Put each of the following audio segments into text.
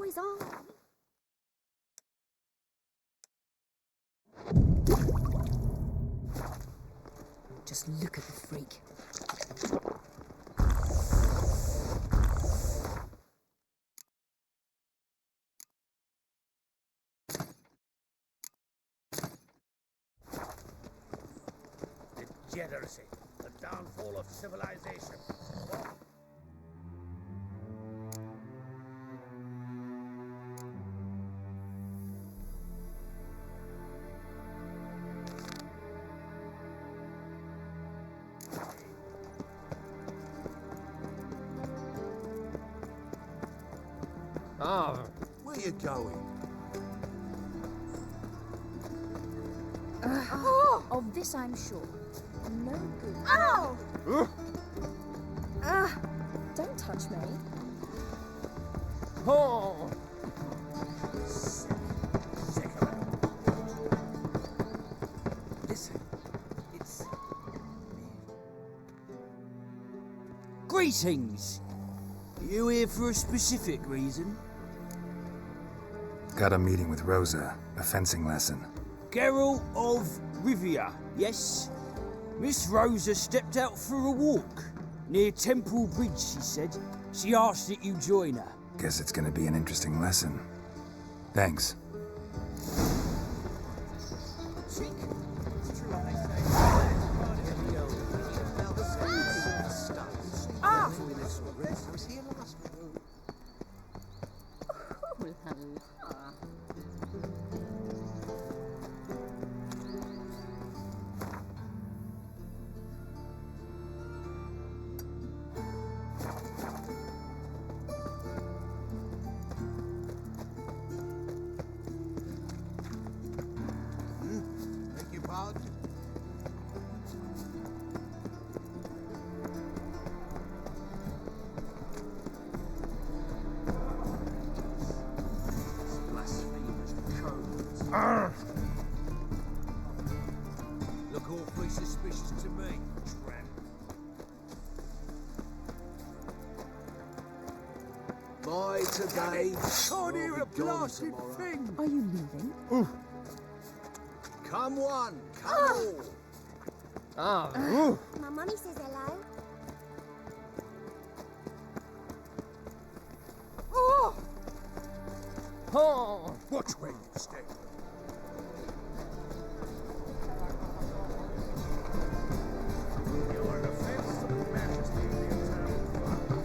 his arm. Just look at the freak. Degeneracy, the downfall of civilization. Where you going? Of this I'm sure. No good. Oh! Don't touch me. Oh! Sick of it. Listen, it's... Greetings! You here for a specific reason? Got a meeting with Rosa, a fencing lesson. Geralt of Rivia, yes? Miss Rosa stepped out for a walk. Near Temple Bridge, she said. She asked that you join her. Guess it's gonna be an interesting lesson. Thanks. I was here last week. Beg your pardon? Blasphemous codes. Look awfully suspicious to me, tramp. Boy, today. Can't hear a I'll be gone blasted tomorrow. thing! Are you leaving? Come one, come all. My mummy says hello. Watch where you stay. You are an offense to the majesty of the eternal father.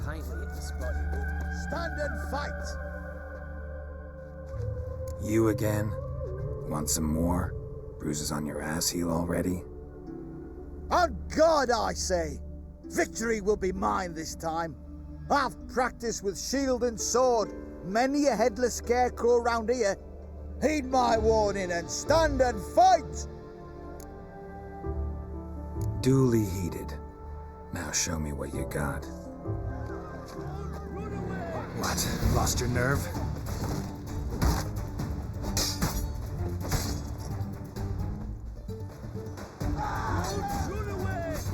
Kindly hit the spot. Stand and fight. You again? Want some more? Bruises on your ass heel already? On God, I say! Victory will be mine this time. I've practiced with shield and sword. Many a headless scarecrow round here. Heed my warning and stand and fight! Duly heated. Now show me what you got. What? Lost your nerve?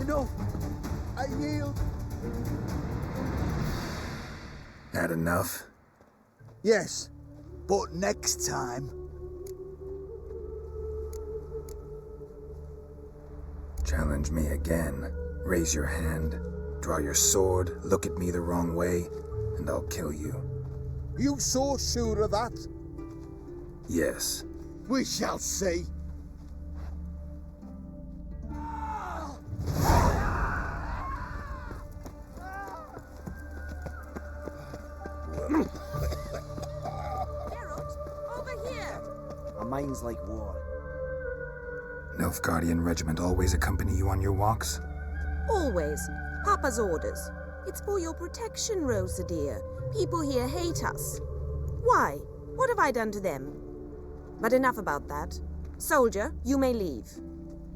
Enough! I yield. Had enough? Yes, but next time. Challenge me again. Raise your hand. Draw your sword. Look at me the wrong way. And I'll kill you. You so sure of that? Yes. We shall see. Geralt, over here! My mind's like water. Nilfgaardian regiment always accompany you on your walks? Always. Papa's orders. It's for your protection, Rosa dear. People here hate us. Why? What have I done to them? But enough about that. Soldier, you may leave.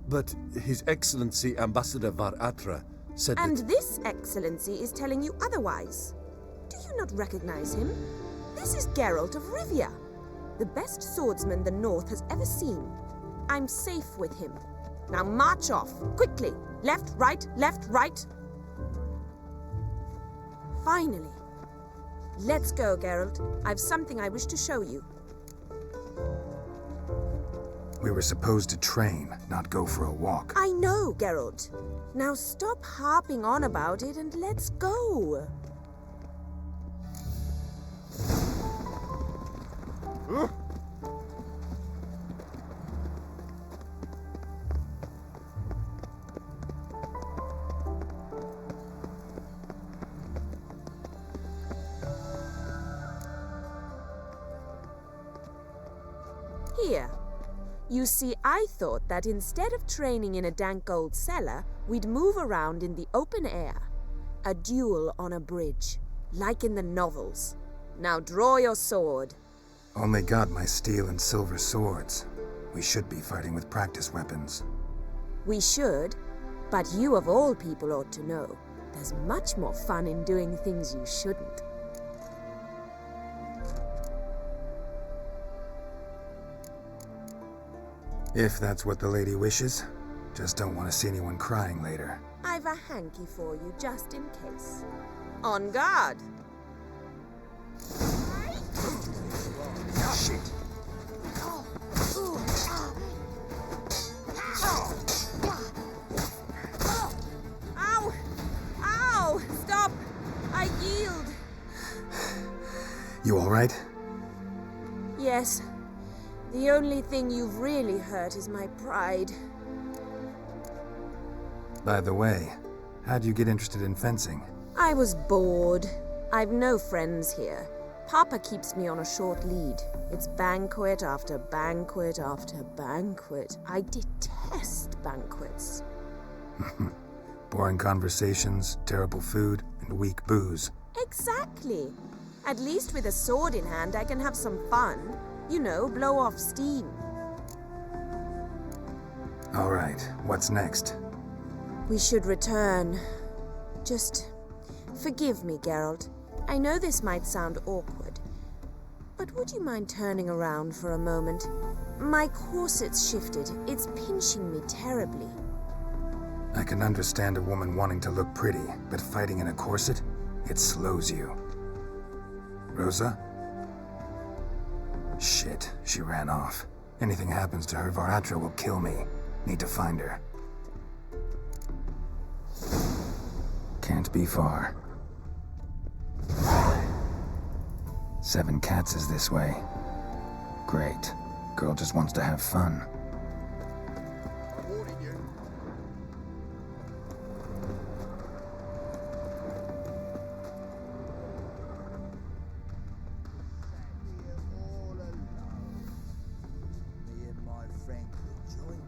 But His Excellency Ambassador Var Atra said And that... this excellency is telling you otherwise. Do you not recognize him? This is Geralt of Rivia, the best swordsman the North has ever seen. I'm safe with him. Now march off, quickly. Left, right, left, right. Finally. Let's go, Geralt. I've something I wish to show you. We were supposed to train, not go for a walk. I know, Geralt. Now stop harping on about it and let's go. Here. You see, I thought that instead of training in a dank old cellar, we'd move around in the open air. A duel on a bridge, like in the novels. Now draw your sword. Only got my steel and silver swords. We should be fighting with practice weapons. We should, but you of all people ought to know. There's much more fun in doing things you shouldn't. If that's what the lady wishes. Just don't want to see anyone crying later. I've a hanky for you, just in case. On guard! Shit! Ow! Ow! Stop! I yield! You alright? Yes. The only thing you've really hurt is my pride. By the way, how'd you get interested in fencing? I was bored. I've no friends here. Papa keeps me on a short lead. It's banquet after banquet after banquet. I detest banquets. Boring conversations, terrible food, and weak booze. Exactly. At least with a sword in hand, I can have some fun. You know, blow off steam. Alright, what's next? We should return. Just forgive me, Geralt. I know this might sound awkward, but would you mind turning around for a moment? My corset's shifted. It's pinching me terribly. I can understand a woman wanting to look pretty, but fighting in a corset? It slows you. Rosa? Shit, she ran off. Anything happens to her, Var Atra will kill me. Need to find her. Can't be far. 7 Cats is this way. Great. Girl just wants to have fun. I'm warning you. Here all alone. Me and my friend will join.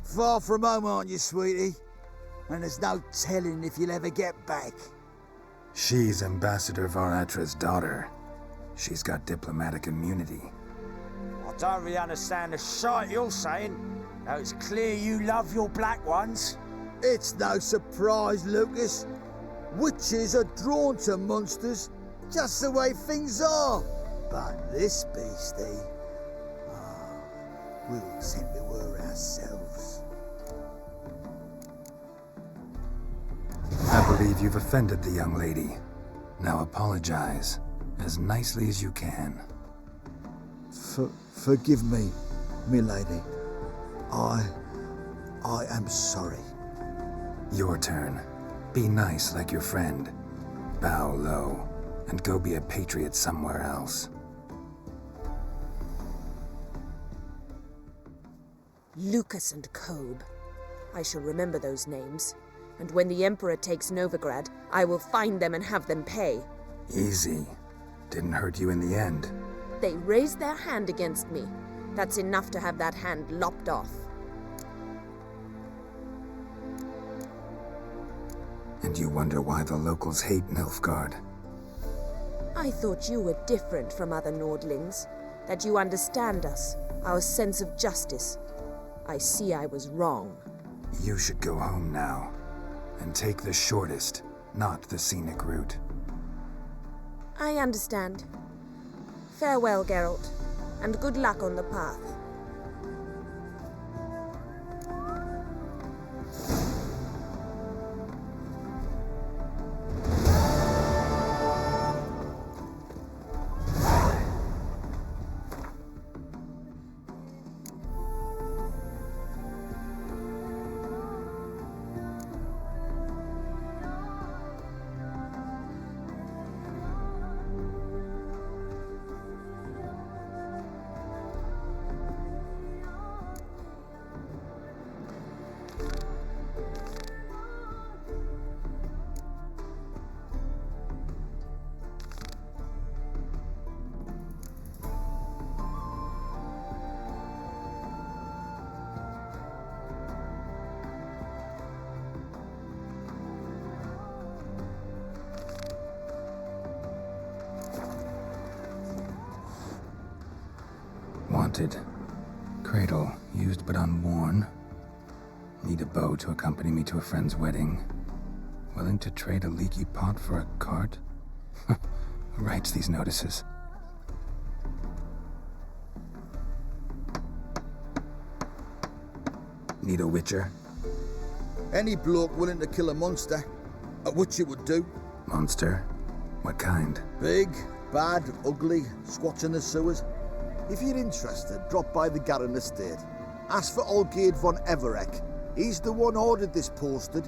Far from home, aren't you, sweetie? And there's no telling if you'll ever get back. She's Ambassador Var Atra's daughter. She's got diplomatic immunity. I don't really understand the shite you're saying. Now it's clear you love your black ones. It's no surprise, Lucas. Witches are drawn to monsters, just the way things are. But this beastie, we'll tend to her ourselves. I believe you've offended the young lady. Now apologize, as nicely as you can. Forgive me, milady. I am sorry. Your turn. Be nice like your friend. Bow low, and go be a patriot somewhere else. Lucas and Kobe. I shall remember those names. And when the Emperor takes Novigrad, I will find them and have them pay. Easy. Didn't hurt you in the end. They raised their hand against me. That's enough to have that hand lopped off. And you wonder why the locals hate Nilfgaard. I thought you were different from other Nordlings, that you understand us, our sense of justice. I see I was wrong. You should go home now, and take the shortest, not the scenic route. I understand. Farewell, Geralt, and good luck on the path. Wanted. Cradle, used but unworn. Need a bow to accompany me to a friend's wedding. Willing to trade a leaky pot for a cart? Who writes these notices? Need a witcher? Any bloke willing to kill a monster, at which it would do. Monster? What kind? Big, bad, ugly, squats in the sewers. If you're interested, drop by the Garren estate. Ask for Olgierd von Everek. He's the one ordered this posted.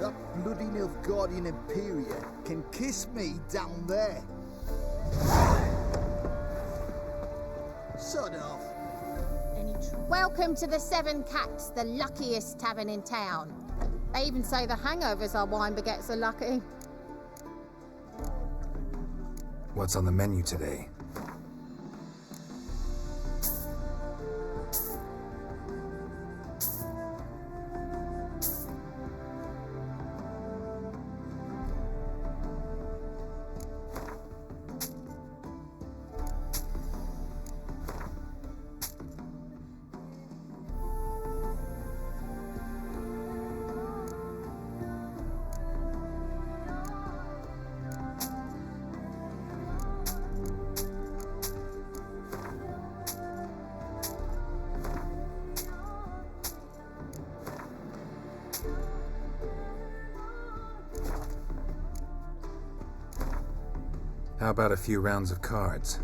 That bloody Nilfgaardian Imperia can kiss me down there. Sod off. Welcome to the Seven Cats, the luckiest tavern in town. They even say the hangovers our wine baguettes are lucky. What's on the menu today? How about a few rounds of cards?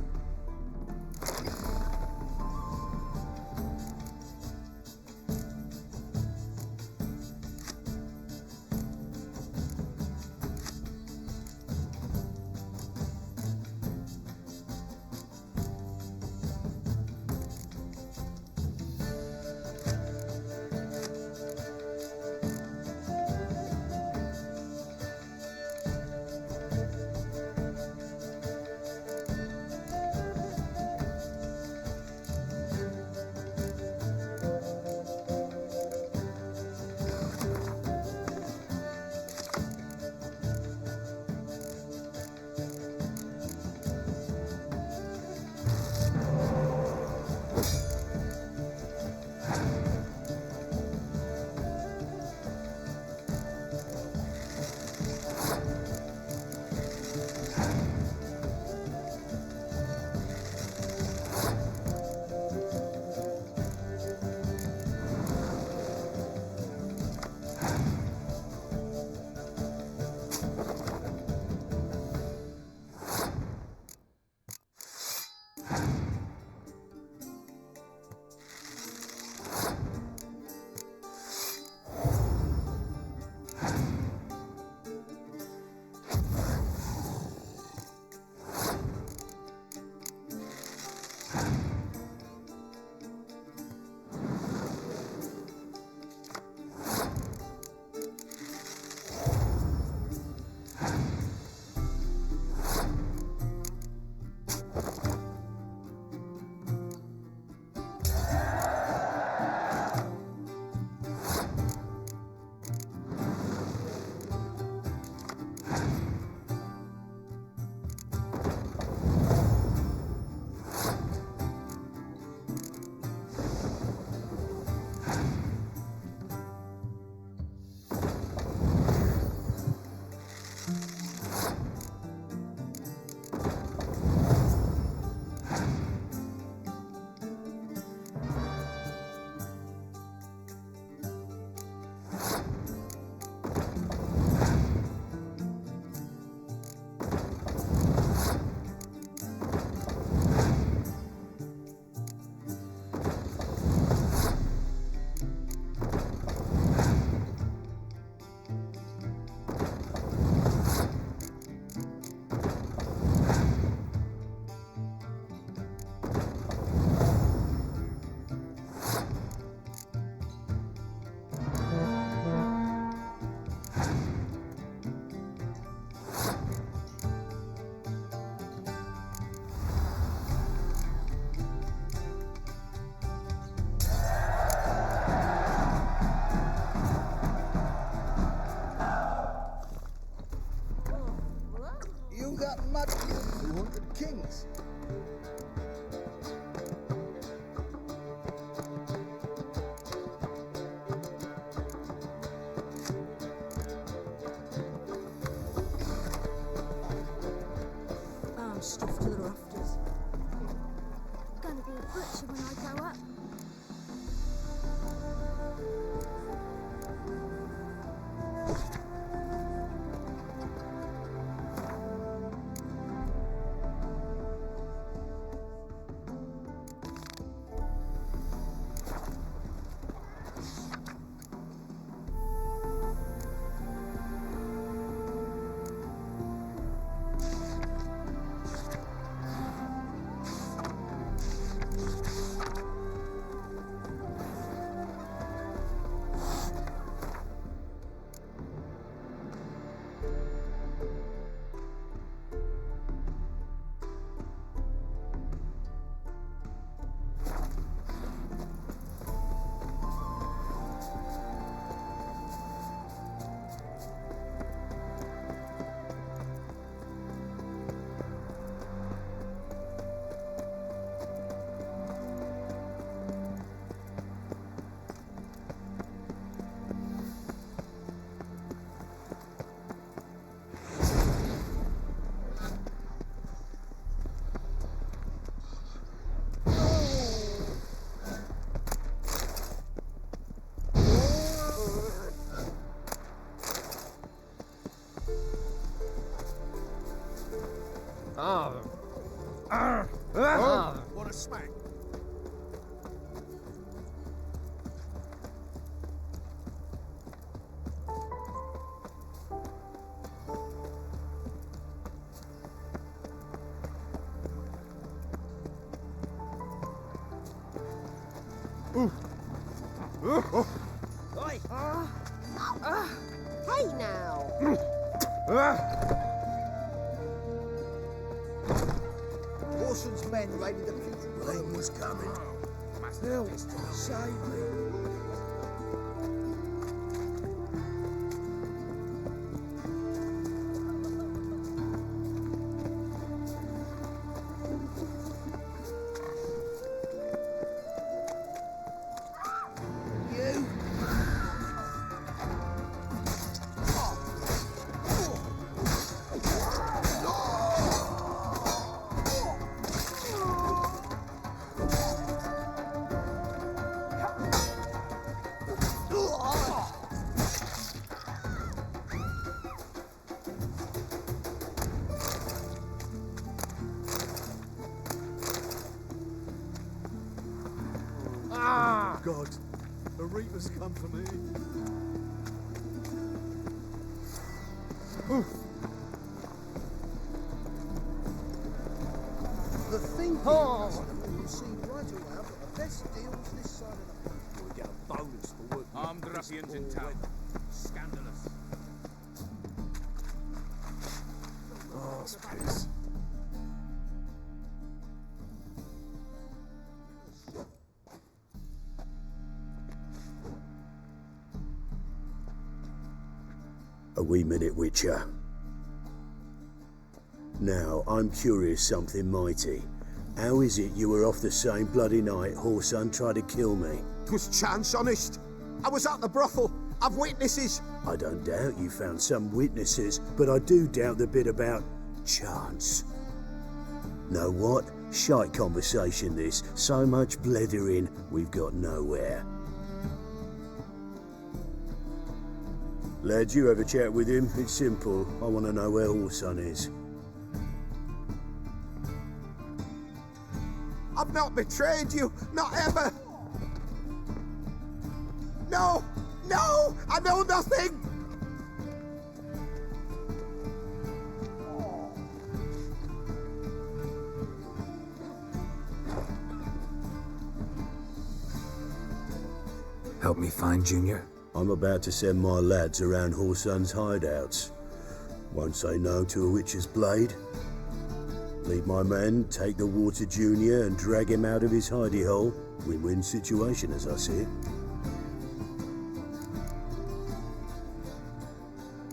stuff to the rafters. Gonna be a butcher when I grow up. What a smack. Hey now! Orson's men raided the future. Rain was coming. Help! Save me! God, the Reaper's come for me. The thing is, you see right away, I've got the best deals this side of the pond. We get a bonus for working. Armed ruffians in town. Scandalous. Arse piss. A wee minute, Witcher. Now, I'm curious something mighty. How is it you were off the same bloody night Whoreson tried to kill me? 'Twas chance, honest. I was at the brothel. I've witnesses. I don't doubt you found some witnesses, but I do doubt the bit about chance. Know what? Shite conversation this. So much blethering, we've got nowhere. Lads, you have a chat with him. It's simple. I want to know where Whoreson is. I've not betrayed you. Not ever. No! No! I know nothing! Help me find Junior? I'm about to send my lads around Whoreson's hideouts. Won't say no to a witch's blade. Lead my men, take the water Junior and drag him out of his hidey hole. Win-win situation as I see it.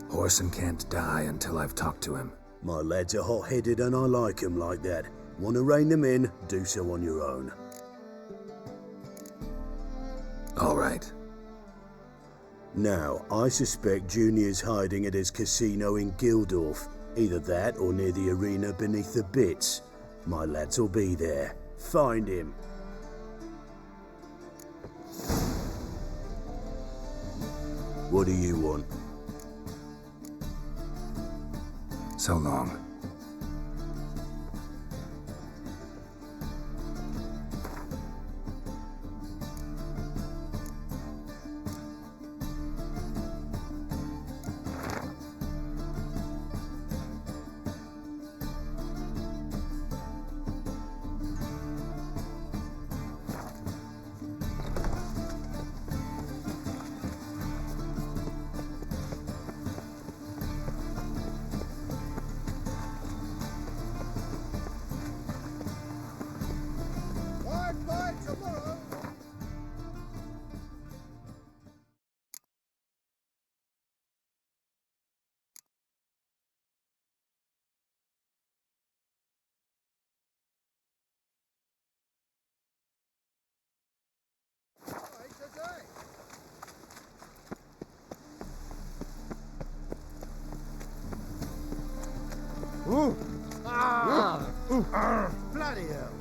Whoreson can't die until I've talked to him. My lads are hot-headed and I like 'em like that. Want to rein them in? Do so on your own. All right. Now, I suspect Junior's hiding at his casino in Gildorf. Either that or near the arena beneath the bits. My lads will be there. Find him. What do you want? So long. Bye tomorrow. Bloody hell.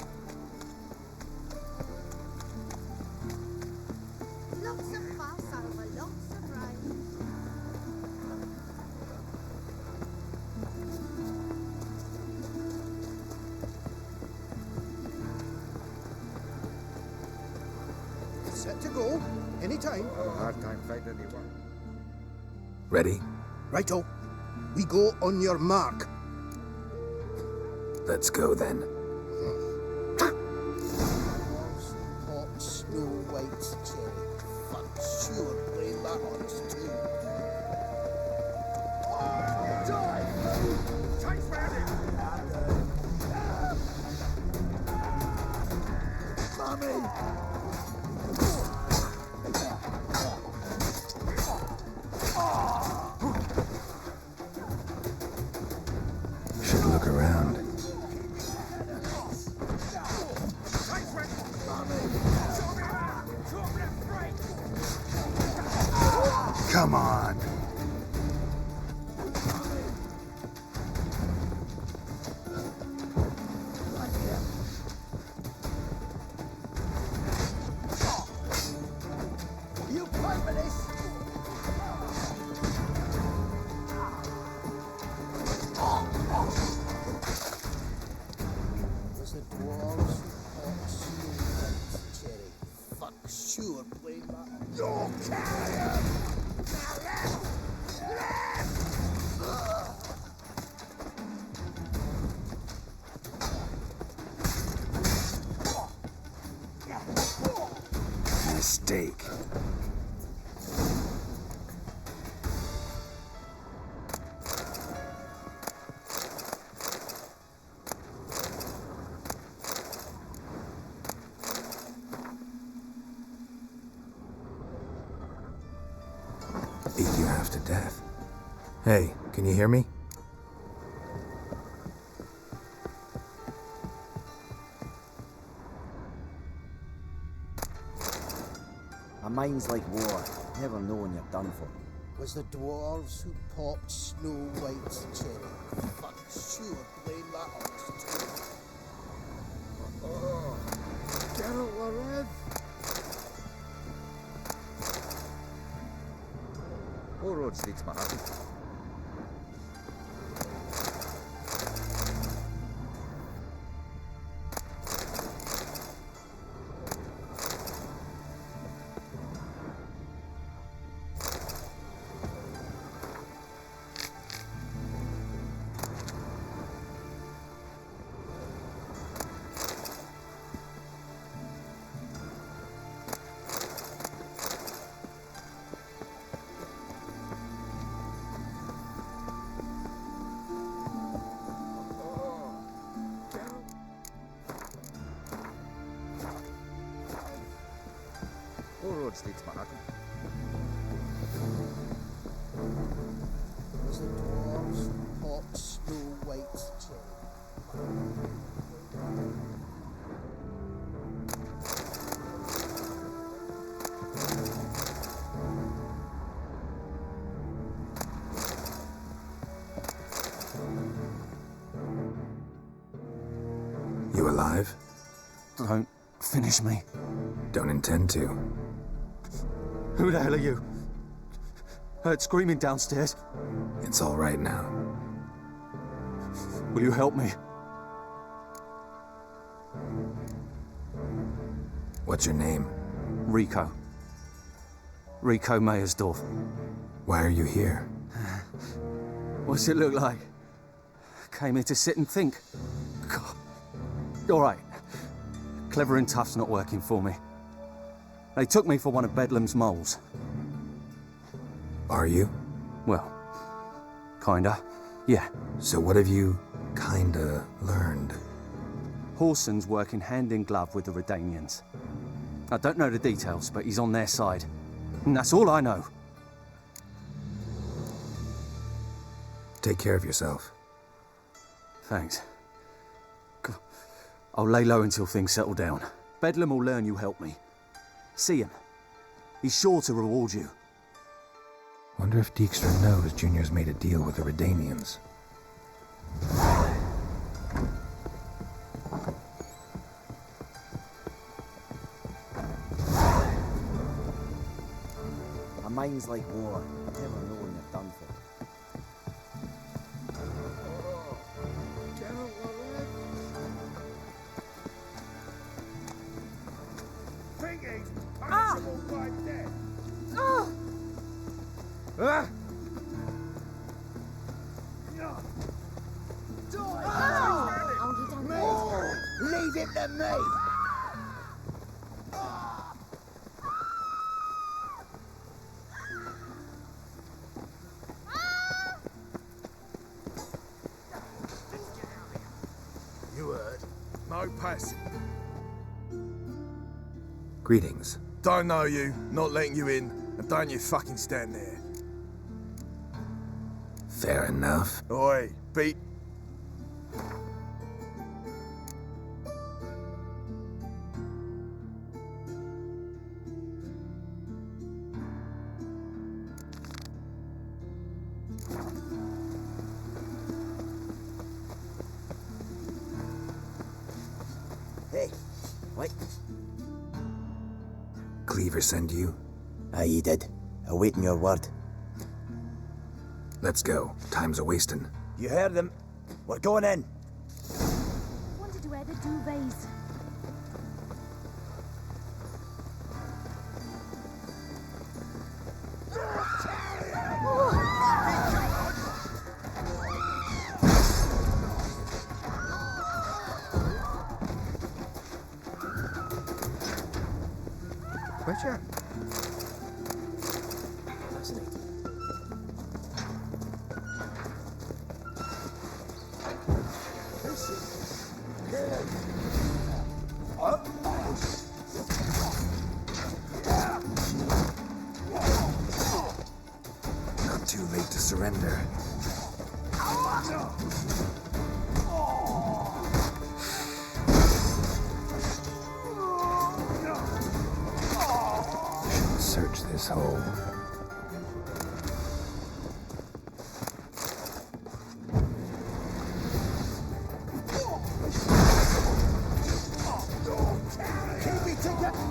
Lots of fuss over lots of rain. Set to go. Anytime. Hard time fighting anyone. Ready? Righto. We go on your mark. Let's go then. Hot Snow White's cherry. Fuck, sure, play that on us too. Chase round Should look around. Come on. You play for this? Was the dwarves hot Snow White's cherry? Fuck, sure, play that. You're carrion! Mistake. Beat you half to death. Hey, can you hear me? A mind's like war. Never know when you're done for. Was the dwarves who popped Snow White's cherry? Fuck, sure, play that on us too. Geralt Larev. All roads lead to Manhattan. All roads lead to Manhattan. Was the dwarves who popped Snow White's cherry? Don't finish me. Don't intend to. Who the hell are you? Heard screaming downstairs. It's all right now. Will you help me? What's your name? Rico. Rico Meyersdorf. Why are you here? What's it look like? Came here to sit and think. God. All right. Clever and tough's not working for me. They took me for one of Bedlam's moles. Are you? Well, kinda. Yeah. So what have you kinda learned? Horson's working hand in glove with the Redanians. I don't know the details, but he's on their side. And that's all I know. Take care of yourself. Thanks. I'll lay low until things settle down. Bedlam will learn you helped me. See him. He's sure to reward you. Wonder if Dijkstra knows Junior's made a deal with the Redanians. A mind's like war. Never know when you're done for. Think he's punishable by death. Leave him to me! You heard? No passing. Greetings. Don't know you, not letting you in, and don't you fucking stand there. Fair enough. Oi, beat. Hey, what? Cleaver send you? Aye, he did. Awaiting your word. Let's go. Time's a-wasting. You heard them. We're going in. Wanted to wear the duvets. Where'd Not too late to surrender. Should search this hole. Keep me together!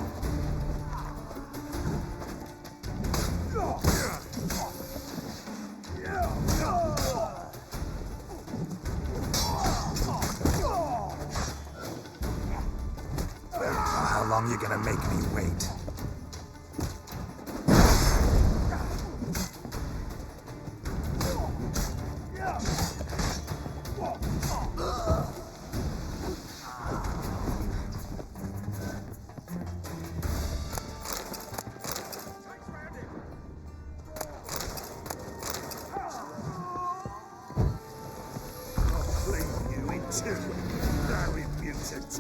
How long you gonna make me wait? Leave you into very mutant.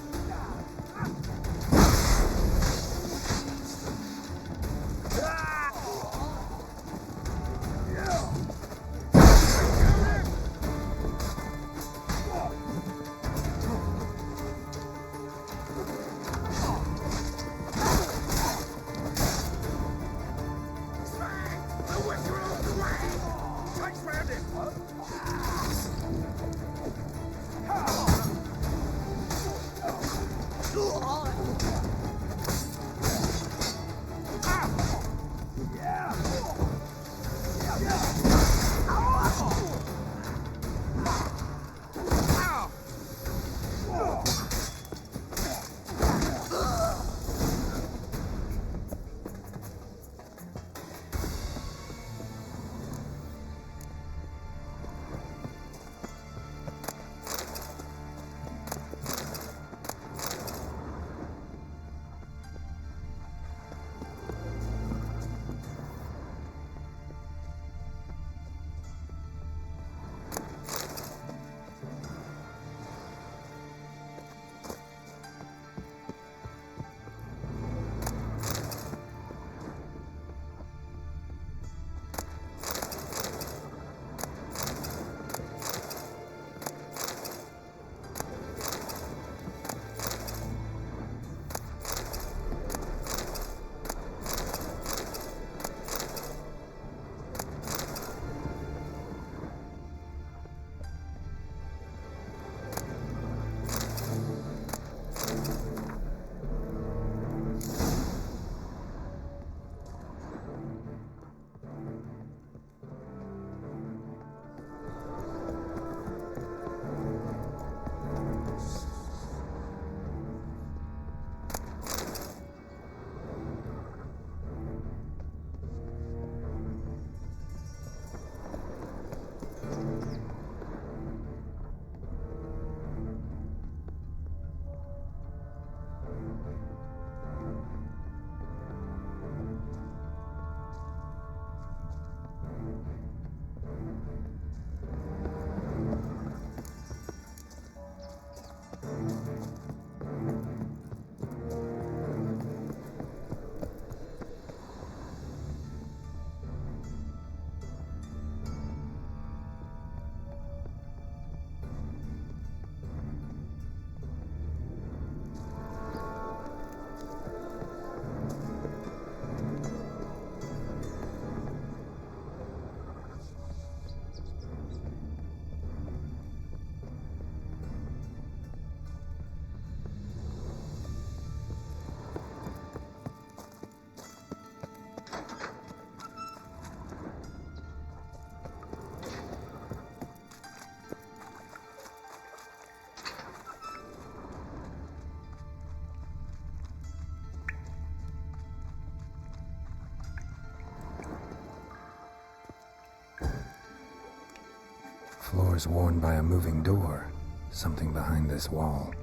floor's worn by a moving door. Something behind this wall.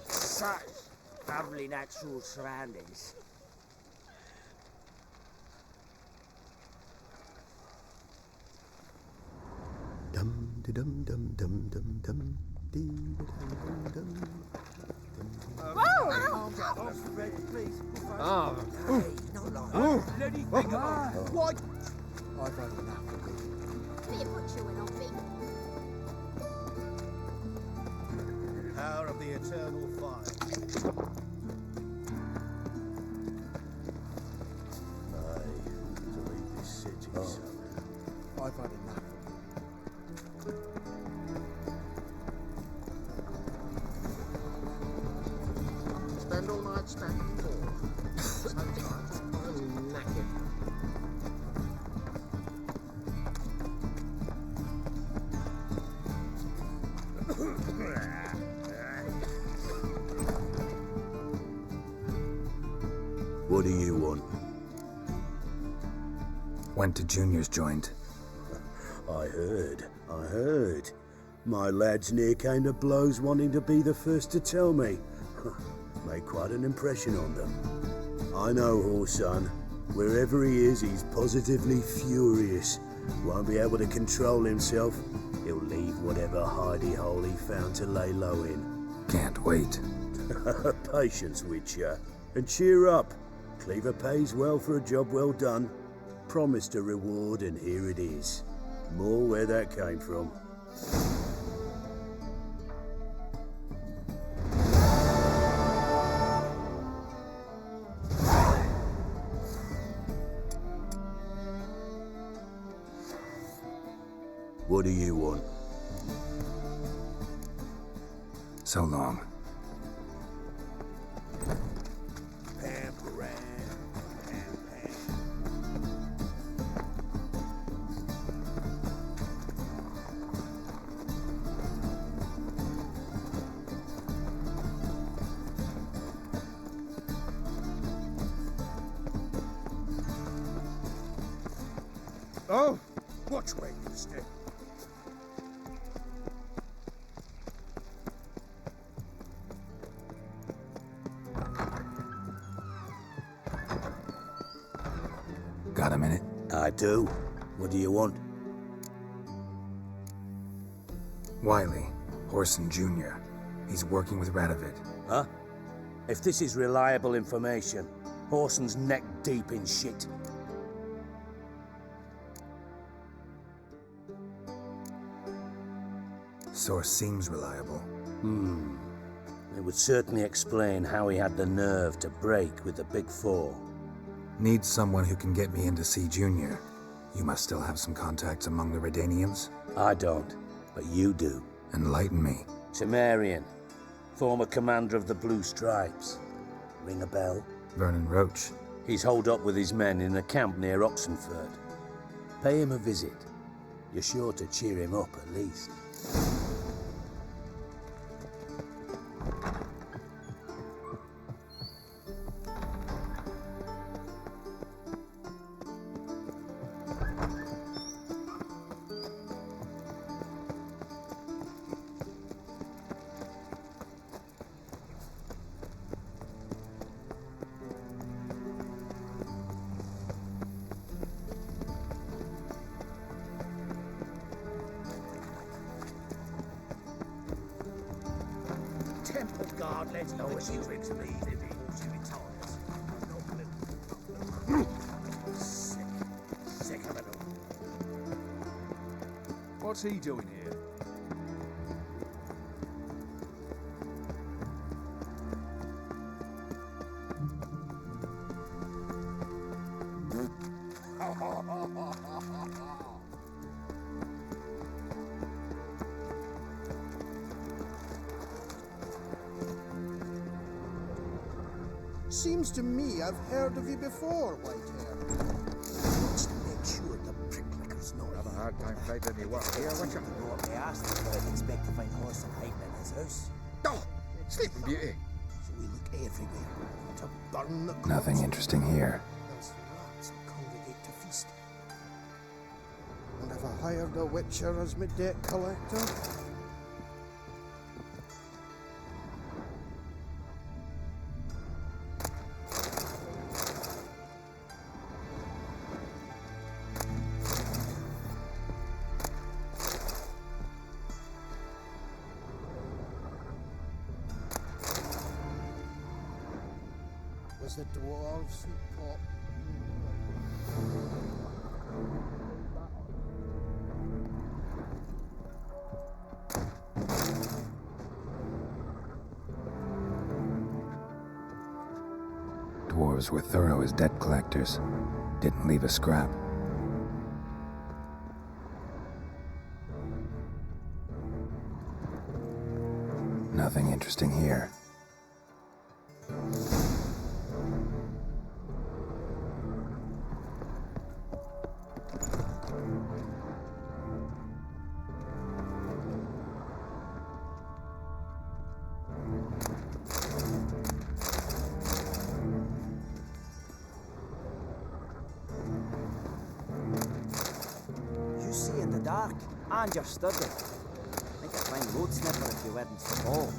Such lovely natural surroundings. Dum de dum dum dum dum dum dee dum dum dum. Ah. Hey, not like that. What? I've had enough of it. Be a butcher when I'll be. Power of the eternal fire. Aye, to leave this city somehow. I've had enough of it. Spend all night stacking more. Sometimes I'm knackered. What do you want? Went to Junior's joint. I heard. My lads near came to blows wanting to be the first to tell me. Made quite an impression on them. I know Horson. Wherever he is, he's positively furious. Won't be able to control himself. He'll leave whatever hidey hole he found to lay low in. Can't wait. Patience, Witcher. And cheer up. Cleaver pays well for a job well done. Promised a reward, and here it is. More where that came from. What do you want? So long. Oh, watch where you step. Got a minute? I do. What do you want? Wiley, Horson Jr. He's working with Radovid. Huh? If this is reliable information, Horson's neck deep in shit. Source seems reliable. It would certainly explain how he had the nerve to break with the Big Four. Need someone who can get me in to see Junior. You must still have some contacts among the Redanians. I don't, but you do. Enlighten me. Temerian, former commander of the Blue Stripes. Ring a bell? Vernon Roach. He's holed up with his men in a camp near Oxenford. Pay him a visit. You're sure to cheer him up at least. God let know as you drinks leave him before she retires. Sick. Sick of it all. What's he doing here? Seems to me I've heard of you before, Whitehair. Wants to make sure the pricklicker's not Have a hard time finding me work here, Witcher. You know what they asked him, but I'd expect to find horse and hiding in his house. Oh, Sleeping Beauty. So we look everywhere to burn the Nothing corpse. interesting here. Else rats will congregate to feast. And have I hired a Witcher as my debt collector? Was the dwarves who caught Dwarves were thorough as debt collectors. Didn't leave a scrap. Nothing interesting here. You see in the dark, and you're sturdy. I think I'd find road sniffer if you weren't so tall.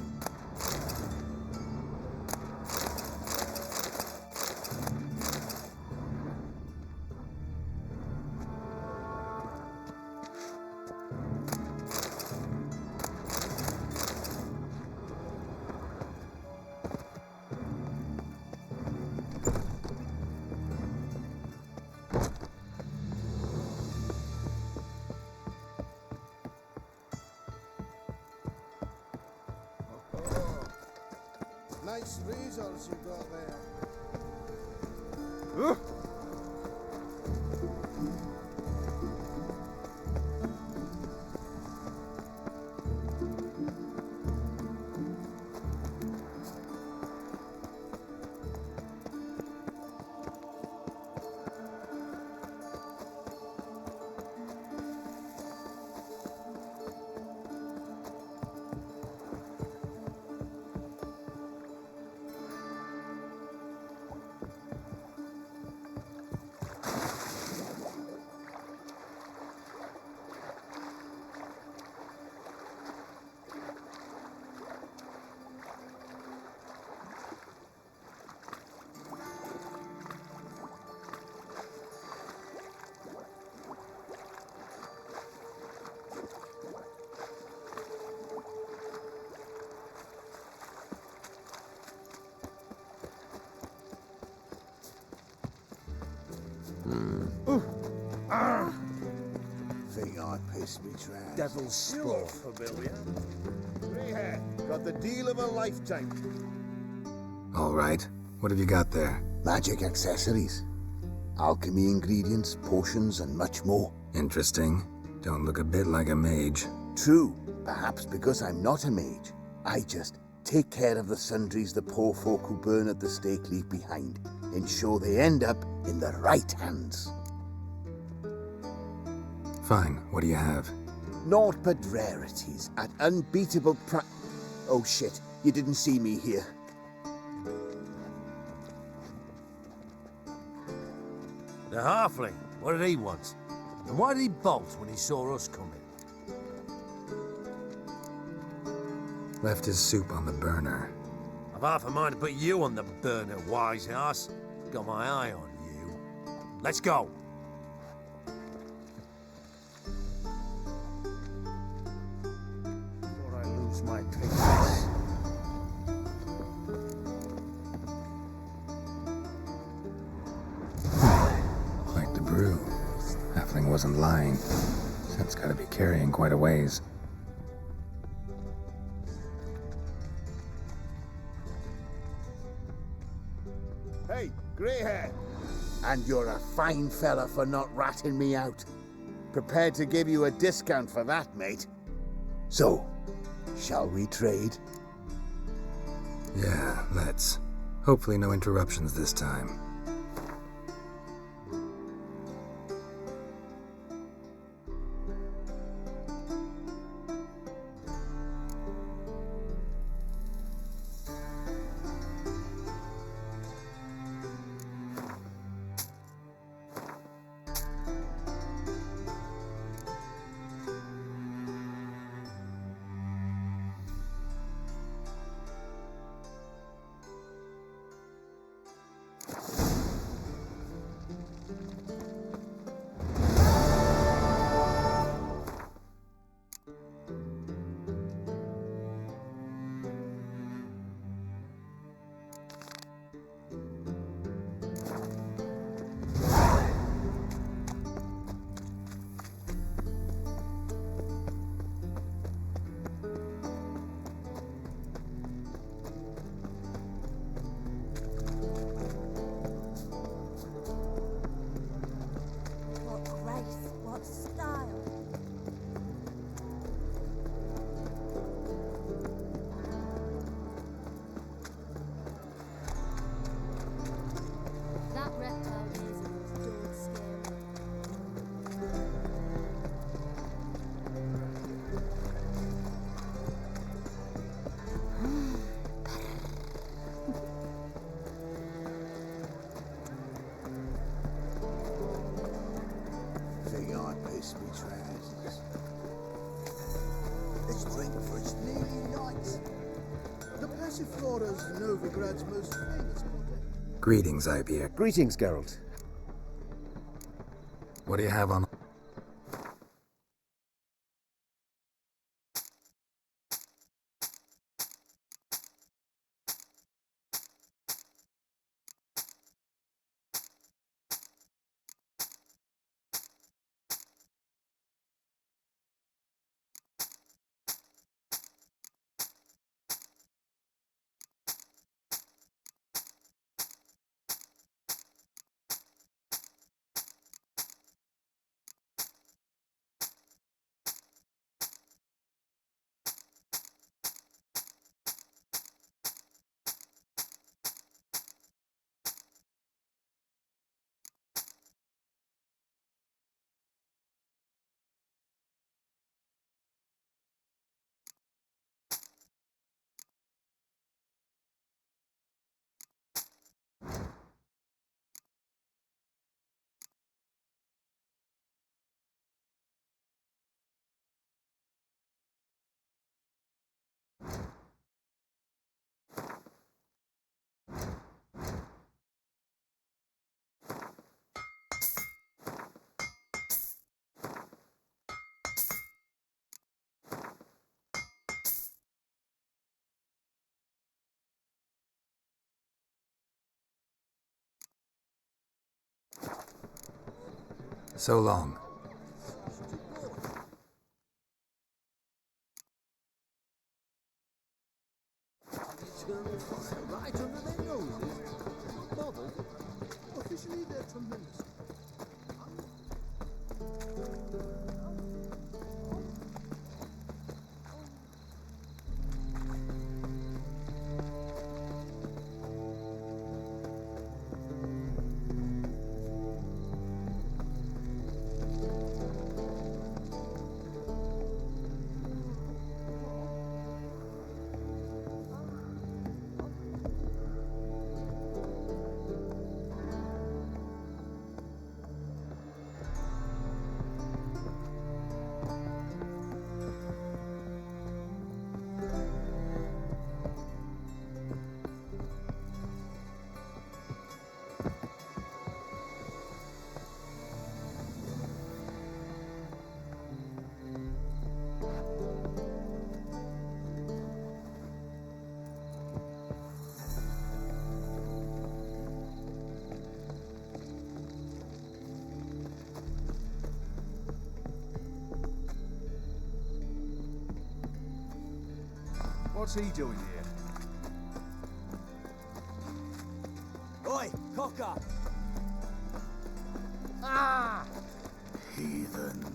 nice razors you got there? Think I pissed me tracks. Devil's You're Sprawl. familiar. Grey hair. Got the deal of a lifetime. All right. What have you got there? Magic accessories, alchemy ingredients, potions, and much more. Interesting. Don't look a bit like a mage. True, perhaps because I'm not a mage. I just take care of the sundries the poor folk who burn at the stake leave behind, ensure they end up in the right hands. Fine. What do you have? Naught but rarities at unbeatable Oh shit, you didn't see me here. The halfling, what did he want? And why did he bolt when he saw us coming? Left his soup on the burner. I've half a mind to put you on the burner, wise ass. Got my eye on you. Let's go. Before I lose my patience. thing wasn't lying. That's gotta be carrying quite a ways. Hey, grey hair! And you're a fine fella for not ratting me out. Prepared to give you a discount for that, mate. So, shall we trade? Yeah, let's. Hopefully no interruptions this time. What grace, what style. That reptile is dog scary. Think I piss me trousers. Let's drink for it's nearly night. The Passiflora's Novigrad's most famous product. Greetings, IPA. Greetings, Geralt. What do you have on? So long. Eternal fire right under their noses. Bubble. Officially, they're tremendous. What's he doing here? Oi, cocker! Ah! Heathen.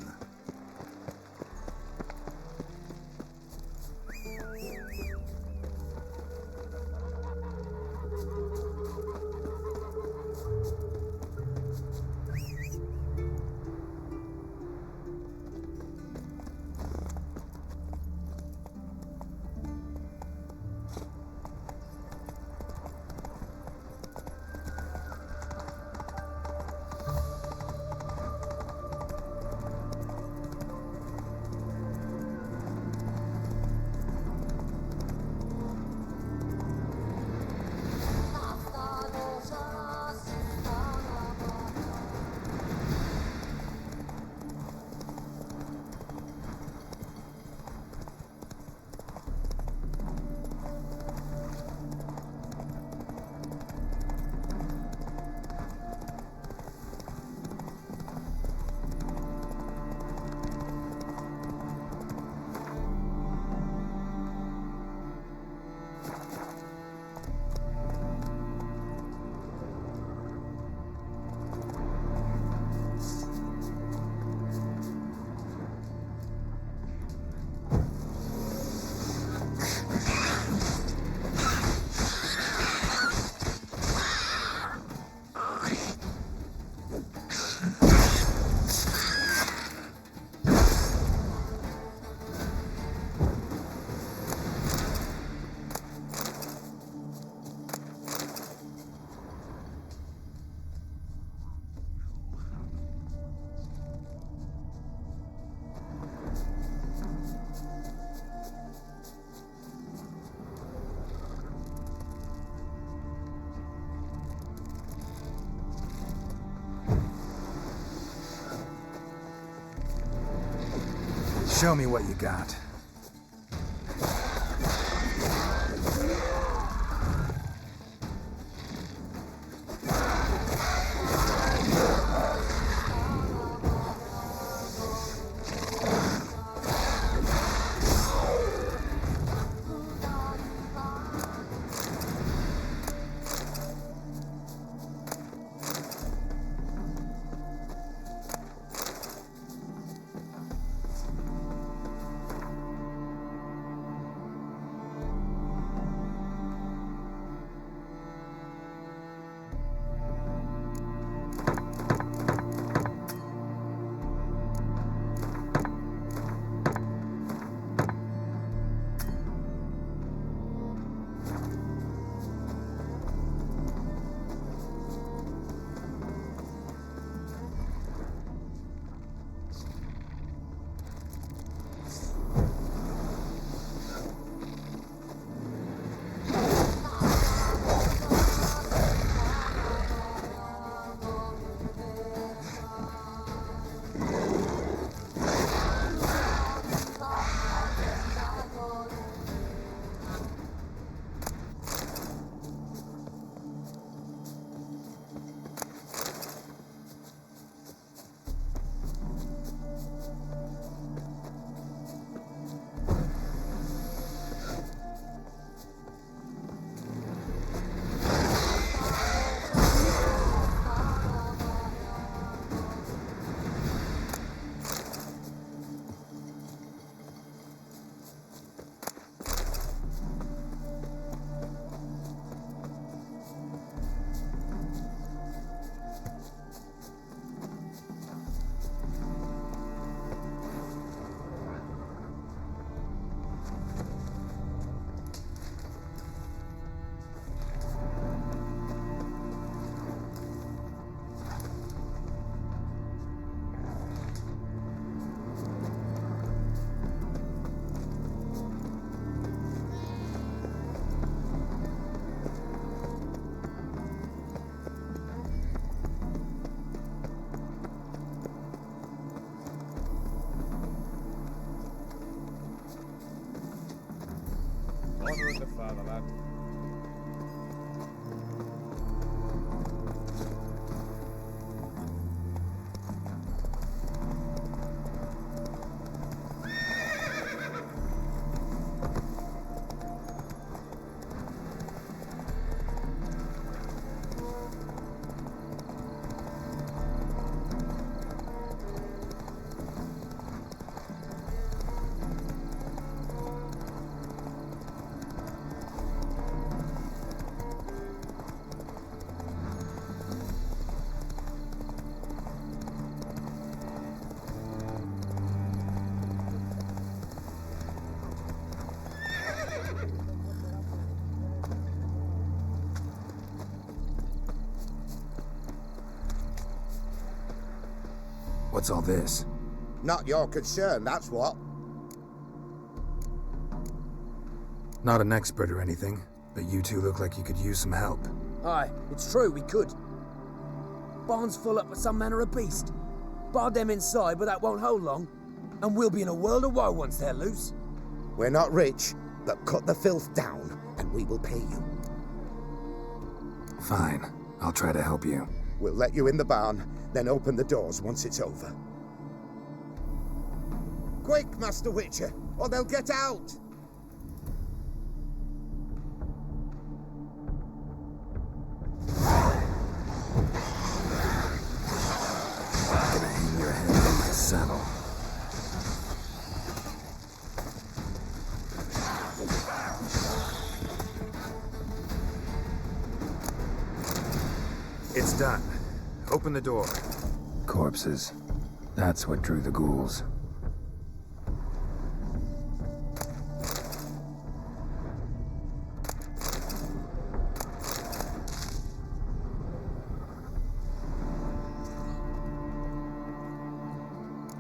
Show me what you got. Honouring the fatherland. What's all this? Not your concern, that's what. Not an expert or anything, but you two look like you could use some help. Aye, it's true, we could. Barn's full up with some manner of beast. Bar them inside, but that won't hold long. And we'll be in a world of woe once they're loose. We're not rich, but cut the filth down, and we will pay you. Fine, I'll try to help you. We'll let you in the barn, then open the doors once it's over. Quick, Master Witcher, or they'll get out! I'm gonna hang your head on my saddle. It's done. Open the door. Corpses. That's what drew the ghouls.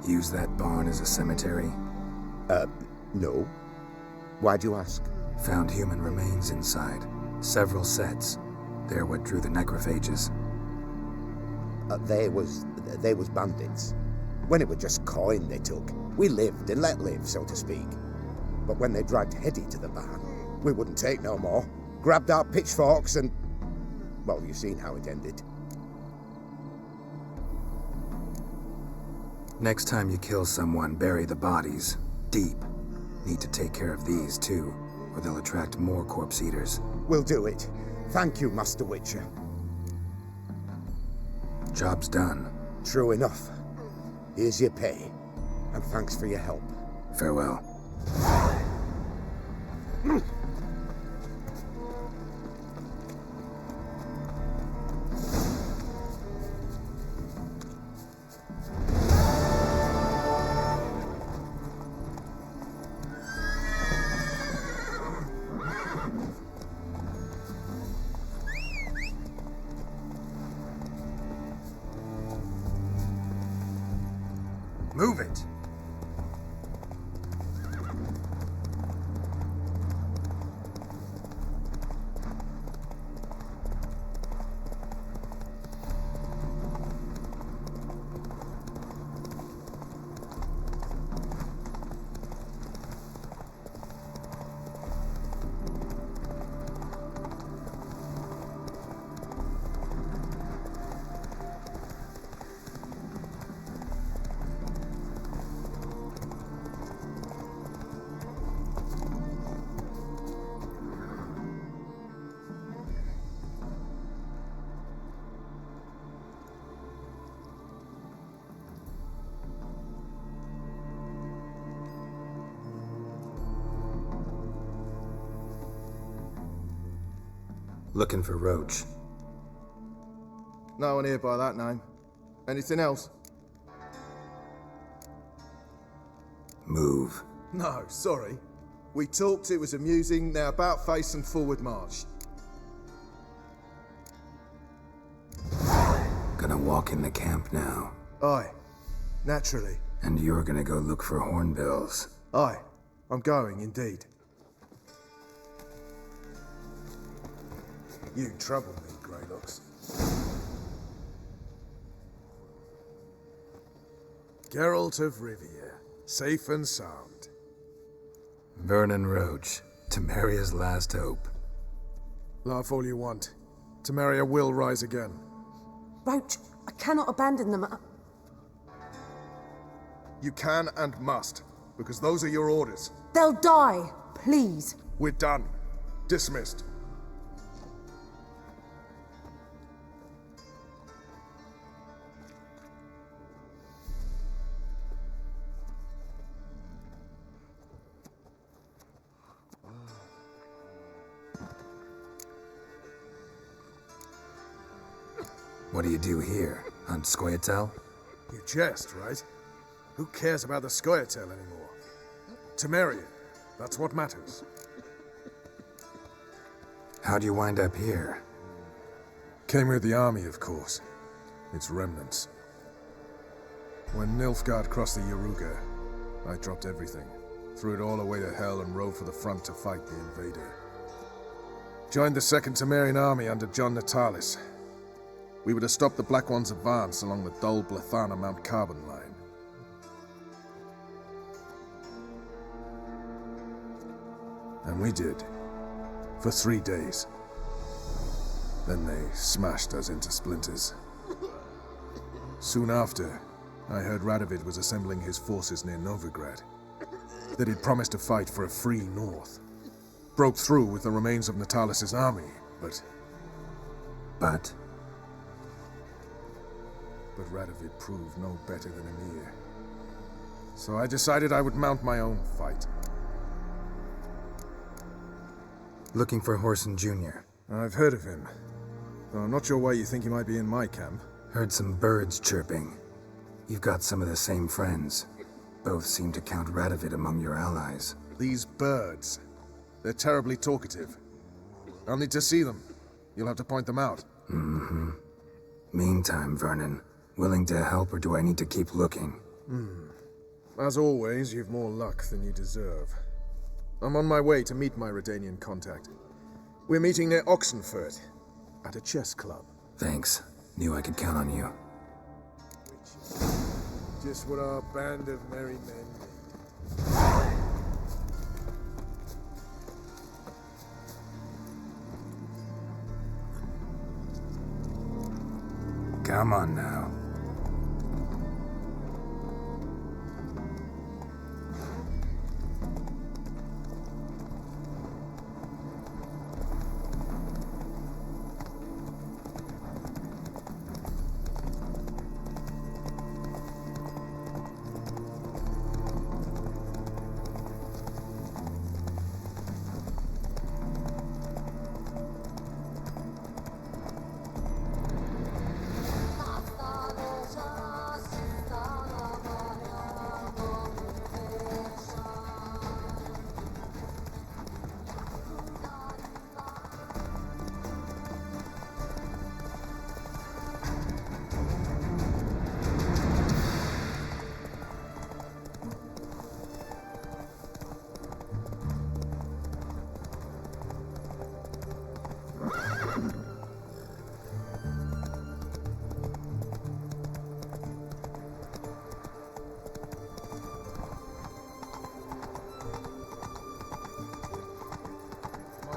Use that barn as a cemetery? No. Why'd you ask? Found human remains inside. Several sets. They're what drew the necrophages. They was bandits. When it was just coin they took, we lived and let live, so to speak. But when they dragged Hetty to the barn, we wouldn't take no more. Grabbed our pitchforks and... well, you've seen how it ended. Next time you kill someone, bury the bodies. Deep. Need to take care of these, too, or they'll attract more corpse eaters. We'll do it. Thank you, Master Witcher. Job's done. True enough. Here's your pay, and thanks for your help. Farewell. Move it! Looking for Roach. No one here by that name. Anything else? Move. No, sorry. We talked, it was amusing, now about face and forward march. Gonna walk in the camp now. Aye, naturally. And you're gonna go look for hornbills. Aye, I'm going indeed. You trouble me, Greylocks. Geralt of Rivia, safe and sound. Vernon Roach, Temeria's last hope. Laugh all you want. Temeria will rise again. Roach, I cannot abandon them. You can and must, because those are your orders. They'll die, please. We're done. Dismissed. What do you do here? Hunt Scoia'tael? You jest, right? Who cares about the Scoia'tael anymore? Temeria, that's what matters. How'd you wind up here? Came with the army, of course. Its remnants. When Nilfgaard crossed the Yaruga, I dropped everything, threw it all away to hell and rode for the front to fight the invader. Joined the Second Temerian army under John Natalis. We were to stop the Black One's advance along the Dol Blathana Mount Carbon line. And we did. For 3 days. Then they smashed us into splinters. Soon after, I heard Radovid was assembling his forces near Novigrad. That he'd promised to fight for a free North. Broke through with the remains of Natalis' army, but... But Radovid proved no better than Emir. So I decided I would mount my own fight. looking for Horson Jr. I've heard of him, though I'm not sure why you think he might be in my camp. Heard some birds chirping. You've got some of the same friends. Both seem to count Radovid among your allies. These birds. They're terribly talkative. I'll need to see them. You'll have to point them out. Mm-hmm. Meantime, Vernon, willing to help or do I need to keep looking? As always, you've more luck than you deserve. I'm on my way to meet my Redanian contact. We're meeting near Oxenfurt, at a chess club. Thanks. Knew I could count on you. Just what our band of merry men need. Come on now.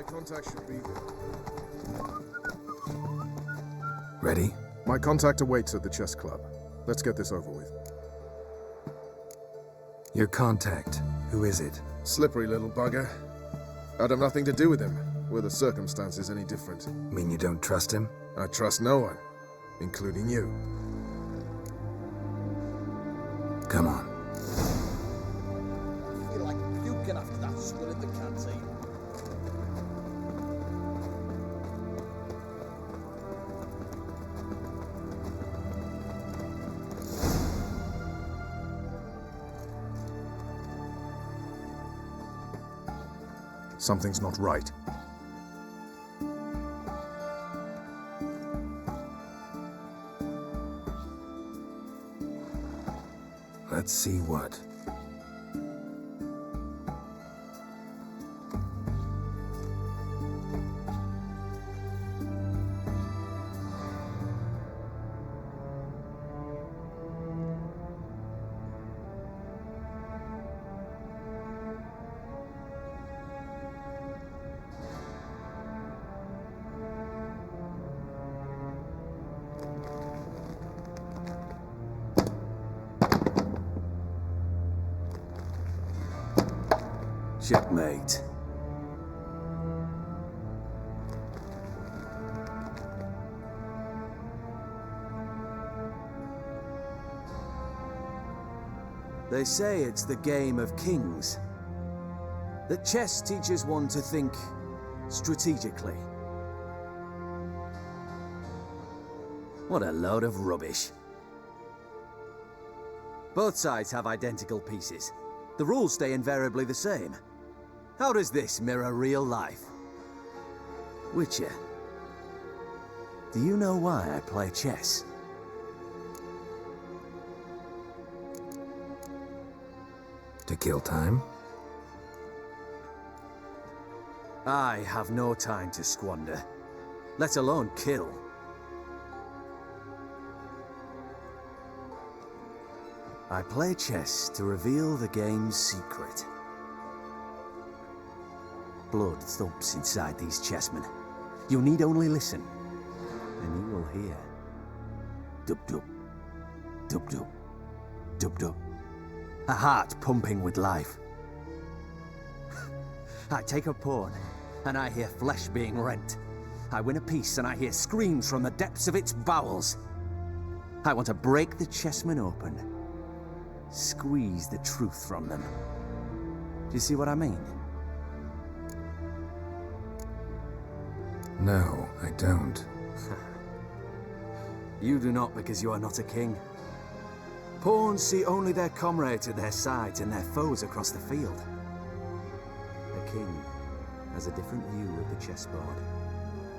Contact should be there. Ready? My contact awaits at the chess club. Let's get this over with. Your contact. Who is it? Slippery little bugger. I'd have nothing to do with him, were the circumstances any different. Mean you don't trust him? I trust no one, including you. Come on. I feel like puking after that swill in the canteen. Something's not right. Let's see what. Checkmate. They say it's the game of kings. That chess teaches one to think strategically. What a load of rubbish. Both sides have identical pieces. The rules stay invariably the same. How does this mirror real life? Witcher, do you know why I play chess? To kill time? I have no time to squander, let alone kill. I play chess to reveal the game's secret. Blood thumps inside these chessmen. You need only listen, and you will hear. Dub-dub, dub-dub, dub-dub. A heart pumping with life. I take a pawn, and I hear flesh being rent. I win a piece, and I hear screams from the depths of its bowels. I want to break the chessmen open. Squeeze the truth from them. Do you see what I mean? No, I don't. You do not because you are not a king. Pawns see only their comrades at their sides and their foes across the field. A king has a different view of the chessboard.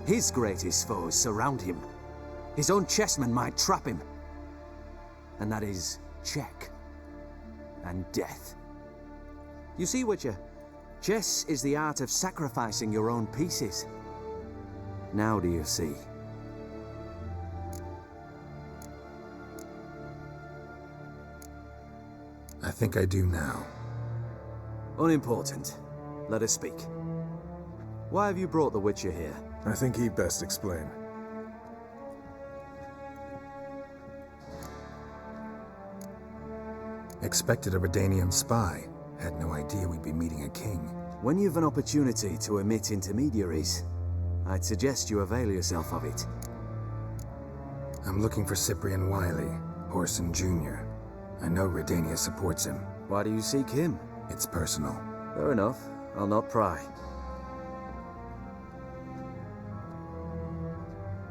His greatest foes surround him. His own chessmen might trap him. And that is check and death. You see, Witcher, chess is the art of sacrificing your own pieces. Now do you see? I think I do now. Unimportant. Let us speak. Why have you brought the Witcher here? I think he'd best explain. Expected a Redanian spy. Had no idea we'd be meeting a king. When you've an opportunity to omit intermediaries, I'd suggest you avail yourself of it. I'm looking for Cyprian Wiley, Orson Jr. I know Redania supports him. Why do you seek him? It's personal. Fair enough. I'll not pry.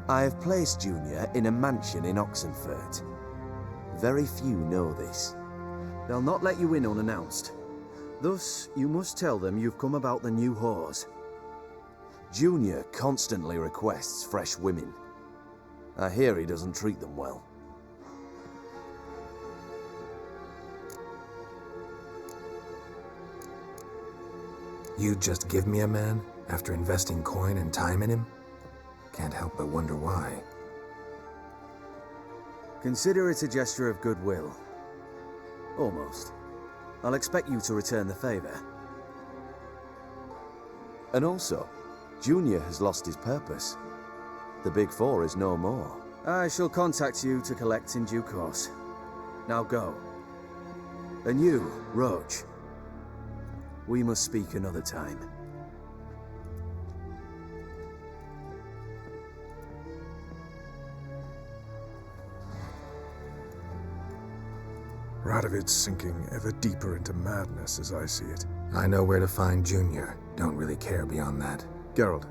I have placed Junior in a mansion in Oxenfurt. Very few know this. They'll not let you in unannounced. Thus, you must tell them you've come about the new whores. Junior constantly requests fresh women. I hear he doesn't treat them well. You'd just give me a man after investing coin and time in him? Can't help but wonder why. Consider it a gesture of goodwill. Almost. I'll expect you to return the favor. And also, Junior has lost his purpose. The Big Four is no more. I shall contact you to collect in due course. Now go. And you, Roach. We must speak another time. Radovid's sinking ever deeper into madness as I see it. I know where to find Junior. Don't really care beyond that. Geralt,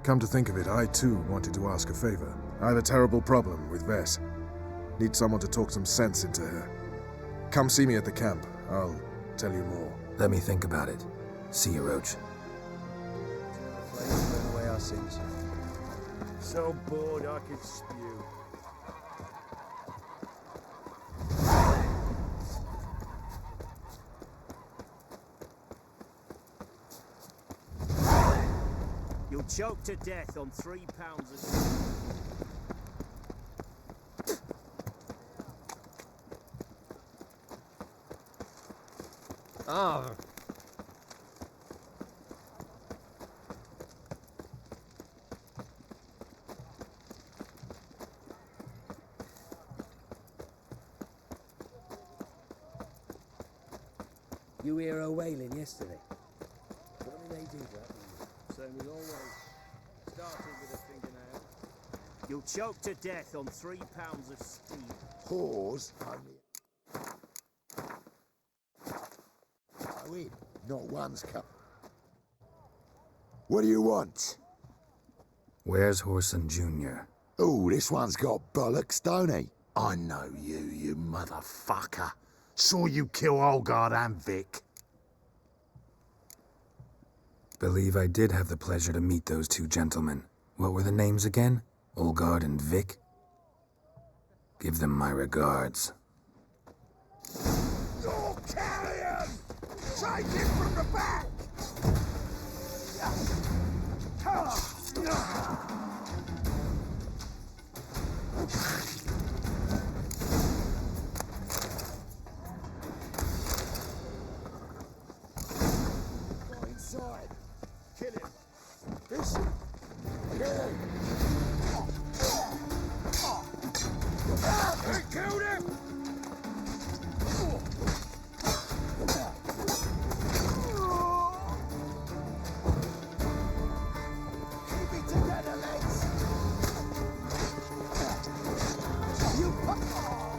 come to think of it, I too wanted to ask a favor. I have a terrible problem with Vess. Need someone to talk some sense into her. Come see me at the camp. I'll tell you more. Let me think about it. See you, Roach. Burn away our sins. So bored I could spew. You'll choke to death on 3 pounds of... Oh. You hear her wailing yesterday? What did they do that? Same as always. Started with a fingernail. You'll choke to death on 3 pounds of steam. Whores only. Go in. Not one's come. What do you want? Where's Orson Jr.? Oh, this one's got bollocks, don't he? I know you, you motherfucker. Saw you kill Olgard and Vic. Believe I did have the pleasure to meet those two gentlemen. What were the names again? Olgard and Vic? Give them my regards. You're carrion! Take it from the back! Go inside. Kill him. This. They killed him! Keep it together, lads! You Come on!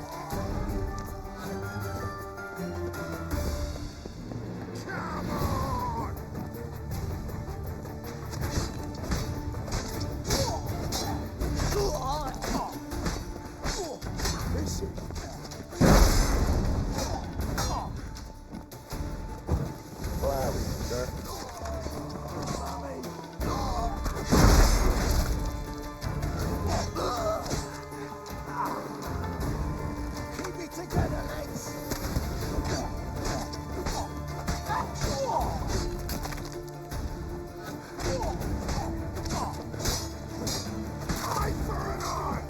This Keep it together, lads! Eye for an eye!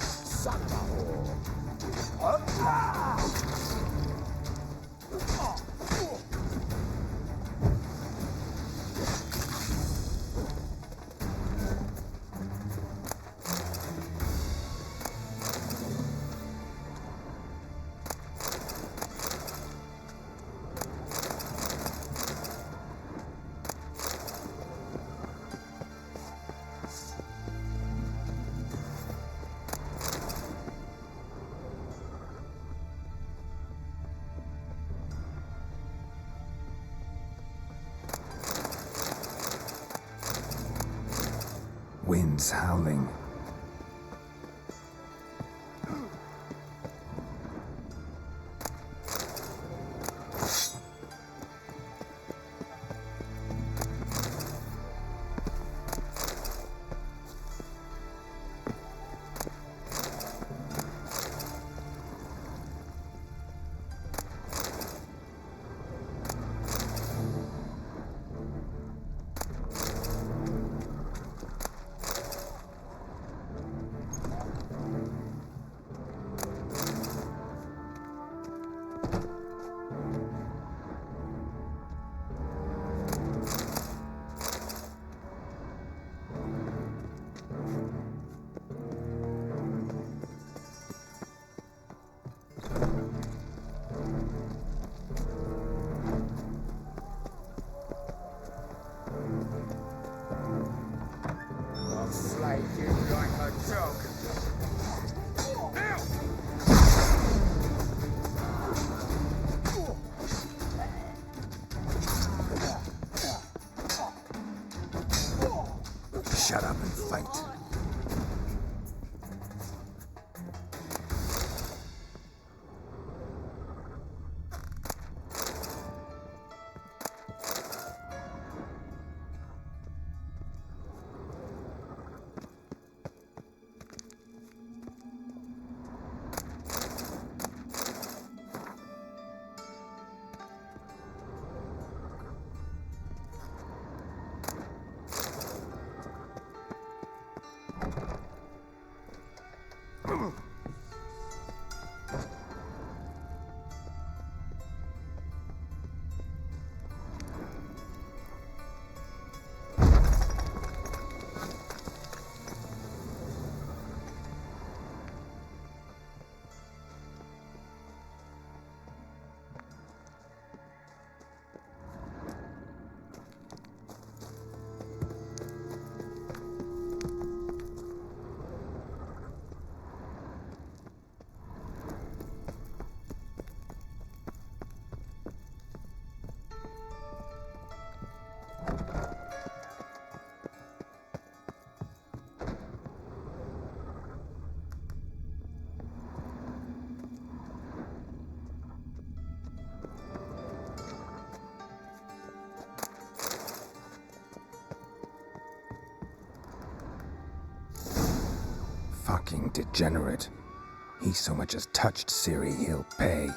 Son of a Winds howling. I'll slay you like a dog. Shut up and fight. fucking degenerate. He so much as touched Ciri, he'll pay.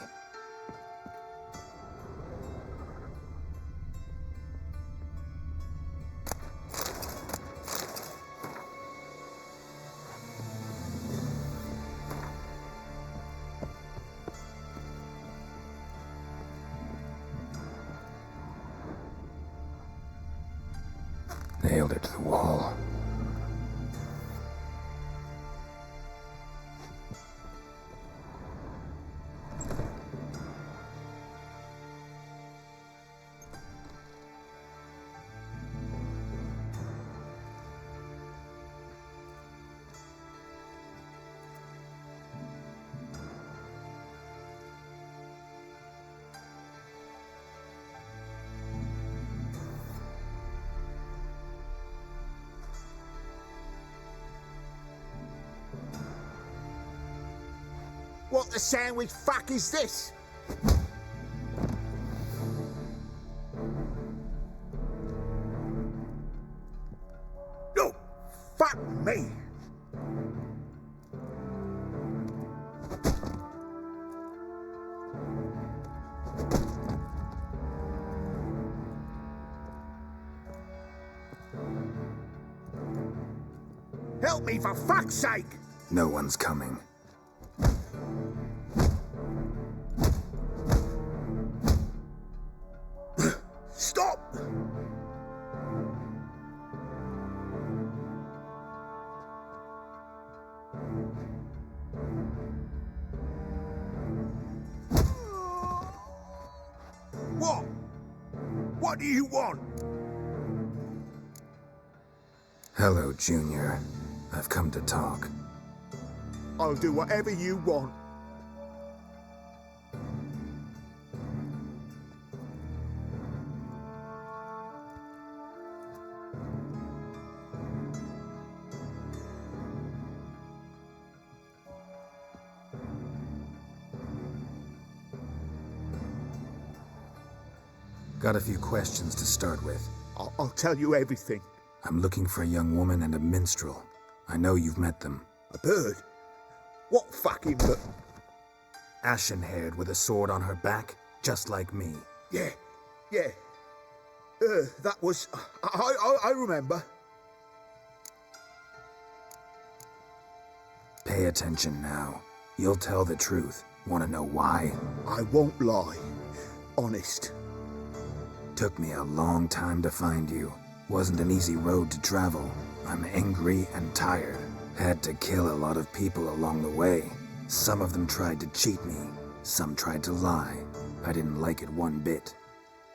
Nailed it to the wall. What the sandwich fuck is this? No! Fuck me! Help me for fuck's sake! No one's coming. Stop! What? What do you want? Hello, Junior. I've come to talk. I'll do whatever you want. Got a few questions to start with. I'll tell you everything. I'm looking for a young woman and a minstrel. I know you've met them. A bird? What fucking bird? Ashen-haired with a sword on her back, just like me. Yeah. That was... I remember. Pay attention now. You'll tell the truth. Want to know why? I won't lie. Honest. Took me a long time to find you. Wasn't an easy road to travel. I'm angry and tired. Had to kill a lot of people along the way. Some of them tried to cheat me. Some tried to lie. I didn't like it one bit.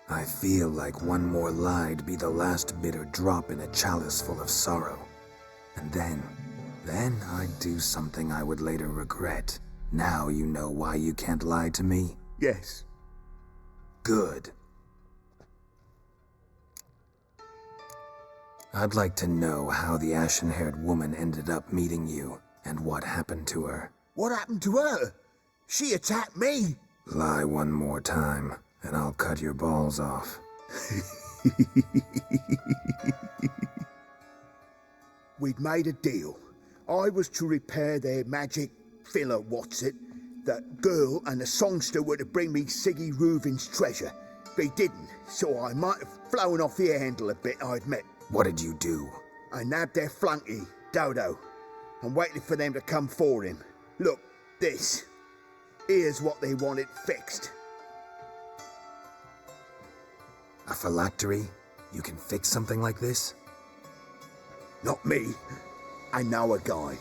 I feel like one more lie'd be the last bitter drop in a chalice full of sorrow. And then I'd do something I would later regret. Now you know why you can't lie to me? Yes. Good. I'd like to know how the ashen-haired woman ended up meeting you, and what happened to her. What happened to her? She attacked me. Lie one more time, and I'll cut your balls off. We'd made a deal. I was to repair their magic filler, The girl and the songster were to bring me Siggy Reuven's treasure. They didn't, so I might have flown off the handle a bit, I admit. What did you do? I nabbed their flunky, Dodo, and waited for them to come for him. Look, this. Here's what they wanted fixed. A phylactery? You can fix something like this? Not me. I know a guy.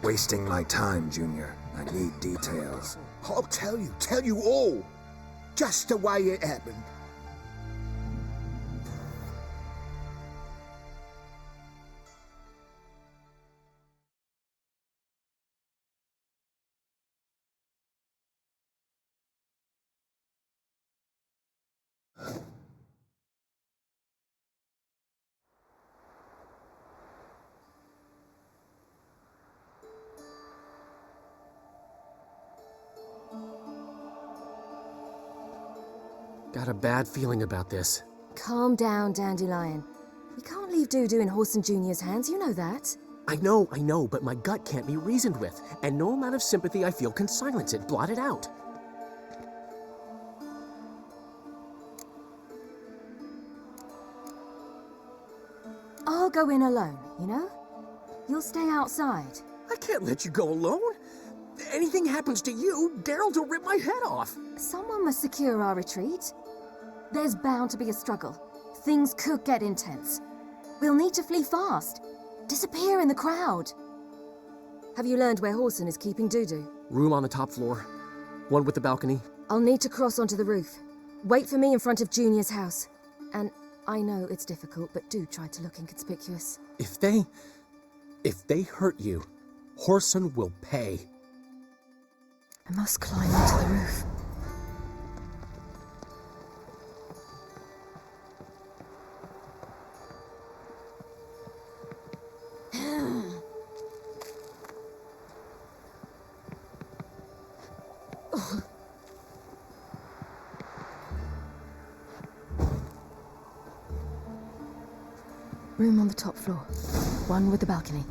Wasting my time, Junior. I need details. I'll tell you all. Just the way it happened. Got a bad feeling about this. Calm down, Dandelion. We can't leave Dudu in Horson Jr.'s hands, you know that. I know, but my gut can't be reasoned with, and no amount of sympathy I feel can silence it, blot it out. I'll go in alone, you know? You'll stay outside. I can't let you go alone. Anything happens to you, Geralt will rip my head off. Someone must secure our retreat. There's bound to be a struggle. Things could get intense. We'll need to flee fast. Disappear in the crowd. Have you learned where Horson is keeping Dudu? Room on the top floor. One with the balcony. I'll need to cross onto the roof. Wait for me in front of Junior's house. And I know it's difficult, but do try to look inconspicuous. If they hurt you, Horson will pay. I must climb onto the roof. Room on the top floor. One with the balcony.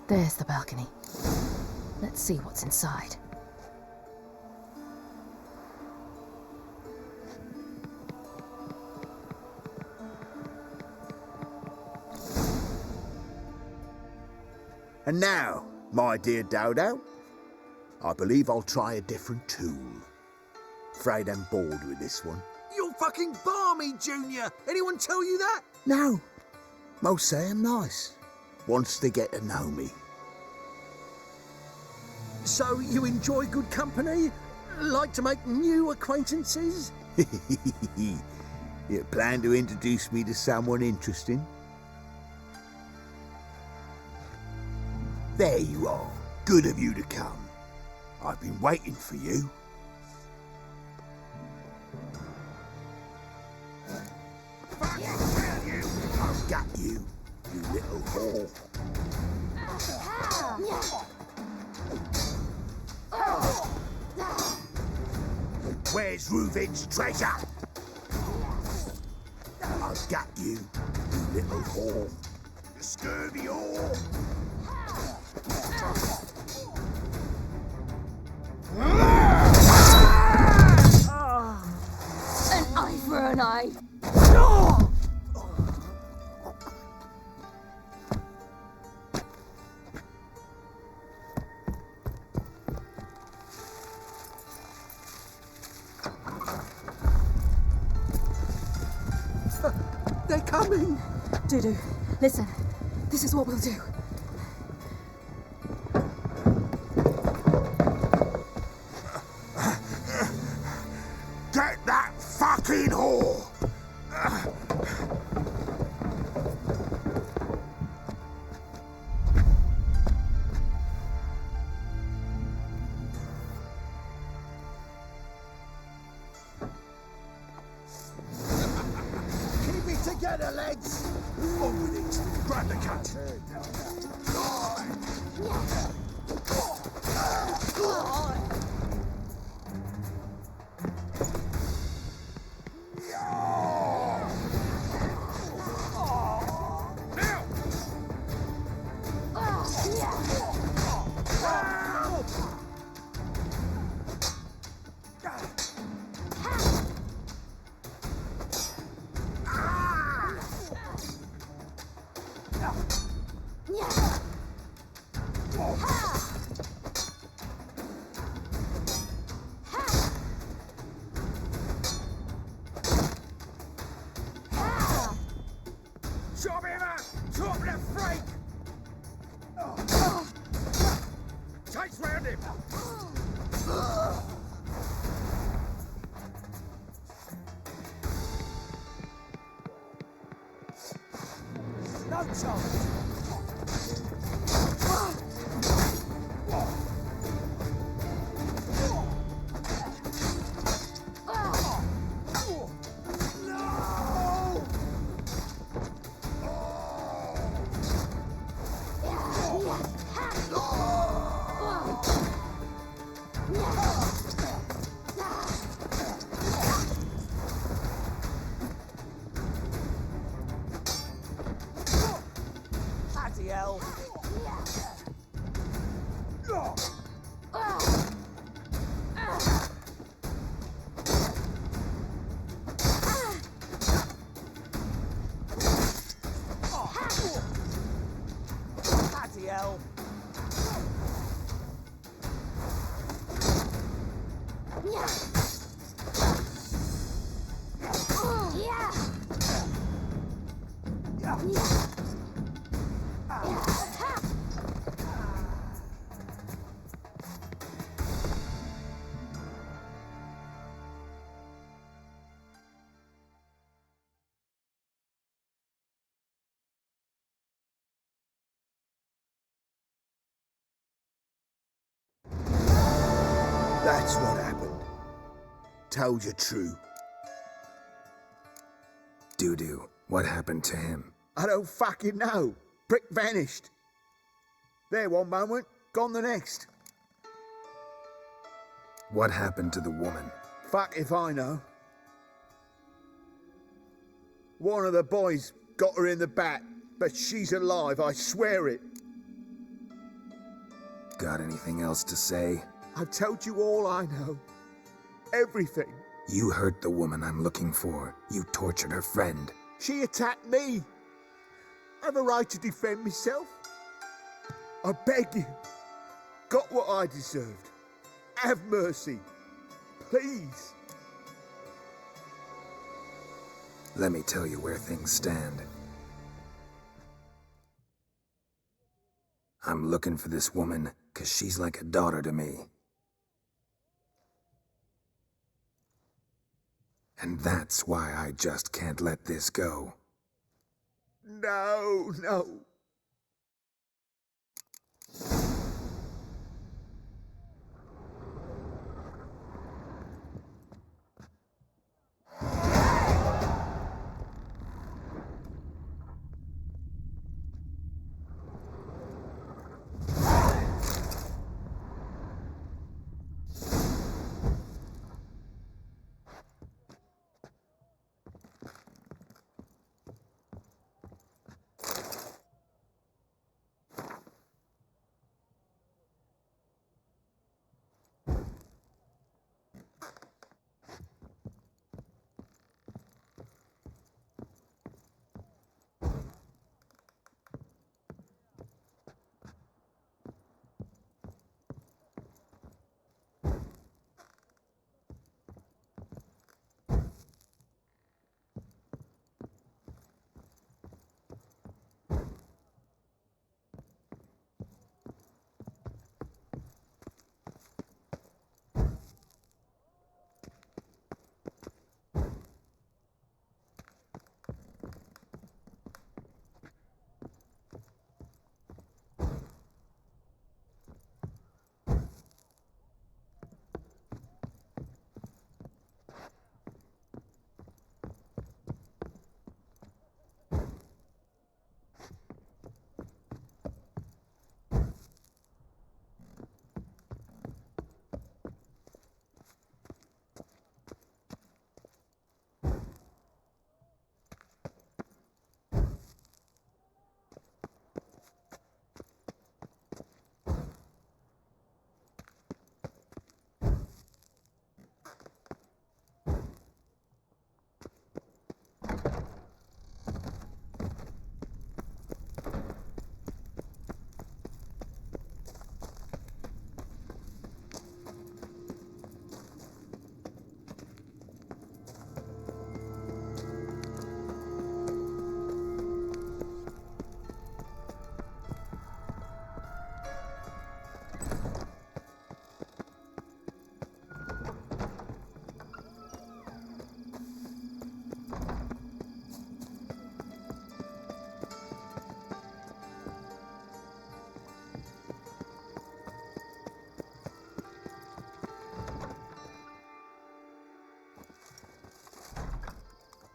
There's the balcony. Let's see what's inside. And now, my dear Dodo, I believe I'll try a different tool. Afraid I'm bored with this one. You're fucking balmy, Junior. Anyone tell you that? No, most say I'm nice. Wants to get to know me. So you enjoy good company? Like to make new acquaintances? You plan to introduce me to someone interesting? There you are. Good of you to come. I've been waiting for you. I've got you, you little whore. Where's Reuven's treasure? I've got you, you little whore. You scurvy whore. An eye for an eye. They're coming! Dudu, listen. This is what we'll do. Get that fucking whore! Keep it together, lads! On with it! Grab the cat! Chop him up! Chop the freak! Chase round him! No chance! No! Bloody hell. Bloody hell. That's what happened. Told you true. Doo-doo, what happened to him? I don't fucking know. Brick vanished. There one moment, gone the next. What happened to the woman? Fuck if I know. One of the boys got her in the back, but she's alive, I swear it. Got anything else to say? I've told you all I know. Everything. You hurt the woman I'm looking for. You tortured her friend. She attacked me. I have a right to defend myself. I beg you. Got what I deserved. Have mercy. Please. Let me tell you where things stand. I'm looking for this woman, 'cause she's like a daughter to me. And that's why I just can't let this go. No, no.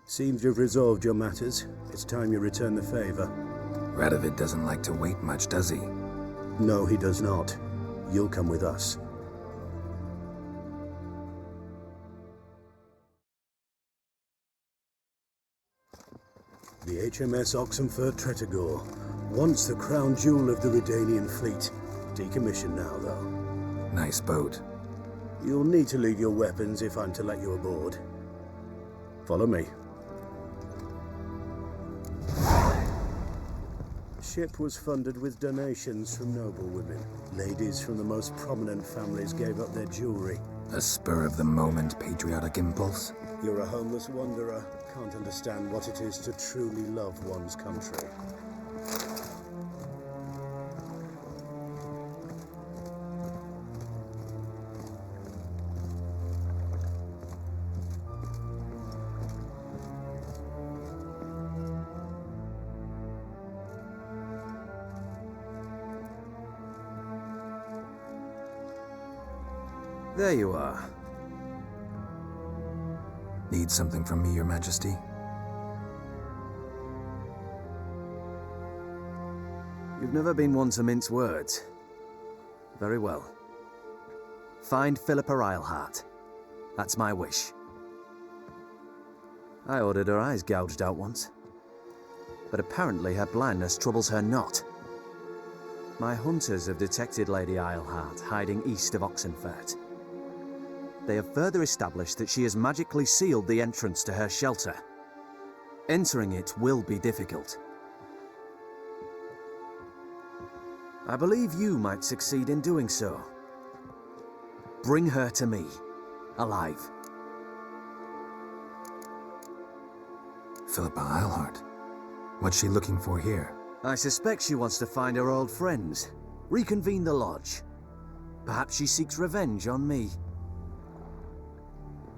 Seems to have resolved your matters. It's time you return the favor. Radovid doesn't like to wait much, does he? No, he does not. You'll come with us. The HMS Oxenford Tretogor. Once the crown jewel of the Redanian fleet. Decommissioned now, though. Nice boat. You'll need to leave your weapons if I'm to let you aboard. Follow me. Ship was funded with donations from noble women. Ladies from the most prominent families gave up their jewelry. A spur-of-the-moment patriotic impulse? You're a homeless wanderer. Can't understand what it is to truly love one's country. There you are. Need something from me, Your Majesty? You've never been one to mince words. Very well. Find Philippa Eilhart. That's my wish. I ordered her eyes gouged out once. But apparently her blindness troubles her not. My hunters have detected Lady Eilhart hiding east of Oxenfurt. They have further established that she has magically sealed the entrance to her shelter. Entering it will be difficult. I believe you might succeed in doing so. Bring her to me, alive. Philippa Eilhart. What's she looking for here? I suspect she wants to find her old friends, reconvene the lodge. Perhaps she seeks revenge on me.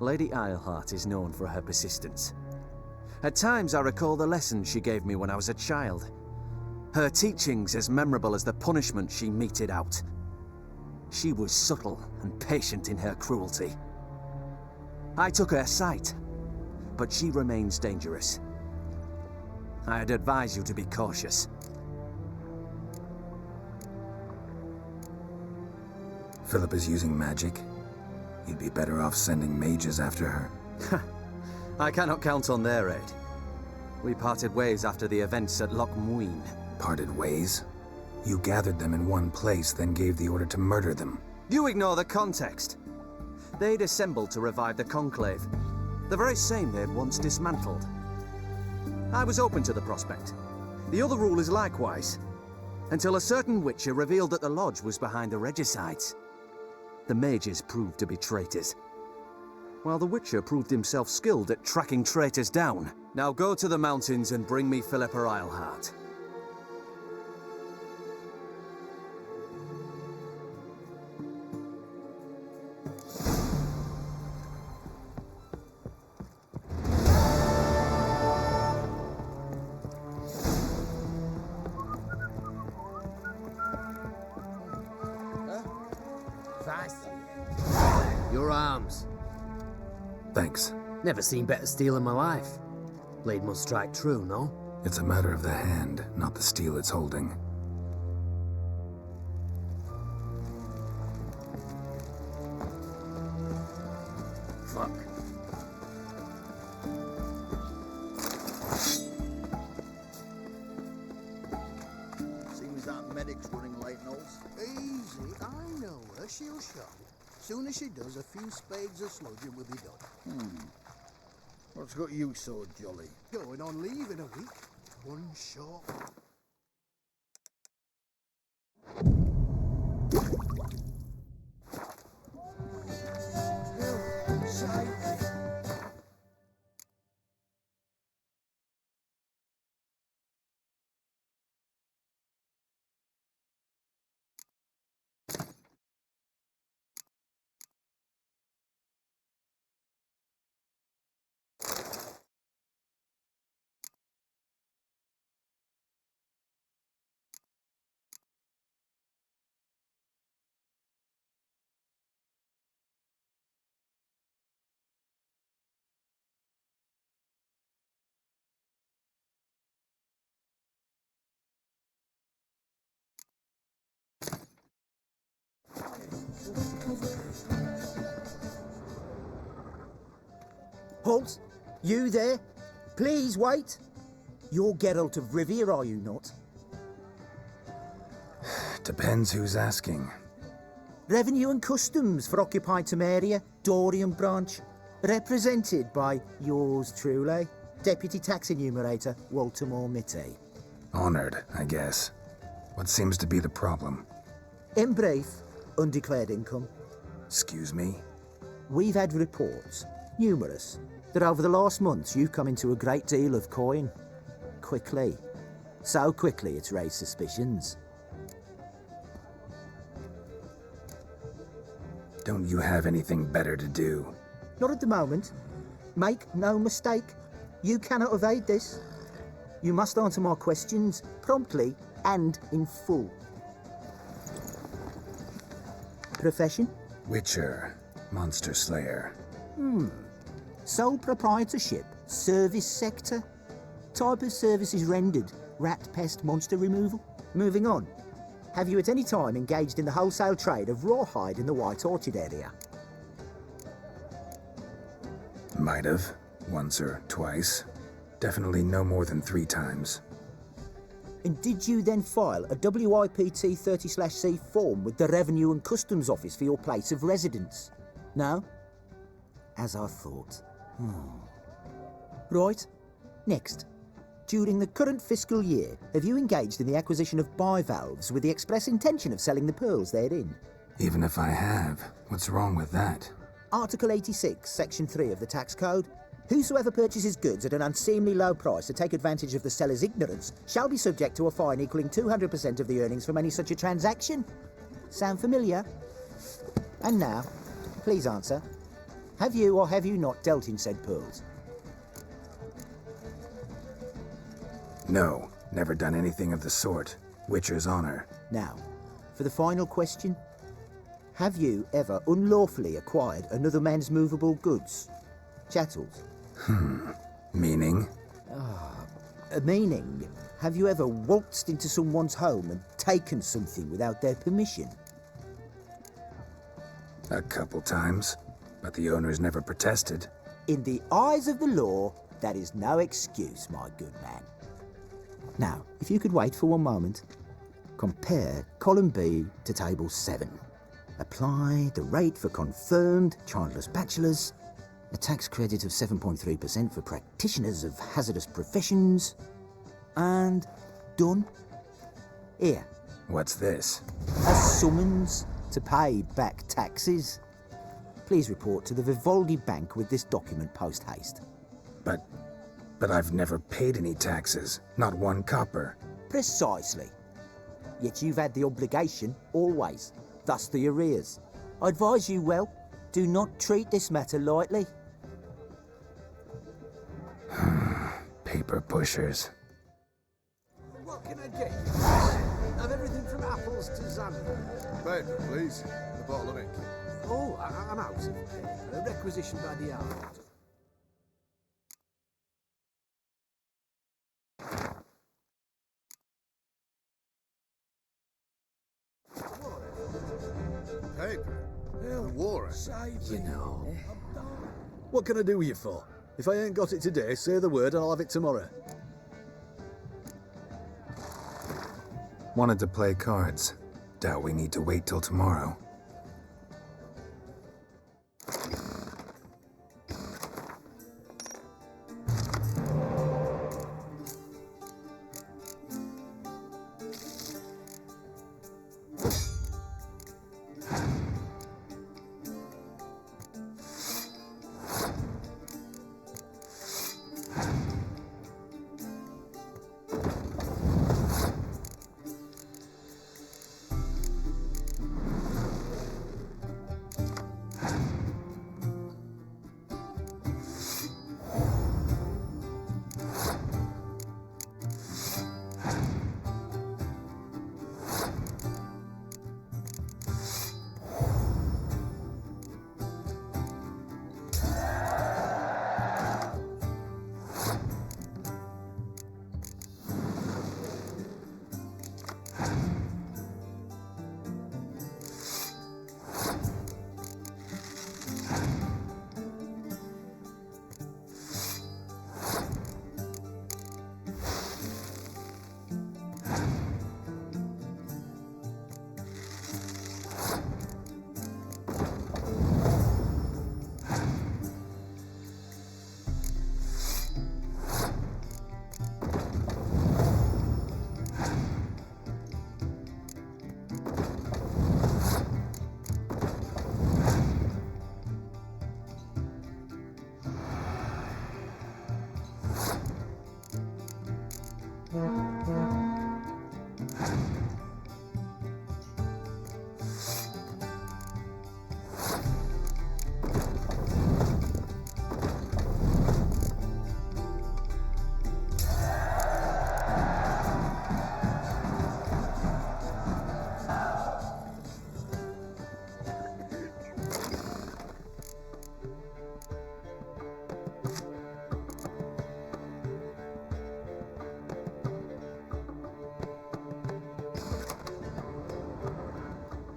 Lady Eilhart is known for her persistence. At times I recall the lessons she gave me when I was a child. Her teachings as memorable as the punishment she meted out. She was subtle and patient in her cruelty. I took her sight, but she remains dangerous. I'd advise you to be cautious. Philippa's using magic? You'd be better off sending mages after her. I cannot count on their aid. We parted ways after the events at Loch Muin. Parted ways? You gathered them in one place, then gave the order to murder them. You ignore the context. They'd assembled to revive the Conclave, the very same they'd once dismantled. I was open to the prospect. The other rulers likewise, until a certain witcher revealed that the lodge was behind the regicides. The mages proved to be traitors, while the witcher proved himself skilled at tracking traitors down. Now go to the mountains and bring me Philippa Eilhart. Your arms. Thanks. Never seen better steel in my life. Blade must strike true, no? It's a matter of the hand, not the steel it's holding. Fuck. Seems that medic's running late, Knowles. Easy, I know her. She'll show. Soon as she does, a few spades of sludging will be done. What's got you so jolly? Going on leave in a week. One shot. Halt! You there? Please wait! You're Geralt of Rivia, are you not? Depends who's asking. Revenue and Customs for occupied Temeria, Dorian branch. Represented by yours truly, Deputy Tax Enumerator Walter Mitty. Honored, I guess. What seems to be the problem? In brief, undeclared income. Excuse me? We've had reports, numerous, that over the last months you've come into a great deal of coin. Quickly. So quickly it's raised suspicions. Don't you have anything better to do? Not at the moment. Make no mistake. You cannot evade this. You must answer my questions promptly and in full. Profession? Witcher. Monster Slayer. Sole proprietorship. Service sector. Type of services rendered. Rat pest monster removal. Moving on. Have you at any time engaged in the wholesale trade of rawhide in the White Orchard area? Might have. Once or twice. Definitely no more than 3 times. And did you then file a WIPT 30/C form with the Revenue and Customs Office for your place of residence? No? As I thought. Right. Next. During the current fiscal year, have you engaged in the acquisition of bivalves with the express intention of selling the pearls therein? Even if I have, what's wrong with that? Article 86, Section 3 of the Tax Code. Whosoever purchases goods at an unseemly low price to take advantage of the seller's ignorance shall be subject to a fine equaling 200% of the earnings from any such a transaction. Sound familiar? And now, please answer. Have you or have you not dealt in said pearls? No, never done anything of the sort. Witcher's honor. Now, for the final question. Have you ever unlawfully acquired another man's movable goods? Chattels? Meaning? Meaning, have you ever waltzed into someone's home and taken something without their permission? A couple times, but the owners never protested. In the eyes of the law, that is no excuse, my good man. Now, if you could wait for one moment, compare column B to table 7. Apply the rate for confirmed childless bachelors, a tax credit of 7.3% for practitioners of hazardous professions, and done. Here. What's this? A summons to pay back taxes. Please report to the Vivaldi Bank with this document post-haste. But I've never paid any taxes. Not 1 copper. Precisely. Yet you've had the obligation, always. Thus the arrears. I advise you well, do not treat this matter lightly. Paper pushers. What can I get you? Of everything from apples to Xanadu. Paper, please. And a bottle of ink. Oh, I'm out of paper. Requisition by the hour. Paper? The war. You know. What can I do with you for? If I ain't got it today, say the word and I'll have it tomorrow. Wanted to play cards. Doubt we need to wait till tomorrow.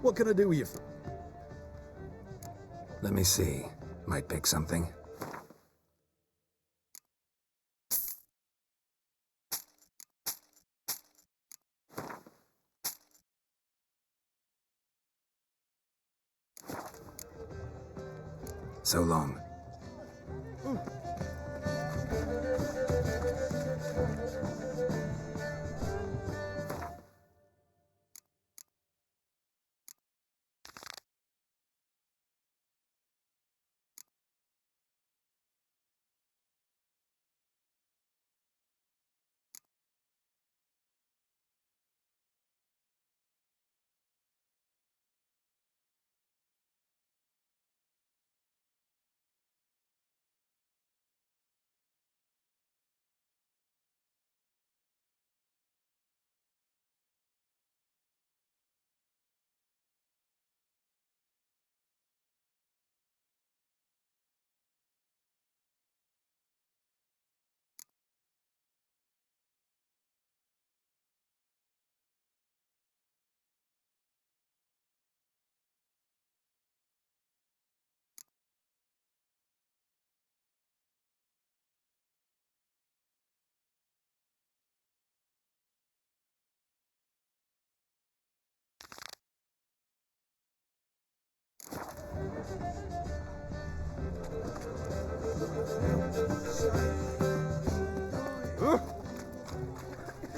What can I do with you? Let me see. Might pick something. So long.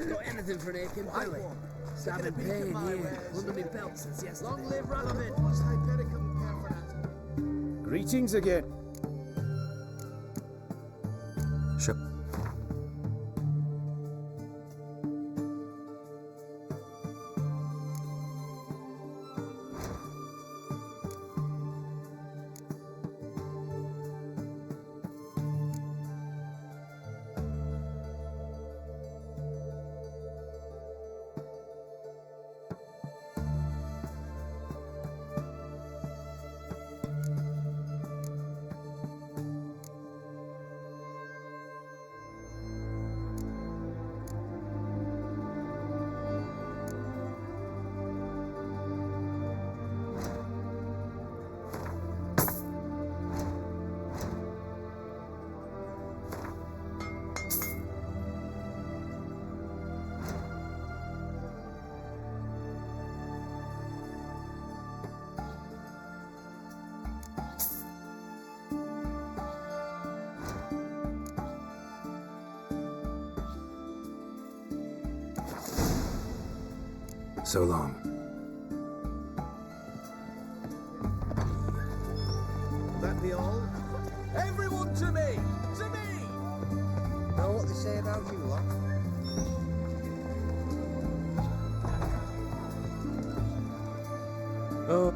Got anything for an aching belly? Stabbing pain here, under my belt since yesterday. Long live Radovid! Greetings again. Sure. So long. That be all? Everyone to me! To me! Know what they say about you lot? Oh.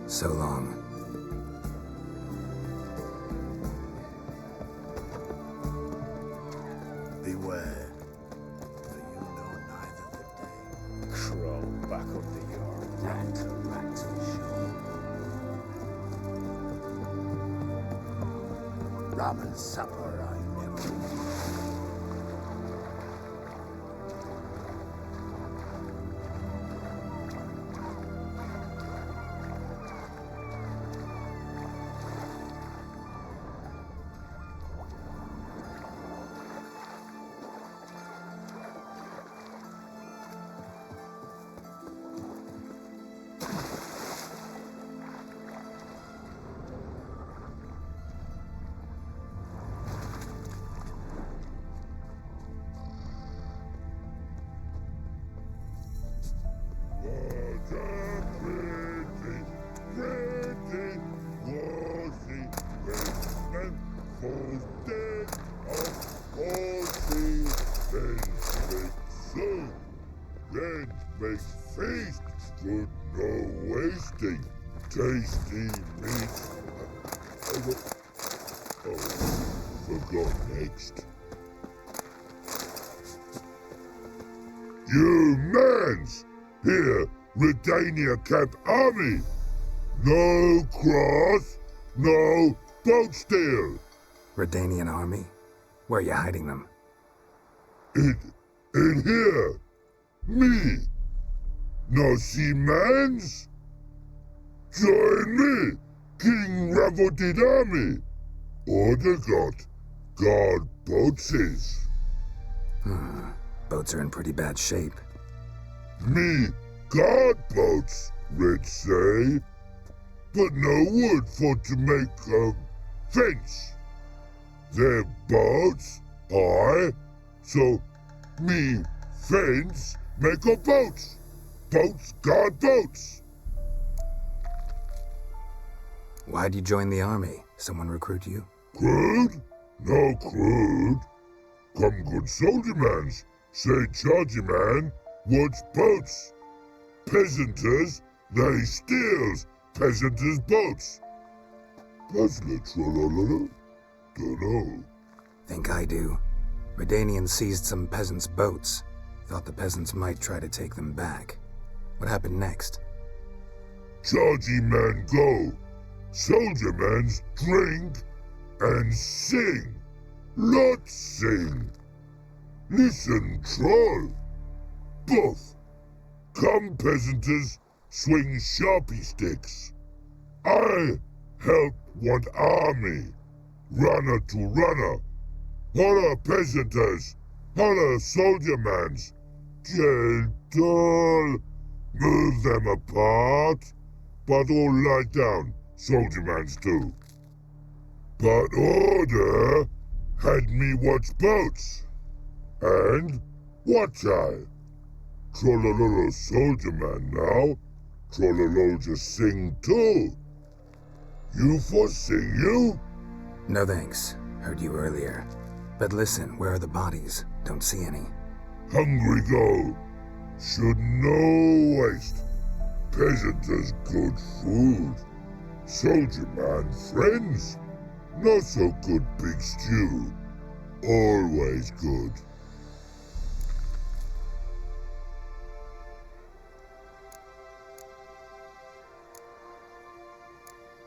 So long. Beware, for you know neither the day. Crawl back under your rat sure. Rum and supper I never falls dead of palsy, then make soon, then make feast, good no wasting, tasty meat. Forgot next. You mans! Here, Redania Camp Army! No cross, no boat steal! Redanian army? Where are you hiding them? In here! Me! No see mans? Join me, King Ravodid Army! Order got guard boatses. Boats are in pretty bad shape. Me guard boats, Red say. But no wood for to make a fence. Their boats, aye. So me fence make a boats. Boats guard boats. Why'd you join the army? Someone recruit you? Crude? No crude. Come good soldier mans. Say chargy man, what's boats? Peasanters, they steals peasanters' boats. Puzzler trollololo? Dunno. Think I do. Redanians seized some peasants' boats. Thought the peasants might try to take them back. What happened next? Chargy man go. Soldier mans drink and sing. Lot sing. Listen, troll. Buff. Come, peasanters, swing sharpie sticks. I help want army. Runner to runner. Holla, peasanters. Holla, soldier mans. Gentle. Move them apart. But all lie down, soldier mans too. But order had me watch boats. And watch I. Trollololo soldier man now. Trollolo just sing too. You for sing you? No thanks. Heard you earlier. But listen, where are the bodies? Don't see any. Hungry go. Should no waste. Peasanters good food. Soldier man friends. Not so good big stew. Always good.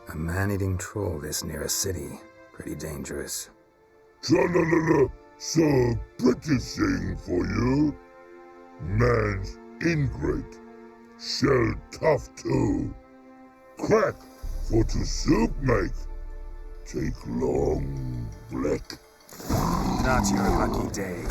A man-eating troll this near a city. Pretty dangerous. Tra-la-la-la, so pretty thing for you. Man's ingrate. Shell tough too. Crack for to soup make. Take long black. Not your lucky day.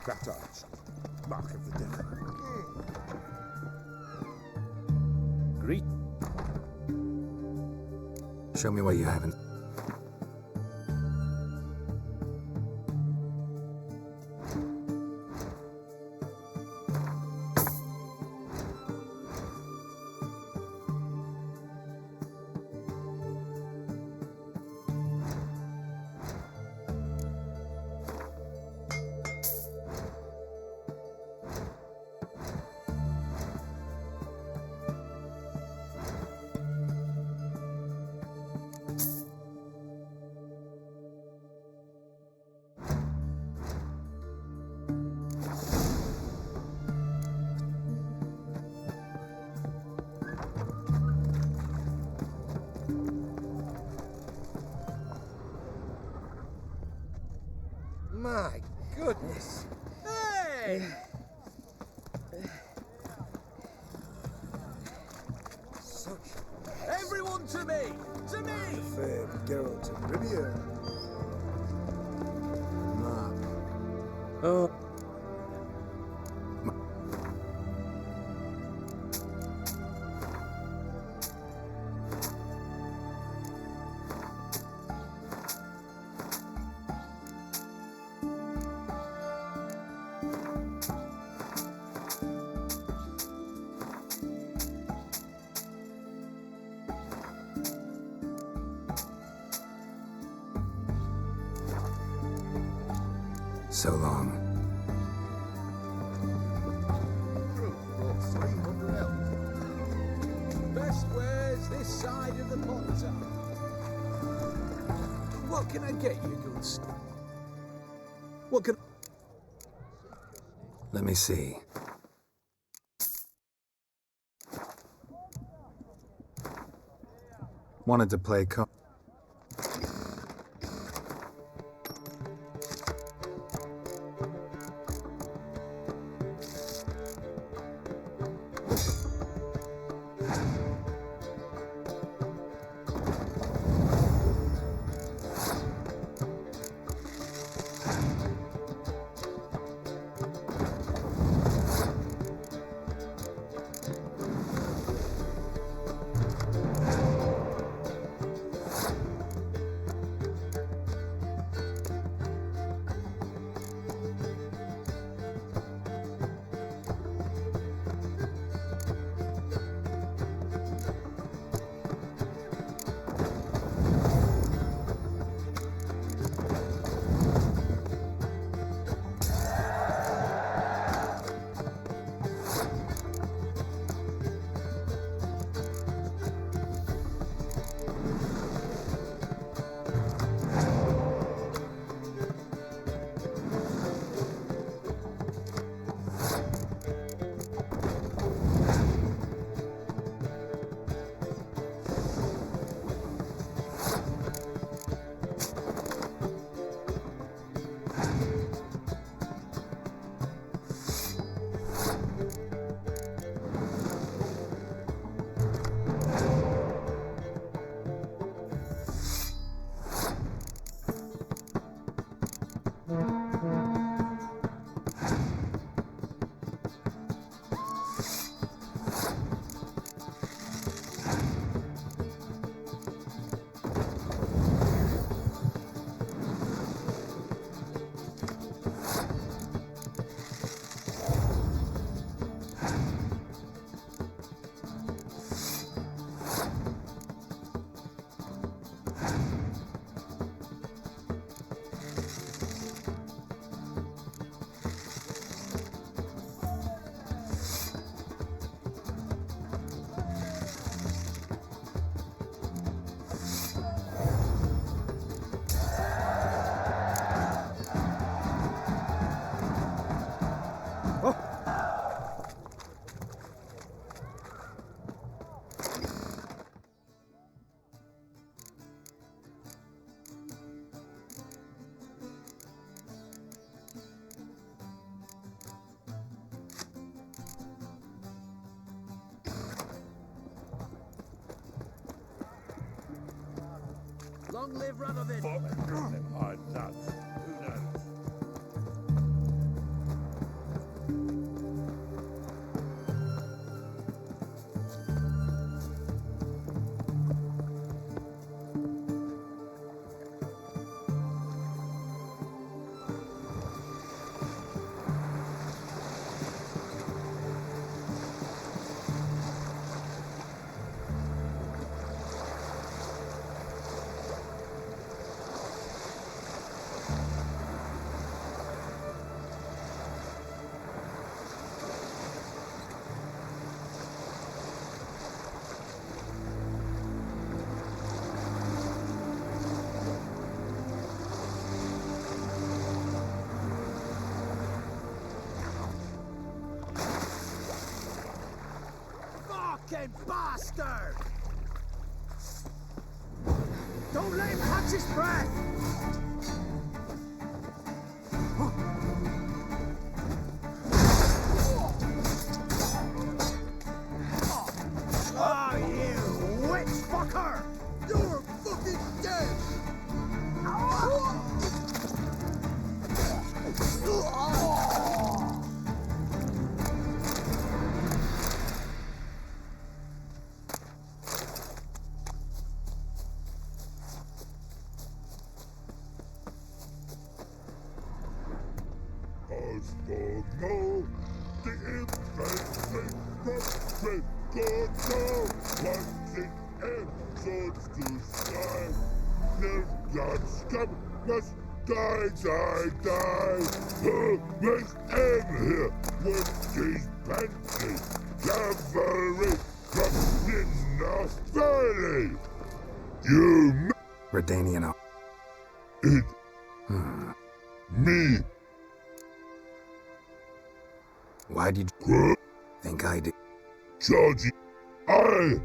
Cracked eyes. Mark of the devil. Greet. Show me what you haven't. My goodness. Hey! Everyone to me! To me! Fair Geralt of Rivia. Oh. So long. Brought 300 elves. Best wares this side of the pond town. What can I get you, goods? What can... Let me see. Wanted to play Long live Radovid! Hard nuts. Who knows? Fucking bastard! Don't let him catch his breath! Oh, you witch fucker! You're fucking dead! As for now, the inventing from Trigono, wanting episodes to style. There's that scum must die. Who makes M here with these panties? Cavalry from Ninna Valley! You Redanian. it me. Why'd you think I did? Georgie, I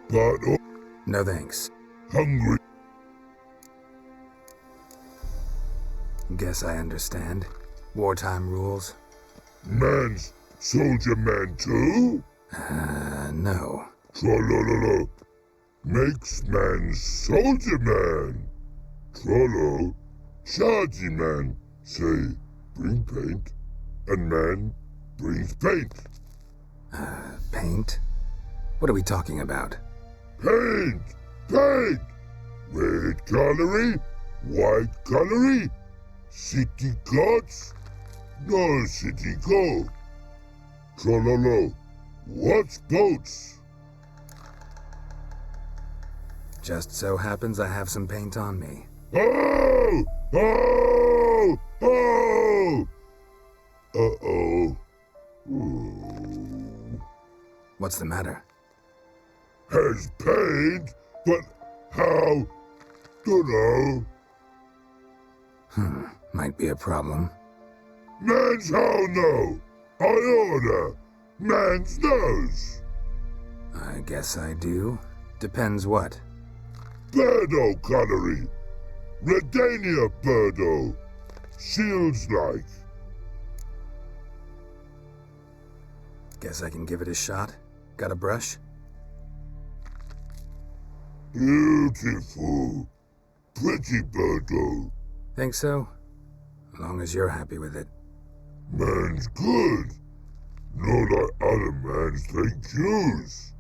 but No thanks. hungry. Guess I understand. Wartime rules. Man's soldier man too? No. Trollololo. Makes man soldier man. Trollo. Chargy man. Say, bring paint. And man brings paint. Paint? What are we talking about? Paint! Paint! Red colory, white colory, city gods, no city go. Trollolo, what's boats? Just so happens I have some paint on me. Oh! Oh! Oh! Uh-oh. Ooh. What's the matter? Has paint, but how? Dunno. Might be a problem. Man's how no? I order. Man's knows. I guess I do. Depends what. Birdo colory. Redania birdo. Shields like. Guess I can give it a shot. Got a brush? Beautiful. Pretty birdo. Think so? As long as you're happy with it. Man's good. Not like other mans take Jews.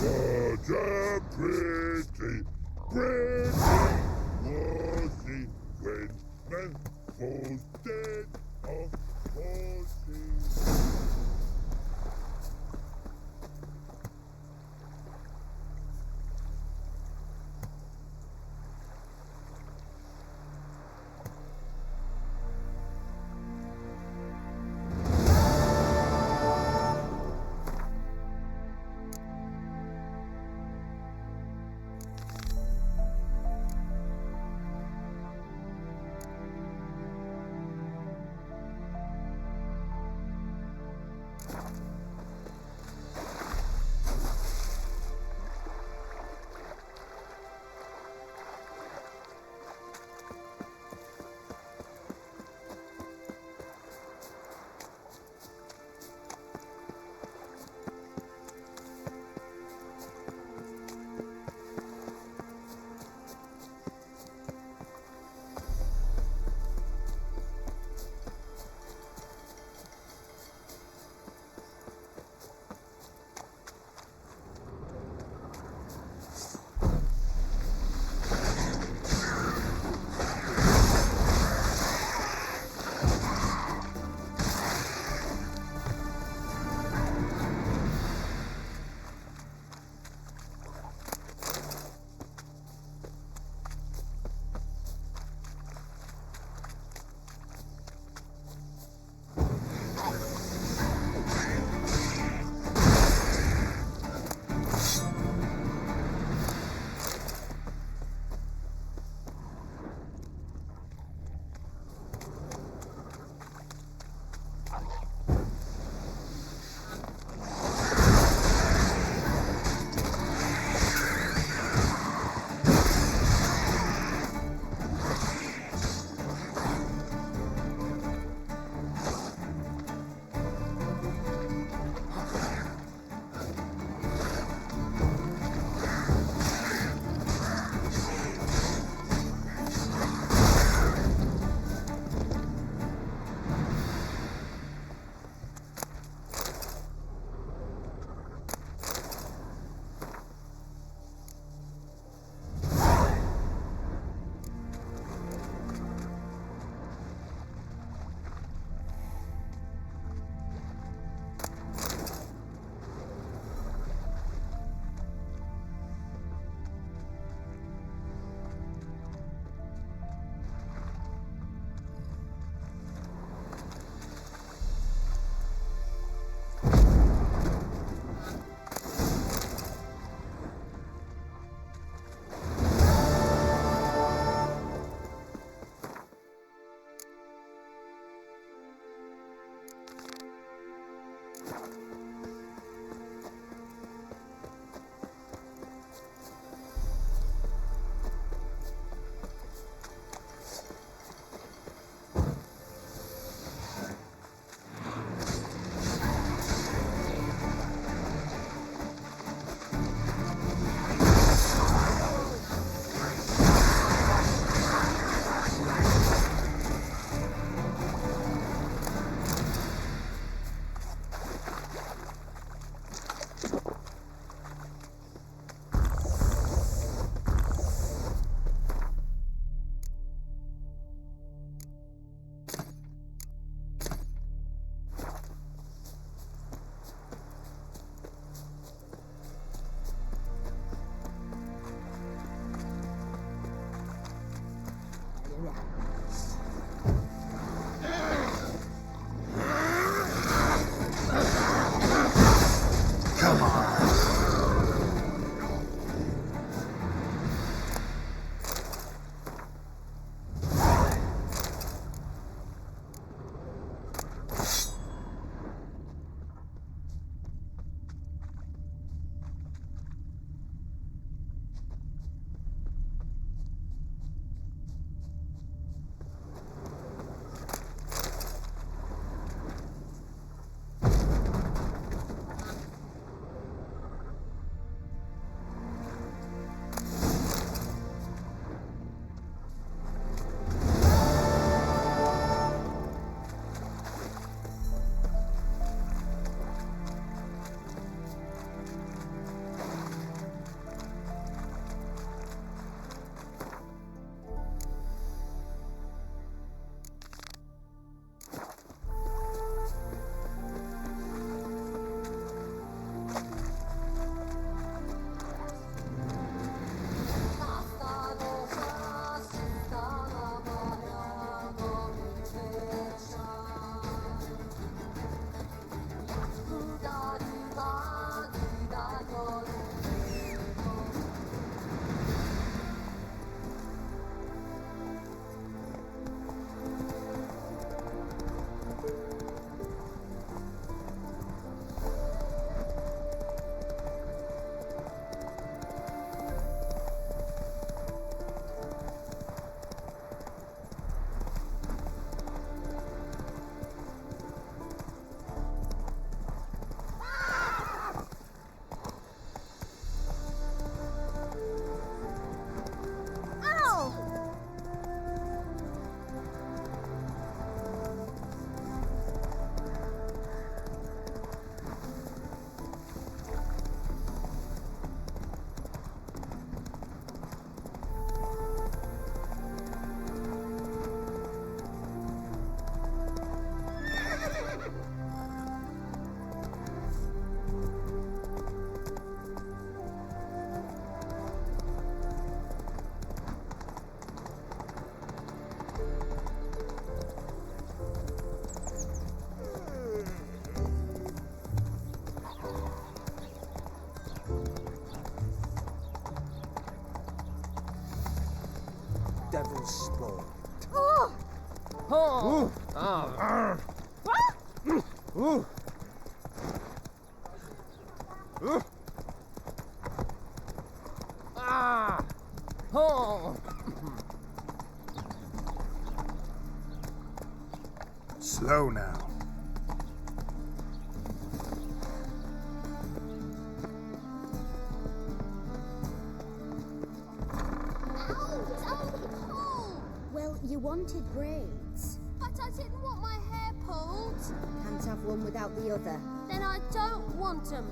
What a pretty, was he when man falls dead of horses. devil's spawn. Oh! Oh! Slow now. Well, you wanted braids. But I didn't want my hair pulled. Can't have one without the other. Then I don't want them.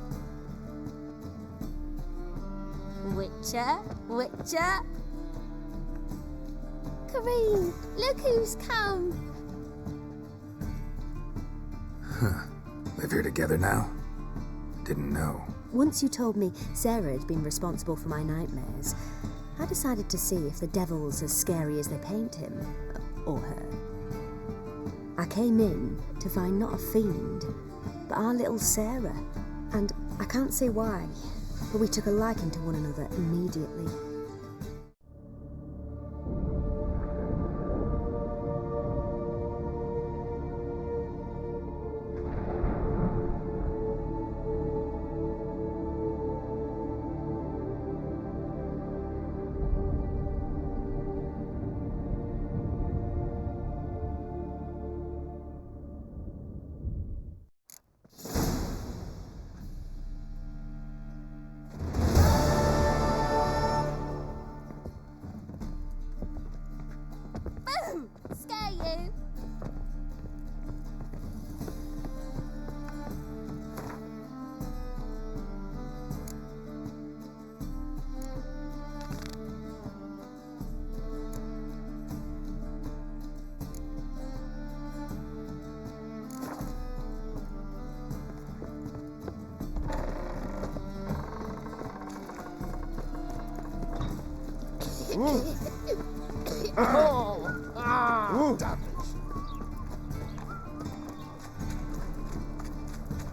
Witcher? Witcher? Kareem, look who's come. Live here together now? Didn't know. Once you told me Sarah had been responsible for my nightmares, I decided to see if the devil's as scary as they paint him. Or her. I came in to find not a fiend, but our little Sarah. And I can't say why, but we took a liking to one another immediately. Boom! Scare you.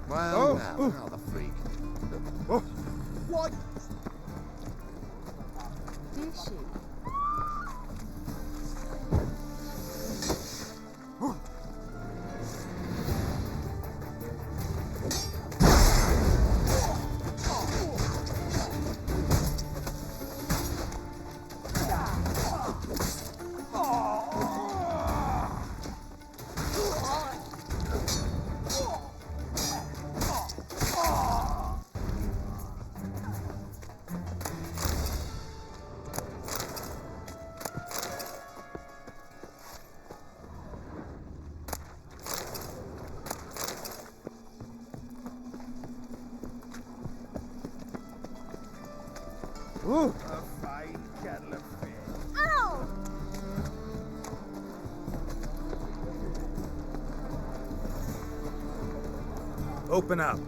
Well, now, another freak. What? Did she? A fine kettle of fish. Ow! Open up.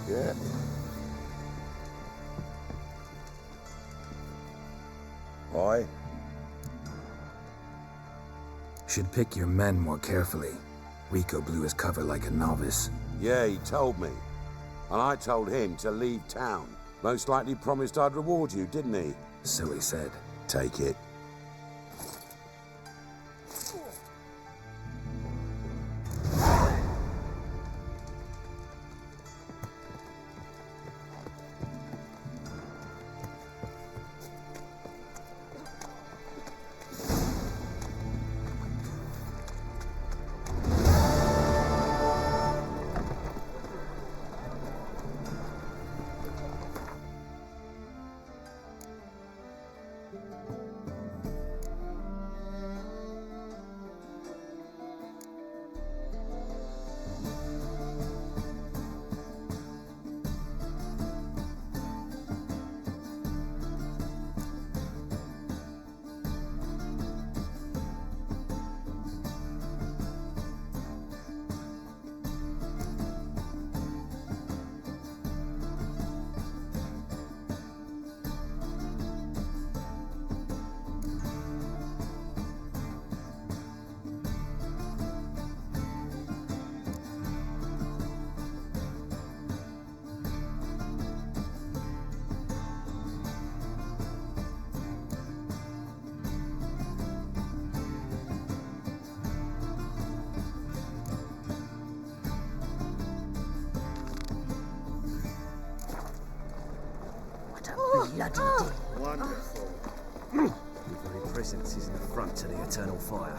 Yeah. Aye. Should pick your men more carefully. Rico blew his cover like a novice. Yeah, he told me. And I told him to leave town. Most likely promised I'd reward you, didn't he? So he said. Take it. bloody deal. Wonderful. Your very presence is an affront to the eternal fire.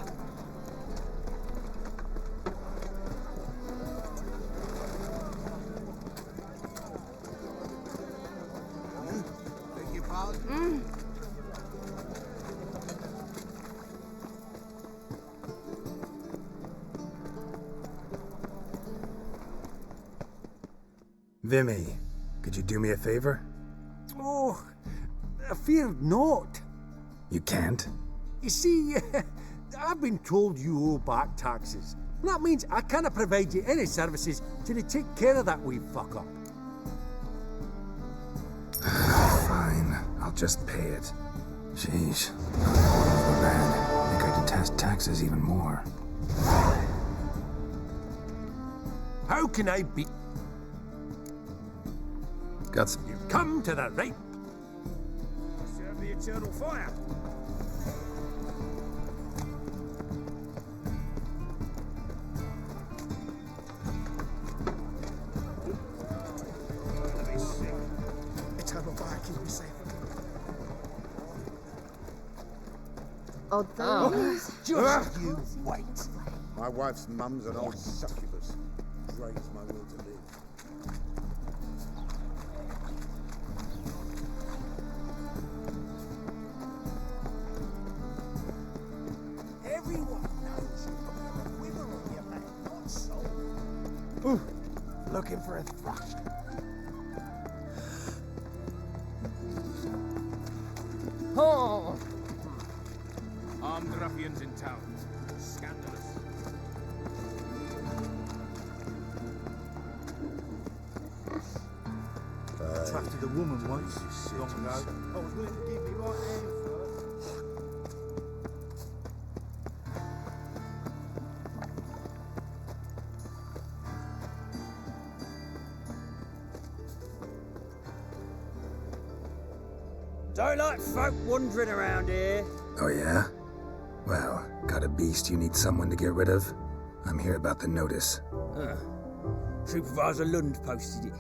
Beg your pardon? Vimy, could you do me a favor? Oh, I fear not. You can't? You see, I've been told you owe back taxes. That means I can't provide you any services till you take care of that wee fuck up. Fine, I'll just pay it. Sheesh. I feel bad. Think I detest taxes even more. How can I be? Got some. You've come to the right. Serve the eternal fire. Eternal fire, keep me safe. Oh, those. Just you wait. My wife's mum's an old succubus. Drains my will to live. Everyone knows you've got a quiver on your back, not soul. Looking for a thrust. Oh! Armed ruffians in town. Scandalous. Attracted a woman once, long ago. I was willing to give me right hand first. Don't like folk wandering around here. Oh, yeah? Well, got a beast you need someone to get rid of? I'm here about the notice. Supervisor Lund posted it.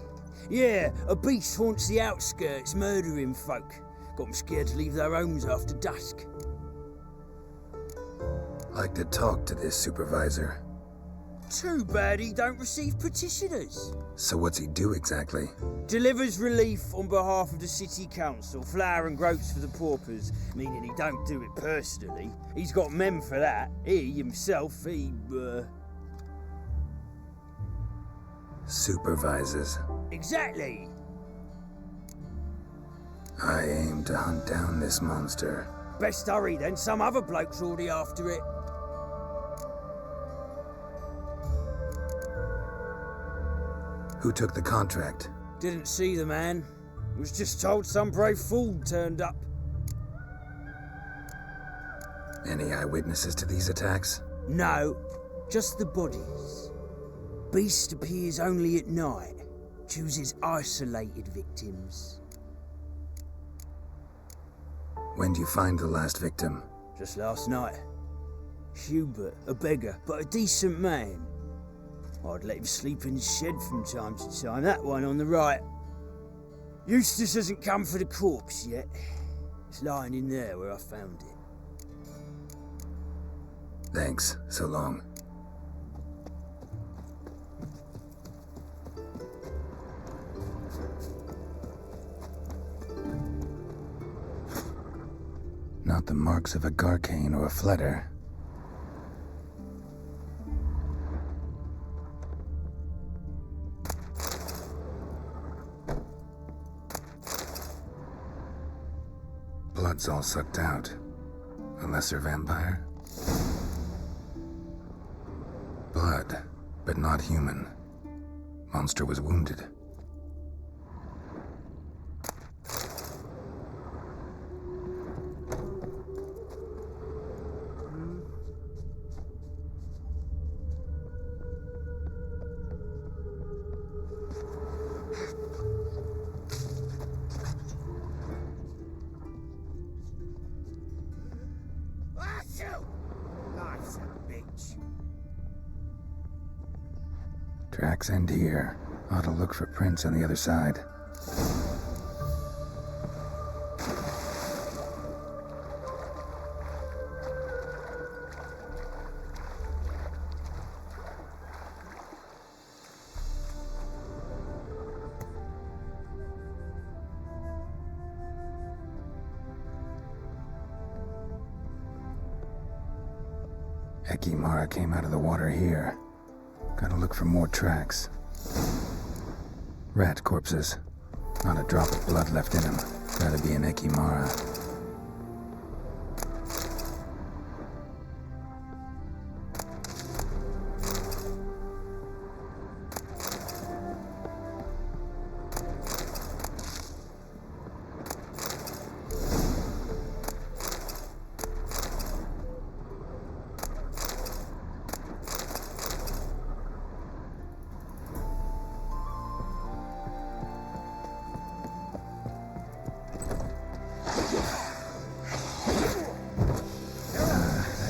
Yeah, a beast haunts the outskirts, murdering folk. Got them scared to leave their homes after dusk. Like to talk to this supervisor. Too bad he don't receive petitioners. So what's he do exactly? Delivers relief on behalf of the city council, flour and groats for the paupers, meaning he don't do it personally. He's got men for that. He himself, Supervises. Exactly. I aim to hunt down this monster. Best hurry then, some other bloke's already after it. Who took the contract? Didn't see the man. Was just told some brave fool turned up. Any eyewitnesses to these attacks? No, just the bodies. Beast appears only at night. Chooses isolated victims. When do you find the last victim? Just last night. Hubert, a beggar, but a decent man. I'd let him sleep in his shed from time to time, that one on the right. Eustace hasn't come for the corpse yet. It's lying in there where I found it. Thanks, so long. Not the marks of a Garcane or a Fletter. Blood's all sucked out. A lesser vampire? Blood, but not human. Monster was wounded. Life's a bitch. Tracks end here. Ought to look for prints on the other side. Ekimara came out of the water here. Gotta look for more tracks. Rat corpses. Not a drop of blood left in them. Gotta be an Ekimara.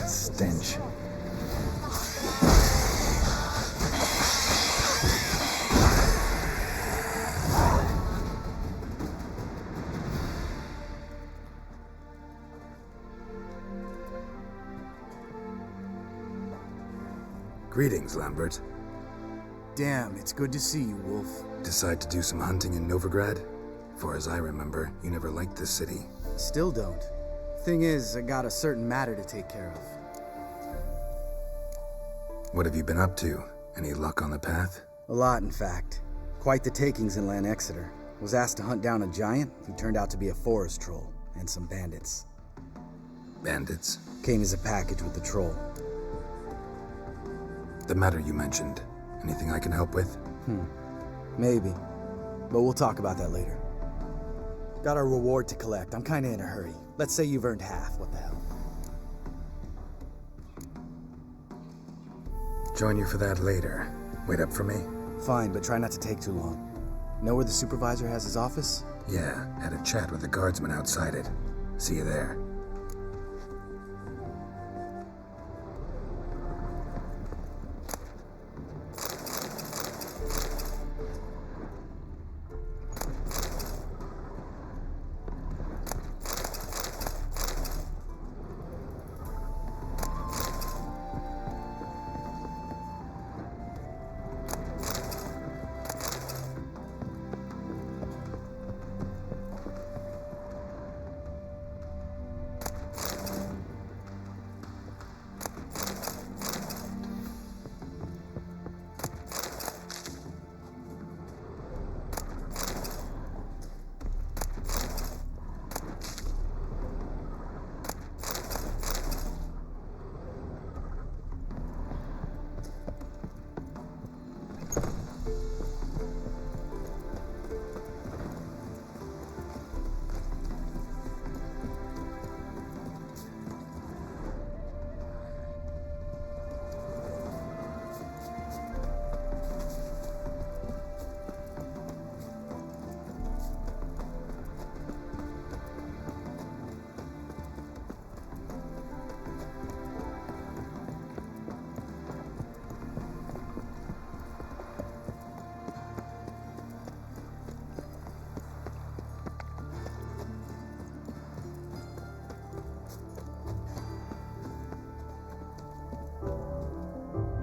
Stench. Greetings, Lambert. Damn, it's good to see you, Wolf. Decide to do some hunting in Novigrad? For as I remember, you never liked this city. Still don't. Thing is, I got a certain matter to take care of. What have you been up to? Any luck on the path? A lot, in fact. Quite the takings in Lan Exeter. Was asked to hunt down a giant who turned out to be a forest troll, and some bandits. Bandits? Came as a package with the troll. The matter you mentioned. Anything I can help with? Maybe. But we'll talk about that later. Got a reward to collect. I'm kinda in a hurry. Let's say you've earned half. What the hell? Join you for that later. Wait up for me? Fine, but try not to take too long. Know where the supervisor has his office? Yeah, had a chat with the guardsman outside it. See you there.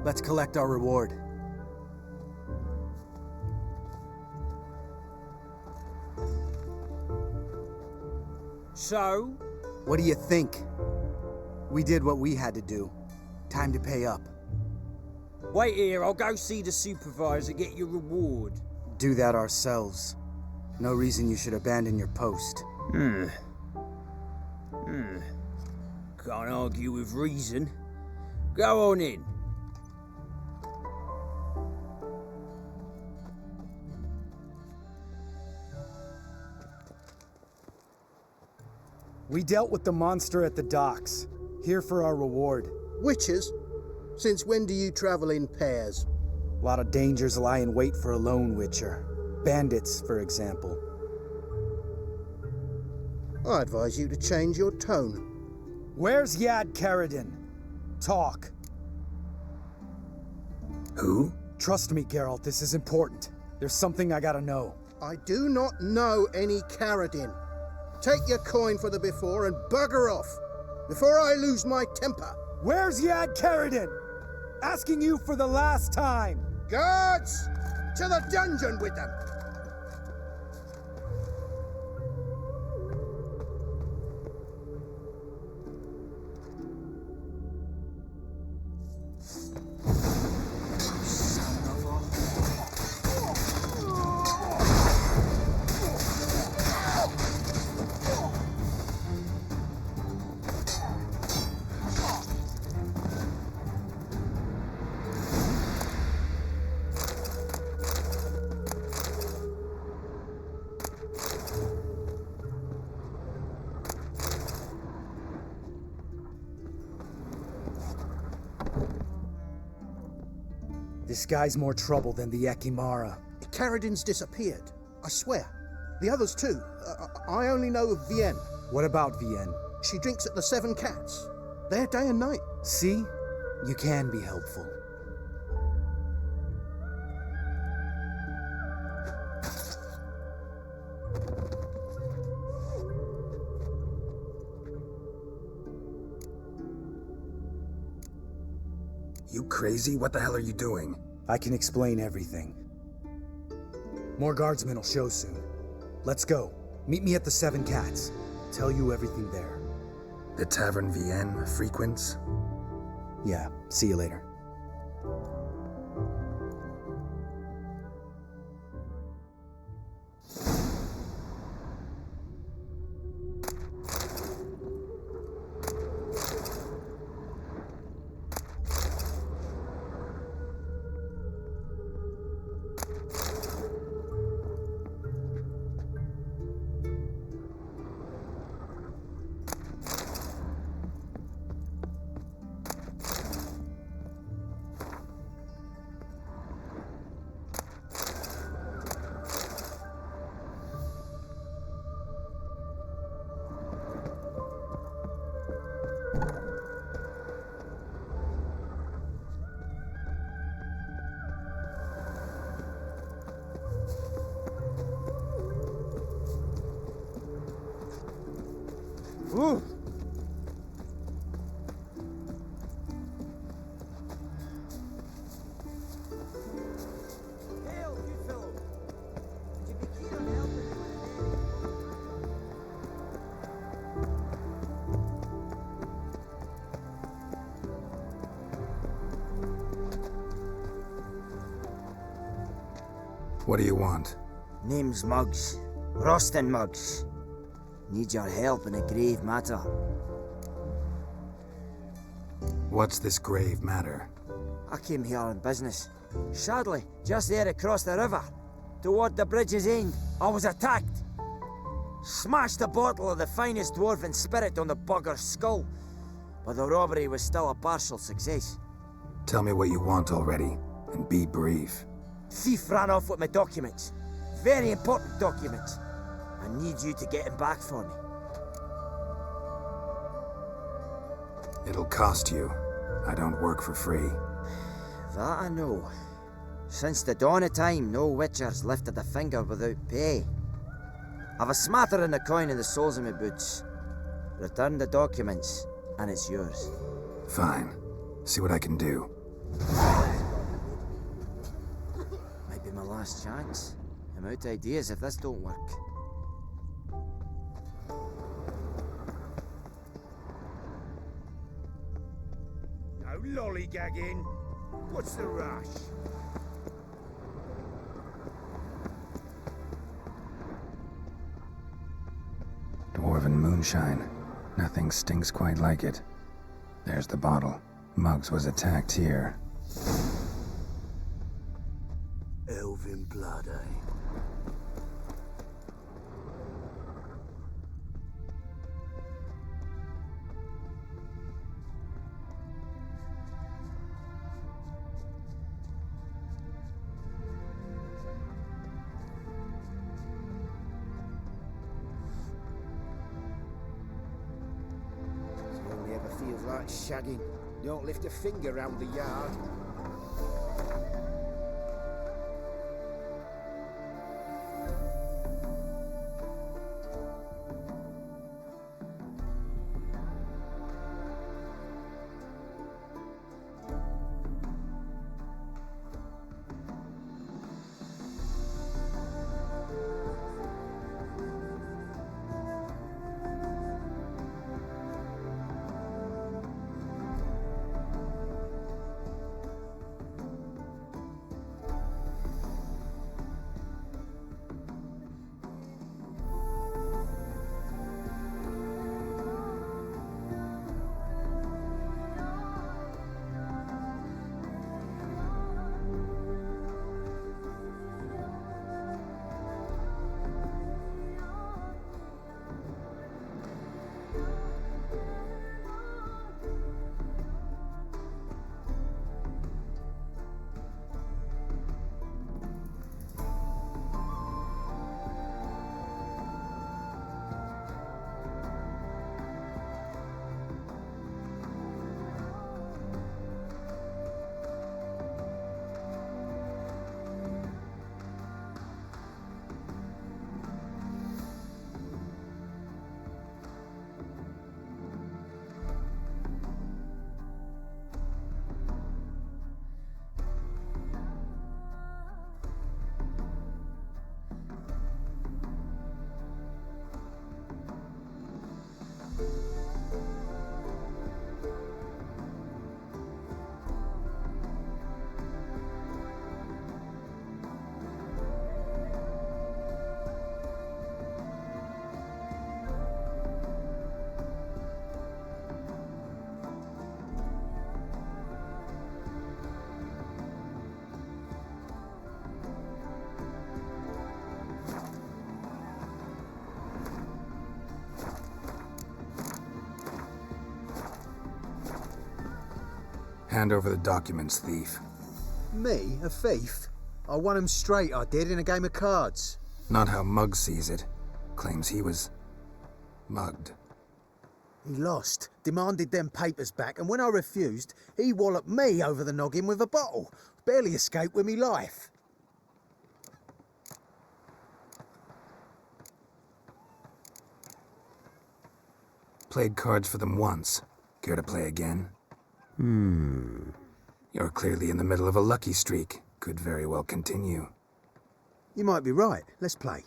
Let's collect our reward. So? What do you think? We did what we had to do. Time to pay up. Wait here, I'll go see the supervisor, get your reward. Do that ourselves. No reason you should abandon your post. Can't argue with reason. Go on in. We dealt with the monster at the docks. Here for our reward. Witches? Since when do you travel in pairs? A lot of dangers lie in wait for a lone witcher. Bandits, for example. I advise you to change your tone. Where's Yad Karadin? Talk. Who? Trust me, Geralt, this is important. There's something I gotta know. I do not know any Karadin. Take your coin for the before and bugger off, before I lose my temper. Where's Yad Karadin? Asking you for the last time. Guards! To the dungeon with them! This guy's more trouble than the Ekimara. Carradin's disappeared. I swear. The others too. I only know of Vienne. What about Vienne? She drinks at the Seven Cats. There day and night. See? You can be helpful. You crazy? What the hell are you doing? I can explain everything. More guardsmen will show soon. Let's go. Meet me at the Seven Cats. Tell you everything there. The Tavern Vienne frequents? Yeah, see you later. Ooh. Hail, good fellow. Would you be keen on helping me What do you want? Name's Muggs. Rostin Muggs. Need your help in a grave matter. What's this grave matter? I came here on business. Sadly, just there across the river, toward the bridge's end, I was attacked. Smashed a bottle of the finest dwarven spirit on the bugger's skull, but the robbery was still a partial success. Tell me what you want already, and be brief. Thief ran off with my documents. Very important documents. I need you to get him back for me. It'll cost you. I don't work for free. That I know. Since the dawn of time, no witcher's lifted a finger without pay. I've a smattering of coin in the soles of my boots. Return the documents, and it's yours. Fine. See what I can do. Might be my last chance. I'm out of ideas if this don't work. No lollygagging. What's the rush? Dwarven moonshine. Nothing stinks quite like it. There's the bottle. Muggs was attacked here. Elven blood, eh? It only ever feels like shagging. Don't lift a finger round the yard. Hand over the documents, thief. Me? A thief? I won him straight, I did, in a game of cards. Not how Mugg sees it. Claims he was mugged. He lost, demanded them papers back, and when I refused, he walloped me over the noggin with a bottle. Barely escaped with me life. Played cards for them once. Care to play again? You're clearly in the middle of a lucky streak. Could very well continue. You might be right. Let's play.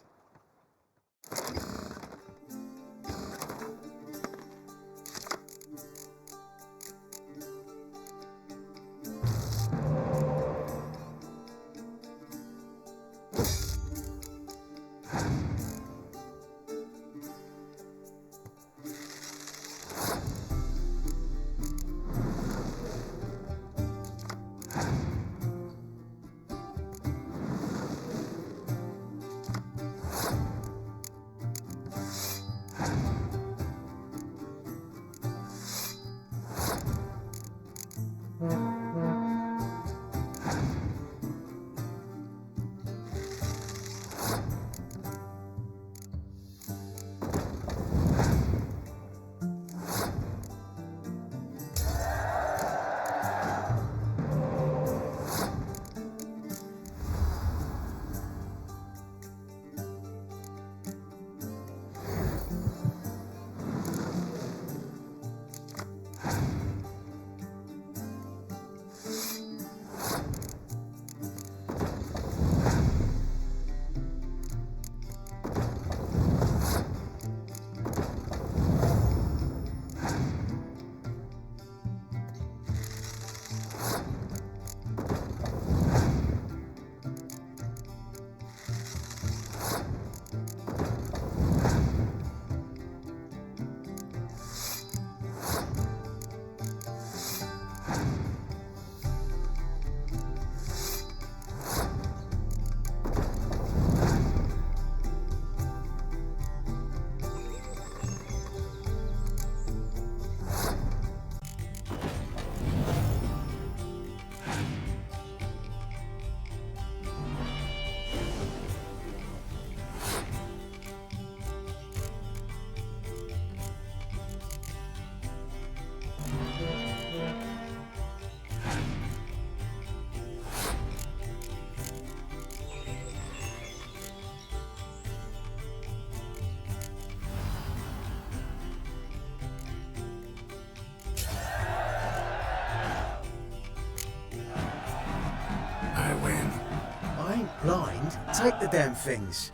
Blind? Take the damn things.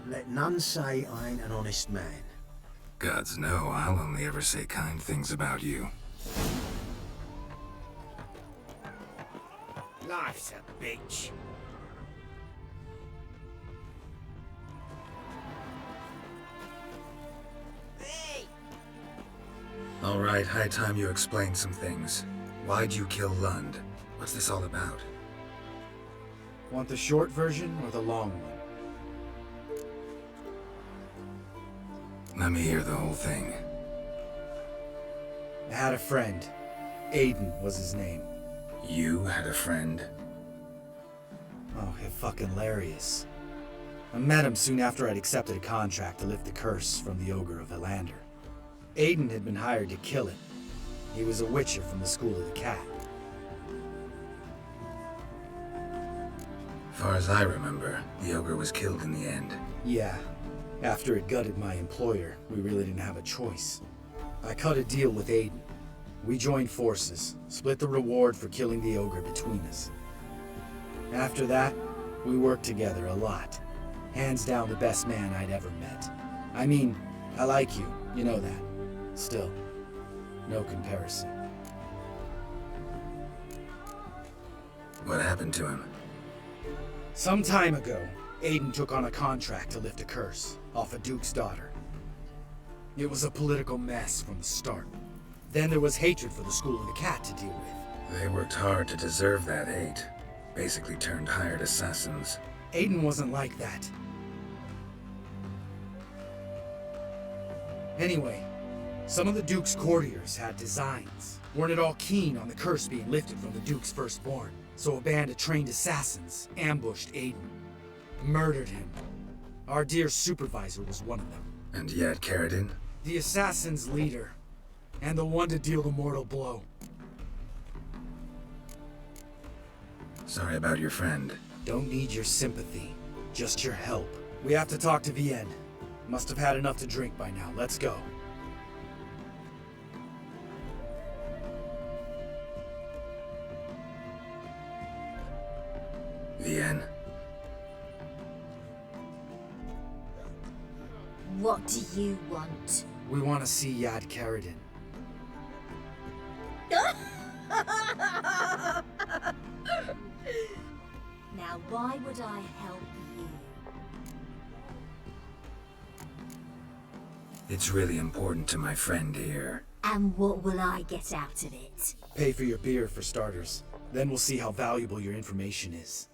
Let none say I ain't an honest man. Gods know, I'll only ever say kind things about you. Life's a bitch. All right, high time you explain some things. Why'd you kill Lund? What's this all about? Want the short version or the long one? Let me hear the whole thing. I had a friend. Aiden was his name. You had a friend? Oh, he's fucking hilarious. I met him soon after I'd accepted a contract to lift the curse from the Ogre of Elander. Aiden had been hired to kill it. He was a witcher from the School of the Cat. Far as I remember, the ogre was killed in the end. Yeah. After it gutted my employer, we really didn't have a choice. I cut a deal with Aiden. We joined forces, split the reward for killing the ogre between us. After that, we worked together a lot. Hands down the best man I'd ever met. I mean, I like you, you know that. Still, no comparison. What happened to him? Some time ago, Aiden took on a contract to lift a curse off a duke's daughter. It was a political mess from the start. Then there was hatred for the School of the Cat to deal with. They worked hard to deserve that hate. Basically turned hired assassins. Aiden wasn't like that. Anyway, Some of the Duke's courtiers had designs. Weren't at all keen on the curse being lifted from the Duke's firstborn, so a band of trained assassins ambushed Aiden. Murdered him. Our dear supervisor was one of them. And yet, Carradine? The assassin's leader, and the one to deal the mortal blow. Sorry about your friend. Don't need your sympathy, just your help. We have to talk to Vienne. Must have had enough to drink by now. Let's go. Vienne. What do you want? We want to see Yad Carradine. Now, why would I help you? It's really important to my friend here. And what will I get out of it? Pay for your beer, for starters. Then we'll see how valuable your information is.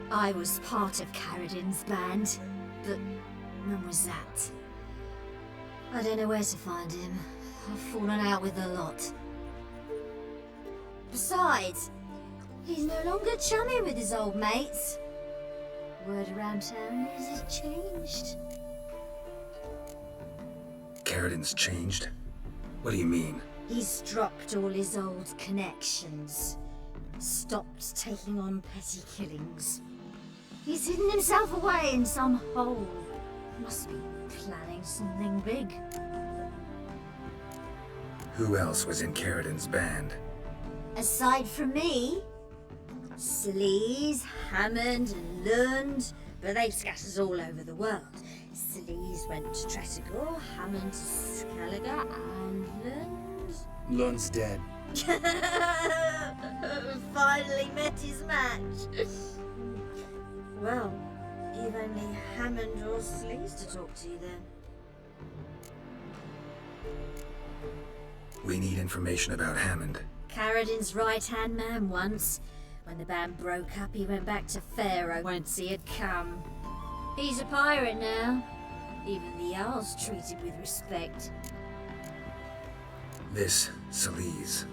I was part of Carradine's band, but when was that? I don't know where to find him. I've fallen out with a lot. Besides, he's no longer chummy with his old mates. Word around town is he's changed. Carradine's changed? What do you mean? He's dropped all his old connections. Stopped taking on petty killings. He's hidden himself away in some hole. Must be planning something big. Who else was in Carradine's band? Aside from me, Sleaze, Hammond, and Lund, but they've scattered all over the world. Sleaze went to Tretigor, Hammond to Skellige, and Lund... Lund's dead. Finally met his match. Well, you've only Hammond or Sleaze to talk to then. We need information about Hammond. Carradine's right-hand man once. When the band broke up, he went back to Pharaoh once he had come. He's a pirate now. Even the Jarl's treated with respect. This Sleaze.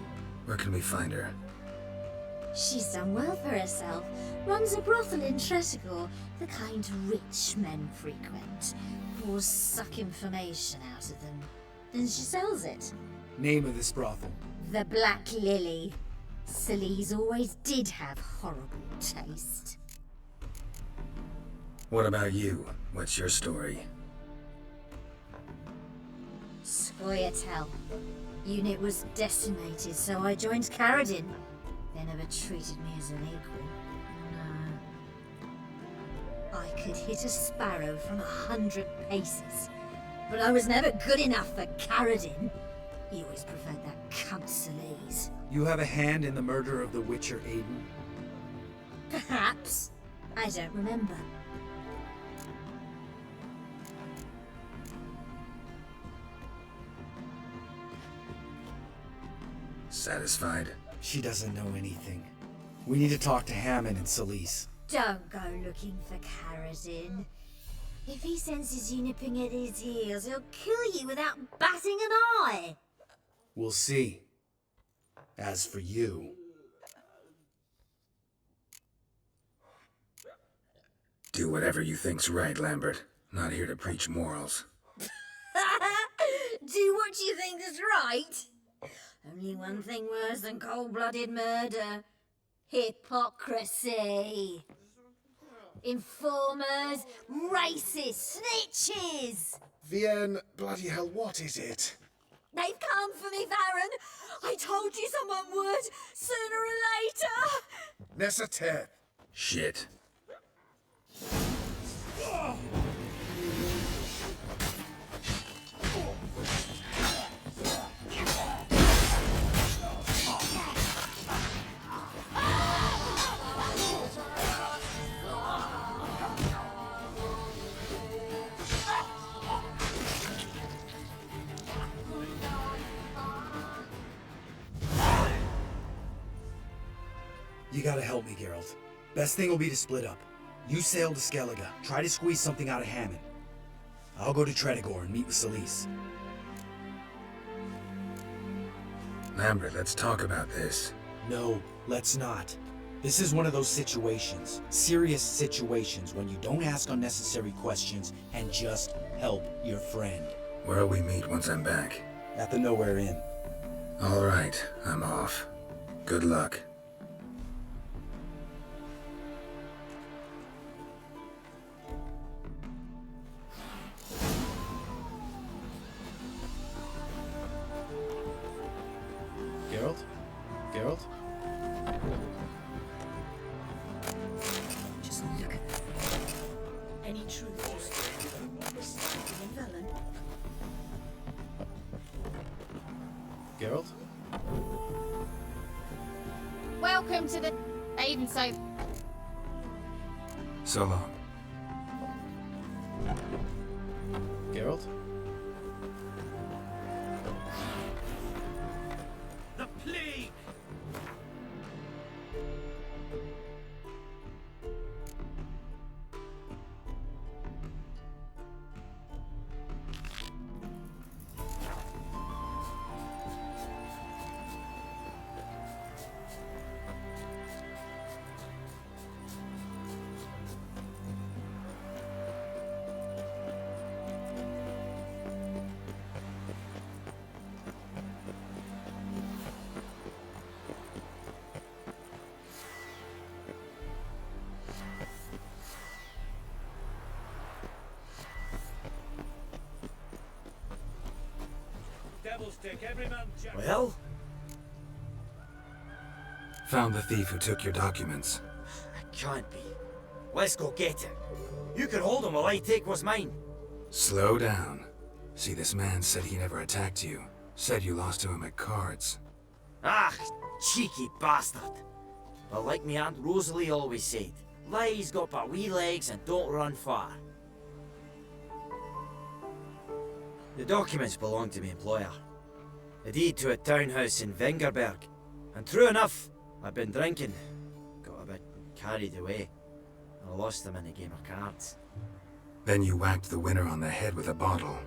Where can we find her? She's done well for herself. Runs a brothel in Tretigor, the kind rich men frequent. Whores suck information out of them. Then she sells it. Name of this brothel? The Black Lily. Sleaze always did have horrible taste. What about you? What's your story? Scoia'tael. Unit was decimated, so I joined Carradine. They never treated me as an equal. No. I could hit a sparrow from 100 paces, but I was never good enough for Carradine. He always preferred that cunt Sleaze. You have a hand in the murder of the Witcher Aiden? Perhaps. I don't remember. Satisfied? She doesn't know anything. We need to talk to Hammond and Sleaze. Don't go looking for Carradine. If he senses you nipping at his heels, he'll kill you without batting an eye. We'll see. As for you... Do whatever you think's right, Lambert. Not here to preach morals. Do what you think is right. Only one thing worse than cold-blooded murder. Hypocrisy. Informers, racists, snitches. Vienne, bloody hell, what is it? They've come for me, Baron. I told you someone would, sooner or later. Necessitaire. Shit. You gotta help me, Geralt. Best thing will be to split up. You sail to Skellige, try to squeeze something out of Hammond. I'll go to Tredegor and meet with Celise. Lambert, let's talk about this. No, let's not. This is one of those situations, serious situations, when you don't ask unnecessary questions and just help your friend. Where'll we meet once I'm back? At the Nowhere Inn. All right, I'm off. Good luck. Geralt? Geralt? Just look at that. Any truth? Villain. Geralt? Welcome to the... They even say... So long. Geralt? The plague! Devil's take every man jack. Well? Found the thief who took your documents. It can't be. Let's go get him. You can hold him while I take what's mine. Slow down. See, this man said he never attacked you. Said you lost to him at cards. Ah, cheeky bastard. But like me Aunt Rosalie always said, lies got but wee legs and don't run far. The documents belong to my employer. A deed to a townhouse in Vengerberg. And true enough, I've been drinking. Got a bit carried away. I lost them in a game of cards. Then you whacked the winner on the head with a bottle.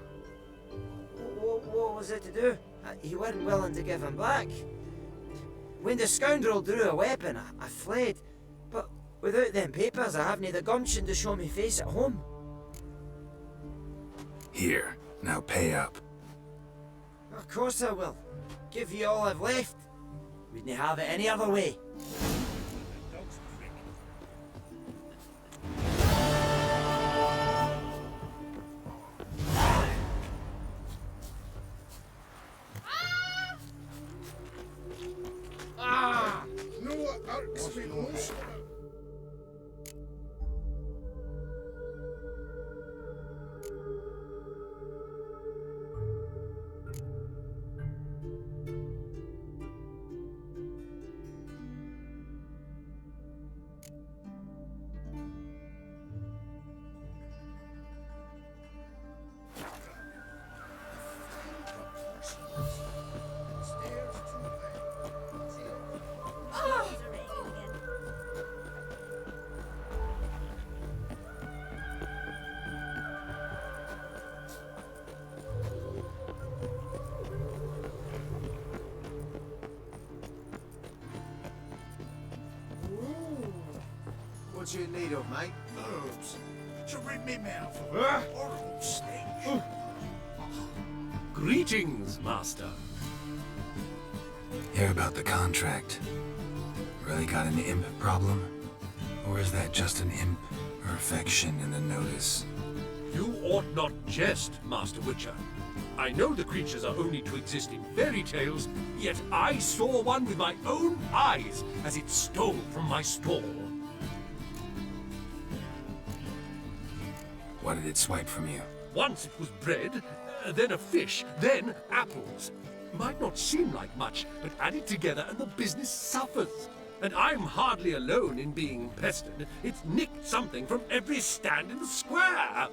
What was it to do? He weren't willing to give him back. When the scoundrel drew a weapon, I fled. But without them papers, I haven't the gumption to show me face at home. Here, now pay up. Of course I will. Give you all I've left. Wouldn't have it any other way. Know what irks me most? What you in need of, mate? Herbs. To rid me mouth of Huh? a horrible stench. Greetings, Master. Hear about the contract. Really got an imp problem? Or is that just an imp or affection in the notice? You ought not jest, Master Witcher. I know the creatures are only to exist in fairy tales, yet I saw one with my own eyes as it stole from my stall. What did it swipe from you? Once it was bread, then a fish, then apples. Might not seem like much, but add it together and the business suffers. And I'm hardly alone in being pestered. It's nicked something from every stand in the square.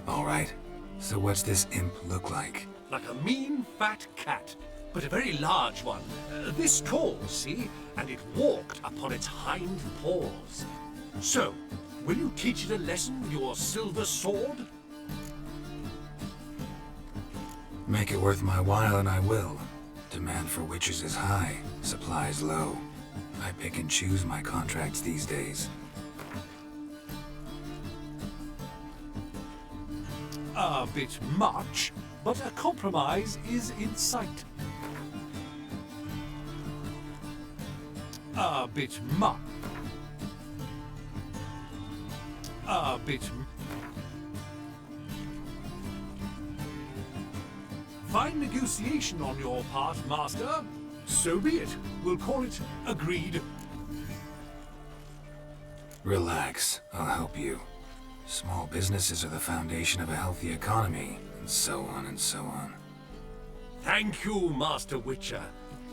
All right. So what's this imp look like? Like a mean, fat cat. but a very large one. This tall, see? And it walked upon its hind paws. So, will you teach it a lesson with your silver sword? Make it worth my while and I will. Demand for witches is high, supplies low. I pick and choose my contracts these days. A bit much, but a compromise is in sight. A bit much. A bit. Fine negotiation on your part, Master. So be it. We'll call it agreed. Relax, I'll help you. Small businesses are the foundation of a healthy economy, and so on and so on. Thank you, Master Witcher.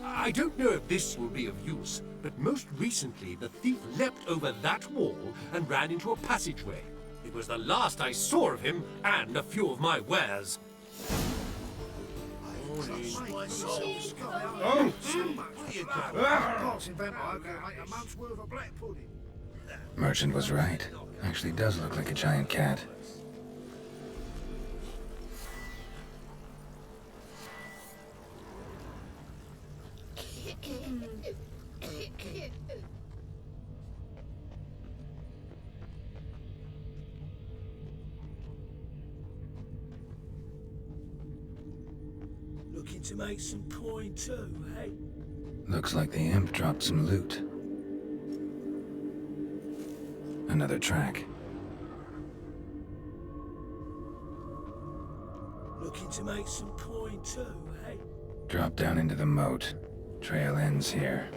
I don't know if this will be of use, but most recently the thief leapt over that wall and ran into a passageway. It was the last I saw of him and a few of my wares. Merchant was right. Actually does look like a giant cat. Looking to make some coin too, hey? Looks like the imp dropped some loot. Another track. Looking to make some coin too, hey? Drop down into the moat. Trail ends here.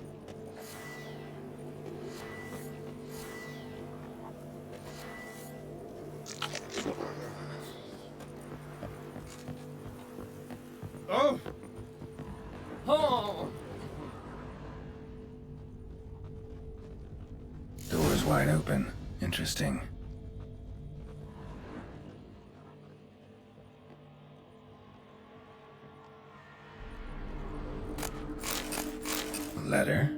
Oh! Oh! Door's wide open. Interesting. Letter?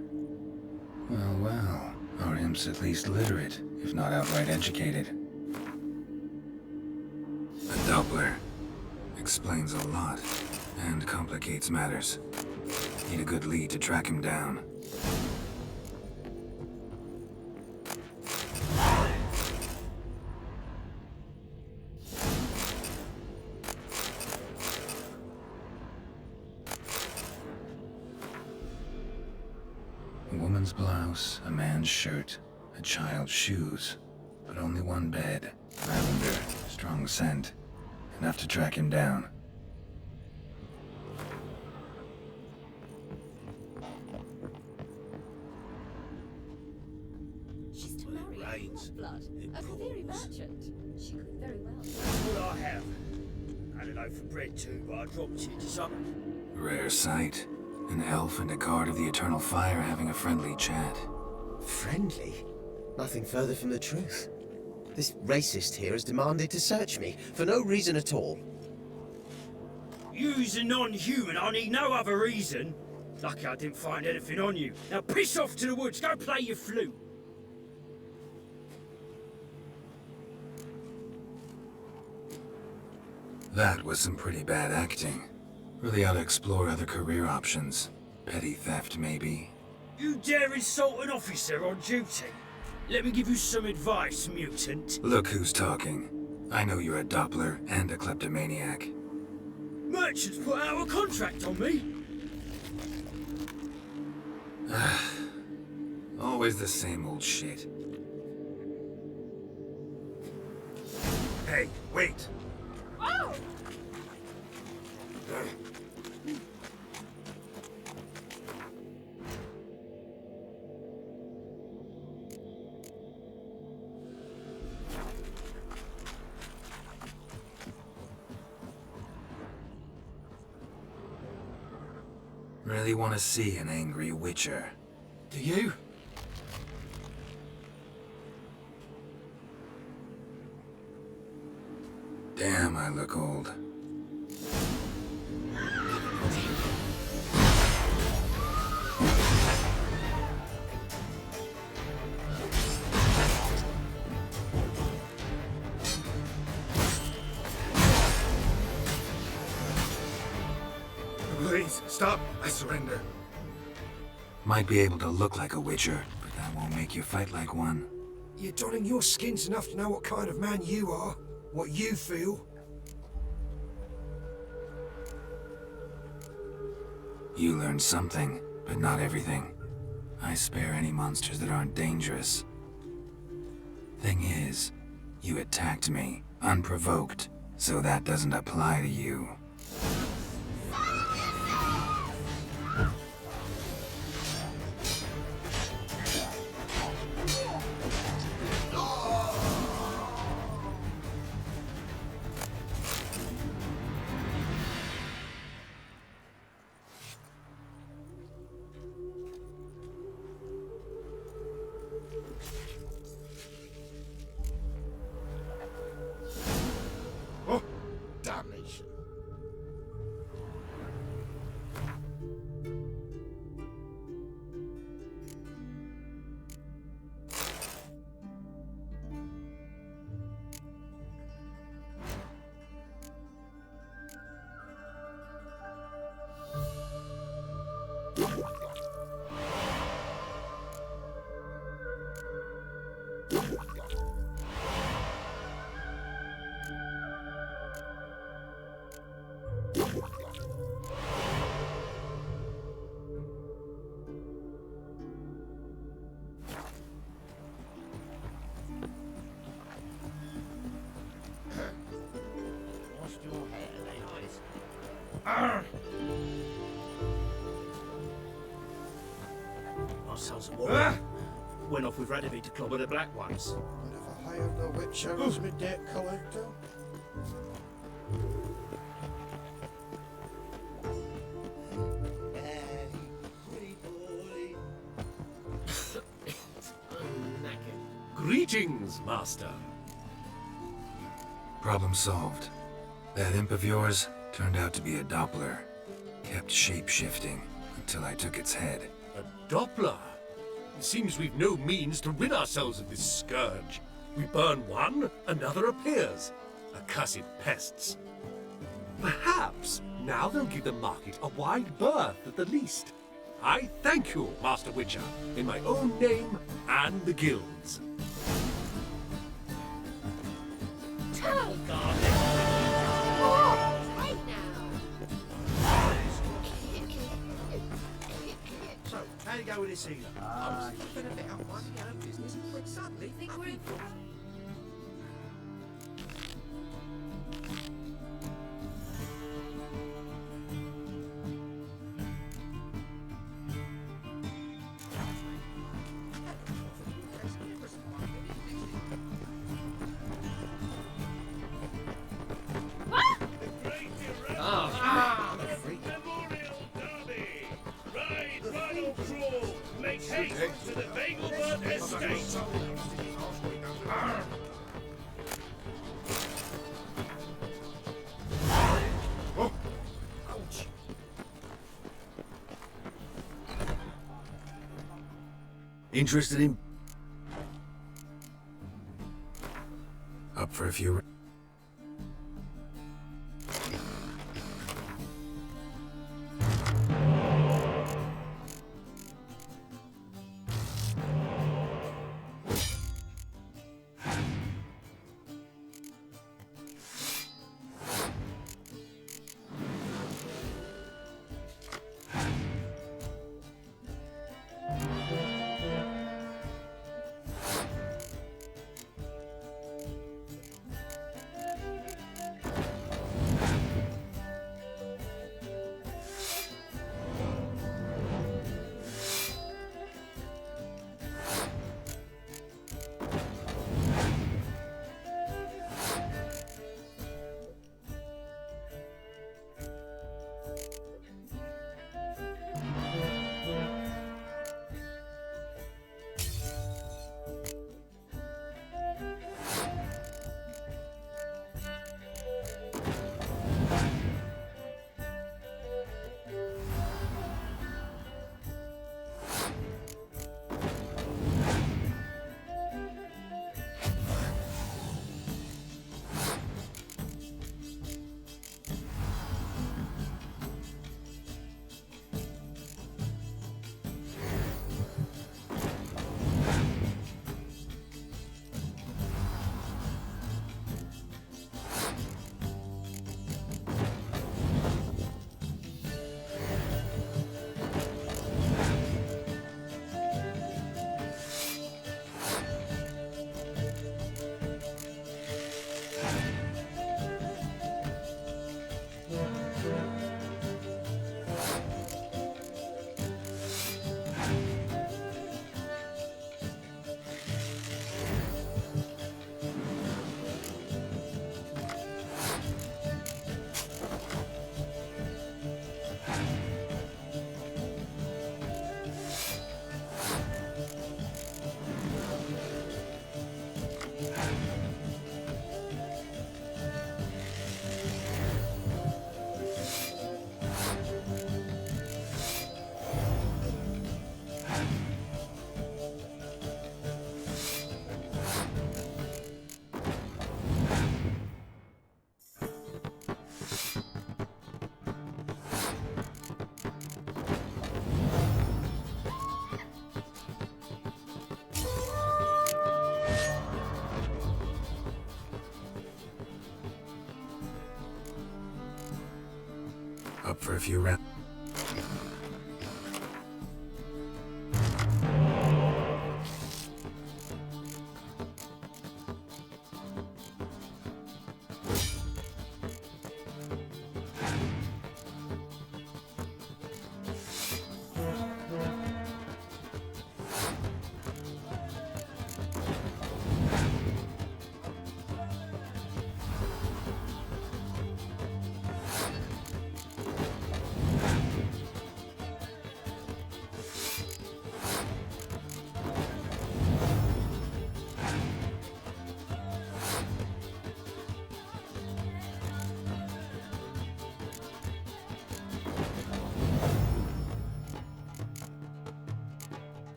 Well, well. Our imp's at least literate, if not outright educated. A Doppler. Explains a lot, and complicates matters. Need a good lead to track him down. A woman's blouse, a man's shirt, a child's shoes, but only one bed. Lavender, strong scent. Enough to track him down. She's to marry a blood, a theory merchant. She could very well. What I have. Had a loaf of bread too, but I dropped it to something. Rare sight. An elf and a guard of the Eternal Fire having a friendly chat. Friendly? Nothing further from the truth. This racist here has demanded to search me, for no reason at all. You's a non-human, I need no other reason. Lucky I didn't find anything on you. Now piss off to the woods, go play your flute. That was some pretty bad acting. Really ought to explore other career options. Petty theft, maybe. You dare insult an officer on duty? Let me give you some advice, mutant. Look who's talking. I know you're a Doppler and a kleptomaniac. Merchants put out a contract on me. Always the same old shit. Hey, wait! Oh! Really want to see an angry witcher. Do you? Damn, I look old. Stop! I surrender. Might be able to look like a witcher, but that won't make you fight like one. You're donning your skins enough to know what kind of man you are, what you feel. You learned something, but not everything. I spare any monsters that aren't dangerous. Thing is, you attacked me, unprovoked, so that doesn't apply to you. Damnation. Ourselves a war. Went off with Radovid to clobber the Black Ones. Never hired no witcher as my debt collector. Greetings, Master. Problem solved. That imp of yours turned out to be a Doppler. Kept shape-shifting until I took its head. A Doppler? It seems we've no means to rid ourselves of this scourge. We burn one, another appears. Accursed pests. Perhaps now they'll give the market a wide berth at the least. I thank you, Master Witcher, in my own name and the guild's. So, how do you go with this either? I was thinking a bit out my own business, but suddenly think we're in. To the Vegelbert estate. Interested in... Up for a few... for a few rounds.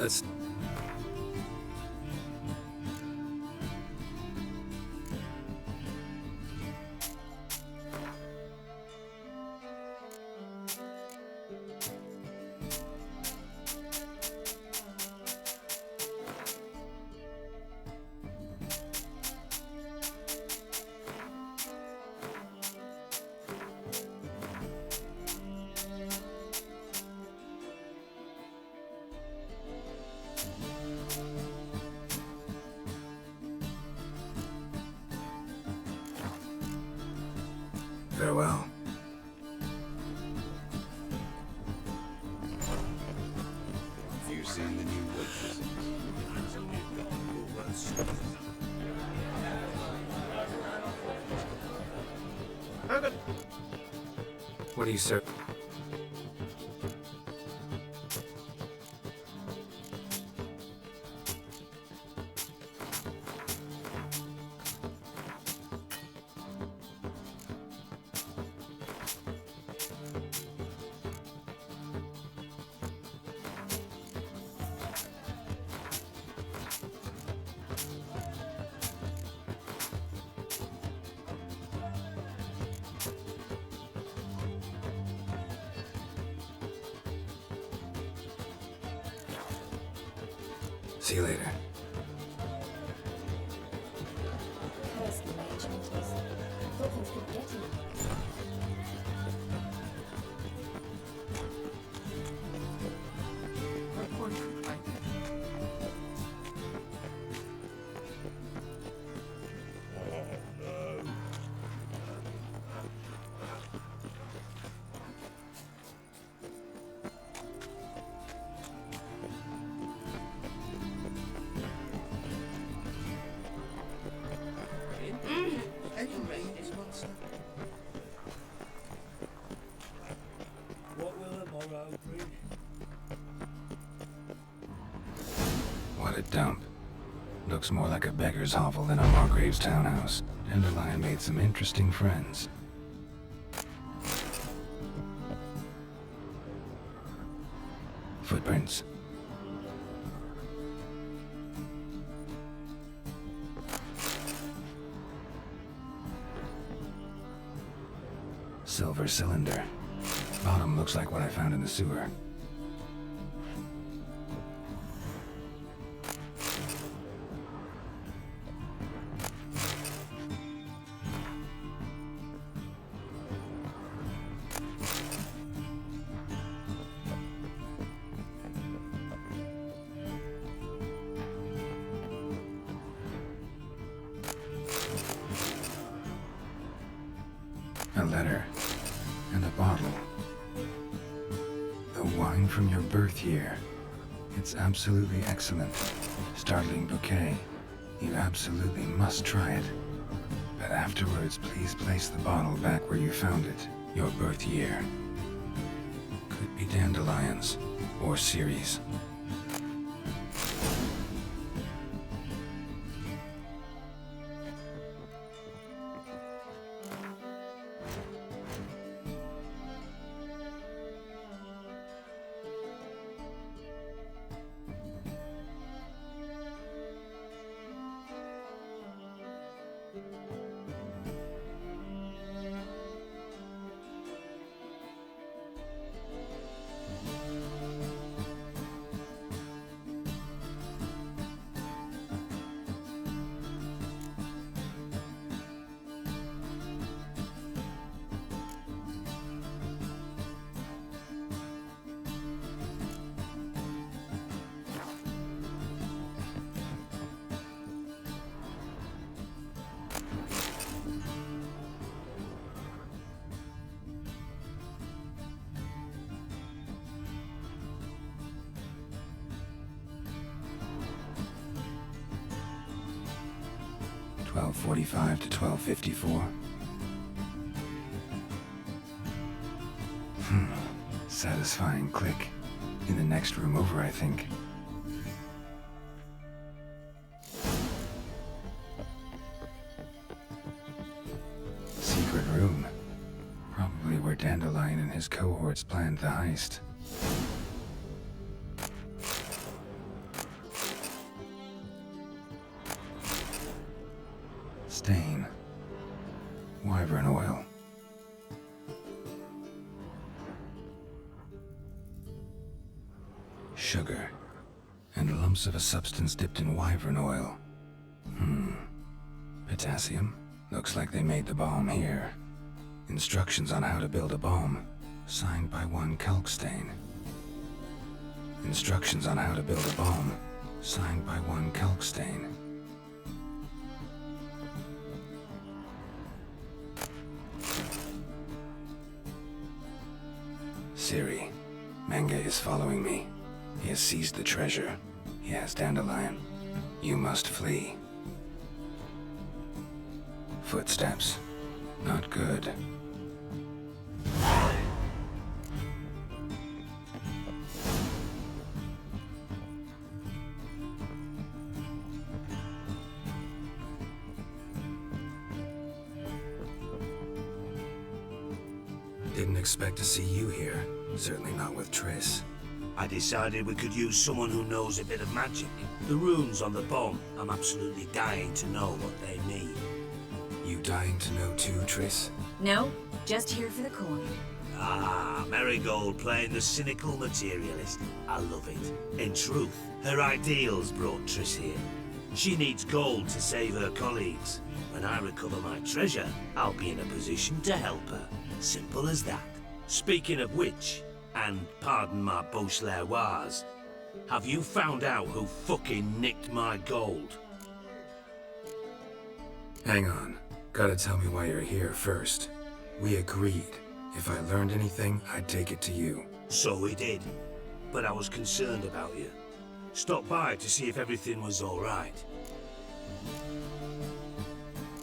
Let's... Farewell. Have you seen the new waitresses? What do you serve? See you later. What a dump. Looks more like a beggar's hovel than a Margrave's townhouse. Dandelion made some interesting friends. Footprints. Silver cylinder. Bottom looks like what I found in the sewer. A letter. And a bottle. The wine from your birth year. It's absolutely excellent. Startling bouquet. You absolutely must try it. But afterwards, please place the bottle back where you found it. Your birth year. Could be dandelions. Or Ceres. $12:45 to $12:54. Satisfying click. In the next room over, I think. Secret room. Probably where Dandelion and his cohorts planned the heist. Stain. Wyvern oil. Sugar. And lumps of a substance dipped in wyvern oil. Potassium. Looks like they made the bomb here. Instructions on how to build a bomb. Signed by one Kalkstain. Instructions on how to build a bomb. Signed by one Kalkstain. Siri, Manga is following me. He has seized the treasure. He has Dandelion. You must flee. Footsteps. Not good. Didn't expect to see you here. Certainly not with Triss. I decided we could use someone who knows a bit of magic. The runes on the bomb, I'm absolutely dying to know what they mean. You dying to know too, Triss? No, just here for the coin. Ah, Marigold playing the cynical materialist. I love it. In truth, her ideals brought Triss here. She needs gold to save her colleagues. When I recover my treasure, I'll be in a position to help her. Simple as that. Speaking of which, and pardon my Beauclervoise, have you found out who fucking nicked my gold? Hang on. Gotta tell me why you're here first. We agreed. If I learned anything, I'd take it to you. So we did. But I was concerned about you. Stopped by to see if everything was alright.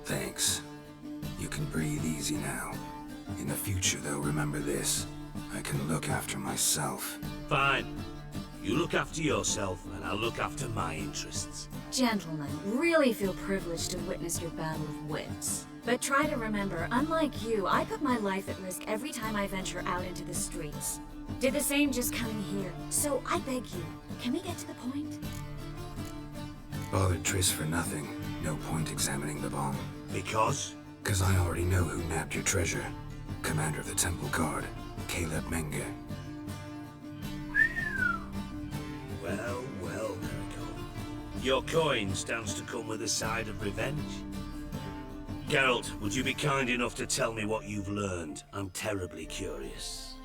Thanks. You can breathe easy now. In the future, though, remember this. I can look after myself. Fine. You look after yourself, and I'll look after my interests. Gentlemen, really feel privileged to witness your battle of wits. But try to remember, unlike you, I put my life at risk every time I venture out into the streets. Did the same just coming here. So I beg you, can we get to the point? Bothered Triss for nothing. No point examining the bomb. Because? Because I already know who nabbed your treasure. Commander of the Temple Guard, Caleb Menge. Well, well, Marigold. Your coin stands to come with a side of revenge. Geralt, would you be kind enough to tell me what you've learned? I'm terribly curious.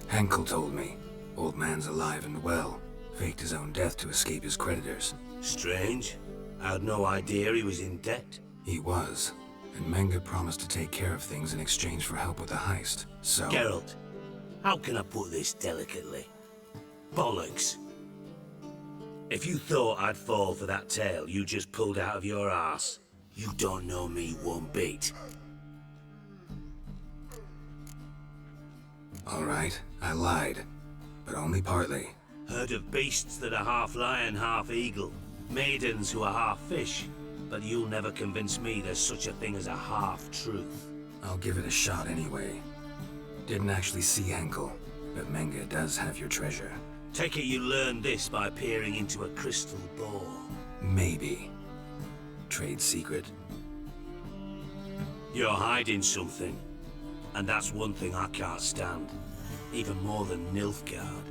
Henkel told me. Old man's alive and well. Faked his own death to escape his creditors. Strange. I had no idea he was in debt. He was. And Menge promised to take care of things in exchange for help with the heist. So... Geralt, how can I put this delicately? Bollocks. If you thought I'd fall for that tale you just pulled out of your arse, you don't know me one bit. Alright, I lied. But only partly. Heard of beasts that are half lion, half eagle. Maidens who are half fish. But you'll never convince me there's such a thing as a half-truth. I'll give it a shot anyway. Didn't actually see Henkel, but Menge does have your treasure. Take it you learned this by peering into a crystal ball. Maybe. Trade secret. You're hiding something. And that's one thing I can't stand. Even more than Nilfgaard.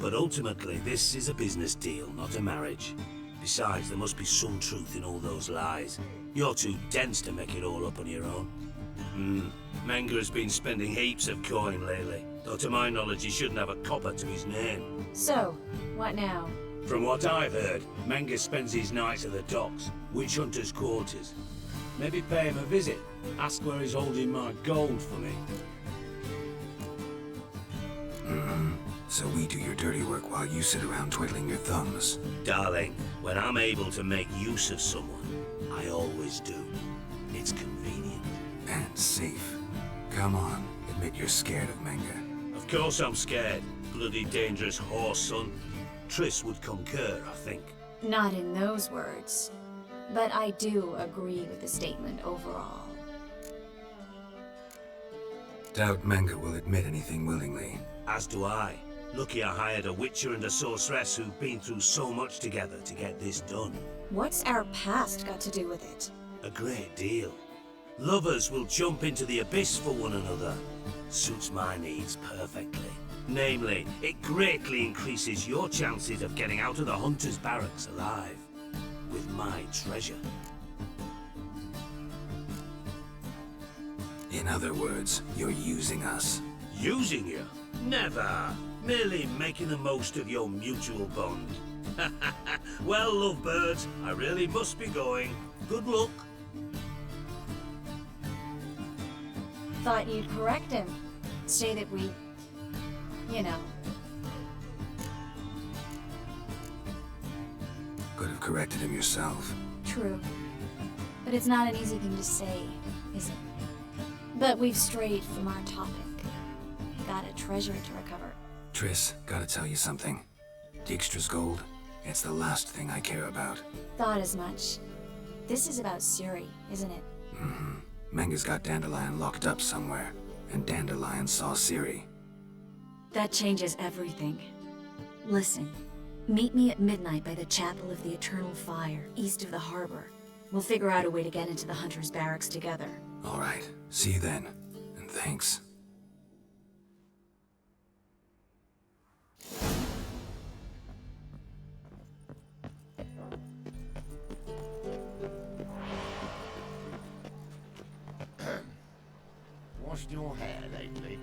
But ultimately, this is a business deal, not a marriage. Besides, there must be some truth in all those lies. You're too dense to make it all up on your own. Menge has been spending heaps of coin lately. Though to my knowledge, he shouldn't have a copper to his name. So, what now? From what I've heard, Menge spends his nights at the docks, witch hunter's quarters. Maybe pay him a visit. Ask where he's holding my gold for me. So we do your dirty work while you sit around twiddling your thumbs. Darling, when I'm able to make use of someone, I always do. It's convenient. And safe. Come on, admit you're scared of Menge. Of course I'm scared. Bloody dangerous horse, son. Triss would concur, I think. Not in those words. But I do agree with the statement overall. Doubt Menge will admit anything willingly. As do I. Lucky I hired a witcher and a sorceress who've been through so much together to get this done. What's our past got to do with it? A great deal. Lovers will jump into the abyss for one another. Suits my needs perfectly. Namely, it greatly increases your chances of getting out of the hunter's barracks alive. With my treasure. In other words, you're using us. Using you? Never. Merely making the most of your mutual bond. Well, lovebirds, I really must be going. Good luck. Thought you'd correct him. Say that we... you know. Could have corrected him yourself. True. But it's not an easy thing to say, is it? But we've strayed from our topic. Got a treasure to recover. Triss, gotta tell you something. Dijkstra's gold, it's the last thing I care about. Thought as much. This is about Ciri, isn't it? Menge's got Dandelion locked up somewhere, and Dandelion saw Ciri. That changes everything. Listen, meet me at midnight by the Chapel of the Eternal Fire, east of the harbor. We'll figure out a way to get into the Hunter's barracks together. All right, see you then, and thanks. Washed your hair lately?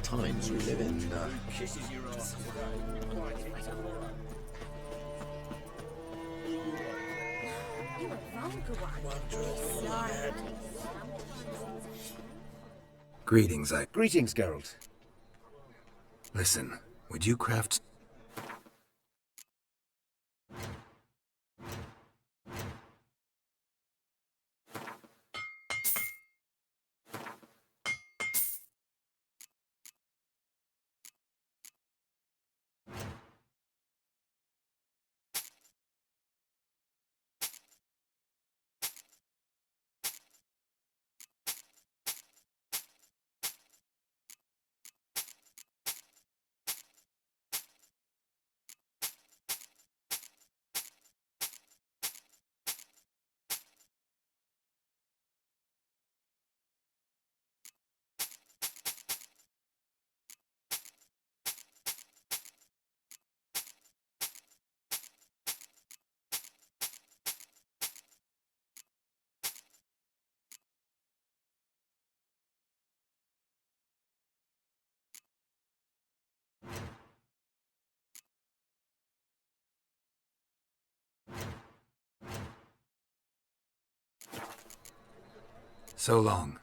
times we live in. Kisses your ass. Greetings, Greetings, Geralt. Listen, would you craft... So long.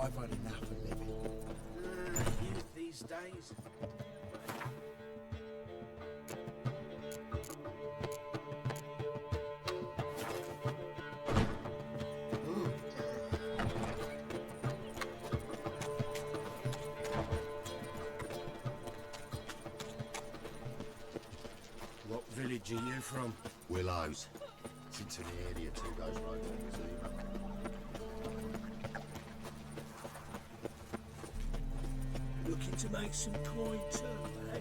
I've had enough of living. Youth these days. What village are you from? Willows. It's into the area 2 days road from the zoo. Looking to make some coin too, eh?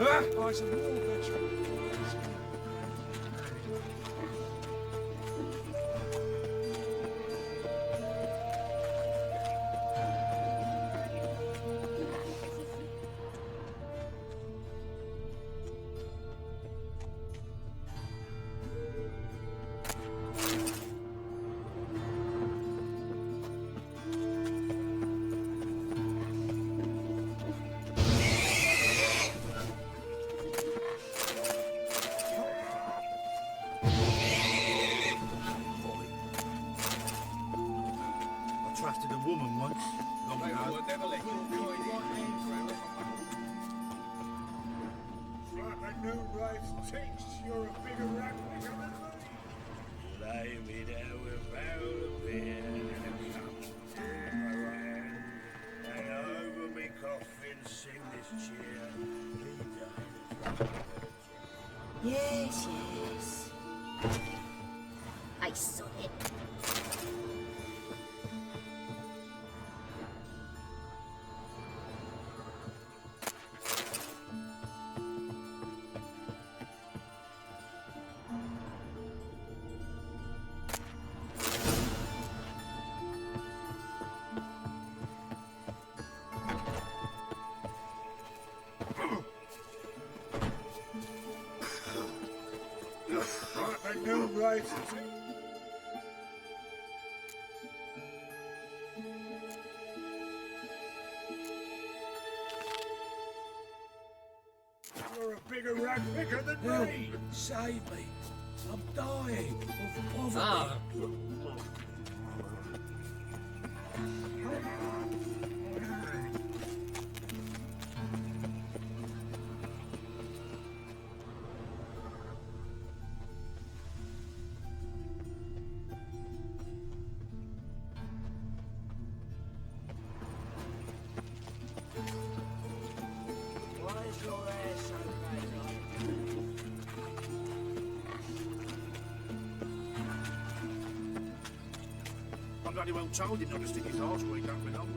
I was a war veteran. Trusted a woman once. Long ago. We'll never let you a new life takes. You're a bigger rat than me. Lay me down with barrel of beer and over me coffin sing this cheer. Yes, yes. I saw it. New life. You're a bigger rat picker than me. Save me. I'm dying of poverty. I bloody well told him not to stick his arse where he don't belong.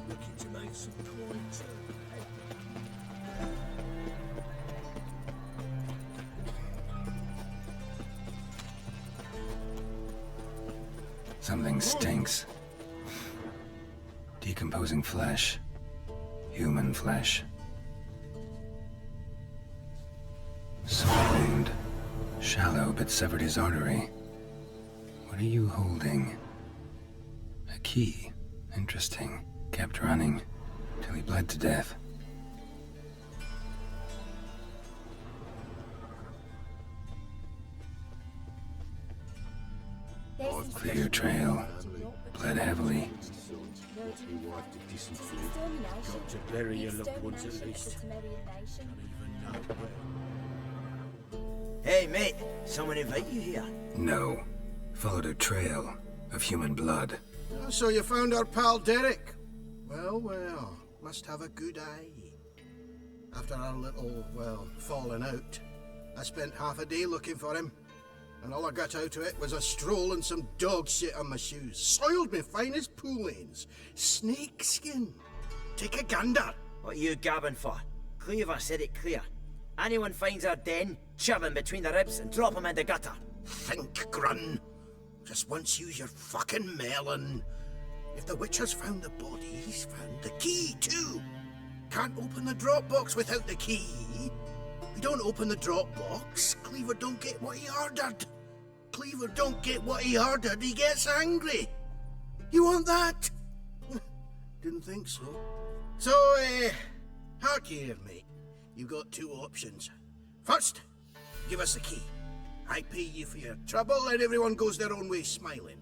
Looking to make some coins. Something stinks. Decomposing flesh. Human flesh. Sword wound. Shallow but severed his artery. What are you holding? A key. Interesting. Kept running till he bled to death. Clear trail. Bled heavily. Got to bury your loved ones at least. Hey, mate. Someone invite you here? No. Followed a trail of human blood. So you found our pal Derek? Well, well, must have a good eye. After our little, well, falling out, I spent half a day looking for him. And all I got out of it was a stroll and some dog shit on my shoes. Soiled me fine as pool lanes. Snake skin. Take a gander. What are you gabbing for? Cleaver said it clear. Anyone finds our den, shove him between the ribs and drop him in the gutter. Think, Grun. Just once use your fucking melon. If the witch has found the body, he's found the key too. Can't open the drop box without the key. We don't open the drop box, Cleaver don't get what he ordered. Cleaver don't get what he ordered, he gets angry. You want that? Didn't think so. So, hark here, mate. You've got two options. First, give us the key. I pay you for your trouble and everyone goes their own way smiling.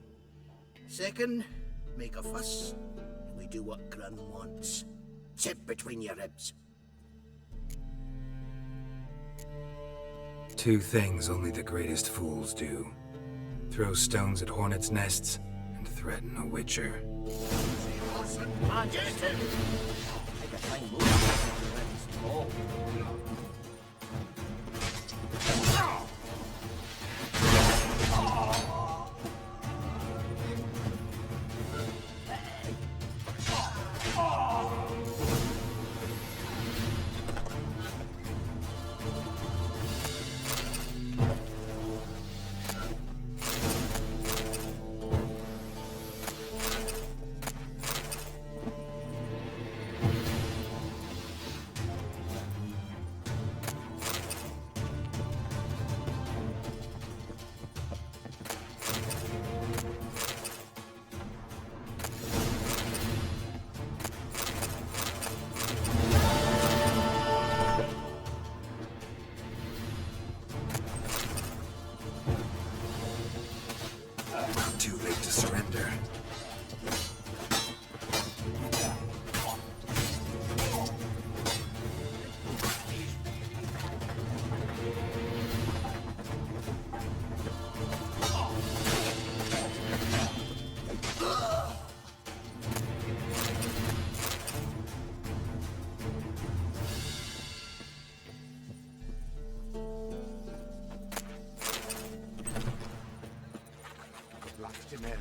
Second, make a fuss and we do what Grun wants. Sit between your ribs. Two things only the greatest fools do. Throw stones at hornets' nests and threaten a witcher. Too late to surrender.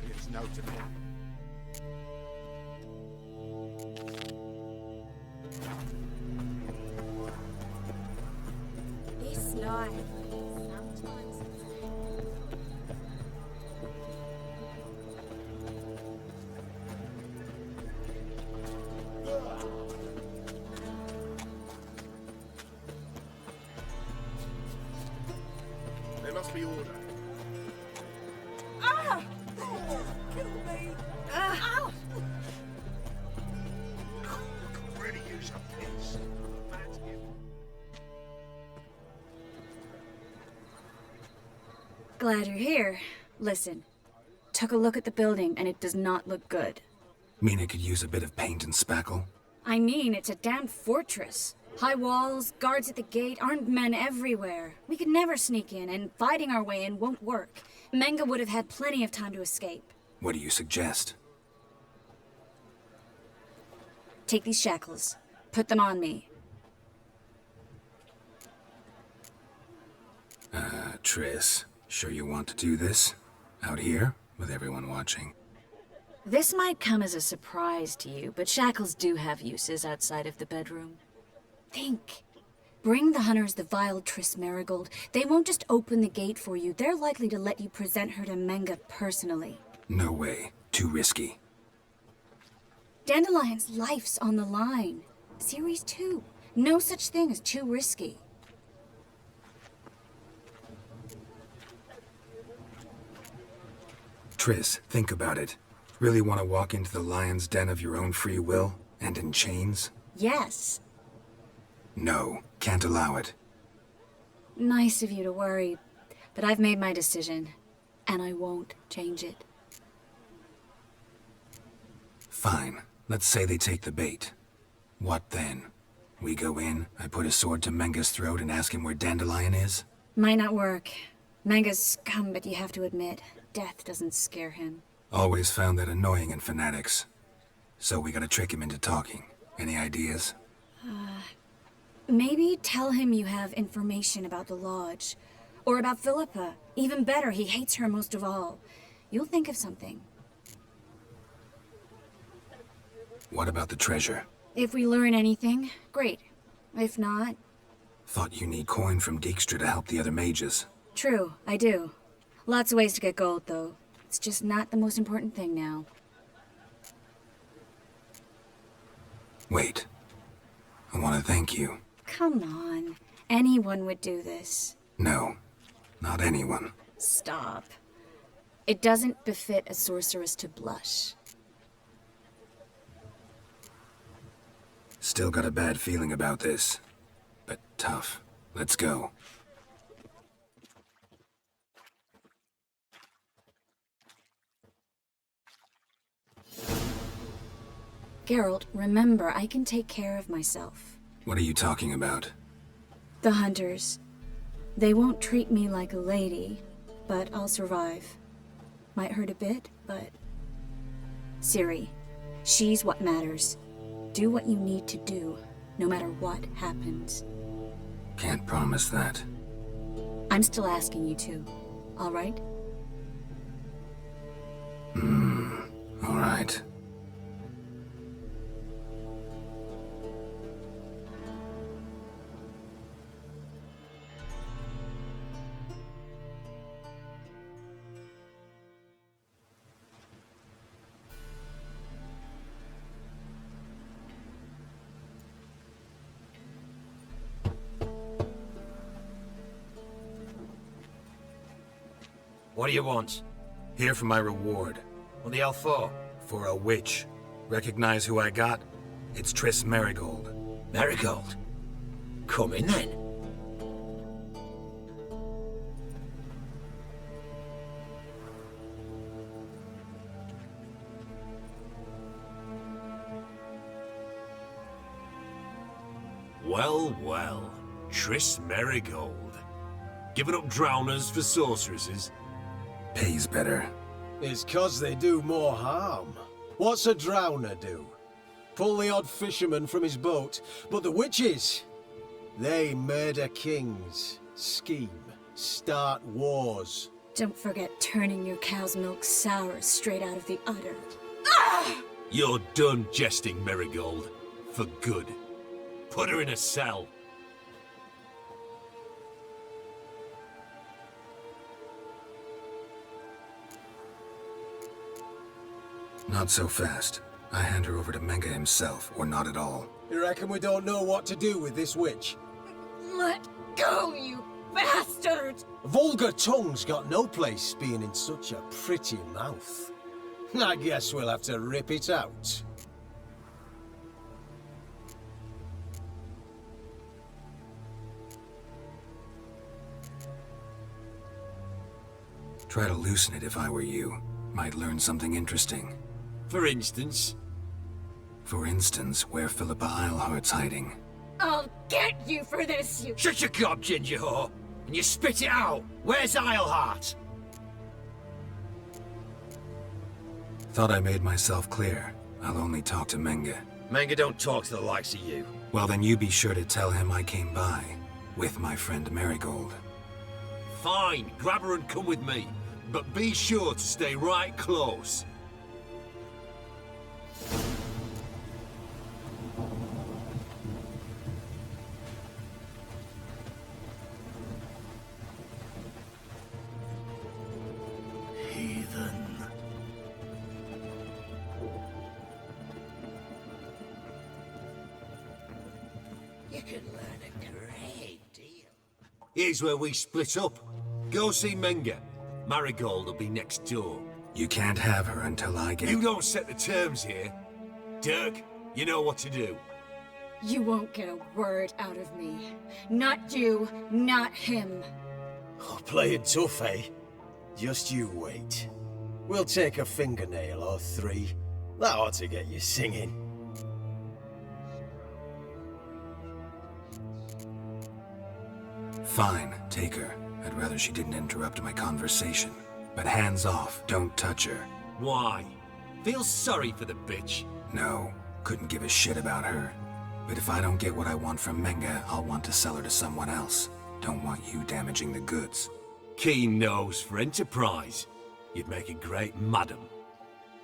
It's no to me. This life. There must be order. Ah! Kill me! Ow! Could really use a piss. Glad you're here. Listen, took a look at the building and it does not look good. Mean it could use a bit of paint and spackle? I mean, it's a damn fortress. High walls, guards at the gate, armed men everywhere. We could never sneak in, and fighting our way in won't work. Menga would have had plenty of time to escape. What do you suggest? Take these shackles. Put them on me. Triss, sure you want to do this? Out here, with everyone watching? This might come as a surprise to you, but shackles do have uses outside of the bedroom. Think. Bring the hunters the vile Triss Marigold. They won't just open the gate for you. They're likely to let you present her to Menga personally. No way. Too risky. Dandelion's life's on the line. Series 2. No such thing as too risky. Triss, think about it. Really want to walk into the lion's den of your own free will? And in chains? Yes. No, can't allow it. Nice of you to worry, but I've made my decision, and I won't change it. Fine. Let's say they take the bait. What then? We go in, I put a sword to Menga's throat and ask him where Dandelion is? Might not work. Menga's scum, but you have to admit, death doesn't scare him. Always found that annoying in fanatics. So we gotta trick him into talking. Any ideas? Maybe tell him you have information about the Lodge. Or about Philippa. Even better, he hates her most of all. You'll think of something. What about the treasure? If we learn anything, great. If not... Thought you need coin from Dijkstra to help the other mages. True, I do. Lots of ways to get gold, though. It's just not the most important thing now. Wait. I want to thank you. Come on. Anyone would do this. No, not anyone. Stop. It doesn't befit a sorceress to blush. Still got a bad feeling about this. But tough. Let's go. Geralt, remember, I can take care of myself. What are you talking about? The hunters. They won't treat me like a lady, but I'll survive. Might hurt a bit, but... Ciri, she's what matters. Do what you need to do, no matter what happens. Can't promise that. I'm still asking you to, all right? All right. What do you want? Here for my reward. What the hell for? For a witch. Recognize who I got? It's Triss Marigold. Marigold? Come in then. Well, well. Triss Marigold. Giving up drowners for sorceresses? Pays better. It's 'cause they do more harm. What's a drowner do? Pull the odd fisherman from his boat. But the witches, they murder kings, scheme, start wars. Don't forget turning your cow's milk sour straight out of the udder. You're done jesting, Marigold. For good. Put her in a cell. Not so fast. I hand her over to Menga himself, or not at all. You reckon we don't know what to do with this witch? Let go, you bastard! Vulgar tongue's got no place being in such a pretty mouth. I guess we'll have to rip it out. Try to loosen it if I were you. Might learn something interesting. For instance? For instance, where Philippa Eilhart's hiding. I'll get you for this, you... Shut your gob, ginger whore, and you spit it out. Where's Ileheart? Thought I made myself clear. I'll only talk to Menge. Menge don't talk to the likes of you. Well, then you be sure to tell him I came by. With my friend Marigold. Fine, grab her and come with me. But be sure to stay right close. Heathen. You can learn a great deal. Here's where we split up. Go see Menge. Marigold will be next door. You can't have her until I get... You don't set the terms here. Dirk, you know what to do. You won't get a word out of me. Not you, not him. Oh, playing tough, eh? Just you wait. We'll take a fingernail or three. That ought to get you singing. Fine, take her. I'd rather she didn't interrupt my conversation. But hands off, don't touch her. Why? Feel sorry for the bitch? No, couldn't give a shit about her. But if I don't get what I want from Menge, I'll want to sell her to someone else. Don't want you damaging the goods. Keen nose for enterprise. You'd make a great madam.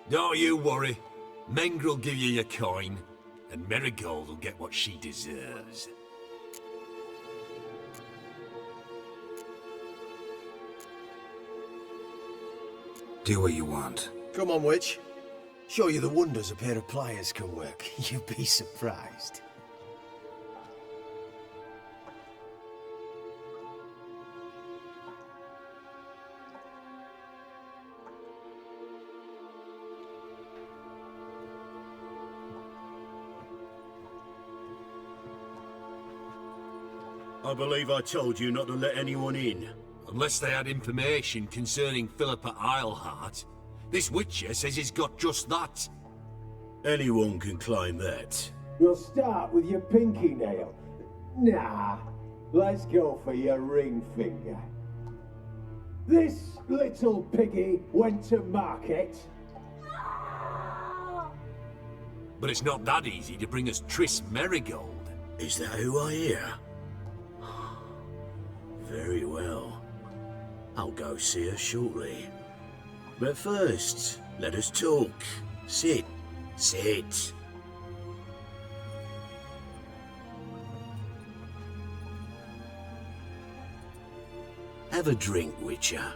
Don't you worry. Menge will give you your coin, and Marigold will get what she deserves. Do what you want. Come on, witch. Show you the wonders a pair of pliers can work. You'd be surprised. I believe I told you not to let anyone in. Unless they had information concerning Philippa Ileheart. This Witcher says he's got just that. Anyone can claim that. You'll start with your pinky nail. Nah, let's go for your ring finger. This little piggy went to market. But it's not that easy to bring us Triss Marigold. Is that who I hear? Very well. I'll go see her shortly. But first, let us talk. Sit. Sit. Have a drink, Witcher.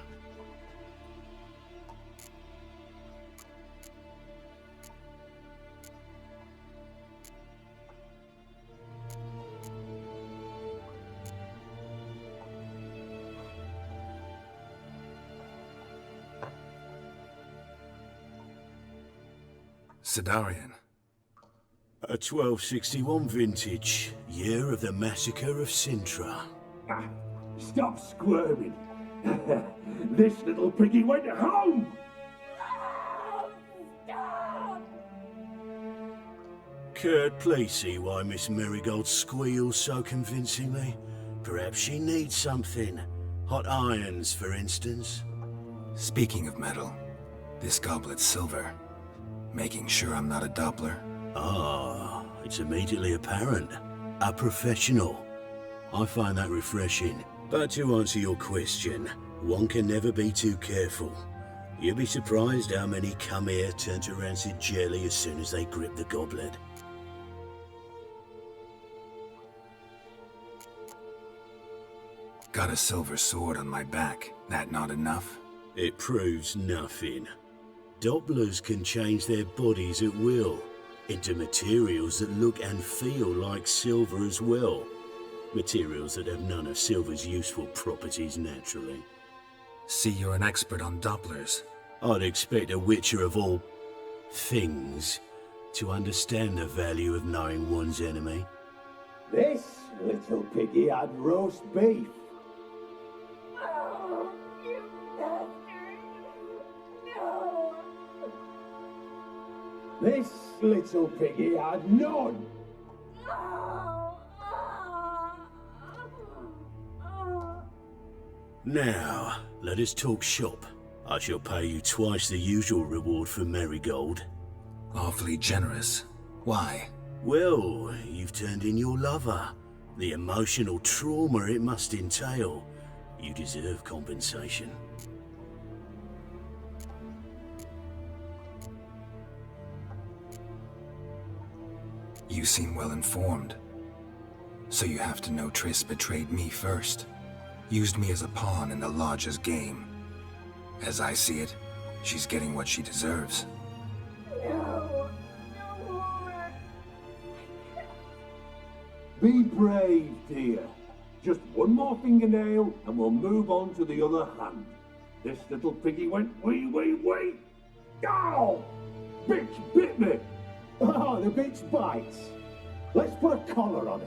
Sidarian. A 1261 vintage, year of the massacre of Sintra. Stop squirming. This little piggy went home. Kurt, please see why Miss Marigold squeals so convincingly. Perhaps she needs something. Hot irons, for instance. Speaking of metal, this goblet's silver. Making sure I'm not a Doppler. Ah, it's immediately apparent. A professional. I find that refreshing. But to answer your question, one can never be too careful. You'll be surprised how many come here turn to rancid jelly as soon as they grip the goblet. Got a silver sword on my back. That not enough? It proves nothing. Dopplers can change their bodies at will, into materials that look and feel like silver as well. Materials that have none of silver's useful properties naturally. See, you're an expert on Dopplers. I'd expect a Witcher of all things to understand the value of knowing one's enemy. This little piggy had roast beef. This little piggy had none. Now, let us talk shop. I shall pay you twice the usual reward for Marigold. Awfully generous. Why? Well, you've turned in your lover. The emotional trauma it must entail. You deserve compensation. You seem well informed. So you have to know Triss betrayed me first. Used me as a pawn in the Lodge's game. As I see it, she's getting what she deserves. No. Be brave, dear. Just one more fingernail and we'll move on to the other hand. This little piggy went wee. Ow! Bitch bit me! Oh, the bitch bites. Let's put a collar on her.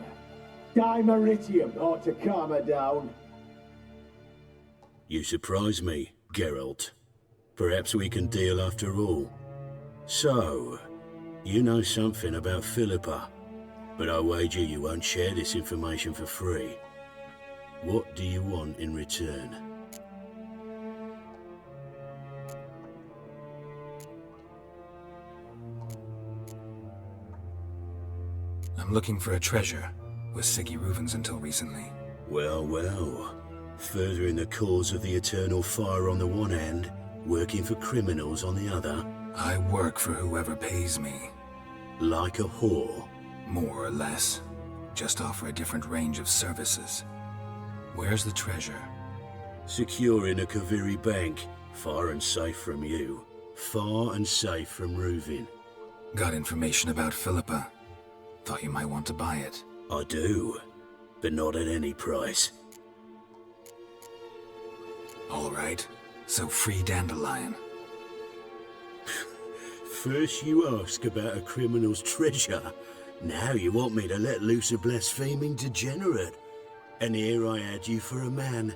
Dimeritium ought to calm her down. You surprise me, Geralt. Perhaps we can deal after all. So, you know something about Philippa, but I wager you won't share this information for free. What do you want in return? I'm looking for a treasure. Was Siggy Reuven's until recently. Well. Furthering the cause of the eternal fire on the one hand, working for criminals on the other. I work for whoever pays me. Like a whore? More or less. Just offer a different range of services. Where's the treasure? Secure in a Kaviri bank, far and safe from you. Far and safe from Reuven. Got information about Philippa. Thought you might want to buy it. I do, but not at any price. All right, so free Dandelion. First you ask about a criminal's treasure. Now you want me to let loose a blaspheming degenerate. And here I had you for a man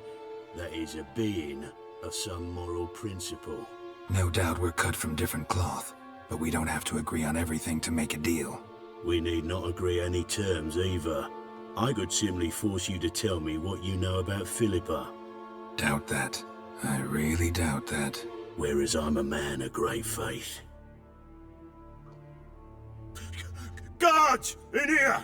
that is a being of some moral principle. No doubt we're cut from different cloth, but we don't have to agree on everything to make a deal. We need not agree any terms either. I could simply force you to tell me what you know about Philippa. Doubt that. I really doubt that. Whereas I'm a man of great faith. Guards! In here!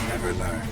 Never learn.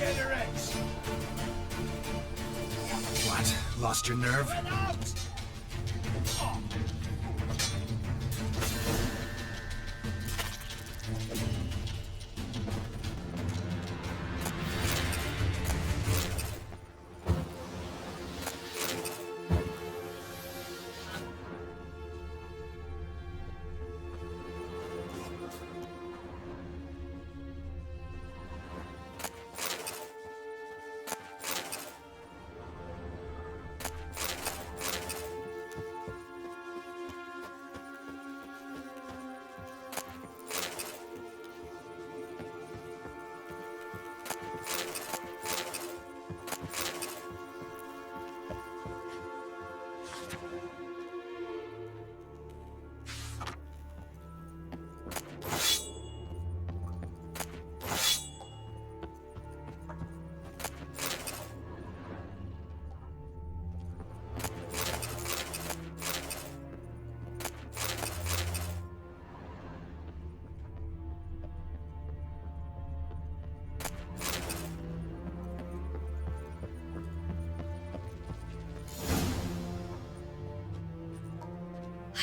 degenerates! What? Lost your nerve? Get out! Oh.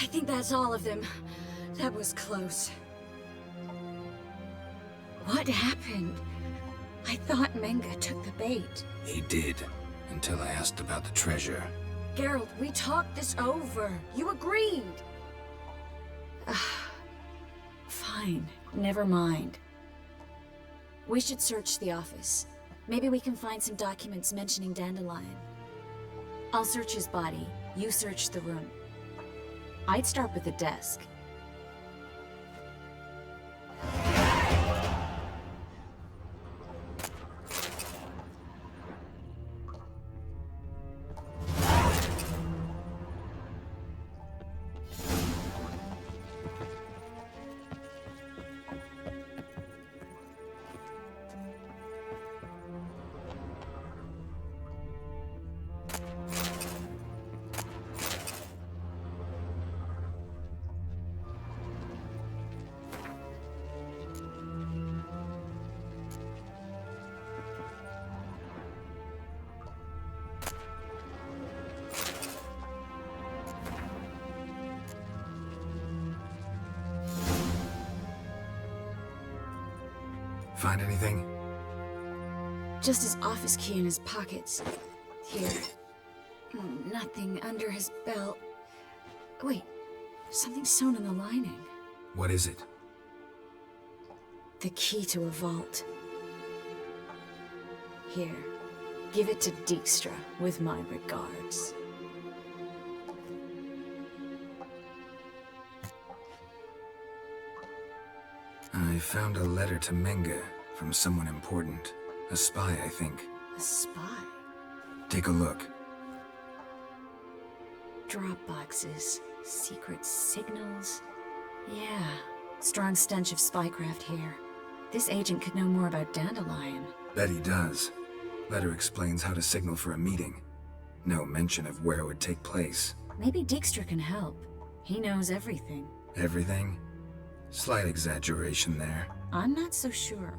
I think that's all of them. That was close. What happened? I thought Menga took the bait. He did, until I asked about the treasure. Geralt, we talked this over. You agreed. Fine, never mind. We should search the office. Maybe we can find some documents mentioning Dandelion. I'll search his body. You search the room. I'd start with the desk. Find anything? Just his office key in his pockets. Here. Nothing under his belt. Wait, something sewn in the lining. What is it? The key to a vault. Here, give it to Dijkstra with my regards. I found a letter to Menga from someone important. A spy, I think. A spy? Take a look. Drop boxes, secret signals. Yeah, strong stench of spycraft here. This agent could know more about Dandelion. Bet he does. Letter explains how to signal for a meeting. No mention of where it would take place. Maybe Dijkstra can help. He knows everything. Everything? Slight exaggeration there. I'm not so sure.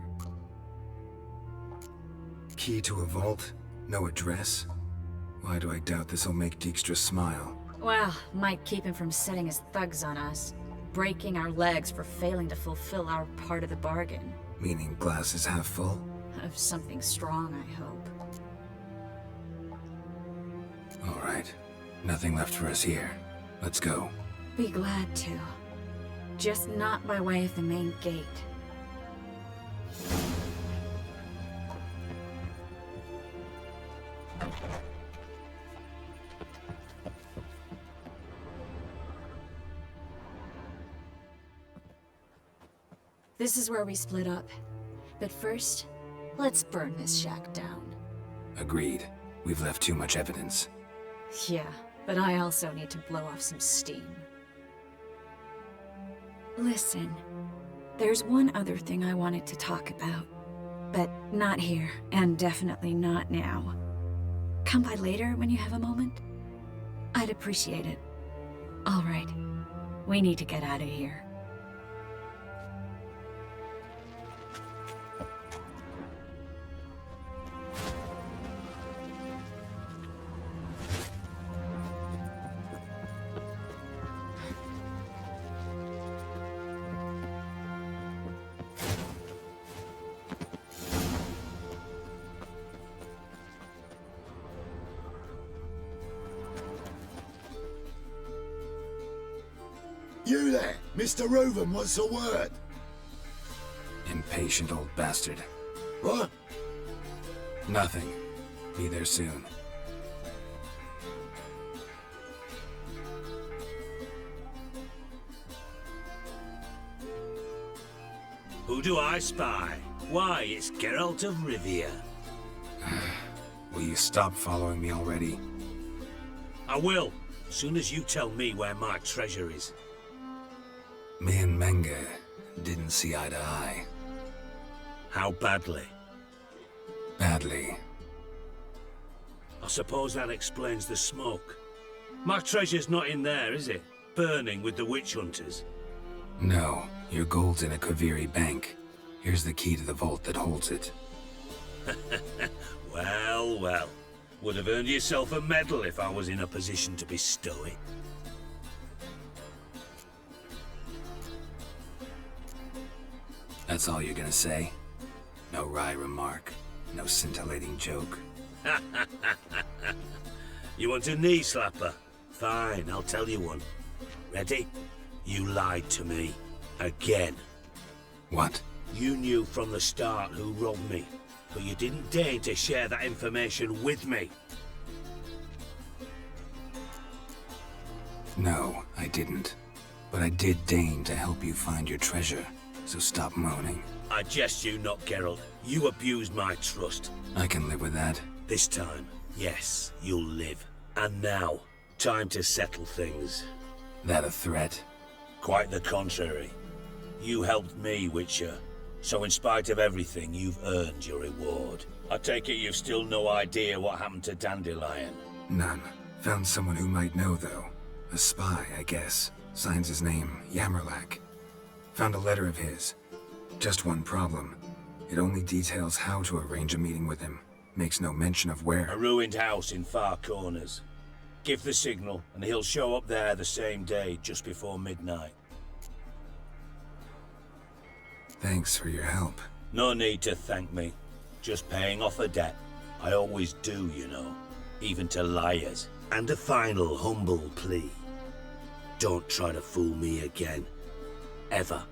Key to a vault? No address? Why do I doubt this'll make Dijkstra smile? Well, might keep him from setting his thugs on us. Breaking our legs for failing to fulfill our part of the bargain. Meaning glass is half full? Of something strong, I hope. All right. Nothing left for us here. Let's go. Be glad to. Just not by way of the main gate. This is where we split up. But first, let's burn this shack down. Agreed. We've left too much evidence. Yeah, but I also need to blow off some steam. Listen, there's one other thing I wanted to talk about. But not here, and definitely not now. Come by later when you have a moment? I'd appreciate it. All right, we need to get out of here. You there, Mr. Reuven, what's the word? Impatient old bastard. What? Nothing. Be there soon. Who do I spy? Why, it's Geralt of Rivia. Will you stop following me already? I will, as soon as you tell me where my treasure is. Me and Menge didn't see eye to eye. How badly? Badly. I suppose that explains the smoke. My treasure's not in there, is it? Burning with the witch hunters. No, your gold's in a Kaviri bank. Here's the key to the vault that holds it. Well, well. Would have earned yourself a medal if I was in a position to bestow it. That's all you're gonna say? No wry remark, no scintillating joke. You want a knee slapper? Fine, I'll tell you one. Ready? You lied to me. Again. What? You knew from the start who robbed me, but you didn't deign to share that information with me. No, I didn't. But I did deign to help you find your treasure, so stop moaning. I jest you not, Geralt. You abused my trust. I can live with that. This time, yes, you'll live. And now, time to settle things. That a threat? Quite the contrary. You helped me, Witcher. So in spite of everything, you've earned your reward. I take it you've still no idea what happened to Dandelion? None. Found someone who might know, though. A spy, I guess. Signs his name, Yamerlak. Found a letter of his. Just one problem. It only details how to arrange a meeting with him. Makes no mention of where. A ruined house in Far Corners. Give the signal, and he'll show up there the same day, just before midnight. Thanks for your help. No need to thank me. Just paying off a debt. I always do, you know. Even to liars. And a final humble plea. Don't try to fool me again. Ever.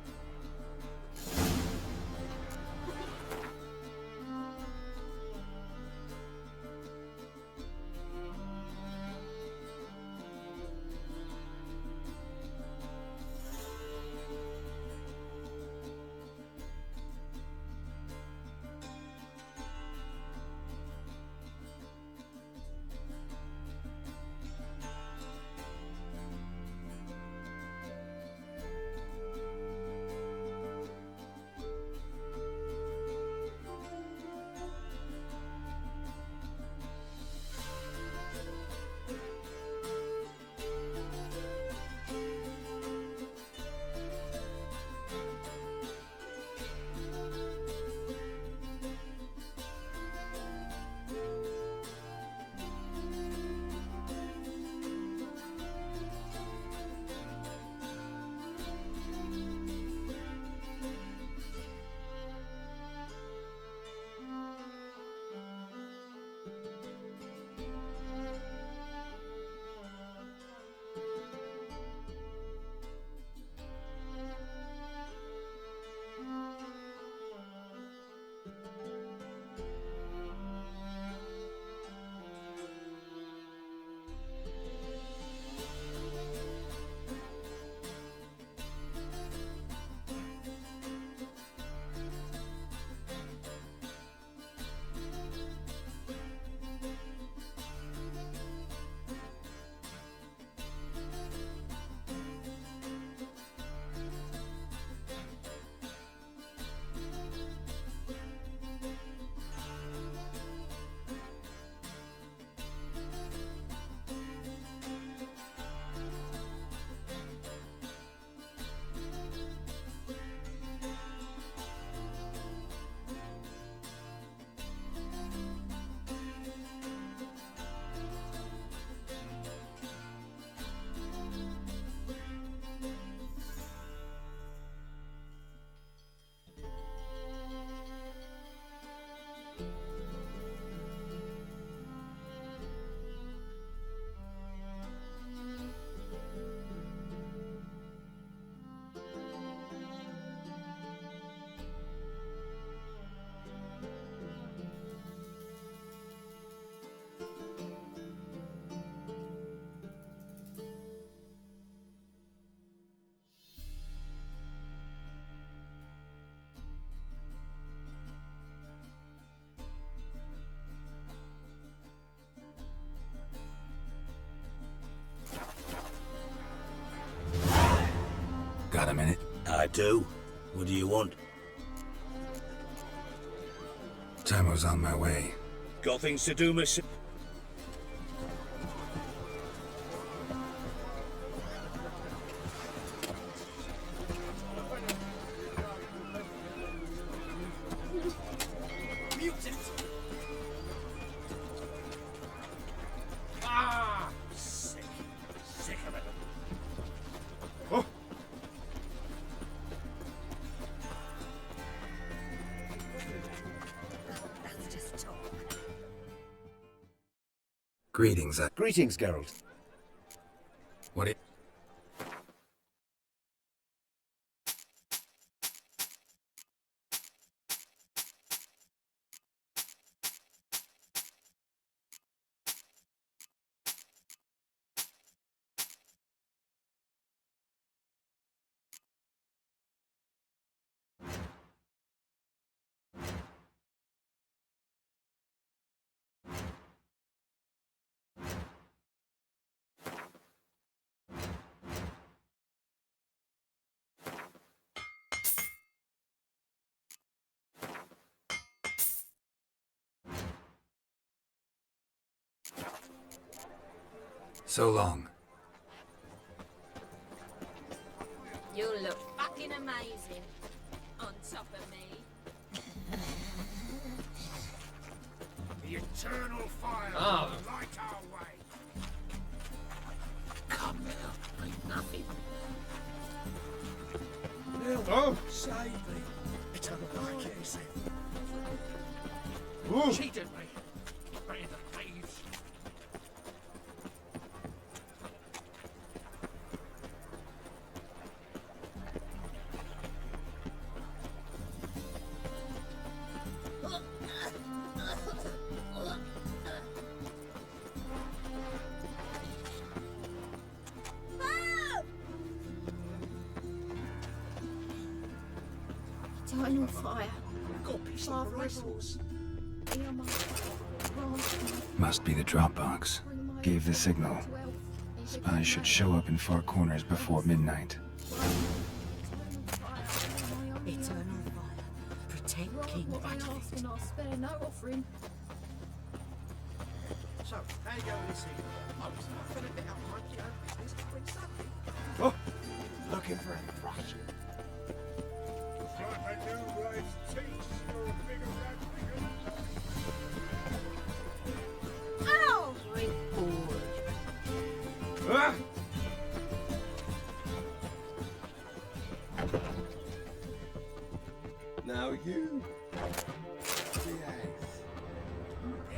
I do. What do you want? Tamo's on my way. Got things to do, miss? Ah! Sick. Sick of it. Oh. That's just talk. Greetings, Greetings, Geralt. What it... So long. You look fucking amazing on top of me. The eternal fire Ah. will light our way. Come now, ain't nothing. Oh. Save me. Eternal light, yeah, he said. Ooh. Cheated me. Right in the thieves. Eternal fire. Got peace on the racehorse. Must be the Dropbox. Gave the signal. Spies should show up in far corners before midnight. Eternal fire. Protect King Battlefield. I'll spare no offering. So, how you going this evening? I was nothing a bit out mind your own business to bring something. Oh. Looking for a Russian. Like I do, right? Teach your bigger Oh, my boy. Ah! Now you.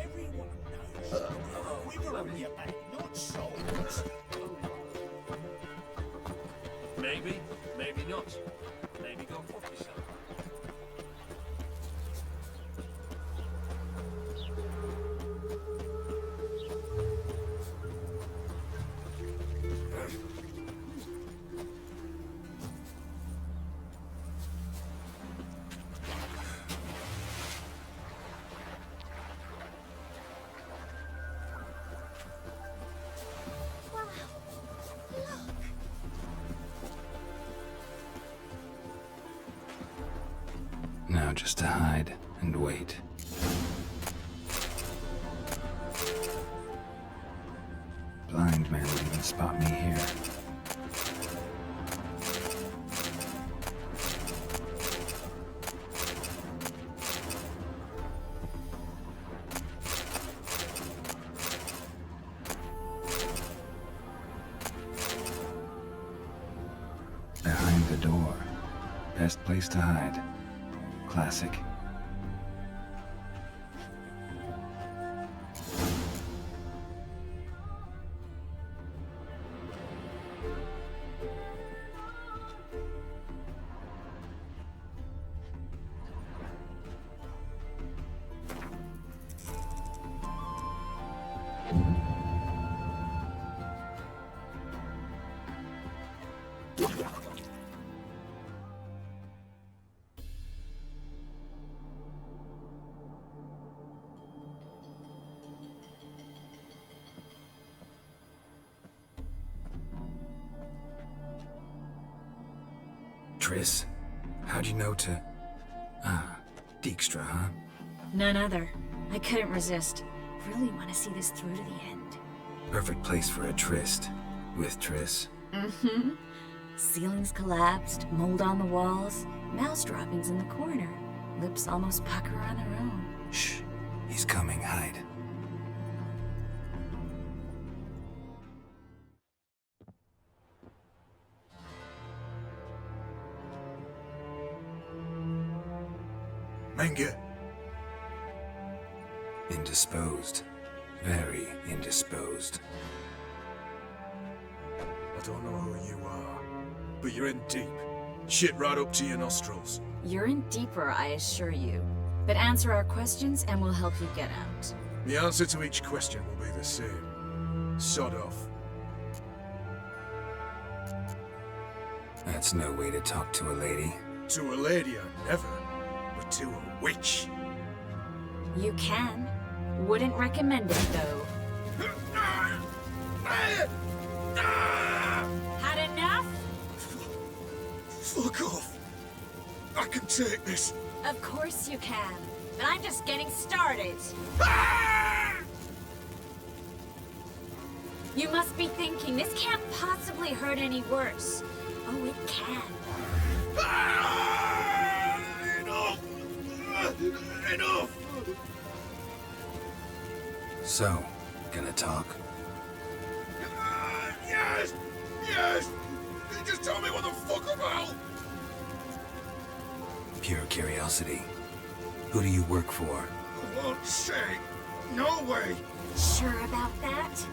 Everyone knows. Quiver on your back, not souls. Maybe, maybe not. Maybe go fuck yourself. Now just to hide and wait. Blind man would even spot me here. Behind the door. Best place to hide. Classic. Triss? How'd you know to... Dijkstra, huh? None other. I couldn't resist. Really want to see this through to the end. Perfect place for a tryst. With Triss. Mm-hmm. Ceilings collapsed, mold on the walls, mouse droppings in the corner. Lips almost pucker on their own. Shh. He's coming, hide. Menge. Indisposed. Very indisposed. I don't know who you are, but you're in deep. Shit right up to your nostrils. You're in deeper, I assure you. But answer our questions and we'll help you get out. The answer to each question will be the same. Sod off. That's no way to talk to a lady. To a lady, I never. But to a witch. You can. Wouldn't recommend it, though. Had enough? Fuck off. I can take this. Of course you can. But I'm just getting started. You must be thinking, this can't possibly hurt any worse. Oh, it can. Enough! Enough! So, gonna talk? Yes! Yes! Just tell me what the fuck about! Pure curiosity. Who do you work for? I won't say. No way! Sure about that?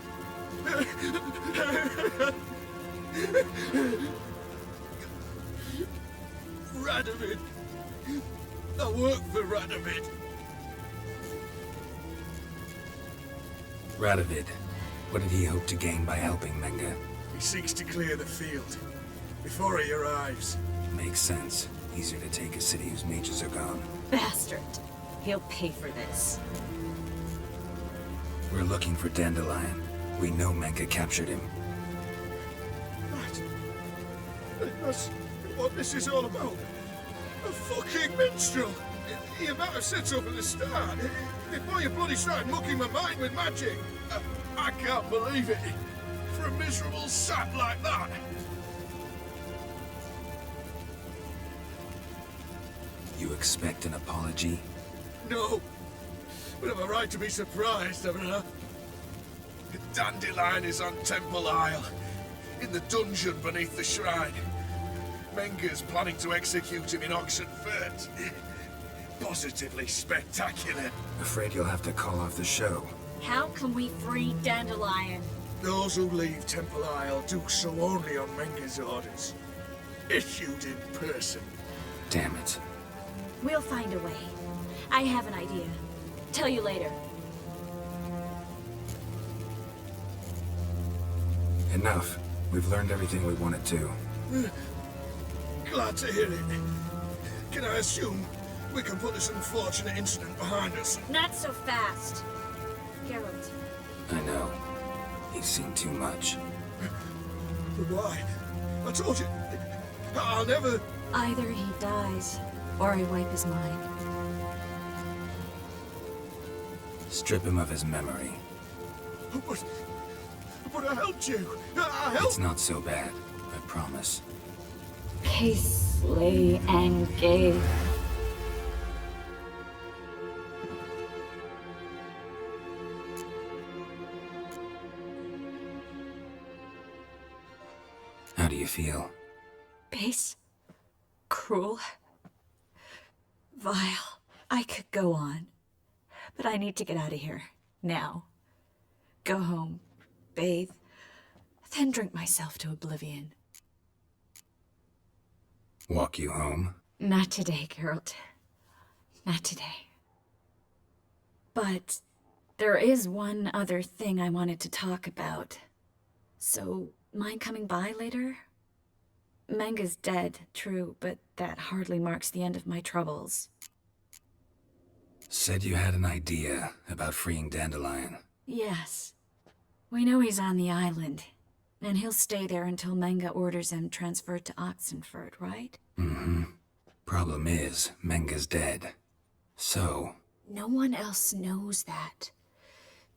Radovid. I work for Radovid. Radovid. What did he hope to gain by helping Menge? He seeks to clear the field before he arrives. Makes sense. Easier to take a city whose mages are gone. Bastard. He'll pay for this. We're looking for Dandelion. We know Menge captured him. Right. That's what this is all about. A fucking minstrel! You might have said so from the start. Before you bloody started mucking my mind with magic. I can't believe it. For a miserable sap like that. You expect an apology? No. But I'm a right to be surprised, haven't I? Dandelion is on Temple Isle, in the dungeon beneath the shrine. Menge's planning to execute him in Oxenfurt. Positively spectacular. Afraid you'll have to call off the show. How can we free Dandelion? Those who leave Temple Isle do so only on Menge's orders. Issued in person. Damn it. We'll find a way. I have an idea. Tell you later. Enough. We've learned everything we wanted to. Glad to hear it. Can I assume we can put this unfortunate incident behind us? Not so fast. Geralt. I know. He's seen too much. But why? I told you. I'll never... Either he dies, or I wipe his mind. Strip him of his memory. But I helped you. I helped... It's not so bad. I promise. Paisley and Gay. How do you feel? Base. Cruel. Vile. I could go on. But I need to get out of here. Now. Go home. Bathe. Then drink myself to oblivion. Walk you home? Not today, Geralt. Not today. But there is one other thing I wanted to talk about. So, mind coming by later? Menge's dead, true, but that hardly marks the end of my troubles. Said you had an idea about freeing Dandelion. Yes. We know he's on the island, and he'll stay there until Menge orders him transferred to Oxenfurt, right? Mm-hmm. Problem is, Menga's dead. So... No one else knows that.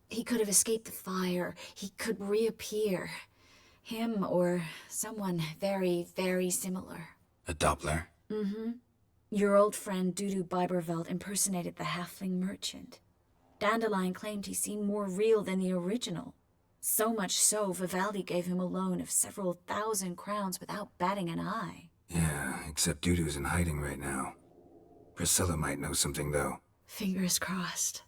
He could have escaped the fire. He could reappear. Him or someone very, very similar. a Doppler? Mm-hmm. Your old friend Dudu Biberveld impersonated the halfling merchant. Dandelion claimed he seemed more real than the original. So much so, Vivaldi gave him a loan of several thousand crowns without batting an eye. Yeah, except Dudu's in hiding right now. Priscilla might know something, though. Fingers crossed.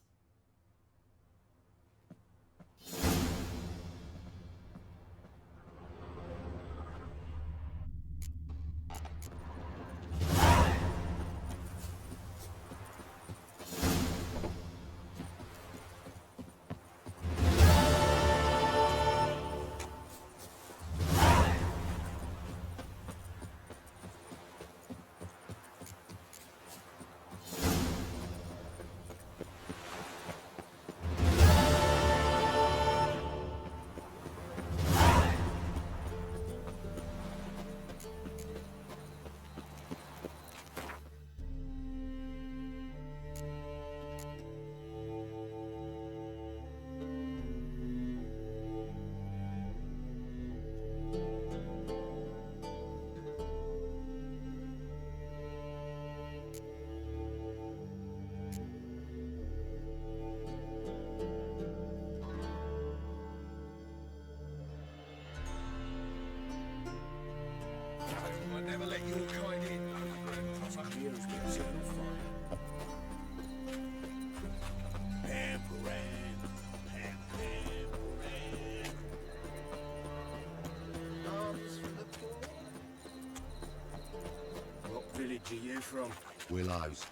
What village are you from? Willows.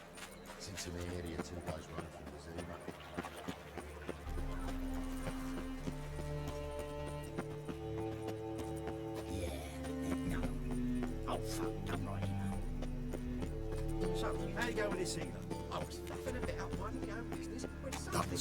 It's into the area 2 days run from the Zima. Oh, fuck, don't like it. So, how you going with this healer? I was fluffing a bit up one your own business when something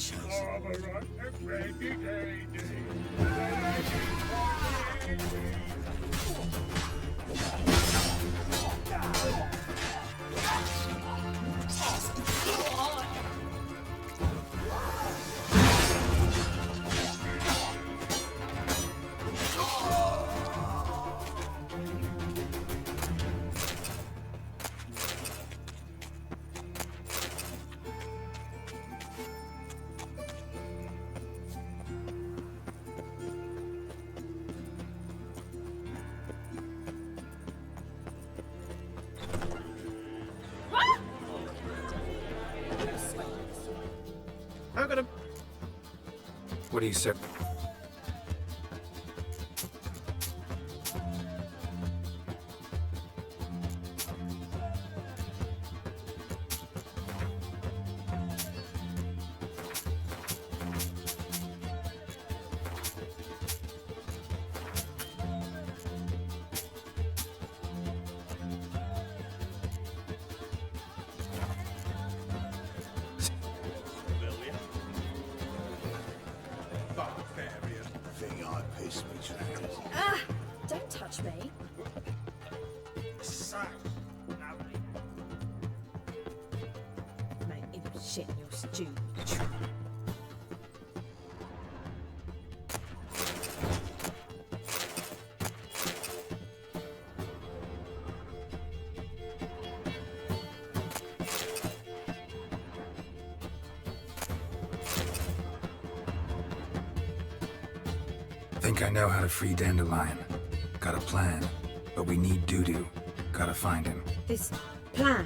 What do you say? Ah! Don't touch me. Mate, it was shit in your stew. Think I know how to free Dandelion. Got a plan, but we need Dudu. Gotta find him. This plan?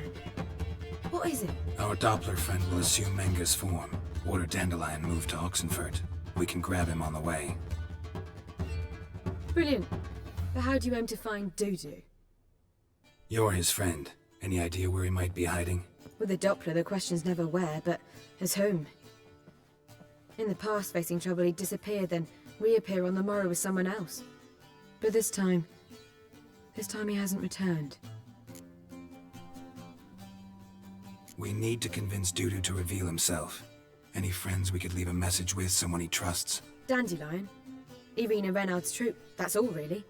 What is it? Our Doppler friend will assume Menga's form. Order Dandelion move to Oxenfurt. We can grab him on the way. Brilliant. But how do you aim to find Dudu? You're his friend. Any idea where he might be hiding? With the Doppler, the question's never where, but his home. In the past, facing trouble, he'd disappear, then reappear on the morrow with someone else. But this time he hasn't returned. We need to convince Dudu to reveal himself. Any friends we could leave a message with, someone he trusts? Dandelion. Irina Reynard's troop, that's all really.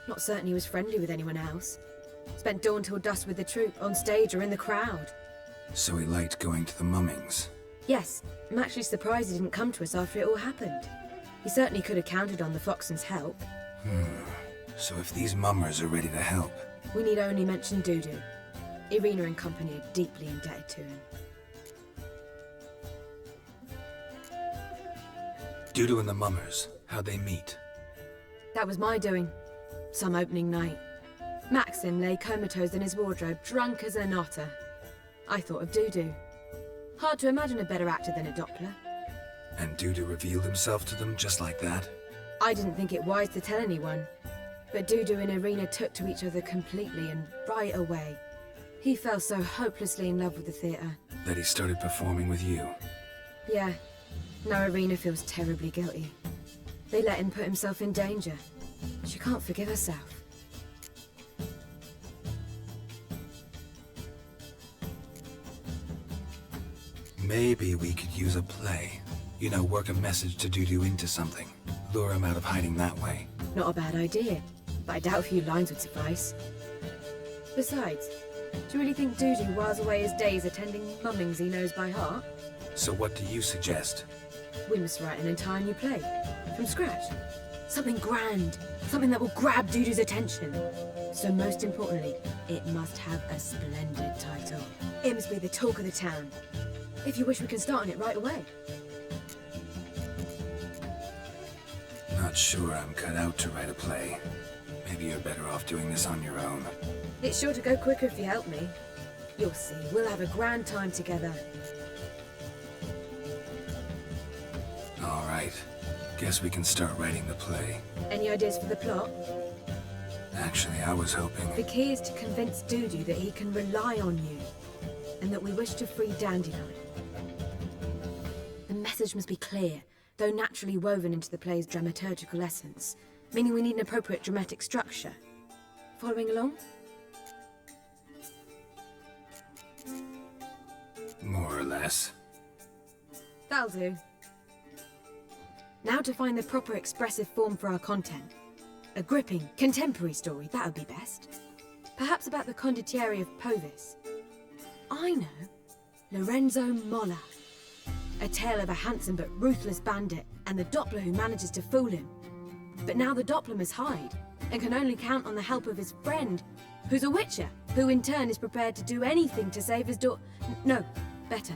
Not certain he was friendly with anyone else. Spent dawn till dusk with the troupe, on stage or in the crowd. So he liked going to the mummings. Yes, I'm actually surprised he didn't come to us after it all happened. He certainly could have counted on the Foxton's help. So if these mummers are ready to help... We need only mention Dudu. Irina and company are deeply indebted to him. Dudu and the mummers, how'd they meet? That was my doing. Some opening night. Maxim lay comatose in his wardrobe, drunk as an otter. I thought of Dudu. Hard to imagine a better actor than a Doppler. And Dudu revealed himself to them just like that? I didn't think it wise to tell anyone. But Dudu and Irina took to each other completely and right away. He fell so hopelessly in love with the theatre. That he started performing with you? Yeah. Now Irina feels terribly guilty. They let him put himself in danger. She can't forgive herself. Maybe we could use a play. You know, work a message to Dudu into something. Lure him out of hiding that way. Not a bad idea, but I doubt a few lines would suffice. Besides, do you really think Dudu whiles away his days attending mummings he knows by heart? So what do you suggest? We must write an entire new play. From scratch. Something grand. Something that will grab Dudu's attention. So most importantly, it must have a splendid title. It must be the talk of the town. If you wish, we can start on it right away. Not sure I'm cut out to write a play. Maybe you're better off doing this on your own. It's sure to go quicker if you help me. You'll see, we'll have a grand time together. All right. Guess we can start writing the play. Any ideas for the plot? Actually, I was hoping... The key is to convince Dudu that he can rely on you, and that we wish to free Dandelion. The message must be clear, though naturally woven into the play's dramaturgical essence, meaning we need an appropriate dramatic structure. Following along? More or less. That'll do. Now to find the proper expressive form for our content. A gripping, contemporary story, that would be best. Perhaps about the condottieri of Povis. I know. Lorenzo Molla. A tale of a handsome but ruthless bandit and the Doppler who manages to fool him. But now the Doppler must hide and can only count on the help of his friend, who's a witcher, who in turn is prepared to do anything to save his no, better,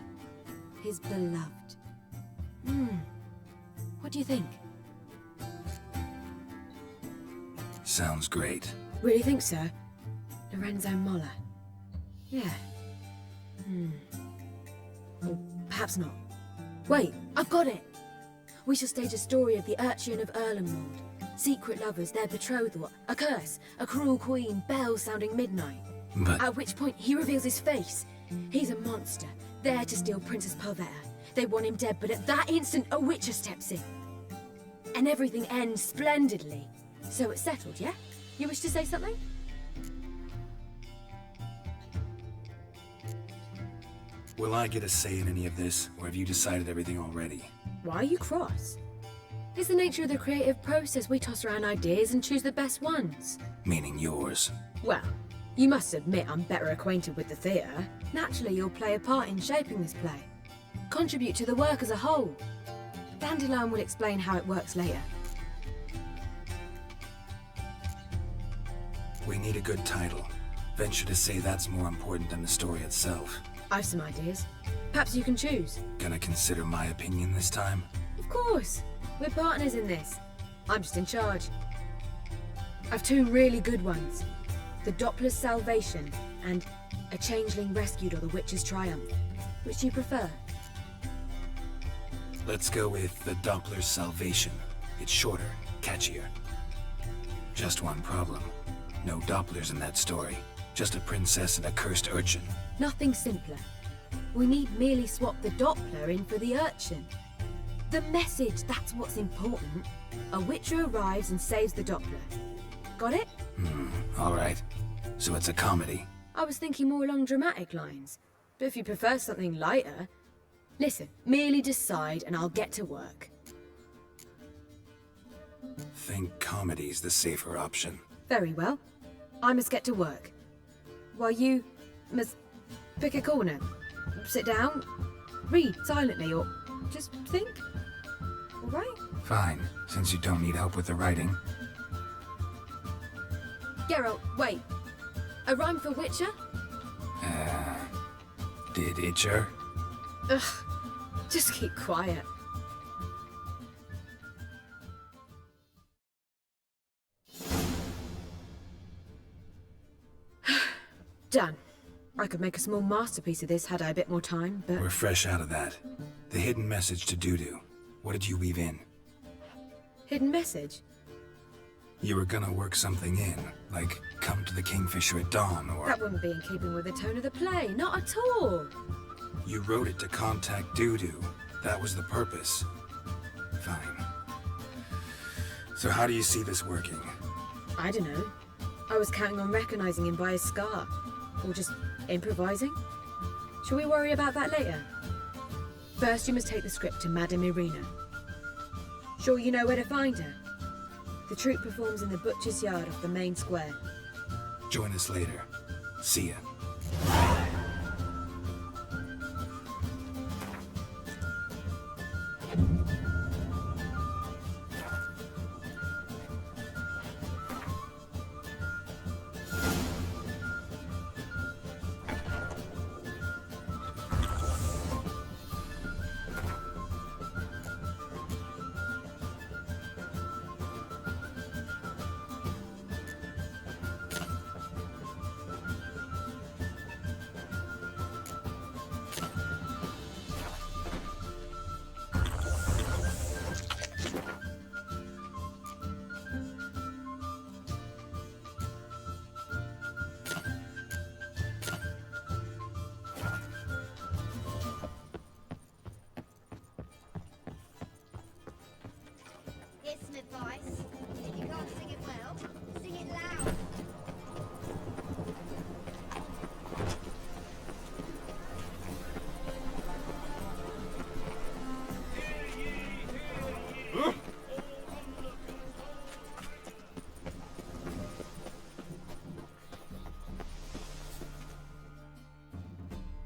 his beloved. What do you think? Sounds great. Really think so? Lorenzo Molla. Yeah. Or perhaps not. Wait, I've got it! We shall stage a story of the Urchin of Erlenwald. Secret lovers, their betrothal, a curse, a cruel queen, bells sounding midnight. But... At which point he reveals his face. He's a monster, there to steal Princess Pavetta. They want him dead, but at that instant a witcher steps in. And everything ends splendidly. So it's settled, yeah? You wish to say something? Will I get a say in any of this, or have you decided everything already? Why are you cross? It's the nature of the creative process. We toss around ideas and choose the best ones. Meaning yours. Well, you must admit I'm better acquainted with the theatre. Naturally, you'll play a part in shaping this play. Contribute to the work as a whole. Dandelion will explain how it works later. We need a good title. Venture to say that's more important than the story itself. I've some ideas. Perhaps you can choose. Gonna consider my opinion this time? Of course. We're partners in this. I'm just in charge. I've two really good ones. The Doppler's Salvation and A Changeling Rescued or the Witch's Triumph. Which do you prefer? Let's go with the Doppler's Salvation. It's shorter, catchier. Just one problem. No Dopplers in that story. Just a princess and a cursed urchin. Nothing simpler. We need merely swap the Doppler in for the urchin. The message, that's what's important. A witcher arrives and saves the Doppler. Got it? All right. So it's a comedy. I was thinking more along dramatic lines. But if you prefer something lighter... Listen, merely decide and I'll get to work. Think comedy's the safer option. Very well. I must get to work. while you must pick a corner, sit down, read silently, or just think. All right? Fine, since you don't need help with the writing. Geralt, wait. A rhyme for Witcher? Did Itcher? Ugh, just keep quiet. Done. I could make a small masterpiece of this had I a bit more time, but... We're fresh out of that. The hidden message to Dudu. What did you weave in? Hidden message? You were gonna work something in, like come to the Kingfisher at dawn, or... That wouldn't be in keeping with the tone of the play, not at all. You wrote it to contact Dudu. That was the purpose. Fine. So how do you see this working? I don't know. I was counting on recognizing him by his scar. Or just improvising. Shall we worry about that later? First, you must take the script to Madame Irina. Sure you know where to find her? The troupe performs in the butcher's yard off the main square. Join us later. See ya. Here's some advice. If you can't sing it well, sing it loud.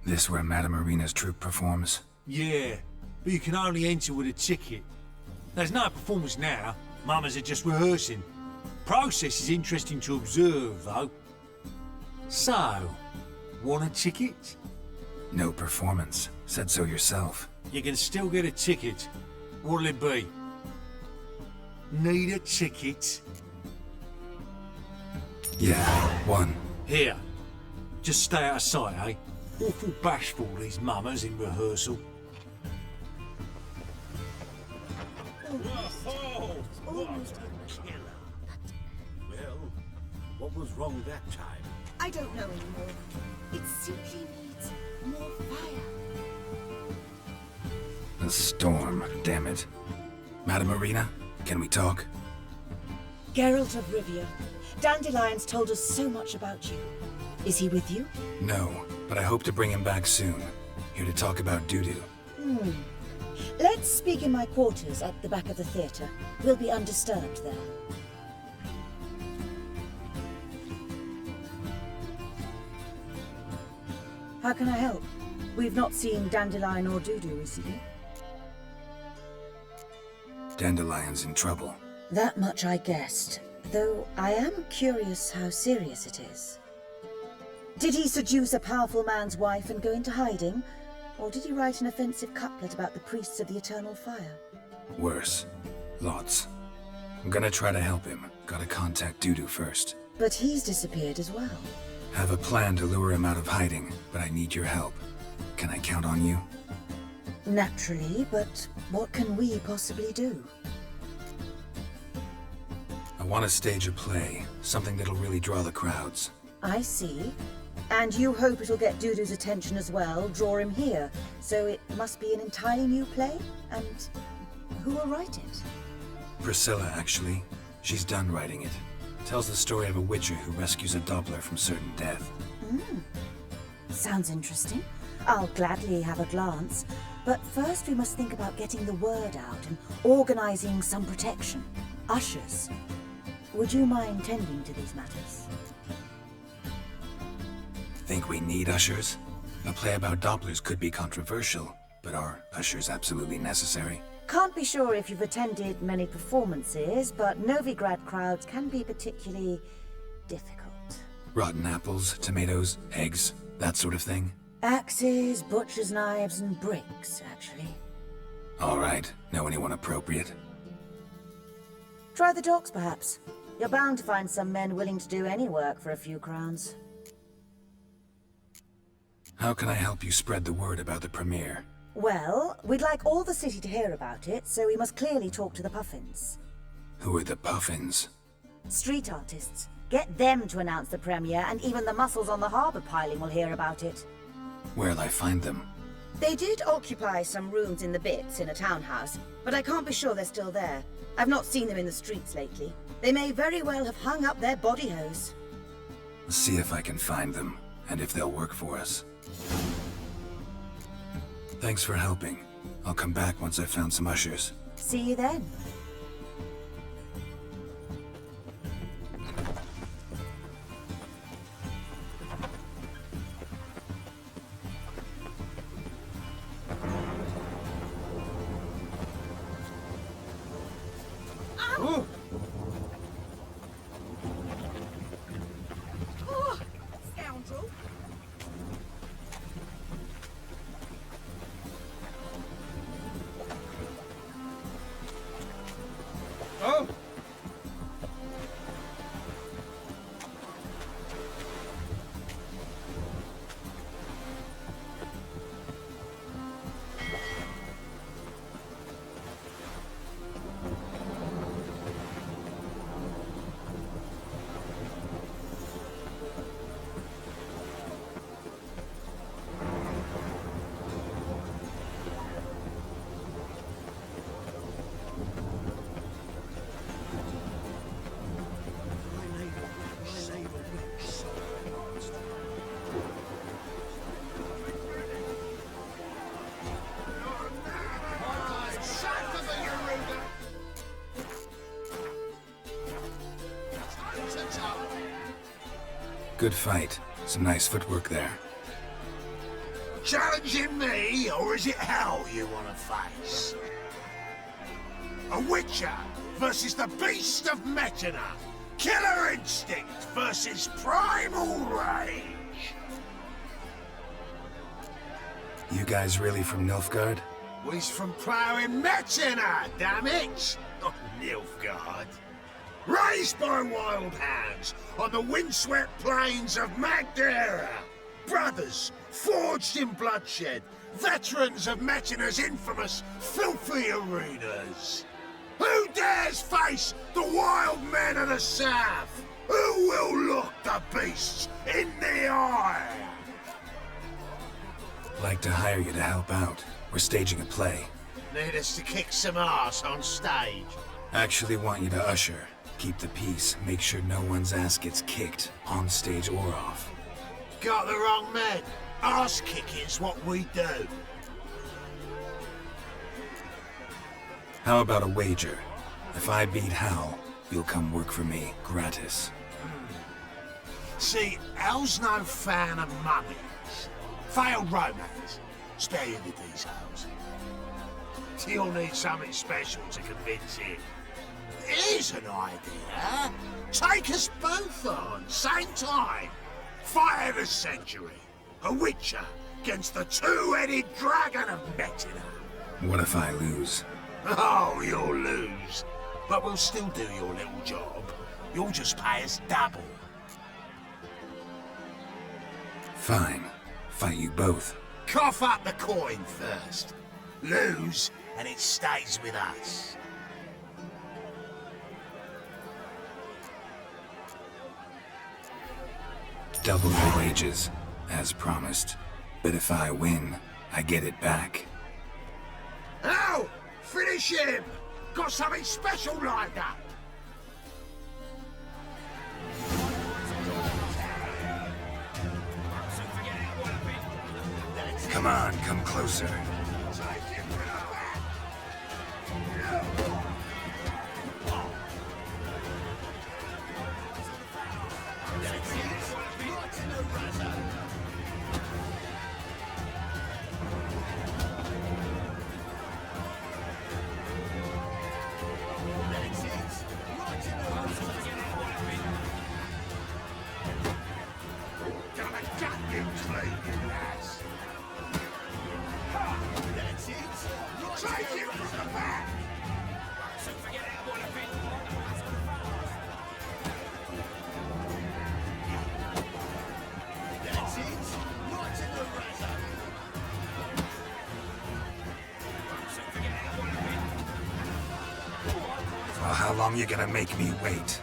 This where Madame Irina's troupe performs? Yeah, but you can only enter with a ticket. There's no performance now. Mamas are just rehearsing. Process is interesting to observe, though. So, want a ticket? No performance. Said so yourself. You can still get a ticket. What'll it be? Need a ticket? Yeah, one. Here. Just stay out of sight, eh? Awful bashful, these mamas in rehearsal. Almost a killer. Well, what was wrong that time? I don't know anymore. It simply needs more fire. A storm, damn it. Madame Irina, can we talk? Geralt of Rivia, Dandelion's told us so much about you. Is he with you? No, but I hope to bring him back soon. Here to talk about Dudu. Let's speak in my quarters at the back of the theatre. We'll be undisturbed there. How can I help? We've not seen Dandelion or Dudu recently. Dandelion's in trouble. That much I guessed, though I am curious how serious it is. Did he seduce a powerful man's wife and go into hiding? Or did he write an offensive couplet about the priests of the eternal fire? Worse. Lots. I'm gonna try to help him. Gotta contact Dudu first. But he's disappeared as well. Have a plan to lure him out of hiding, but I need your help. Can I count on you? Naturally, but what can we possibly do? I want to stage a play, something that'll really draw the crowds. I see. And you hope it'll get Dudu's attention as well, draw him here. So it must be an entirely new play? And who will write it? Priscilla, actually. She's done writing it. Tells the story of a witcher who rescues a Doppler from certain death. Sounds interesting. I'll gladly have a glance. But first we must think about getting the word out and organizing some protection. Ushers. Would you mind tending to these matters? Think we need ushers? A play about Dopplers could be controversial, but are ushers absolutely necessary? Can't be sure if you've attended many performances, but Novigrad crowds can be particularly difficult. Rotten apples, tomatoes, eggs, that sort of thing? Axes, butcher's knives, and bricks, actually. All right. Know anyone appropriate? Try the docks, perhaps. You're bound to find some men willing to do any work for a few crowns. How can I help you spread the word about the premiere? Well, we'd like all the city to hear about it, so we must clearly talk to the Puffins. Who are the Puffins? Street artists. Get them to announce the premiere, and even the muscles on the harbour piling will hear about it. Where'll I find them? They did occupy some rooms in the Bits in a townhouse, but I can't be sure they're still there. I've not seen them in the streets lately. They may very well have hung up their body hose. See if I can find them, and if they'll work for us. Thanks for helping. I'll come back once I've found some ushers. See you then. Oh! Scoundrel! Oh! Good fight. Some nice footwork there. Challenging me, or is it hell you want to face? A Witcher versus the Beast of Metina. Killer instinct versus primal rage. You guys really from Nilfgaard? We's from ploughing Metina, damn it! Not Nilfgaard. Raised by wild hands on the windswept plains of Magdera. Brothers, forged in bloodshed, veterans of Metina's infamous filthy arenas. Who dares face the wild men of the south? Who will look the beasts in the eye? Like to hire you to help out. We're staging a play. Need us to kick some ass on stage? Actually want you to usher. Keep the peace. Make sure no one's ass gets kicked, on stage or off. Got the wrong man. Ass kicking's what we do. How about a wager? If I beat Hal, you'll come work for me, gratis. See, Hal's no fan of mummies. Failed romance. Spare you the details. You'll need something special to convince him. Here's an idea. Take us both on, same time. Fight of the century. A Witcher against the two-headed dragon of Metina. What if I lose? Oh, you'll lose. But we'll still do your little job. You'll just pay us double. Fine. Fight you both. Cough up the coin first. Lose, and it stays with us. Double your wages, as promised. But if I win, I get it back. Now, finish him! Got something special lined up! Come on, come closer. How long you gonna make me wait?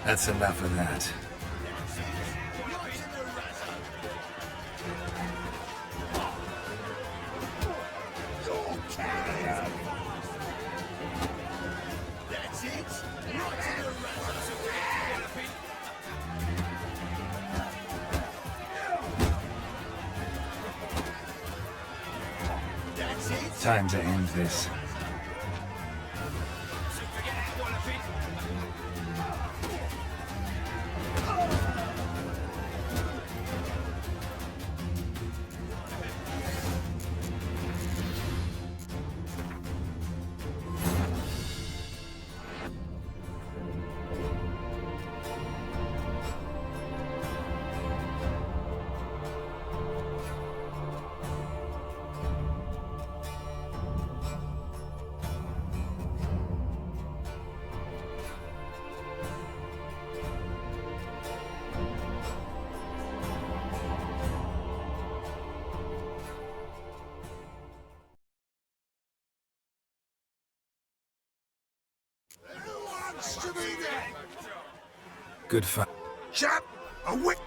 That's enough of that. Time to end this. Good fun. Chap, a whip.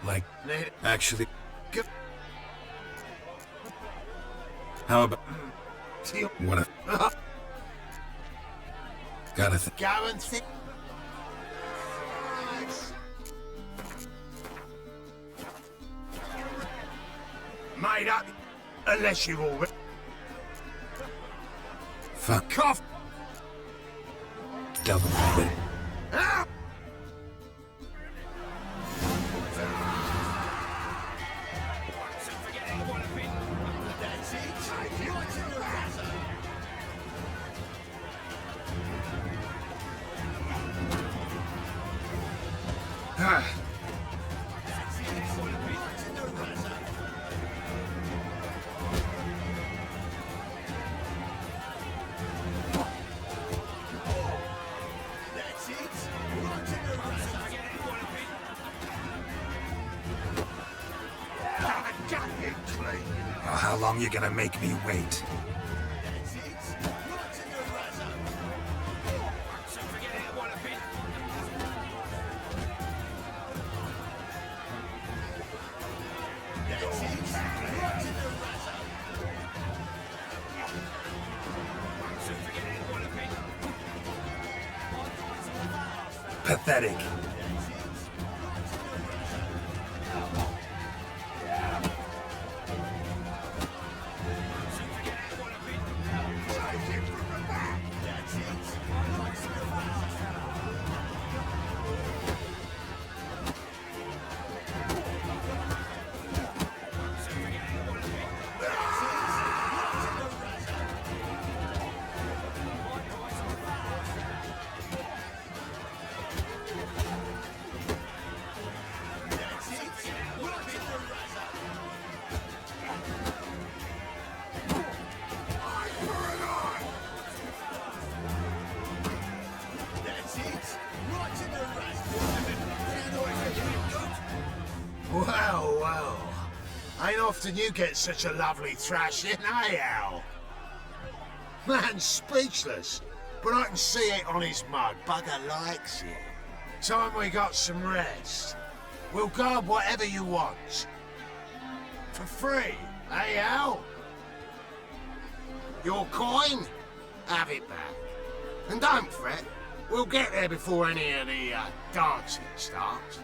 Like, actually... How about... What a... Gotta think. Go and think. Made up, unless you've already... Fuck. Cough. Double. Ah! How long you gonna make me wait? Pathetic. Well. Ain't often you get such a lovely thrashing, eh, Al? Man's speechless, but I can see it on his mug. Bugger likes it. Time we got some rest. We'll guard whatever you want. For free, eh, Al? Your coin? Have it back. And don't fret, we'll get there before any of the dancing starts.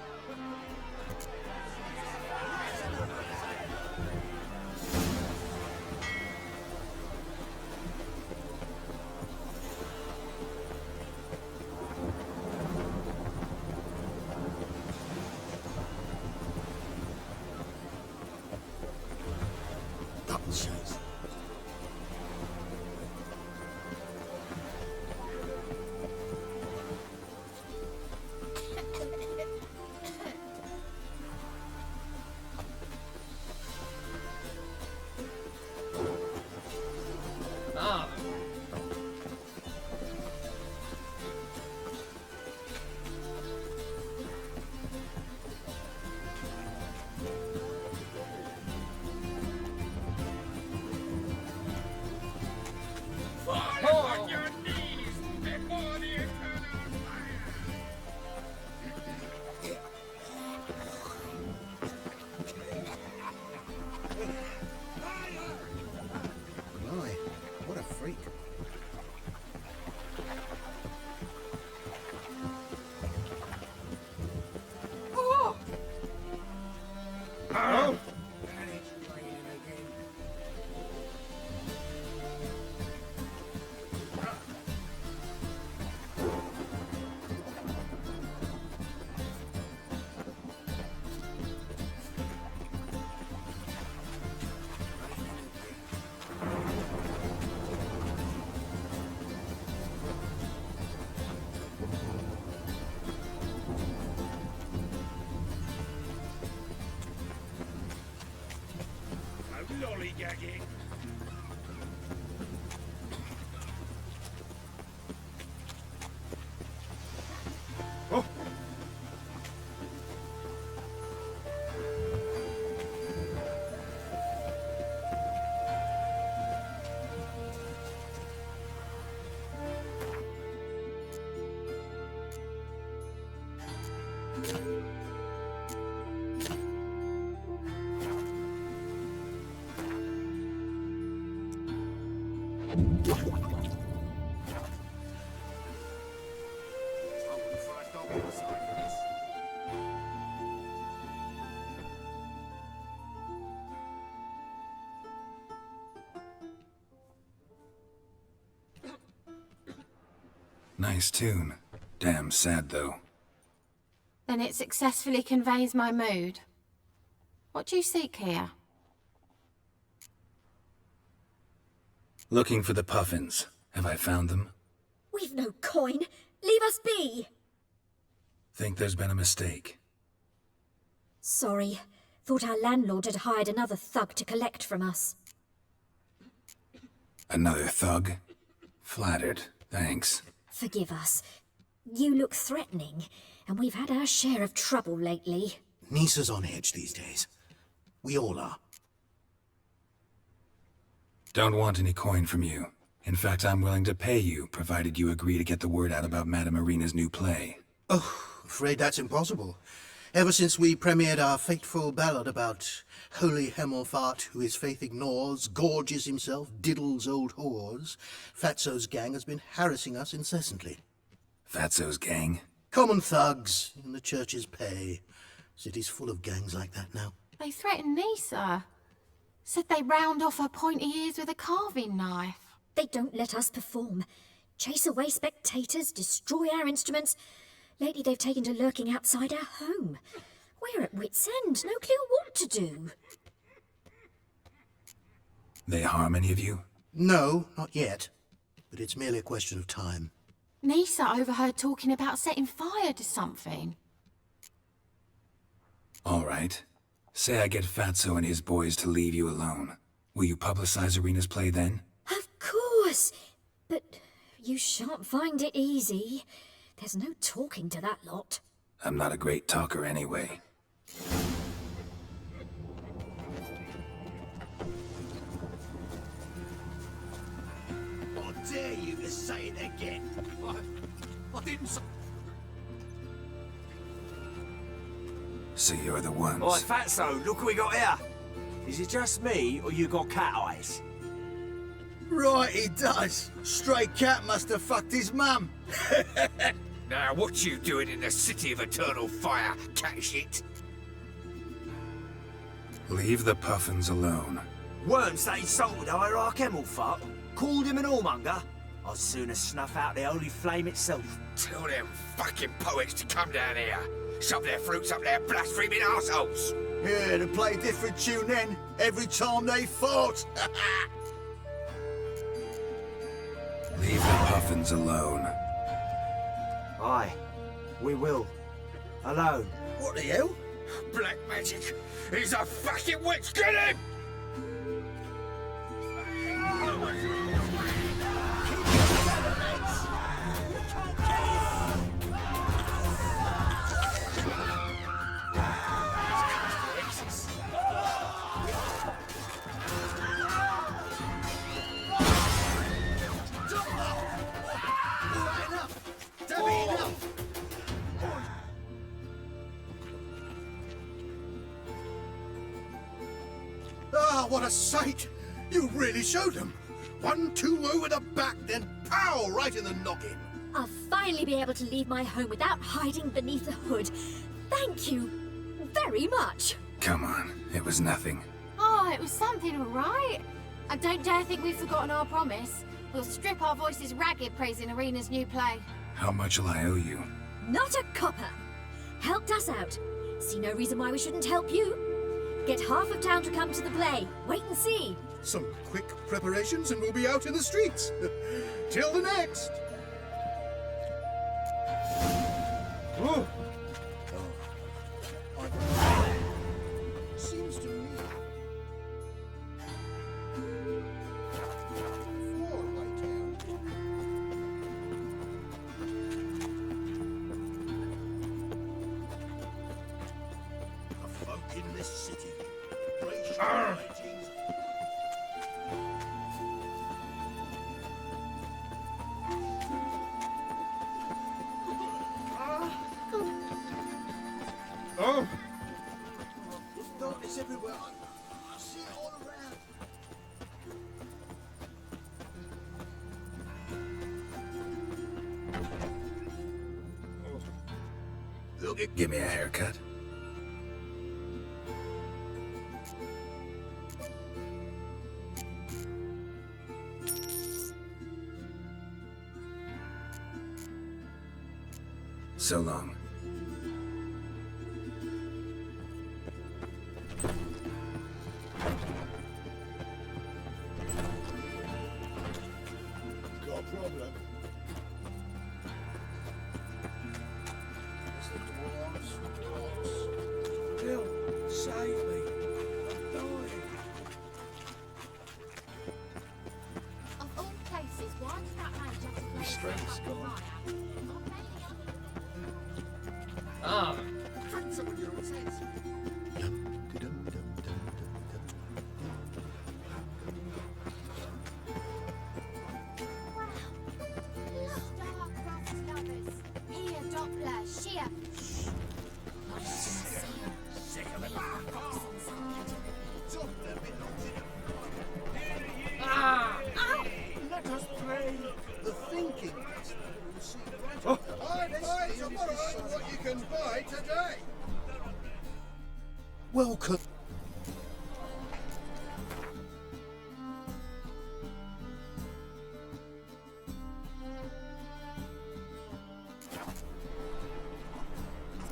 lollygagging. Nice tune. Damn sad, though. Then it successfully conveys my mood. What do you seek here? Looking for the puffins. Have I found them? We've no coin. Leave us be. Think there's been a mistake. Sorry. Thought our landlord had hired another thug to collect from us. Another thug? Flattered. Thanks. Forgive us. You look threatening, and we've had our share of trouble lately. Nisa's on edge these days. We all are. Don't want any coin from you. In fact, I'm willing to pay you, provided you agree to get the word out about Madame Irina's new play. Oh, afraid that's impossible. Ever since we premiered our fateful ballad about holy Hemelfart, who his faith ignores, gorges himself, diddles old whores, Fatso's gang has been harassing us incessantly. Fatso's gang? Common thugs in the church's pay. City's full of gangs like that now. They threatened Nisa. Said they round off her pointy ears with a carving knife. They don't let us perform. Chase away spectators, destroy our instruments. Lately they've taken to lurking outside our home. We're at wit's end, no clue what to do. They harm any of you? No, not yet. But it's merely a question of time. Nisa overheard talking about setting fire to something. All right. Say I get Fatso and his boys to leave you alone. Will you publicize Irina's play then? Of course. But you shan't find it easy. There's no talking to that lot. I'm not a great talker anyway. I dare you to say it again. I didn't say... So you're the ones. Oi, Fatso, look what we got here. Is it just me, or you got cat eyes? Right, he does. Stray cat must have fucked his mum. Now, what you doing in the city of eternal fire, cat shit? Leave the puffins alone. Worms that insulted Hierarch Hemelfart, called him an whoremonger. I'd sooner snuff out the holy flame itself. Tell them fucking poets to come down here. Shove their fruits up their blaspheming arseholes. Yeah, to play a different tune then, every time they fought. Leave the puffins alone. Aye, we will. Alone. What the hell? Black magic. He's a fucking witch. Get him! Ah, what a sight! You really showed them. 1-2 over the back, then pow! Right in the noggin. I'll finally be able to leave my home without hiding beneath the hood. Thank you very much. Come on, it was nothing. Oh, it was something, all right. I don't dare think we've forgotten our promise. We'll strip our voices ragged praising Irina's new play. How much will I owe you? Not a copper. Helped us out. See no reason why we shouldn't help you. Get half of town to come to the play. Wait and see. Some quick preparations and we'll be out in the streets. Till the next. Oh. Seems to me... looking. Give me a haircut. So long. Got a problem? Bill, save me. I'm dying. Of all places, why did that man just play Restraint's gone. Ah, drink some of your own sense. Here, Doppler, sheer. Ah! Let us play the thinking festival. I'd buy tomorrow what you can buy today. Welcome.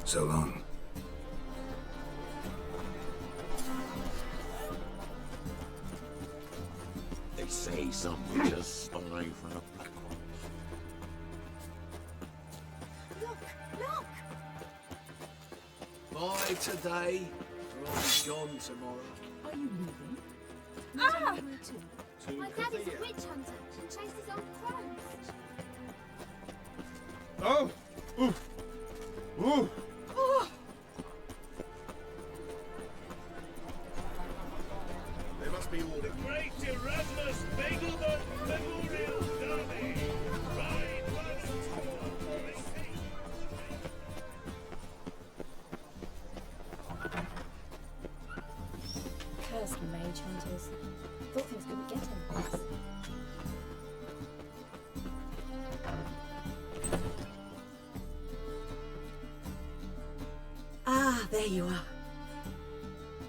So long. They say some witches spy for the black Look, look! Buy today, or I'll be gone tomorrow. Are you leaving? Ah! My dad is a witch hunter and chases old crows. Oh! Ooh! Ooh! Oh! They must be all. The Great Erasmus Begelman Memorial Derby. Ride one and two. Cursed mage hunters. Thought things couldn't get any worse. Ah, there you are.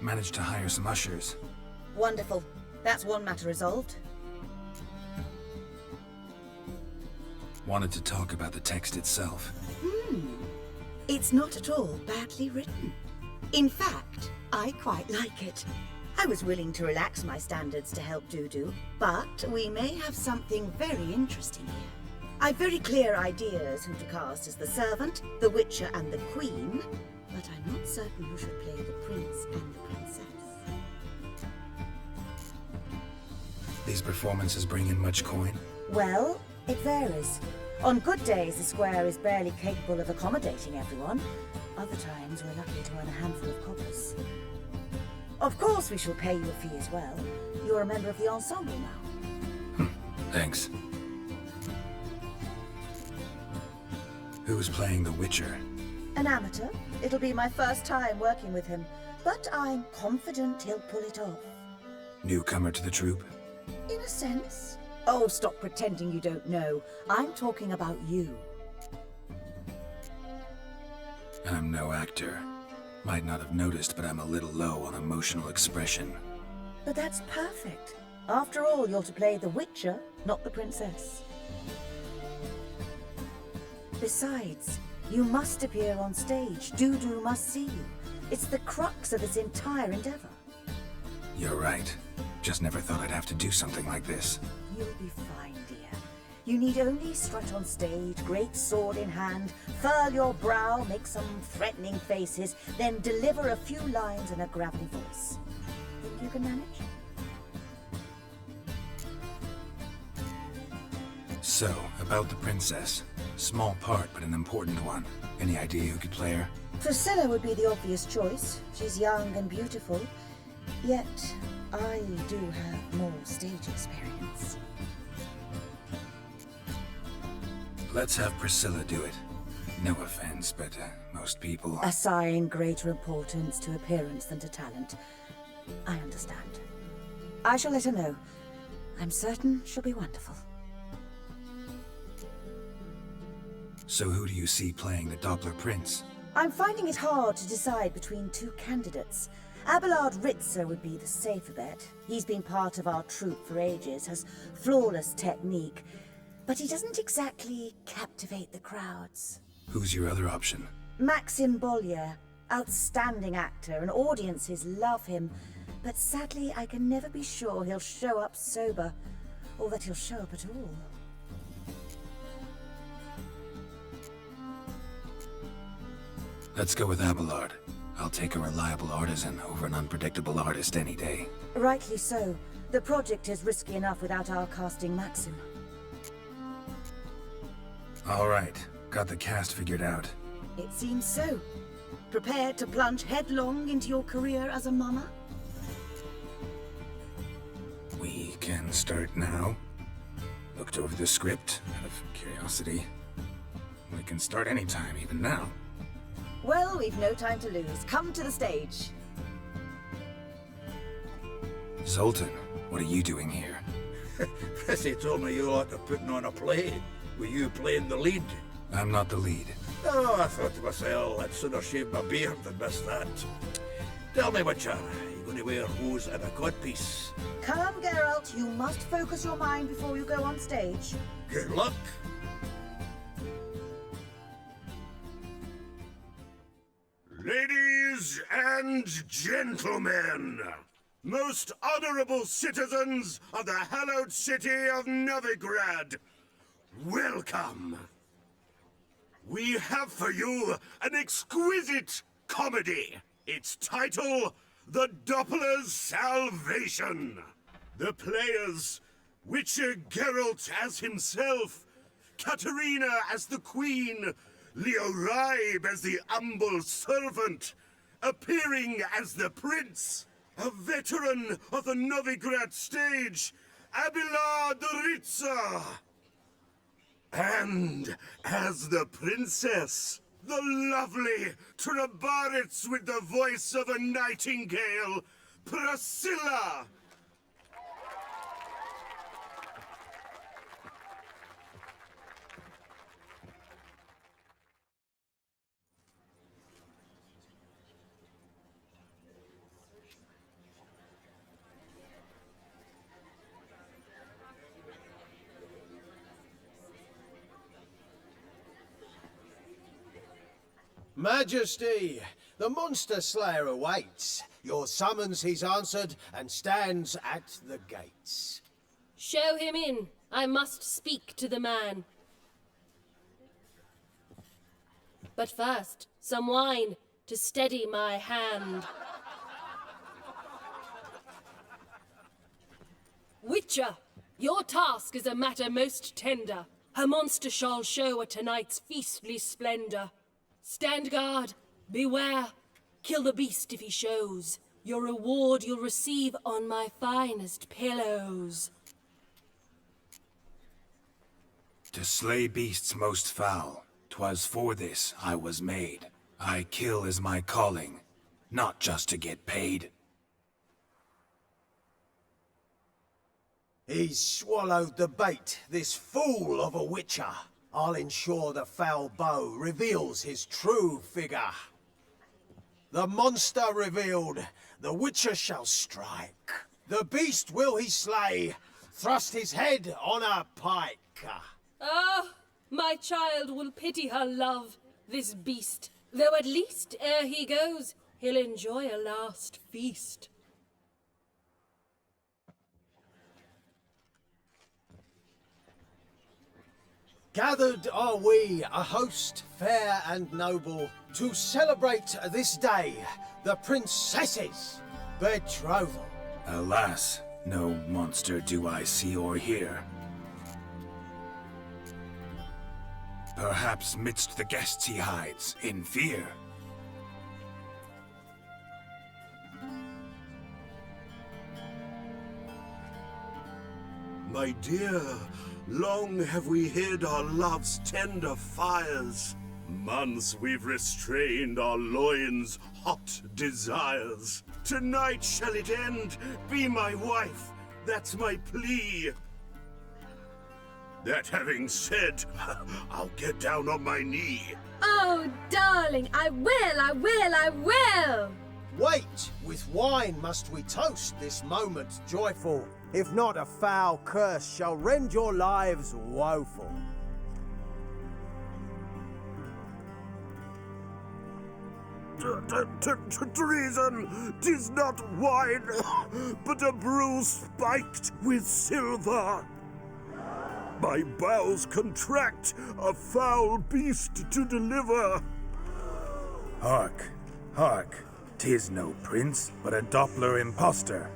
Managed to hire some ushers. Wonderful. That's one matter resolved. Wanted to talk about the text itself. It's not at all badly written. In fact, I quite like it. I was willing to relax my standards to help Dudu, but we may have something very interesting here. I've very clear ideas who to cast as the servant, the witcher and the queen, but I'm not certain who should play the prince and the princess. These performances bring in much coin? Well, it varies. On good days, the square is barely capable of accommodating everyone. Other times, we're lucky to earn a handful of coppers. Of course, we shall pay you a fee as well. You're a member of the ensemble now. Thanks. Who's playing the Witcher? An amateur. It'll be my first time working with him, but I'm confident he'll pull it off. Newcomer to the troupe? In a sense. Oh, stop pretending you don't know. I'm talking about you. I'm no actor. Might not have noticed, but I'm a little low on emotional expression. But that's perfect. After all, you're to play the Witcher, not the princess. Besides, you must appear on stage. Dudu must see you. It's the crux of this entire endeavor. You're right. Just never thought I'd have to do something like this. You'll be fine, dear. You need only strut on stage, great sword in hand, furl your brow, make some threatening faces, then deliver a few lines in a gravelly voice. Think you can manage? So, about the princess. Small part, but an important one. Any idea who could play her? Priscilla would be the obvious choice. She's young and beautiful. Yet, I do have more stage experience. Let's have Priscilla do it. No offense, but most people... Assign greater importance to appearance than to talent. I understand. I shall let her know. I'm certain she'll be wonderful. So who do you see playing the Doppler Prince? I'm finding it hard to decide between two candidates. Abelard Ritzer would be the safer bet. He's been part of our troupe for ages, has flawless technique, but he doesn't exactly captivate the crowds. Who's your other option? Maxim Bollier, outstanding actor, and audiences love him, but sadly I can never be sure he'll show up sober, or that he'll show up at all. Let's go with Abelard. I'll take a reliable artisan over an unpredictable artist any day. Rightly so. The project is risky enough without our casting Maxim. All right, got the cast figured out. It seems so. Prepared to plunge headlong into your career as a mama? We can start now. Looked over the script out of curiosity. We can start anytime, even now. Well, we've no time to lose. Come to the stage. Zoltan, what are you doing here? Prissy told me you ought to putting on a play. Were you playing the lead? I'm not the lead. Oh, I thought to myself, I'd sooner shave my beard than miss that. Tell me, Witcher, are you going to wear hose and a codpiece? Come, Geralt. You must focus your mind before you go on stage. Good luck. Ladies and gentlemen, most honorable citizens of the hallowed city of Novigrad, welcome. We have for you an exquisite comedy. Its title, The Doppler's Salvation. The players, Witcher Geralt as himself, Katerina as the Queen, Leo Raib as the humble servant, appearing as the prince, a veteran of the Novigrad stage, Abelard Ritzer. And as the princess, the lovely Trabaritz with the voice of a nightingale, Priscilla. Majesty, the monster slayer awaits. Your summons he's answered and stands at the gates. Show him in. I must speak to the man. But first, some wine to steady my hand. Witcher, your task is a matter most tender. A monster shall show at tonight's feastly splendor. Stand guard, beware, kill the beast if he shows. Your reward you'll receive on my finest pillows. To slay beasts most foul, 'twas for this I was made. I kill is my calling, not just to get paid. He's swallowed the bait, this fool of a witcher. I'll ensure the foul bow reveals his true figure. The monster revealed, the witcher shall strike. The beast will he slay, thrust his head on a pike. Ah, my child will pity her love, this beast. Though at least, ere he goes, he'll enjoy a last feast. Gathered are we, a host fair and noble, to celebrate this day, the princess's betrothal. Alas, no monster do I see or hear. Perhaps midst the guests he hides, in fear. My dear, long have we hid our love's tender fires. Months we've restrained our loins' hot desires. Tonight shall it end, be my wife, that's my plea. That having said, I'll get down on my knee. Oh, darling, I will! Wait! With wine must we toast this moment joyful. If not, a foul curse shall rend your lives woeful. Treason! 'Tis not wine, but a brew spiked with silver. My bowels contract, a foul beast to deliver. Hark, hark. 'Tis no prince, but a Doppler impostor.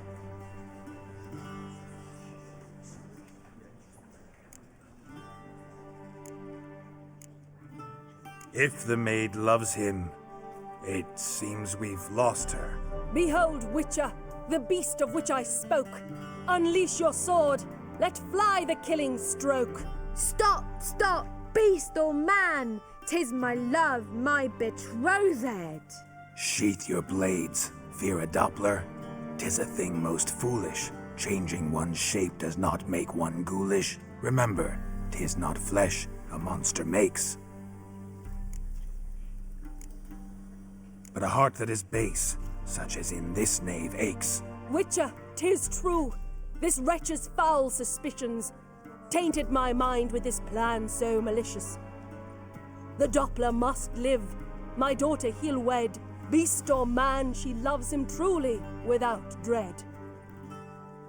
If the maid loves him, it seems we've lost her. Behold, Witcher, the beast of which I spoke. Unleash your sword. Let fly the killing stroke. Stop, stop, beast or man! 'Tis my love, my betrothed. Sheath your blades, fear a Doppler. 'Tis a thing most foolish. Changing one's shape does not make one ghoulish. Remember, 'tis not flesh a monster makes, but a heart that is base, such as in this knave aches. Witcher, 'tis true. This wretch's foul suspicions tainted my mind with this plan so malicious. The Doppler must live. My daughter he'll wed. Beast or man, she loves him truly, without dread.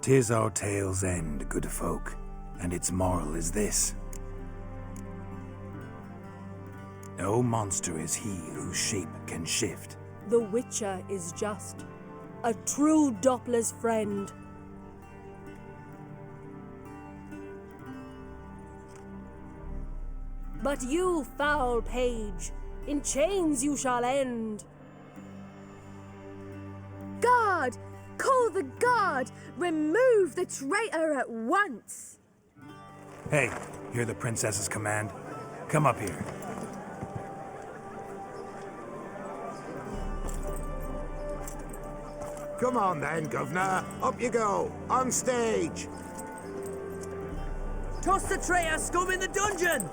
'Tis our tale's end, good folk, and its moral is this. No monster is he whose shape can shift. The Witcher is just a true Doppler's friend. But you, foul page, in chains you shall end. Guard! Call the guard! Remove the traitor at once! Hey, hear the princess's command? Come up here. Come on then, governor. Up you go. On stage. Toss the traitor scum in the dungeon!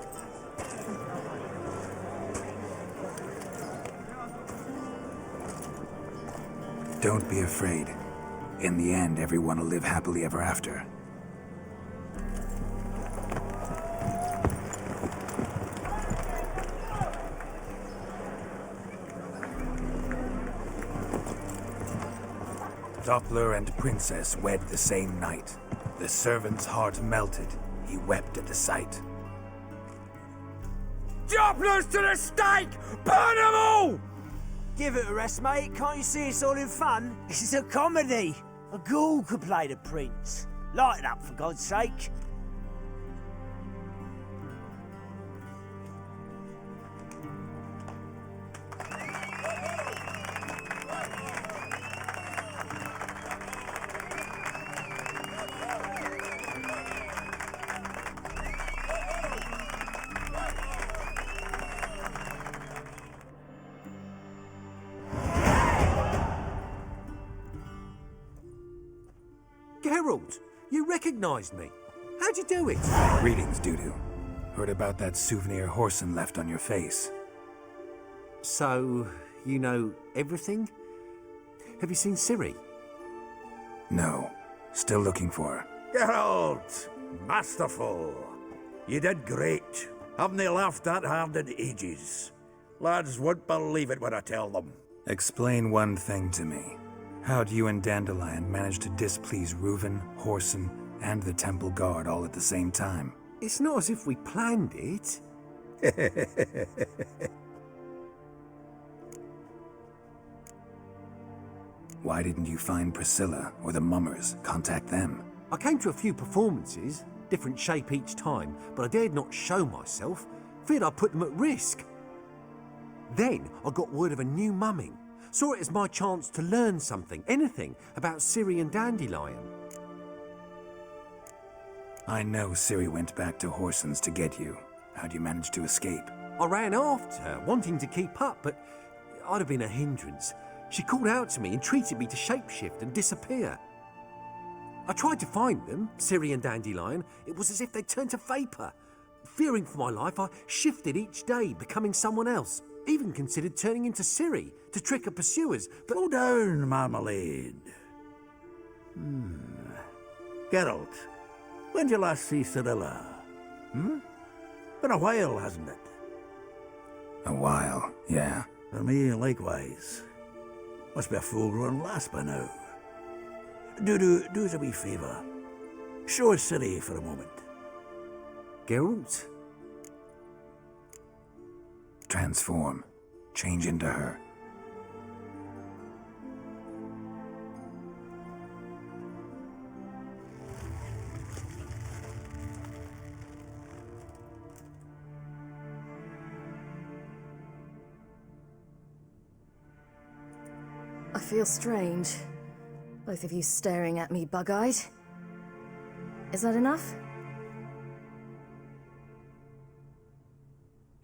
Don't be afraid. In the end, everyone will live happily ever after. Doppler and princess wed the same night. The servant's heart melted. He wept at the sight. Dopplers to the stake! Burn them all! Give it a rest, mate. Can't you see it's all in fun? This is a comedy. A ghoul could play the prince. Lighten up, for God's sake. Geralt, you recognized me. How'd you do it? Greetings, Dudu. Heard about that souvenir Horson left on your face. So, you know everything? Have you seen Ciri? No. Still looking for her. Geralt! Masterful! You did great. Haven't they laughed that hard in ages? Lads won't believe it when I tell them. Explain one thing to me. How'd you and Dandelion manage to displease Reuven, Horson, and the Temple Guard all at the same time? It's not as if we planned it. Why didn't you find Priscilla or the Mummers? Contact them. I came to a few performances, different shape each time, but I dared not show myself. Feared I'd put them at risk. Then I got word of a new mumming. Saw it as my chance to learn something, anything, about Ciri and Dandelion. I know Ciri went back to Horson's to get you. How'd you manage to escape? I ran after her, wanting to keep up, but I'd have been a hindrance. She called out to me, entreated me to shapeshift and disappear. I tried to find them, Ciri and Dandelion. It was as if they'd turned to vapour. Fearing for my life, I shifted each day, becoming someone else. Even considered turning into Ciri to trick her pursuers, but... Slow down, Marmalade. Geralt, when did you last see Cirilla? Been a while, hasn't it? A while, yeah. For me, likewise. Must be a full-grown lass by now. Do us a wee favour. Show us Ciri for a moment. Geralt? Transform. Change into her. I feel strange. Both of you staring at me bug-eyed. Is that enough?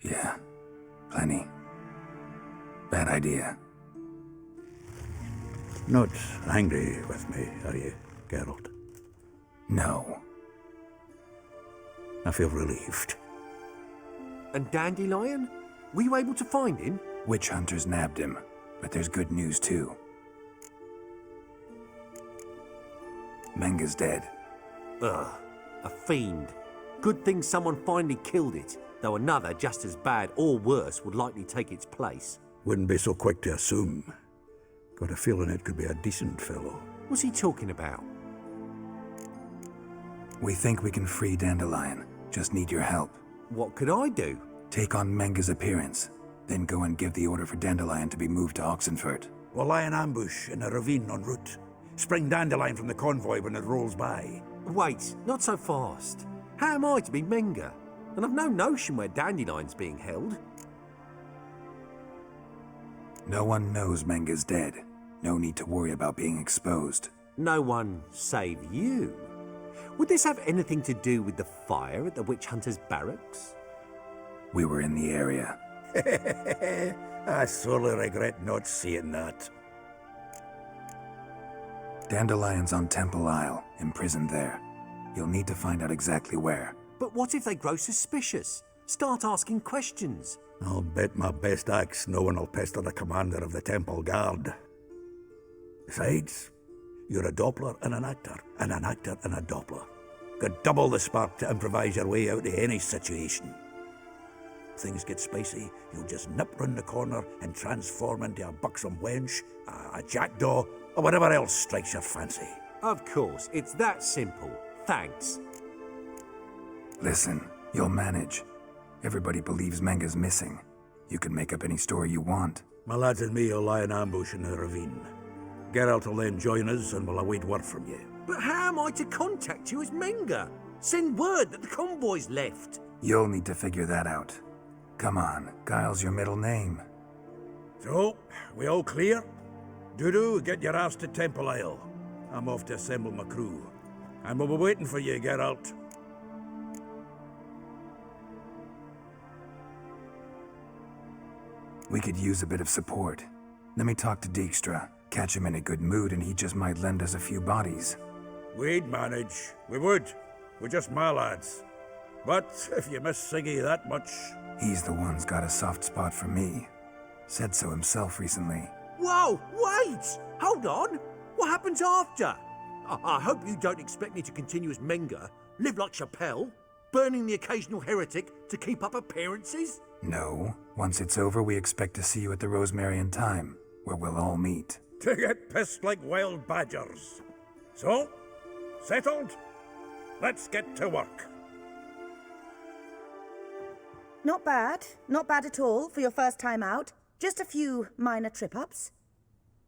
Yeah. Plenty. Bad idea. Not angry with me, are you, Geralt? No. I feel relieved. And Dandelion? Were you able to find him? Witch hunters nabbed him, but there's good news too. Menga's dead. Ugh, a fiend. Good thing someone finally killed it, though another just as bad or worse would likely take its place. Wouldn't be so quick to assume. Got a feeling it could be a decent fellow. What's he talking about? We think we can free Dandelion. Just need your help. What could I do? Take on Menga's appearance, then go and give the order for Dandelion to be moved to Oxenfurt. We'll lie in ambush in a ravine en route. Spring Dandelion from the convoy when it rolls by. Wait, not so fast. How am I to be Menga? And I've no notion where Dandelion's being held. No one knows Menga's dead. No need to worry about being exposed. No one save you. Would this have anything to do with the fire at the witch hunters' barracks? We were in the area. I sorely regret not seeing that. Dandelion's on Temple Isle, imprisoned there. You'll need to find out exactly where. But what if they grow suspicious? Start asking questions? I'll bet my best axe no one will pester the commander of the Temple Guard. Besides, you're a Doppler and an actor and a Doppler. Got double the spark to improvise your way out of any situation. Things get spicy, you'll just nip round the corner and transform into a buxom wench, a jackdaw, or whatever else strikes your fancy. Of course, it's that simple. Thanks. Listen, you'll manage. Everybody believes Menga's missing. You can make up any story you want. My lads and me will lie in ambush in the ravine. Geralt will then join us and we'll await word from you. But how am I to contact you as Menga? Send word that the convoy's left. You'll need to figure that out. Come on, Guile's your middle name. So, we all clear? Dudu, get your ass to Temple Isle. I'm off to assemble my crew. And we'll be waiting for you, Geralt. We could use a bit of support. Let me talk to Dijkstra. Catch him in a good mood and he just might lend us a few bodies. We'd manage. We would. We're just my lads. But if you miss Siggy that much... He's the one's got a soft spot for me. Said so himself recently. Whoa, wait! Hold on! What happens after? I hope you don't expect me to continue as Menga, live like Chappelle, burning the occasional heretic to keep up appearances? No. Once it's over, we expect to see you at the Rosemary in Time, where we'll all meet. To get pissed like wild badgers. So, settled? Let's get to work. Not bad. Not bad at all for your first time out. Just a few minor trip-ups.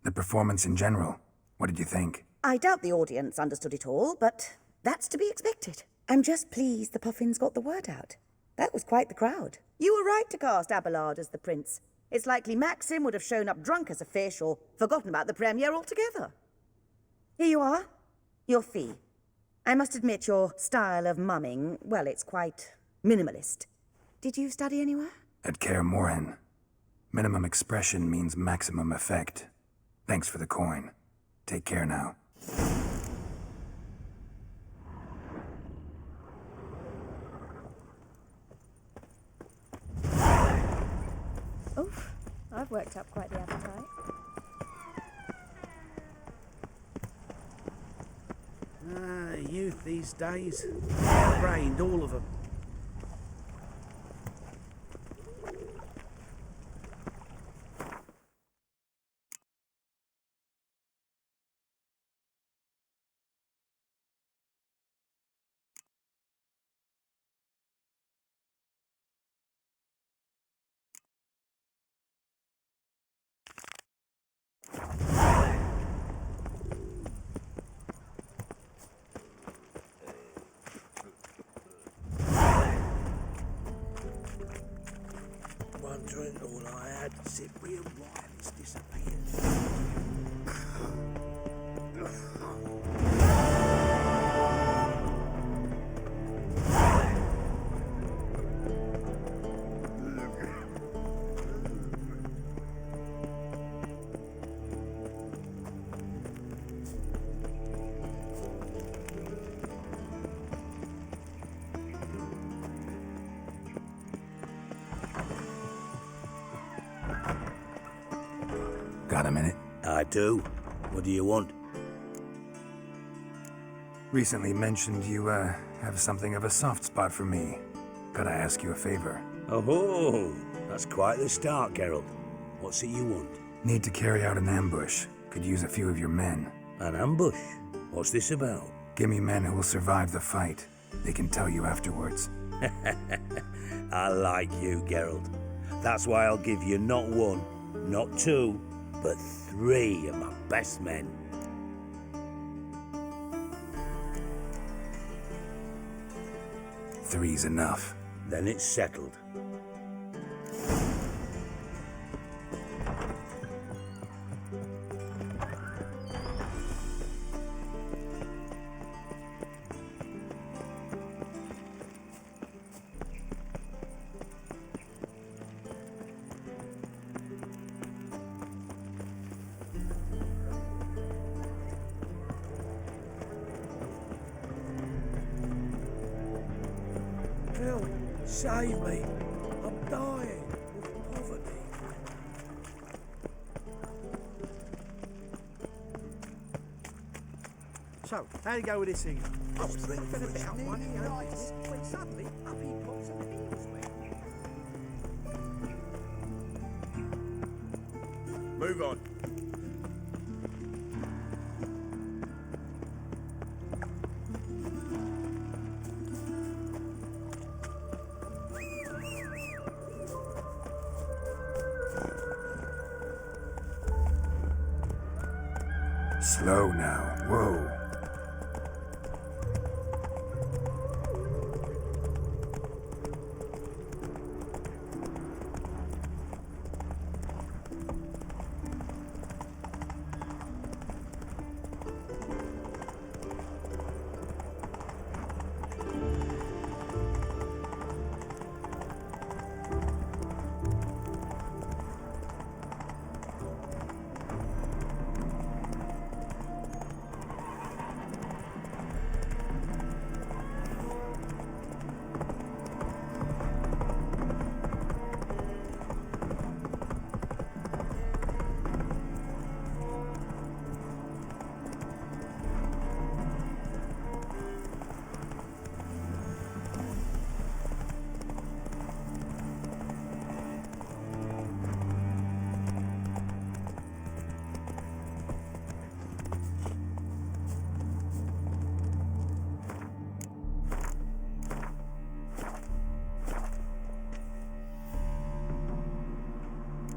The performance in general, what did you think? I doubt the audience understood it all, but that's to be expected. I'm just pleased the Puffins got the word out. That was quite the crowd. You were right to cast Abelard as the prince. It's likely Maxim would have shown up drunk as a fish or forgotten about the premiere altogether. Here you are. Your fee. I must admit your style of mumming, well, it's quite minimalist. Did you study anywhere? At Kaer Morhen. Minimum expression means maximum effect. Thanks for the coin. Take care now. have worked up quite the appetite. Youth these days. Brained, all of them. Wondering all I had, Cyprian Riley's disappeared. Got a minute? I do. What do you want? Recently mentioned you, have something of a soft spot for me. Gotta ask you a favor. Oh, that's quite the start, Geralt. What's it you want? Need to carry out an ambush. Could use a few of your men. An ambush? What's this about? Give me men who will survive the fight. They can tell you afterwards. I like you, Geralt. That's why I'll give you not one, not two, but 3 of my best men. Three's enough. Then it's settled. Help! Save me! I'm dying of poverty. So, how'd it go with this thing? I was thinking about one of your eyes when suddenly up he pops and heals me. Move on. Slow now. Whoa.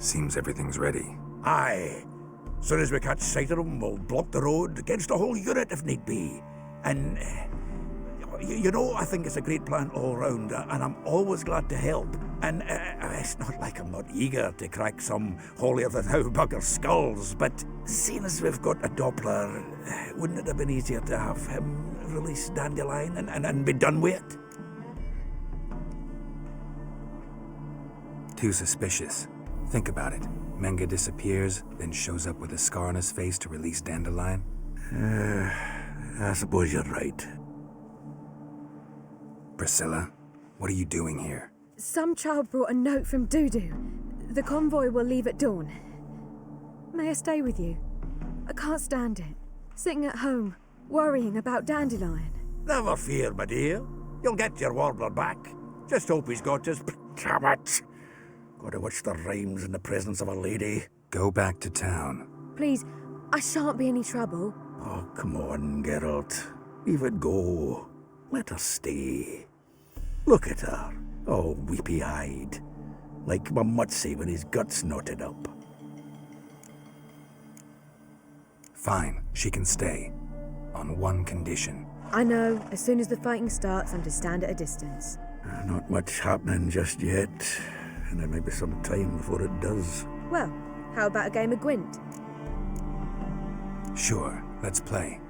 Seems everything's ready. Aye. Soon as we catch sight of them, we'll block the road against the whole unit if need be. And, you know, I think it's a great plan all round, and I'm always glad to help. And it's not like I'm not eager to crack some holier-than-thou bugger skulls, but seeing as we've got a Doppler, wouldn't it have been easier to have him release Dandelion and be done with it? Too suspicious. Think about it. Menga disappears, then shows up with a scar on his face to release Dandelion. I suppose you're right. Priscilla, what are you doing here? Some child brought a note from Dudu. The convoy will leave at dawn. May I stay with you? I can't stand it. Sitting at home, worrying about Dandelion. Never fear, my dear. You'll get your warbler back. Just hope he's got his... Damn it! Gotta watch the rhymes in the presence of a lady. Go back to town. Please, I shan't be any trouble. Oh, come on, Geralt. Leave it go. Let her stay. Look at her, all weepy-eyed. Like Mamutsy when his guts knotted up. Fine, she can stay. On one condition. I know, as soon as the fighting starts, I'm to stand at a distance. Not much happening just yet. And there may be some time before it does. Well, how about a game of Gwent? Sure, let's play.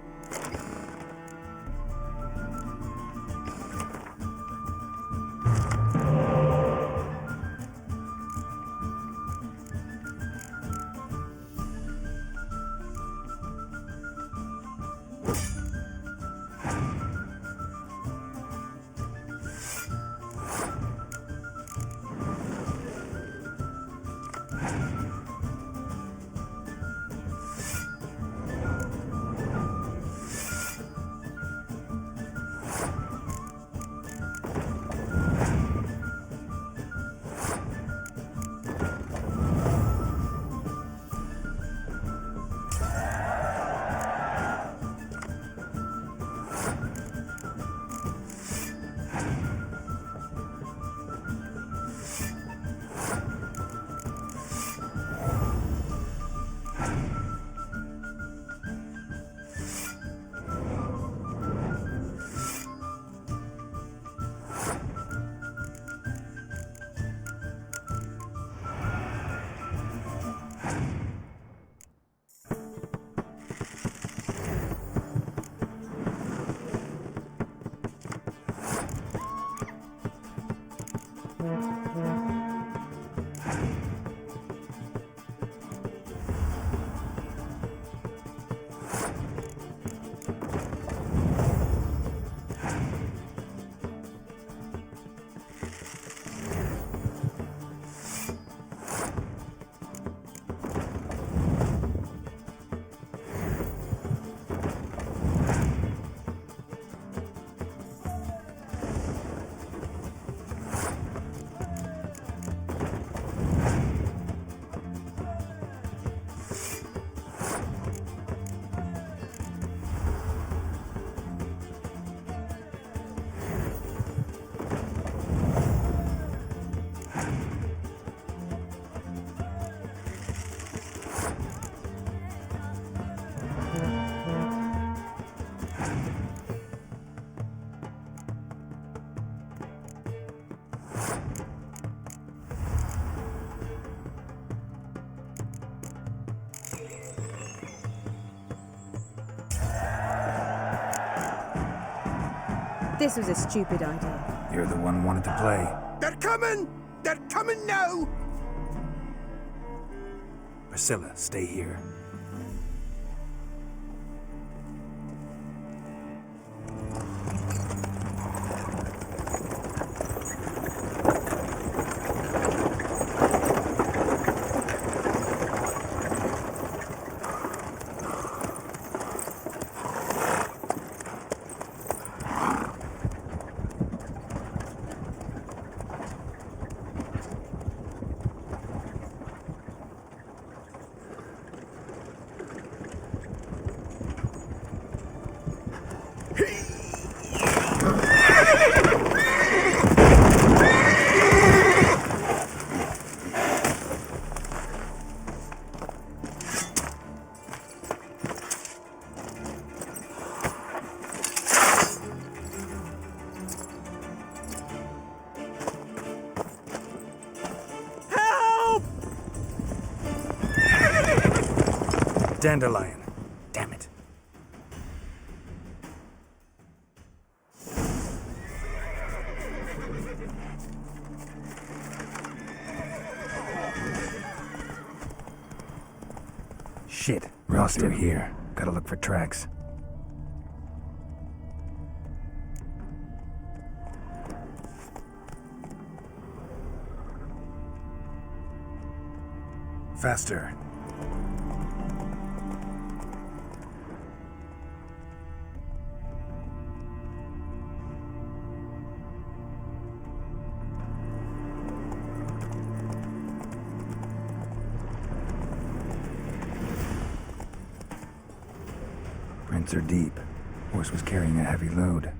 This was a stupid idea. You're the one who wanted to play. They're coming! They're coming now! Priscilla, stay here. Dandelion. Damn it. Shit, Roster here. Gotta look for tracks. Faster. Prints are deep. Horse was carrying a heavy load.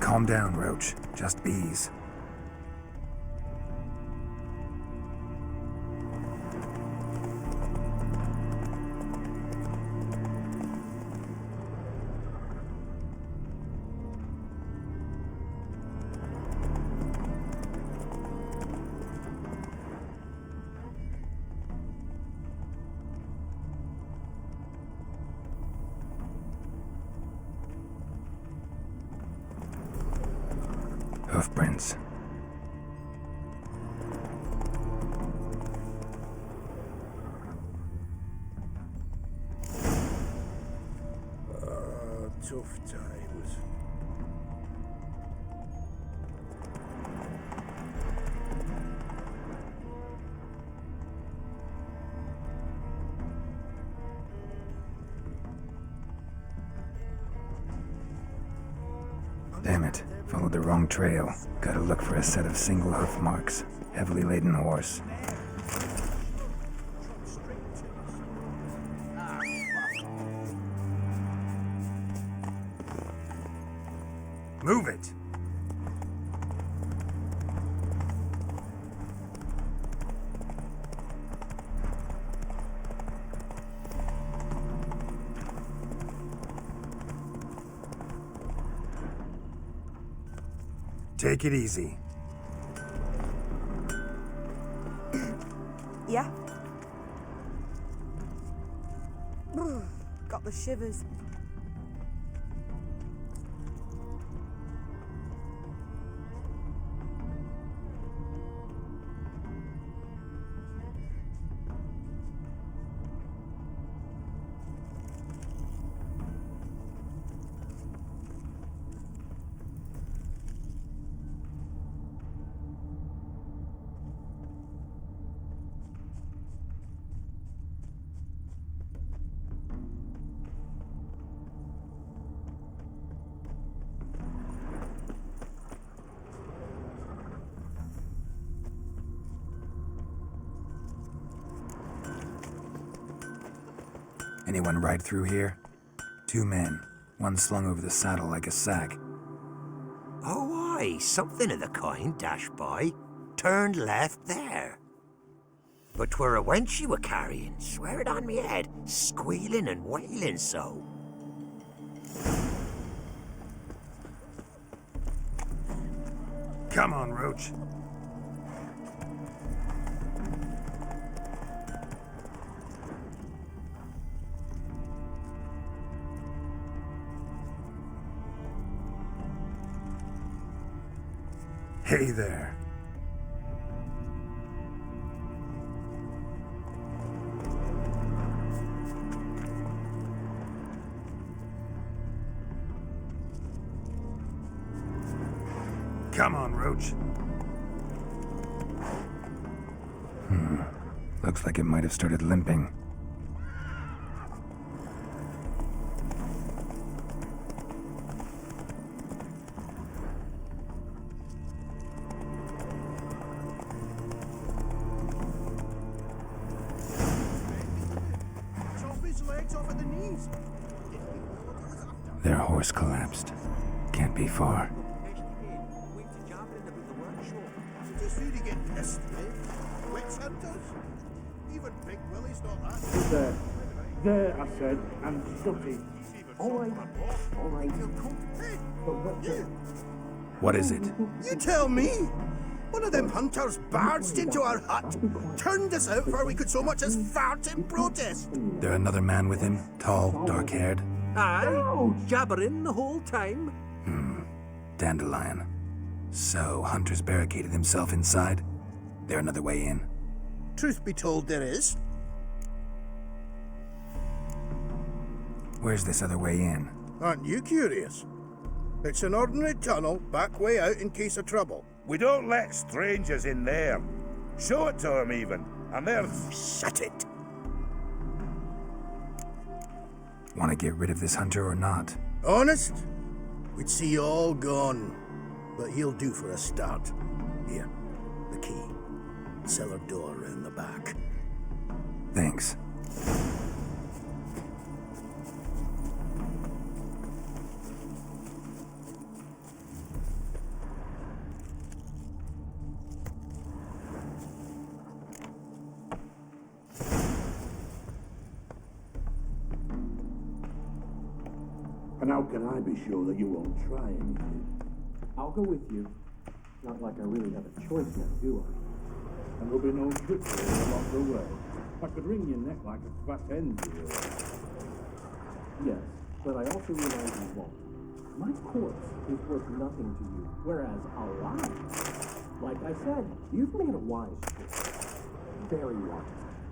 Calm down, Roach. Just bees. Hoofprints. Tough times. Damn it. Followed the wrong trail. Gotta look for a set of single hoof marks. Heavily laden horse. Move it! Take it easy. Yeah? Got the shivers. Anyone ride through here? 2 men, one slung over the saddle like a sack. Oh, aye, something of the kind dashed by. Turned left there. But 'twere a wench she were carrying, swear it on me head, squealing and wailing so. Come on, Roach. Hey there. Come on, Roach. Looks like it might have started limping. Their horse collapsed. Can't be far. Just really get pissed, eh? Witch hunters? Even Big Willie's not that. There, I said, and shut it. All right. What is it? You tell me! One of them hunters barged into our hut, turned us out before we could so much as fart in protest. There another man with him? Tall, dark-haired? Aye, jabbering the whole time. Dandelion. So, Hunter's barricaded himself inside? There another way in? Truth be told, there is. Where's this other way in? Aren't you curious? It's an ordinary tunnel, back way out in case of trouble. We don't let strangers in there. Show it to them, even. And there's... Shut it! Want to get rid of this Hunter or not? Honest? We'd see you all gone. But he'll do for a start. Here, the key. Cellar door round the back. Thanks. And how can I be sure that you won't try anything? I'll go with you. Not like I really have a choice now, do I? And there'll be no trickery along the way. I could wring your neck like a fat hen here. Yes, but I also realize you won't. My corpse is worth nothing to you, whereas alive, like I said, you've made a wise choice. Very wise.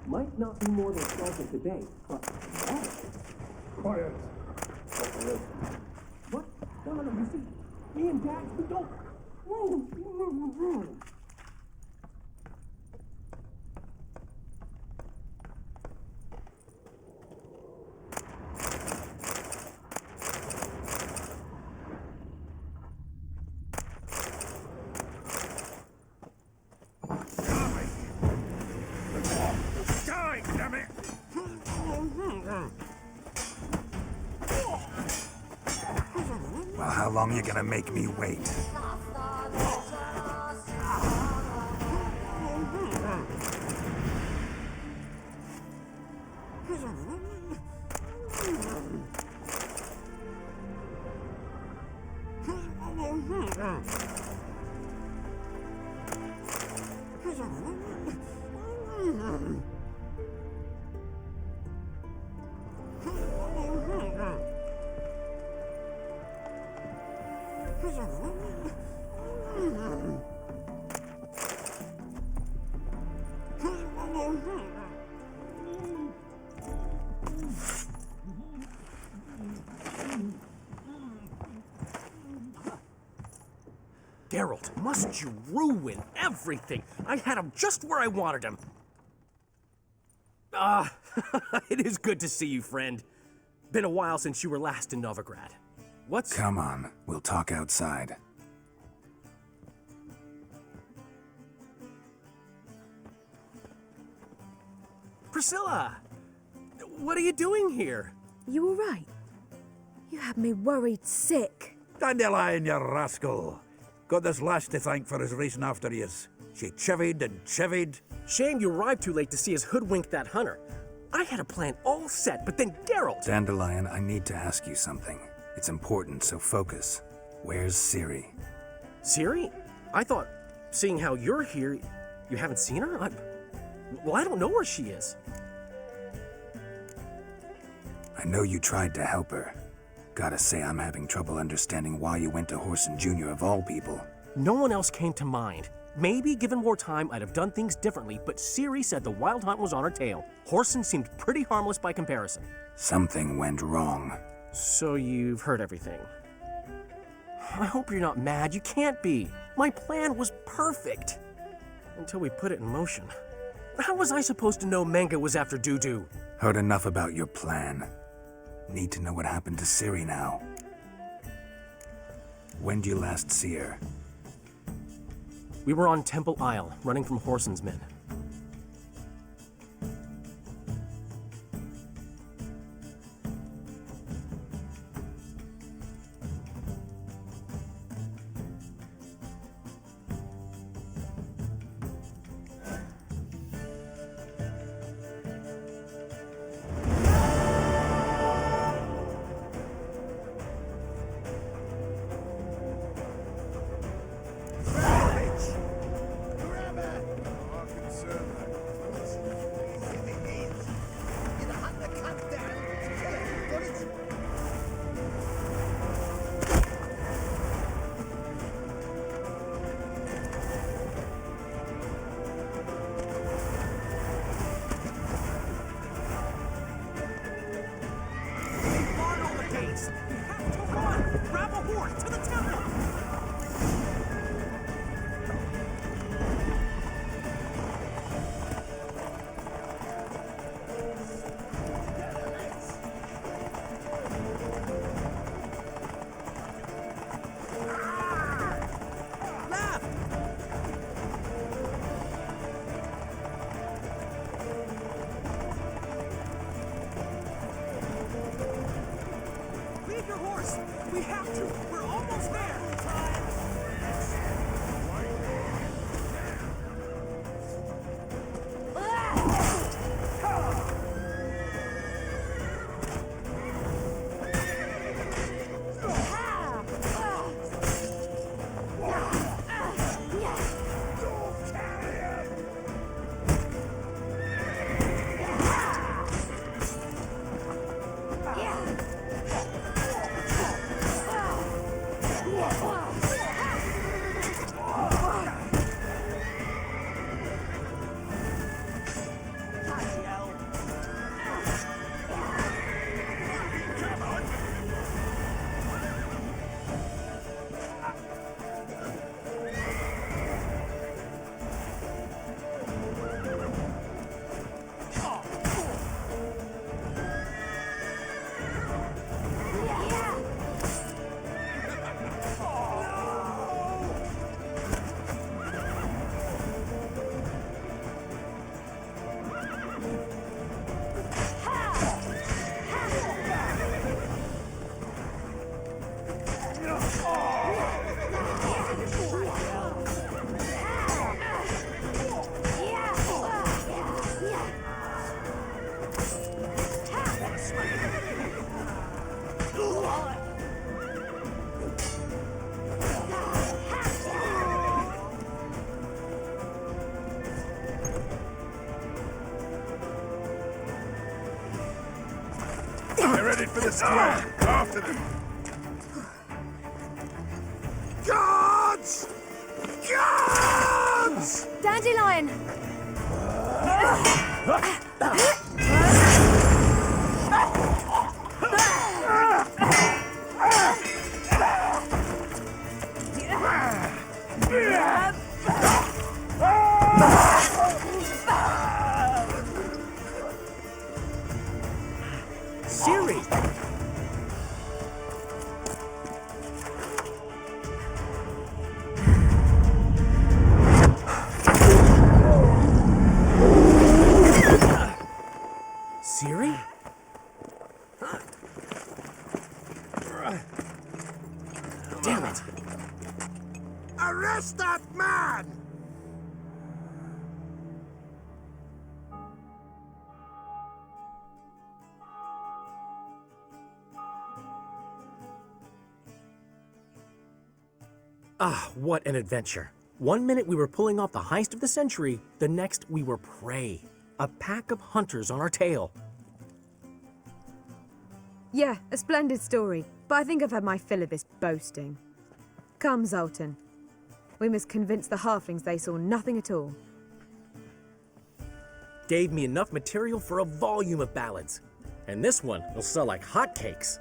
Might not be more than pleasant today, but tomorrow. Quiet. What? No, you see, me and Dax, we don't... Die, damn it! Well, how long you gonna make me wait? Geralt, must you ruin everything? I had him just where I wanted him. It is good to see you, friend. Been a while since you were last in Novigrad. What's... Come on, we'll talk outside. Priscilla! What are you doing here? You all right? You had me worried sick. Dandelion, you rascal. Got this lass to thank for his racing after yous. She chivied and chivied. Shame you arrived too late to see us hoodwink that hunter. I had a plan all set, but then Geralt... Dandelion, I need to ask you something. It's important, so focus. Where's Ciri? Ciri? I thought, seeing how you're here, you haven't seen her? Well, I don't know where she is. I know you tried to help her. Gotta say, I'm having trouble understanding why you went to Whoreson Jr. of all people. No one else came to mind. Maybe, given more time, I'd have done things differently, but Ciri said the Wild Hunt was on her tail. Whoreson seemed pretty harmless by comparison. Something went wrong. So you've heard everything. I hope you're not mad. You can't be. My plan was perfect. Until we put it in motion. How was I supposed to know Menga was after Dudu? Heard enough about your plan. Need to know what happened to Ciri now. When did you last see her? We were on Temple Isle, running from Whoreson's men. this! Come on! Grab a horse to the temple! Leave your horse! We have to! We're almost there! They're ready for the square. After them. Guards! Guards! Dandelion! Siri! Siri? Damn it! Arrest that man! Ah, what an adventure. 1 minute we were pulling off the heist of the century, the next we were prey. A pack of hunters on our tail. Yeah, a splendid story, but I think I've had my fill of this boasting. Come, Zoltan. We must convince the halflings they saw nothing at all. Gave me enough material for a volume of ballads. And this one will sell like hotcakes.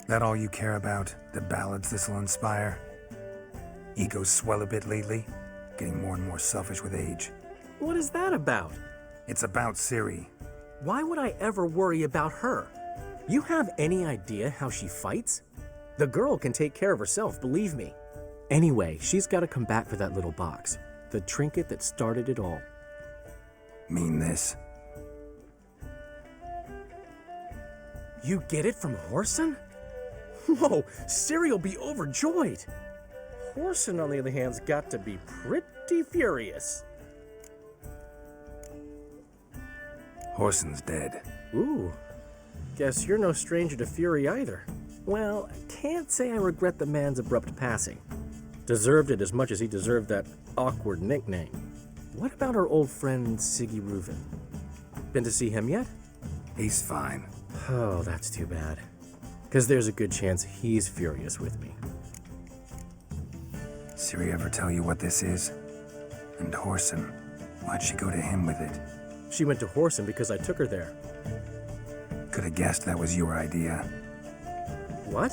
That all you care about? The ballads this'll inspire? Egos swell a bit lately, getting more and more selfish with age. What is that about? It's about Ciri. Why would I ever worry about her? You have any idea how she fights? The girl can take care of herself, believe me. Anyway, she's got to come back for that little box. The trinket that started it all. Mean this? You get it from Whoreson? Whoa, Ciri will be overjoyed. Whoreson, on the other hand, has got to be pretty furious. Whoreson's dead. Ooh, guess you're no stranger to fury either. Well, I can't say I regret the man's abrupt passing. Deserved it as much as he deserved that awkward nickname. What about our old friend Siggy Reuven? Been to see him yet? He's fine. Oh, that's too bad. Because there's a good chance he's furious with me. Ciri ever tell you what this is? And Whoreson, why'd she go to him with it? She went to Horsen because I took her there. Could have guessed that was your idea. What?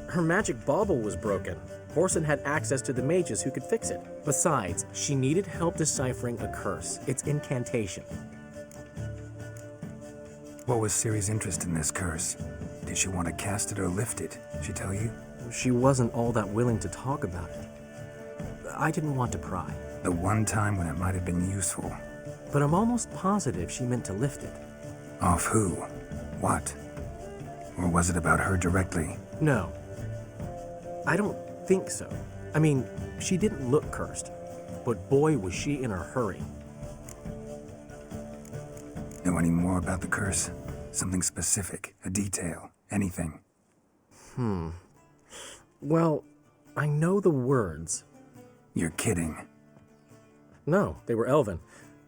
Her magic bauble was broken. Horsen had access to the mages who could fix it. Besides, she needed help deciphering a curse. Its incantation. What was Ciri's interest in this curse? Did she want to cast it or lift it? She tell you? She wasn't all that willing to talk about it. I didn't want to pry. The one time when it might have been useful. But I'm almost positive she meant to lift it. Off who? What? Or was it about her directly? No. I don't think so. I mean, she didn't look cursed. But boy, was she in a hurry. Know any more about the curse? Something specific, a detail, anything? Well, I know the words. You're kidding. No, they were Elven.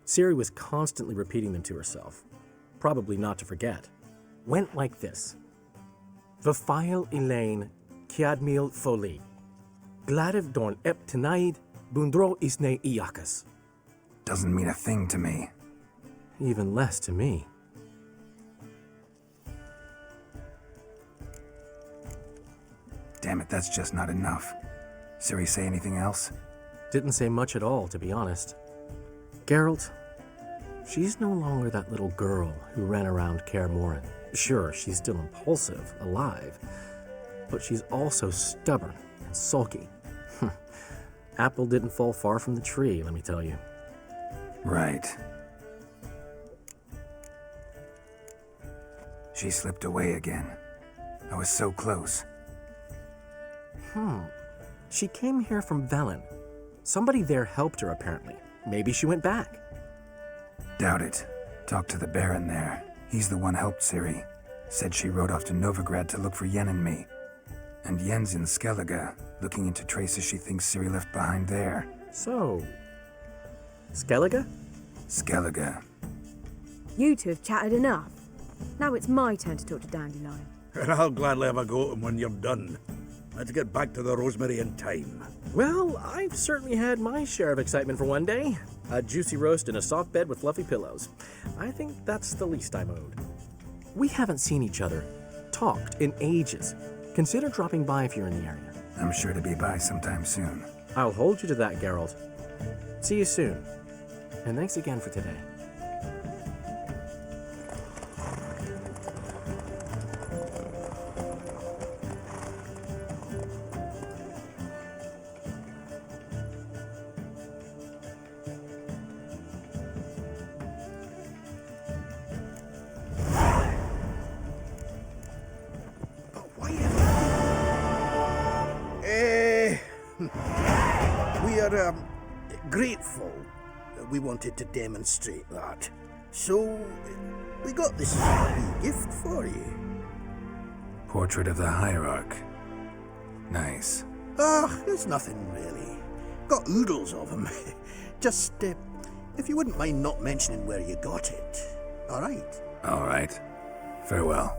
Ciri was constantly repeating them to herself. Probably not to forget. Went like this. Vafile Elaine Kiadmil Foli. Gladiv Dorn Ep Tenaid Bundro Isne Iakas. Doesn't mean a thing to me. Even less to me. Damn it, that's just not enough. Ciri say anything else? Didn't say much at all, to be honest. Geralt, she's no longer that little girl who ran around Kaer Morhen. Sure, she's still impulsive, alive, but she's also stubborn and sulky. Apple didn't fall far from the tree, let me tell you. Right. She slipped away again. I was so close. She came here from Velen. Somebody there helped her, apparently. Maybe she went back. Doubt it. Talked to the Baron there. He's the one helped Ciri. Said she rode off to Novigrad to look for Yen and me. And Yen's in Skellige, looking into traces she thinks Ciri left behind there. So, Skellige? Skellige. You two have chatted enough. Now it's my turn to talk to Dandelion. And I'll gladly have a go at him when you're done. Let's get back to the Rosemary in time. Well, I've certainly had my share of excitement for one day. A juicy roast in a soft bed with fluffy pillows. I think that's the least I'm owed. We haven't seen each other, talked in ages. Consider dropping by if you're in the area. I'm sure to be by sometime soon. I'll hold you to that, Geralt. See you soon. And thanks again for today. We are, grateful. We wanted to demonstrate that. So, we got this wee gift for you. Portrait of the Hierarch. Nice. There's nothing really. Got oodles of them. Just, if you wouldn't mind not mentioning where you got it. All right? All right. Farewell.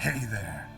Hey there.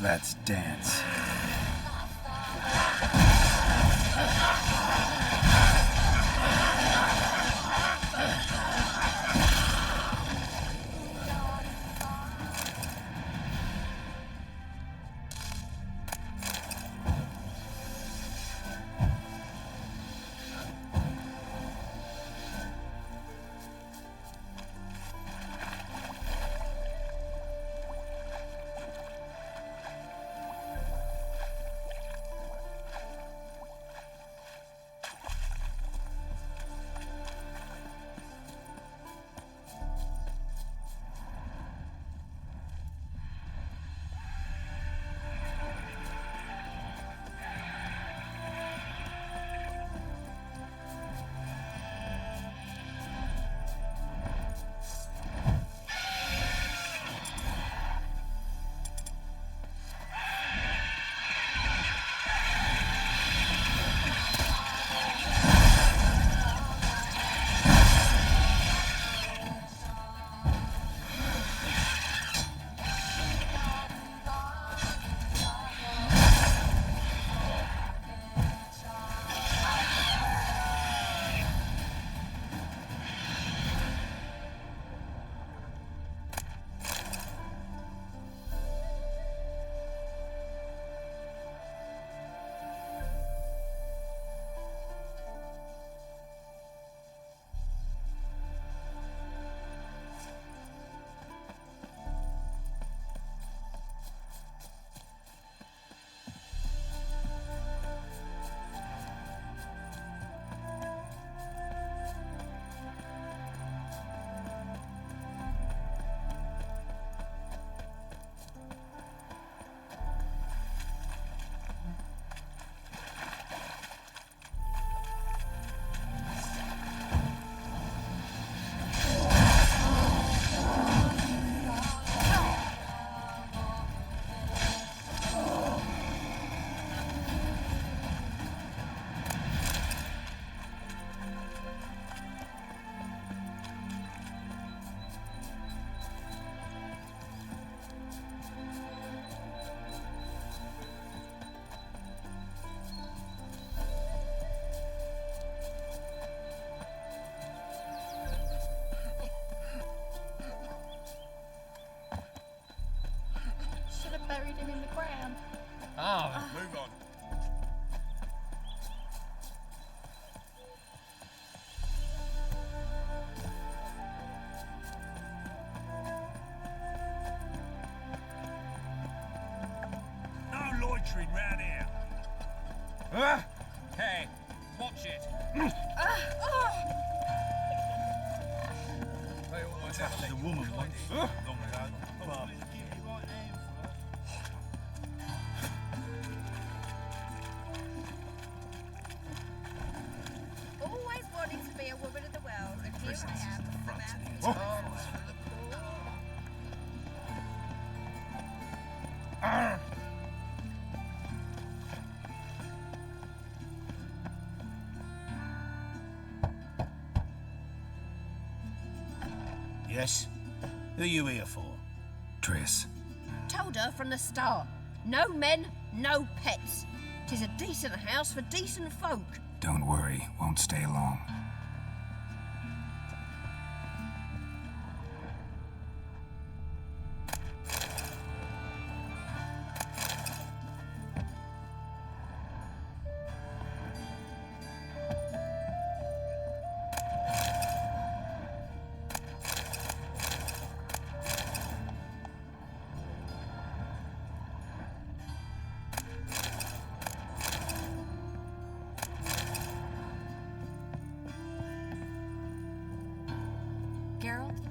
Let's dance. Buried him in the ground. Ah, move on. No loitering round here. Hey, watch it. The woman once, long ago. But Always wanting to be a woman of the world, and here I am. Yes? Who are you here for? Triss. Told her from the start. No men, no pets. 'Tis a decent house for decent folk. Don't worry, won't stay long.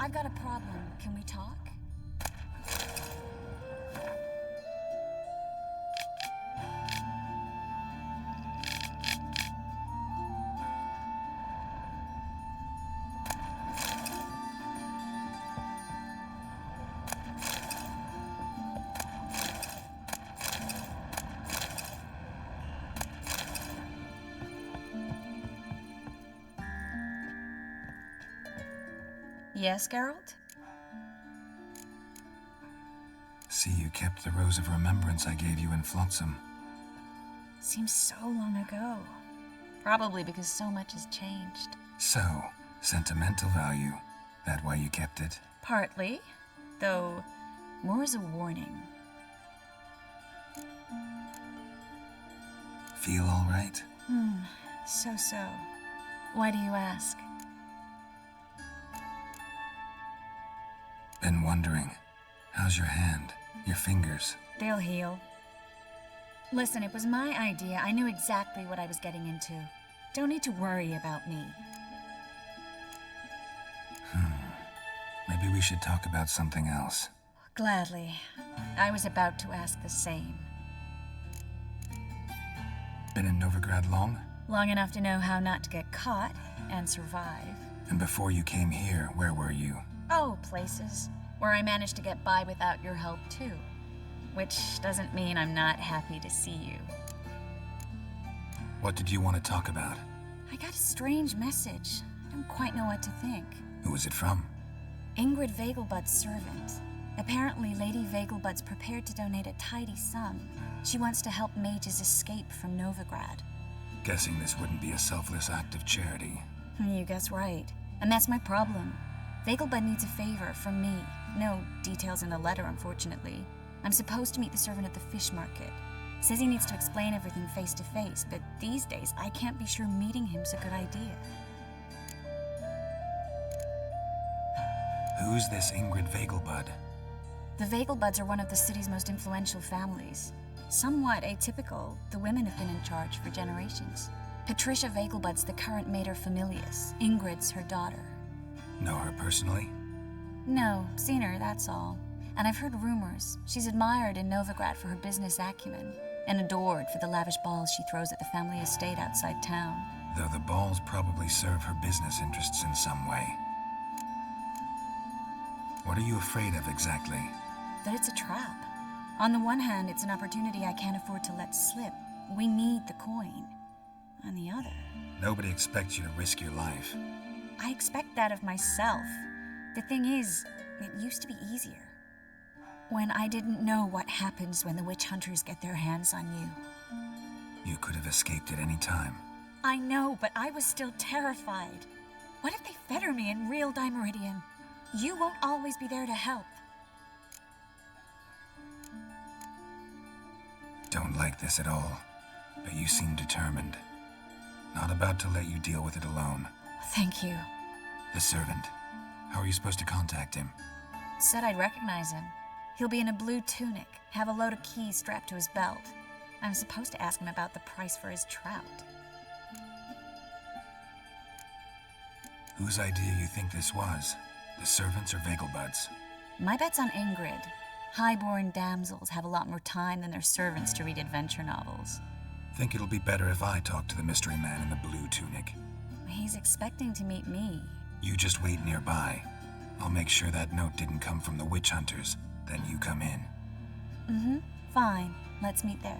I've got a problem. Can we talk? Yes, Geralt? See, you kept the rose of remembrance I gave you in Flotsam. Seems so long ago. Probably because so much has changed. So, sentimental value. That why you kept it? Partly, though more as a warning. Feel all right? So. Why do you ask? Been wondering. How's your hand? Your fingers? They'll heal. Listen, it was my idea. I knew exactly what I was getting into. Don't need to worry about me. Maybe we should talk about something else. Gladly. I was about to ask the same. Been in Novigrad long? Long enough to know how not to get caught and survive. And before you came here, where were you? Oh, places where I managed to get by without your help, too. Which doesn't mean I'm not happy to see you. What did you want to talk about? I got a strange message. I don't quite know what to think. Who was it from? Ingrid Vegelbud's servant. Apparently, Lady Vegelbud's prepared to donate a tidy sum. She wants to help mages escape from Novigrad. Guessing this wouldn't be a selfless act of charity. You guess right. And that's my problem. Vegelbud needs a favor from me. No details in the letter, unfortunately. I'm supposed to meet the servant at the fish market. Says he needs to explain everything face to face, but these days I can't be sure meeting him's a good idea. Who's this Ingrid Vegelbud? The Vegelbuds are one of the city's most influential families. Somewhat atypical, the women have been in charge for generations. Patricia Vegelbud's the current mater familias. Ingrid's her daughter. Know her personally? No, seen her, that's all. And I've heard rumors. She's admired in Novigrad for her business acumen, and adored for the lavish balls she throws at the family estate outside town. Though the balls probably serve her business interests in some way. What are you afraid of exactly? That it's a trap. On the one hand, it's an opportunity I can't afford to let slip. We need the coin. On the other... Nobody expects you to risk your life. I expect that of myself. The thing is, it used to be easier. When I didn't know what happens when the witch hunters get their hands on you. You could have escaped at any time. I know, but I was still terrified. What if they fetter me in real Dimeridian? You won't always be there to help. Don't like this at all, but you seem determined. Not about to let you deal with it alone. Thank you. The servant. How are you supposed to contact him? Said I'd recognize him. He'll be in a blue tunic, have a load of keys strapped to his belt. I'm supposed to ask him about the price for his trout. Whose idea you think this was? The servants or Vegelbud's? My bet's on Ingrid. Highborn damsels have a lot more time than their servants to read adventure novels. Think it'll be better if I talk to the mystery man in the blue tunic. He's expecting to meet me. You just wait nearby. I'll make sure that note didn't come from the witch hunters. Then you come in. Fine. Let's meet there.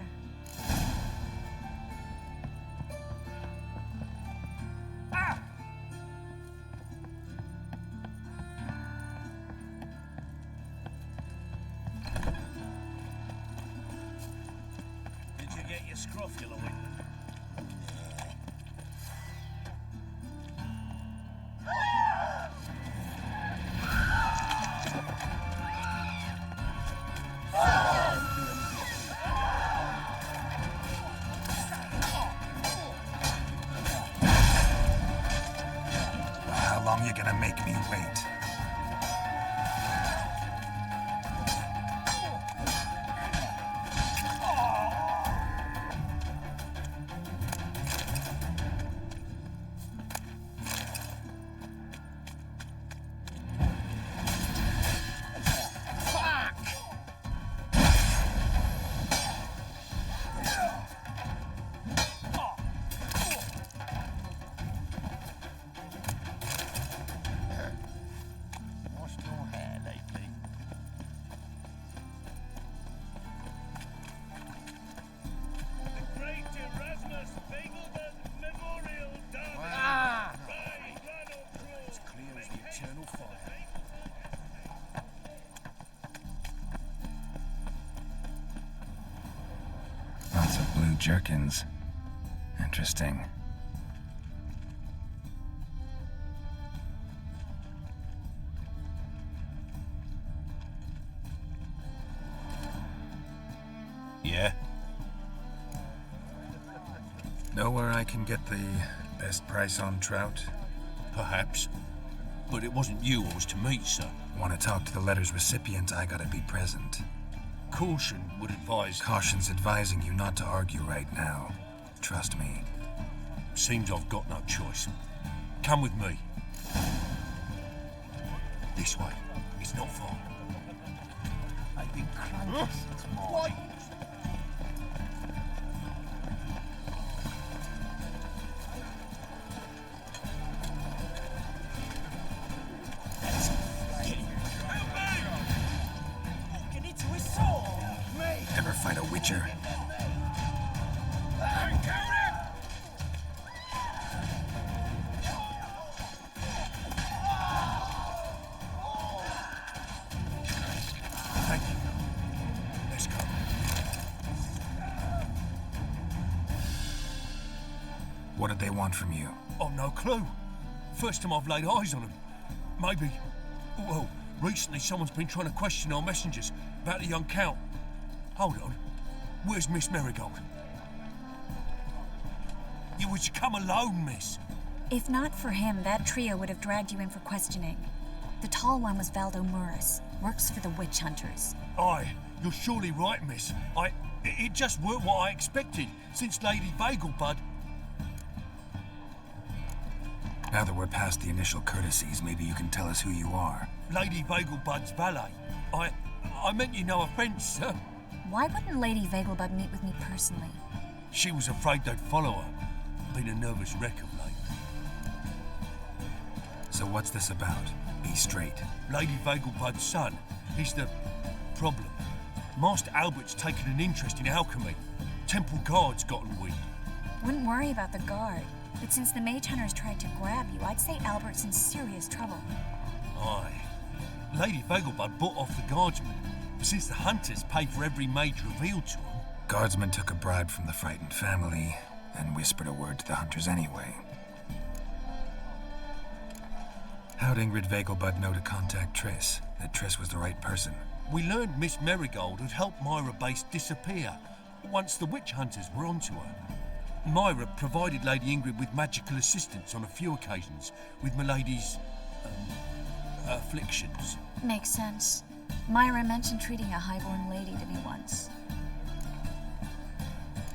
Did you get your scrofula with? How long you gonna make me wait? jerkins. Interesting. Yeah? Know where I can get the best price on trout? Perhaps. But it wasn't you I was to meet, sir. Want to talk to the letter's recipient, I gotta be present. Caution would advise... Caution's advising you not to argue right now. Trust me. Seems I've got no choice. Come with me. This way. It's not far. I've been cranky since morning. Ever fight a witcher? Thank you. Let's go. What did they want from you? I've no clue. First time I've laid eyes on them. Maybe... Well, recently someone's been trying to question our messengers about the young Count. Hold on. Where's Miss Marigold? You was to come alone, miss. If not for him, that trio would have dragged you in for questioning. The tall one was Valdo Murris, works for the witch hunters. Aye, you're surely right, miss. It just weren't what I expected, since Lady Vagelbud... Now that we're past the initial courtesies, maybe you can tell us who you are. Lady Vagelbud's valet. I meant you no offence, sir. Why wouldn't Lady Vagelbud meet with me personally? She was afraid they'd follow her. Been a nervous wreck of late. So what's this about? Be straight. Lady Vagelbud's son. He's the problem. Master Albert's taken an interest in alchemy. Temple guards gotten wind. Wouldn't worry about the guard. But since the mage hunters tried to grab you, I'd say Albert's in serious trouble. Aye. Lady Vagelbud bought off the guardsmen. Since the hunters pay for every mage revealed to them... Guardsmen took a bribe from the frightened family, then whispered a word to the hunters anyway. How'd Ingrid Vagelbud know to contact Triss? That Triss was the right person? We learned Miss Marigold had helped Myra Base disappear once the witch hunters were onto her. Myra provided Lady Ingrid with magical assistance on a few occasions with Milady's... afflictions. Makes sense. Myra mentioned treating a highborn lady to me once.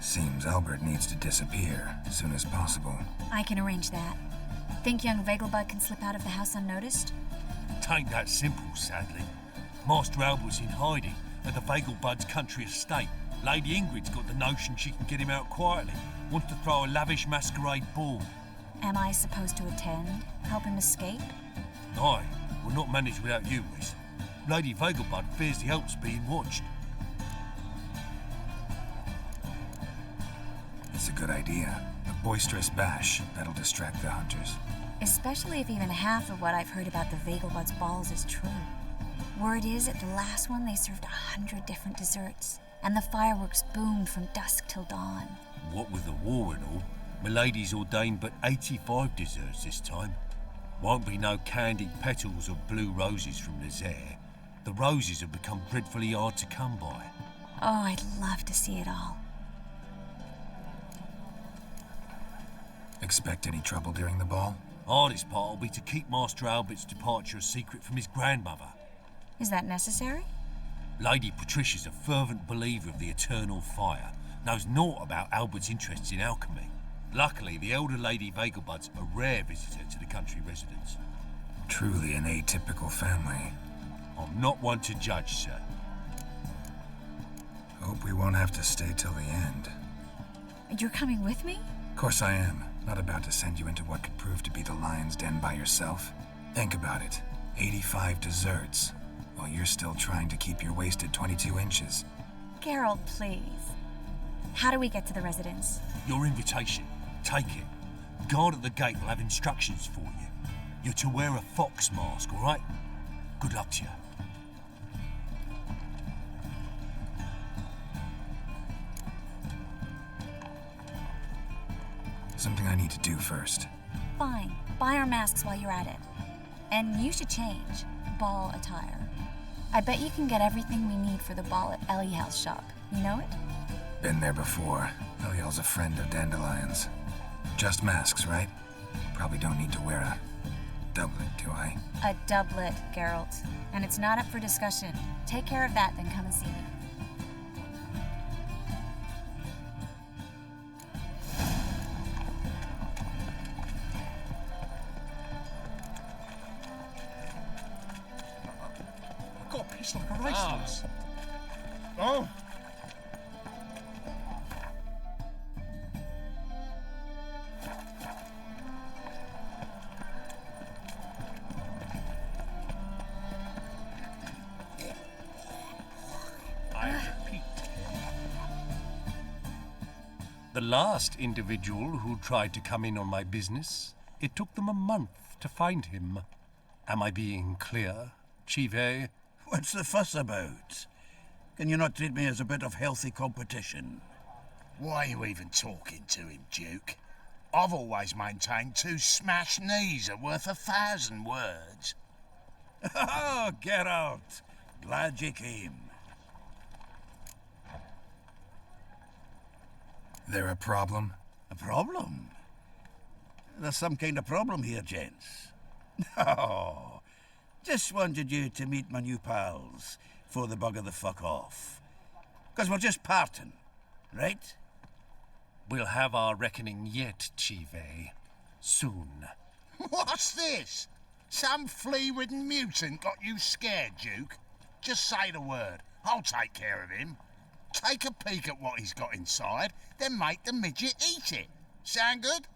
Seems Albert needs to disappear as soon as possible. I can arrange that. Think young Vagelbud can slip out of the house unnoticed? Tain't that simple, sadly. Master Albert's in hiding at the Vagelbud's country estate. Lady Ingrid's got the notion she can get him out quietly. Wants to throw a lavish masquerade ball. Am I supposed to attend? Help him escape? Aye, we'll not manage without you, miss. Lady Vagelbud fears the help's being watched. It's a good idea. A boisterous bash that'll distract the hunters. Especially if even half of what I've heard about the Vagelbud's balls is true. Word is, at the last one they served 100 different desserts, and the fireworks boomed from dusk till dawn. What with the war and all, Milady's ordained but 85 desserts this time. Won't be no candied petals or blue roses from Nazaire. The roses have become dreadfully hard to come by. Oh, I'd love to see it all. Expect any trouble during the ball? Hardest part will be to keep Master Albert's departure a secret from his grandmother. Is that necessary? Lady Patricia's a fervent believer of the eternal fire, knows naught about Albert's interests in alchemy. Luckily, the elder Lady Vagelbud's a rare visitor to the country residence. Truly an atypical family. I'm not one to judge, sir. Hope we won't have to stay till the end. You're coming with me? Of course I am. Not about to send you into what could prove to be the lion's den by yourself. Think about it. 85 desserts, while you're still trying to keep your waist at 22 inches. Geralt, please. How do we get to the residence? Your invitation. Take it. Guard at the gate will have instructions for you. You're to wear a fox mask, all right? Good luck to you. something I need to do first. Fine. Buy our masks while you're at it. And you should change. Ball attire. I bet you can get everything we need for the ball at Eliel's shop. You know it? Been there before. Eliel's a friend of Dandelion's. Just masks, right? Probably don't need to wear a doublet, do I? A doublet, Geralt. And it's not up for discussion. Take care of that, then come and see me. I've got a piece like a racehorse. Oh. The last individual who tried to come in on my business, it took them a month to find him. Am I being clear, Chive? What's the fuss about? Can you not treat me as a bit of healthy competition? Why are you even talking to him, Duke? I've always maintained 2 smashed knees are worth 1,000 words. Oh, get out! Glad you came. There a problem? A problem? There's some kind of problem here, gents. No. Just wanted you to meet my new pals before they bugger the fuck off. 'Cause we're just parting, right? We'll have our reckoning yet, Chive. Soon. What's this? Some flea-ridden mutant got you scared, Duke? Just say the word. I'll take care of him. Take a peek at what he's got inside, then make the midget eat it. Sound good?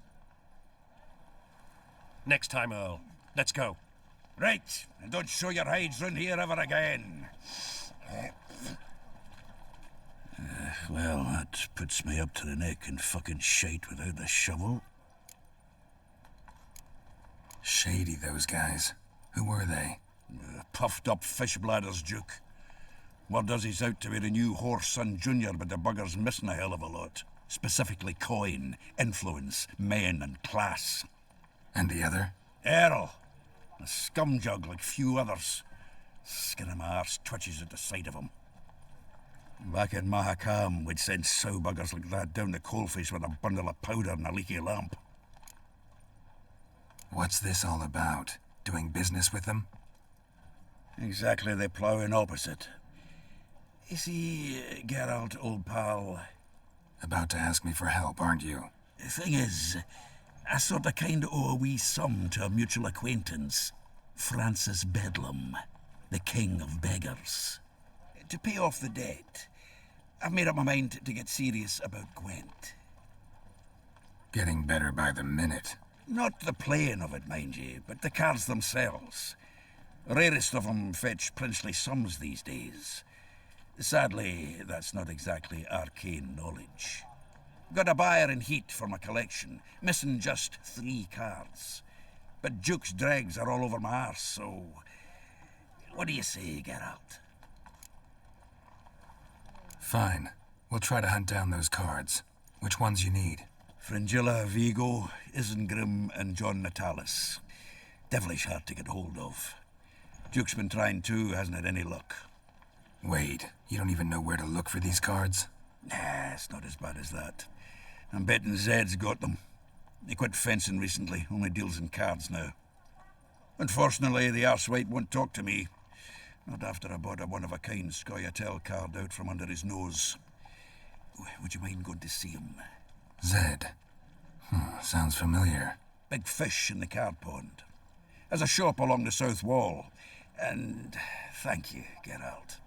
Next time, Earl. Let's go. Right, and don't show your hides round here ever again. Well, that puts me up to the neck in fucking shite without the shovel. Shady, those guys. Who were they? Puffed up fish bladders, Duke. Word does he's out to be the new Whoreson Junior, but the bugger's missing a hell of a lot. Specifically coin, influence, men, and class. And the other? Earl. A scumjug like few others. Skin of my arse twitches at the sight of him. Back in Mahakam, we'd send sow buggers like that down the coalface with a bundle of powder and a leaky lamp. What's this all about? Doing business with them? Exactly the ploughing opposite. You see, Geralt, old pal... About to ask me for help, aren't you? The thing is, I sort of kind of owe a wee sum to a mutual acquaintance. Francis Bedlam, the king of beggars. To pay off the debt, I've made up my mind to get serious about Gwent. Getting better by the minute. Not the playing of it, mind you, but the cards themselves. Rarest of them fetch princely sums these days. Sadly, that's not exactly arcane knowledge. Got a buyer in heat for my collection, missing just 3 cards. But Duke's dregs are all over my arse, so... What do you say, Geralt? Fine. We'll try to hunt down those cards. Which ones you need? Fringilla, Vigo, Isengrim, and John Natalis. Devilish hard to get hold of. Duke's been trying too, hasn't had any luck. Wait, you don't even know where to look for these cards? Nah, it's not as bad as that. I'm betting Zed's got them. He quit fencing recently, only deals in cards now. Unfortunately, the arsewite won't talk to me. Not after I bought a one-of-a-kind Scoia'tael card out from under his nose. Would you mind going to see him? Zed. Sounds familiar. Big fish in the card pond. Has a shop along the south wall. And thank you, Geralt.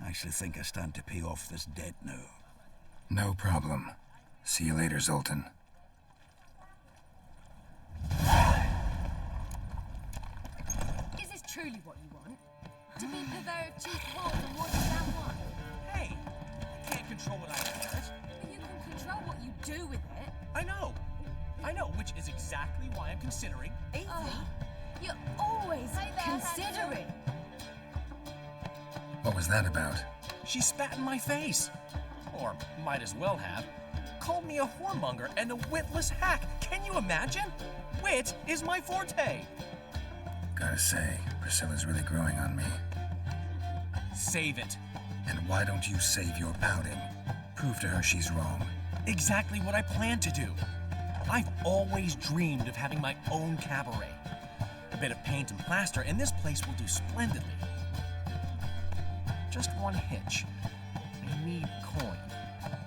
I actually think I stand to pay off this debt now. No problem. See you later, Zoltan. Is this truly what you want? To be purveyor of cheap clothes and what does that want? Hey, I can't control what I do. But you can control what you do with it. I know, which is exactly why I'm considering Avery. You're always considering. What was that about? She spat in my face. Or might as well have. called me a whoremonger and a witless hack. Can you imagine? Wit is my forte. Gotta say, Priscilla's really growing on me. Save it. And why don't you save your pouting? Prove to her she's wrong. Exactly what I plan to do. I've always dreamed of having my own cabaret. A bit of paint and plaster, and this place will do splendidly. Just one hitch. I need coin.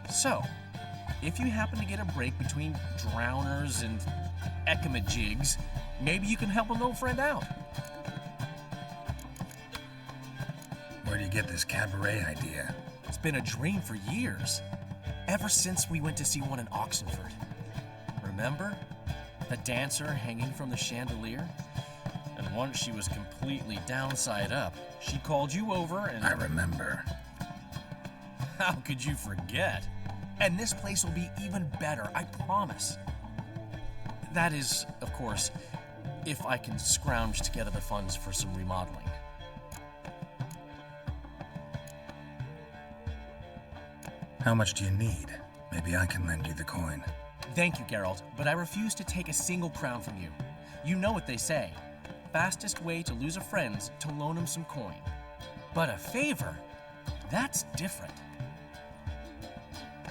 So, if you happen to get a break between drowners and ecamajigs, maybe you can help an old friend out. Where do you get this cabaret idea? It's been a dream for years. Ever since we went to see one in Oxenford. Remember? The dancer hanging from the chandelier? And once she was completely downside up, she called you over and... I remember. How could you forget? And this place will be even better, I promise. That is, of course, if I can scrounge together the funds for some remodeling. How much do you need? Maybe I can lend you the coin. Thank you, Geralt, but I refuse to take a single crown from you. You know what they say. Fastest way to lose a friend's to loan him some coin. But a favor? That's different.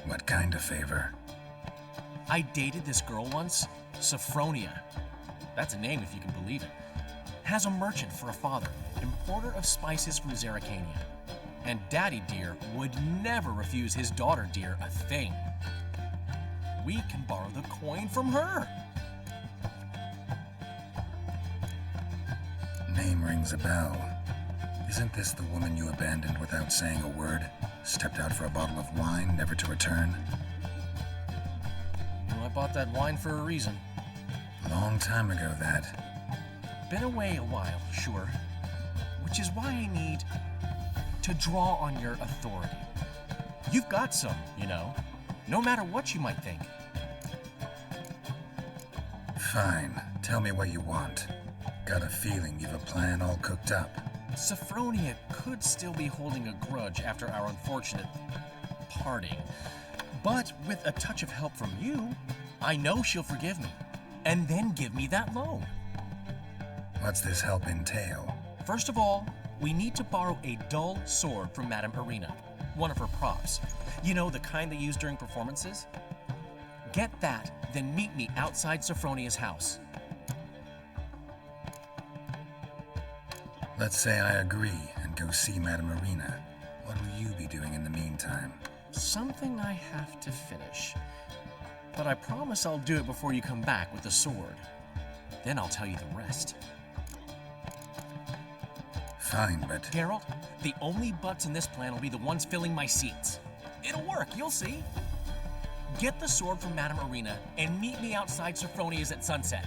What kind of favor? I dated this girl once, Sophronia. That's a name if you can believe it. Has a merchant for a father, importer of spices from Zerrikania. And Daddy Dear would never refuse his daughter Dear a thing. We can borrow the coin from her. Name rings a bell. Isn't this the woman you abandoned without saying a word? Stepped out for a bottle of wine, never to return? Well, I bought that wine for a reason. Long time ago, that. Been away a while, sure. Which is why I need to draw on your authority. You've got some, you know, no matter what you might think. Fine. Tell me what you want. Got a feeling you've a plan all cooked up. Sophronia could still be holding a grudge after our unfortunate parting. But with a touch of help from you, I know she'll forgive me. And then give me that loan. What's this help entail? First of all, we need to borrow a dull sword from Madame Irina, one of her props. You know, the kind they use during performances? Get that, then meet me outside Sophronia's house. Let's say I agree and go see Madame Irina. What will you be doing in the meantime? Something I have to finish. But I promise I'll do it before you come back with the sword. Then I'll tell you the rest. Fine, but... Geralt, the only butts in this plan will be the ones filling my seats. It'll work, you'll see. Get the sword from Madame Irina and meet me outside Sophronia's at sunset.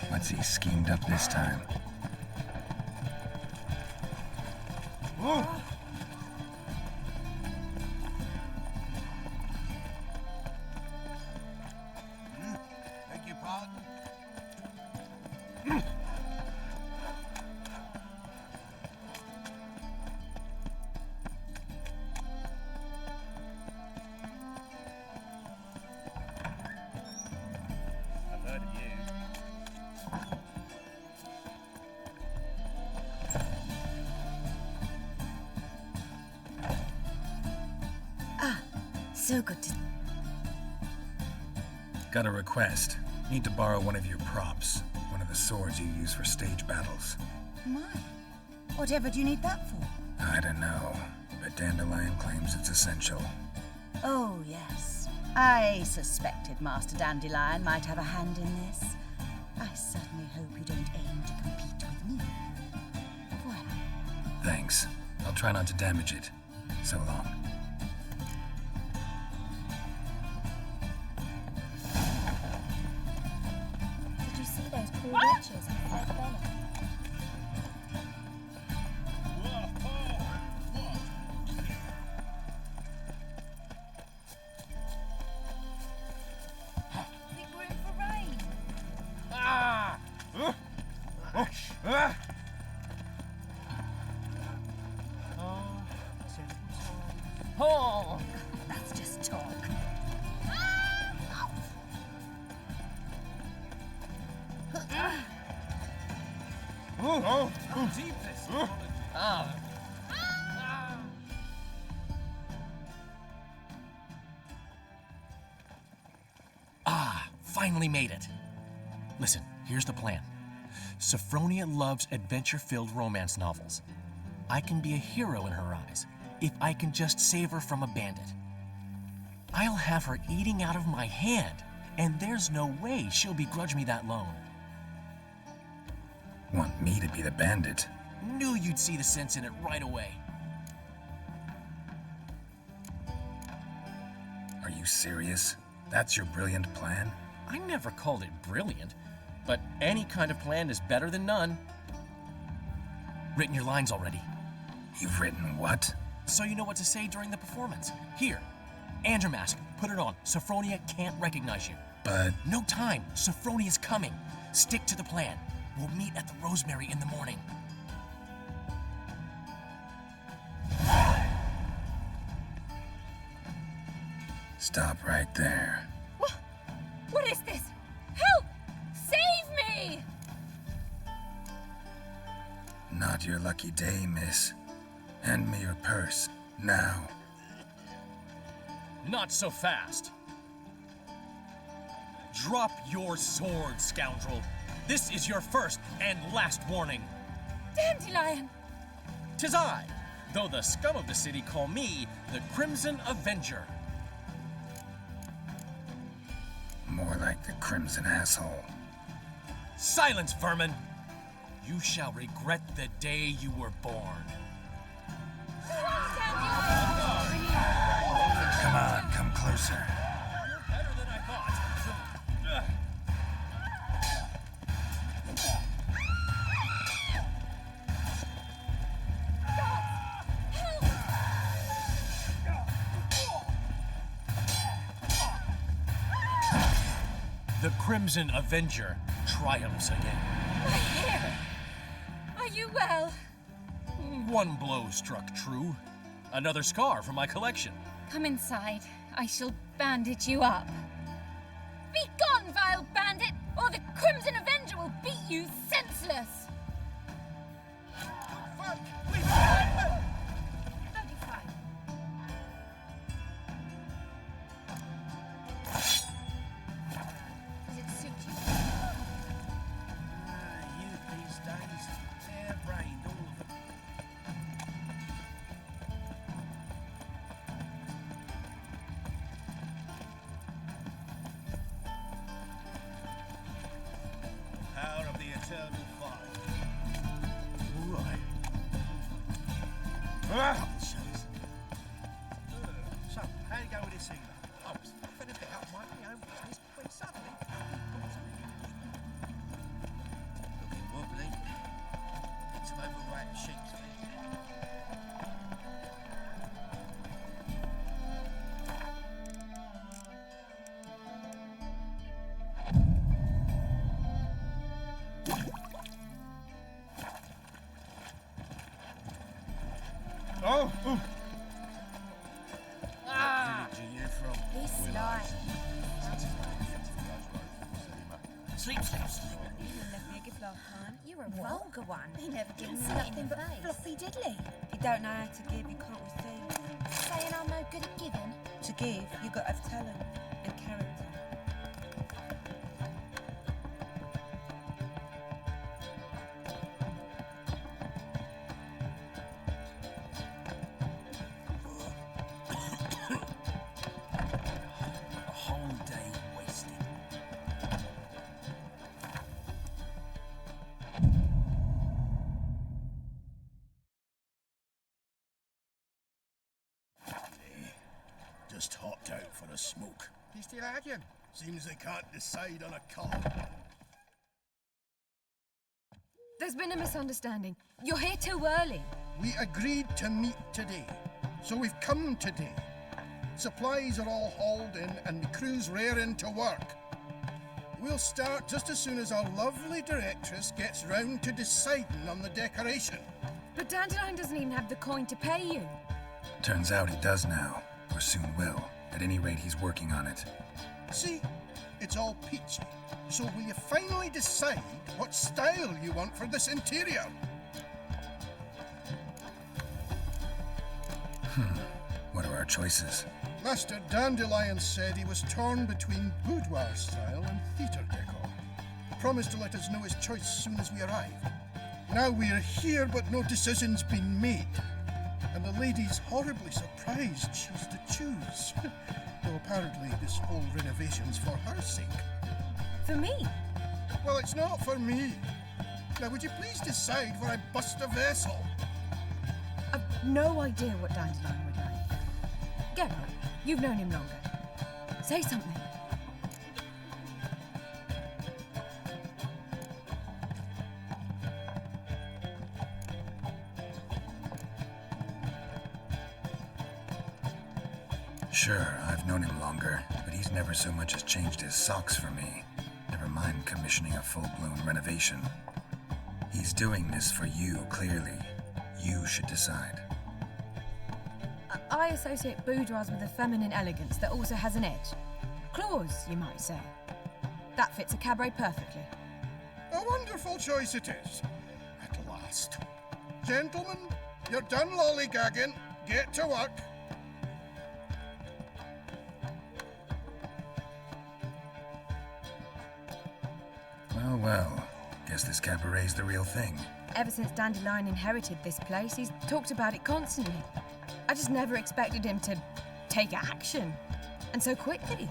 What's he schemed up this time? Thank you, pardon. I've heard of you. So good to... Got a request. Need to borrow one of your props. One of the swords you use for stage battles. My. Whatever do you need that for? I don't know, but Dandelion claims it's essential. Oh, yes. I suspected Master Dandelion might have a hand in this. I certainly hope you don't aim to compete with me. Well, Thanks. I'll try not to damage it. So long. Did you see those poor witches in Fred Bella? Think we're in for rain. Oh! That's just talk. Finally made it. Listen, here's the plan. Sophronia loves adventure-filled romance novels. I can be a hero in her eyes if I can just save her from a bandit. I'll have her eating out of my hand, and there's no way she'll begrudge me that loan. Want me to be the bandit? Knew you'd see the sense in it right away. Are you serious? That's your brilliant plan? I never called it brilliant, but any kind of plan is better than none. Written your lines already. You've written what? So you know what to say during the performance. Here, and your mask. Put it on. Sophronia can't recognize you. But... No time. Sophronia's coming. Stick to the plan. We'll meet at the Rosemary in the morning. Stop right there. What is this? Help! Save me! Not your lucky day, miss. Hand me your purse, now. Not so fast. Drop your sword, scoundrel. This is your first and last warning. Dandelion! 'Tis I, though the scum of the city call me the Crimson Avenger. More like the Crimson Asshole. Silence, vermin! You shall regret the day you were born. Come on, come closer. Better than I thought. The Crimson Avenger triumphs again. My hair! Are you well? One blow struck true. Another scar from my collection. Come inside. I shall bandage you up. Be gone, vile bandit, or the Crimson Avenger will beat you senseless! Bloody fine. Does it suit you? Youth these days, hair-brained, all of them. Power of the eternal fire. All right. So, how you go with this healer? I was fed a bit out of my own business when suddenly... Looking wobbly. Need some overripe sheep's feet. Oh! Ooh. What village are you from? He's sly. Sleep, sleep, sleep. You left me a gift last time. You're a vulgar one. He never Didn't gives see me it in nothing the but face. floppy diddly. If you don't know how to give, you can't receive. Saying I'm no good at giving. To give, you got to have talent and character. smoke. He's still arguing. Seems they can't decide on a colour. There's been a misunderstanding. You're here too early. We agreed to meet today, so we've come today. Supplies are all hauled in and the crew's raring to work. We'll start just as soon as our lovely directress gets round to deciding on the decoration. But Dandelion doesn't even have the coin to pay you. Turns out he does now, or soon will. At any rate, he's working on it. See, it's all peachy. So will you finally decide what style you want for this interior? What are our choices? Master Dandelion said he was torn between boudoir style and theatre decor. Promised to let us know his choice as soon as we arrive. Now we're here, but no decision's been made. And the lady's horribly surprised she's to choose. Though apparently this whole renovation's for her sake. For me? Well, it's not for me. Now, would you please decide where I bust a vessel? I've no idea what Dandelion would like. Get on. You've known him longer. Say something. Sure, I've known him longer, but he's never so much as changed his socks for me. Never mind commissioning a full-blown renovation. He's doing this for you, clearly. You should decide. I associate boudoirs with a feminine elegance that also has an edge. Claws, you might say. That fits a cabaret perfectly. A wonderful choice it is. At last. Gentlemen, you're done lollygagging. Get to work. Well, guess this cabaret's the real thing. Ever since Dandelion inherited this place, he's talked about it constantly. I just never expected him to take action. And so quickly.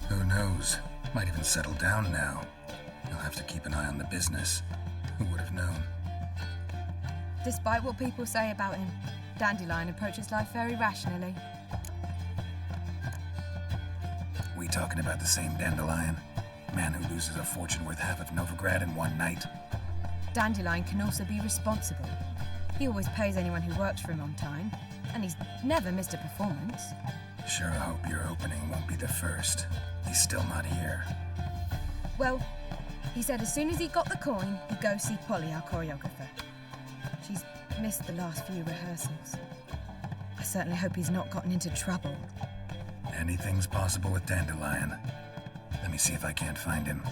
Who knows? Might even settle down now. You'll have to keep an eye on the business. Who would have known? Despite what people say about him, Dandelion approaches life very rationally. We talking about the same Dandelion? Man who loses a fortune worth half of Novigrad in one night? Dandelion can also be responsible. He always pays anyone who works for him on time, and he's never missed a performance. Sure hope your opening won't be the first. He's still not here. Well, he said as soon as he got the coin, he'd go see Polly, our choreographer. She's missed the last few rehearsals. I certainly hope he's not gotten into trouble. Anything's possible with Dandelion. Let me see if I can't find him.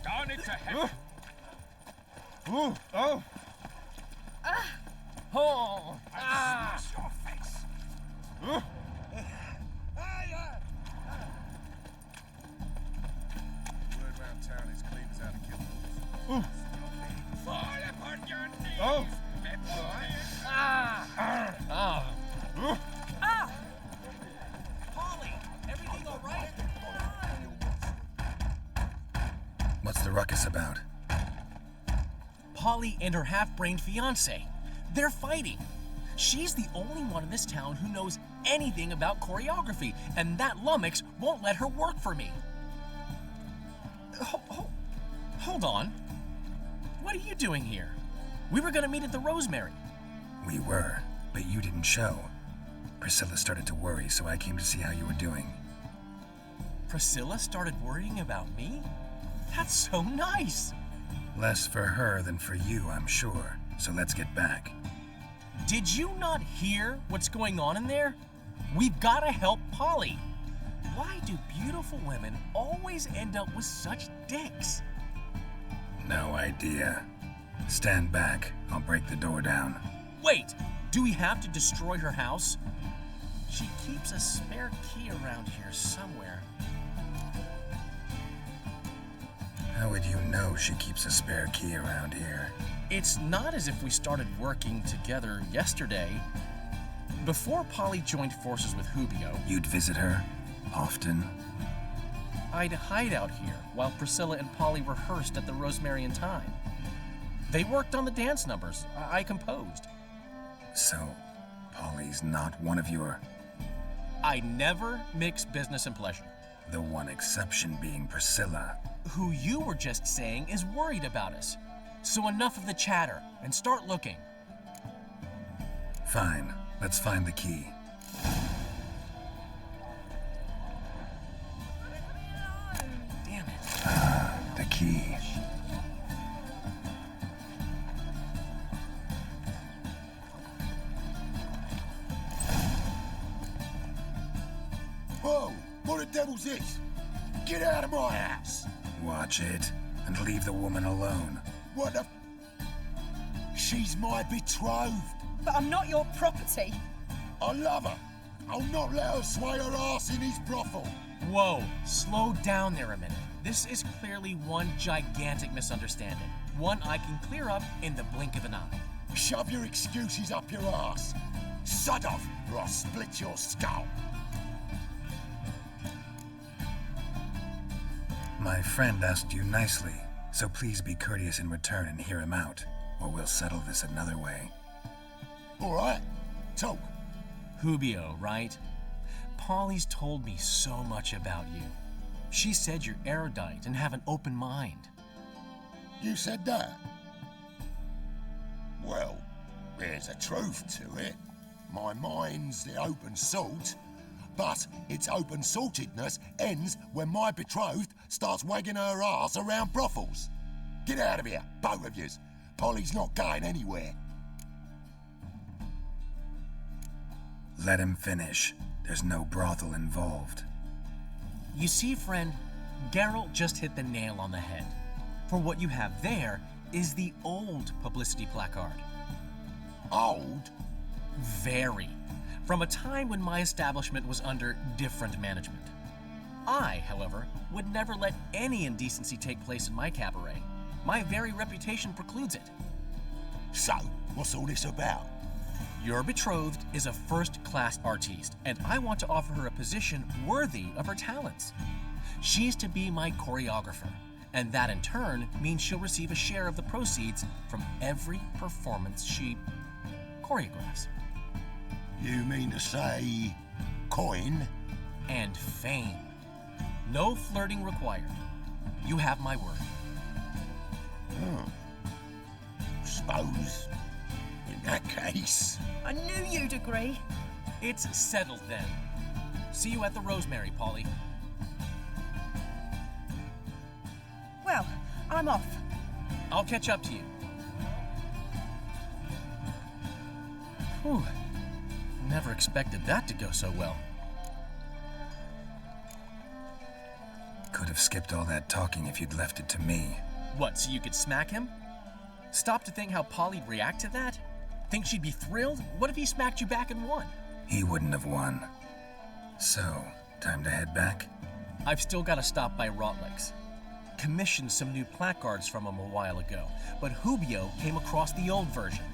Darn it to hell! Ooh, oh! Oh! Ah! Smash your face! Word round town is clean as out of kills. Fall upon your knees! Oh! Polly! Everything all right? What's the ruckus about? Polly and her half-brained fiancé. They're fighting. She's the only one in this town who knows anything about choreography, and that lummox won't let her work for me. Hold on. What are you doing here? We were gonna meet at the Rosemary. We were, but you didn't show. Priscilla started to worry, so I came to see how you were doing. Priscilla started worrying about me? That's so nice. Less for her than for you, I'm sure. So let's get back. Did you not hear what's going on in there? We've got to help Polly. Why do beautiful women always end up with such dicks? No idea. Stand back. I'll break the door down. Wait, do we have to destroy her house? She keeps a spare key around here somewhere. How would you know she keeps a spare key around here? It's not as if we started working together yesterday. Before Polly joined forces with Hubio, You'd visit her often? I'd hide out here while Priscilla and Polly rehearsed at the Rosemary and Thyme. They worked on the dance numbers. I composed. So, Polly's not one of your... I never mix business and pleasure. The one exception being Priscilla. Who you were just saying is worried about us. So enough of the chatter and start looking. Fine, let's find the key. Damn it. The key. Whoa! What the devil's this? Get out of my house! Watch it, and leave the woman alone. What the... She's my betrothed. But I'm not your property. I love her. I'll not let her sway her ass in his brothel. Whoa, slow down there a minute. This is clearly one gigantic misunderstanding. One I can clear up in the blink of an eye. Shove your excuses up your ass. Sod off, or I'll split your skull. My friend asked you nicely, so please be courteous in return and hear him out, or we'll settle this another way. All right, talk. Hubio, right? Polly's told me so much about you. She said you're erudite and have an open mind. You said that? Well, there's a truth to it. My mind's the open salt, but its open saltedness ends when my betrothed starts wagging her ass around brothels. Get out of here, both of yous. Polly's not going anywhere. Let him finish. There's no brothel involved. You see, friend, Geralt just hit the nail on the head. For what you have there is the old publicity placard. Old? Very. From a time when my establishment was under different management. I, however, would never let any indecency take place in my cabaret. My very reputation precludes it. So, what's all this about? Your betrothed is a first-class artiste, and I want to offer her a position worthy of her talents. She's to be my choreographer, and that in turn means she'll receive a share of the proceeds from every performance she choreographs. You mean to say coin? And fame. No flirting required. You have my word. Suppose, in that case... I knew you'd agree. It's settled then. See you at the Rosemary, Polly. Well, I'm off. I'll catch up to you. Whew. Never expected that to go so well. Could have skipped all that talking if you'd left it to me. What, so you could smack him? Stop to think how Polly'd react to that? Think she'd be thrilled? What if he smacked you back and won? He wouldn't have won. So, time to head back? I've still got to stop by Rotlick's. Commissioned some new placards from him a while ago, but Hubio came across the old version.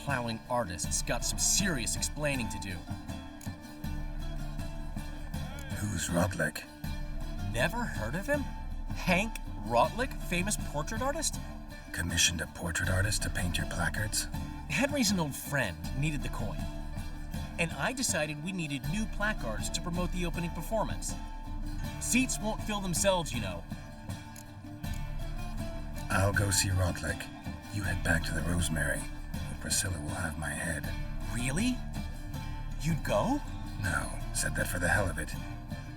Plowing artists got some serious explaining to do. Who's Rotlick? Never heard of him? Hank Rotlick, famous portrait artist? Commissioned a portrait artist to paint your placards? Henry's an old friend, needed the coin. And I decided we needed new placards to promote the opening performance. Seats won't fill themselves, you know. I'll go see Rotlick. You head back to the Rosemary. But Priscilla will have my head. Really? You'd go? No, said that for the hell of it.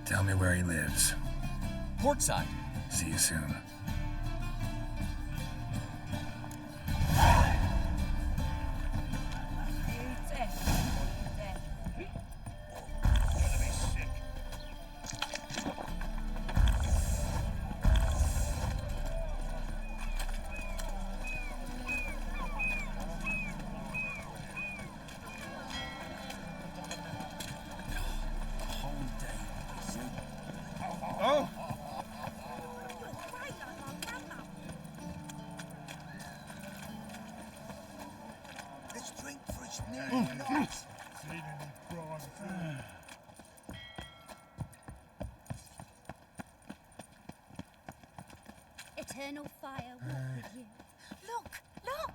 Tell me where he lives. Portside. See you soon. Oh! Let's drink for his name. fire walk with you. Look, look!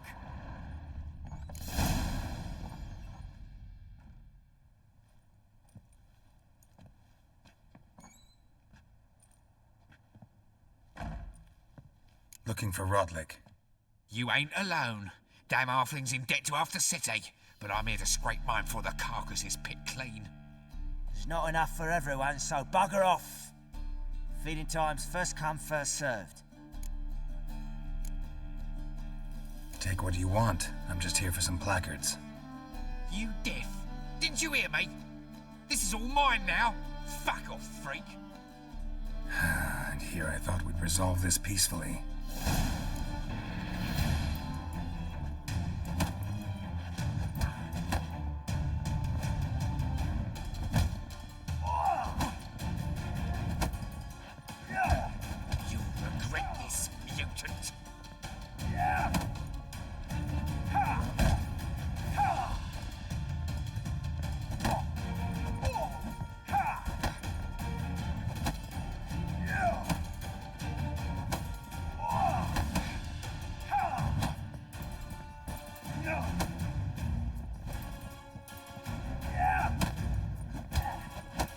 Looking for Rodlick. You ain't alone. Damn halfling's in debt to half the city, but I'm here to scrape mine before the carcass is picked clean. There's not enough for everyone, so bugger off. Feeding time's first come, first served. Take what you want. I'm just here for some placards. You deaf? Didn't you hear me? This is all mine now. Fuck off, freak. And here I thought we'd resolve this peacefully. You'll regret this, mutant.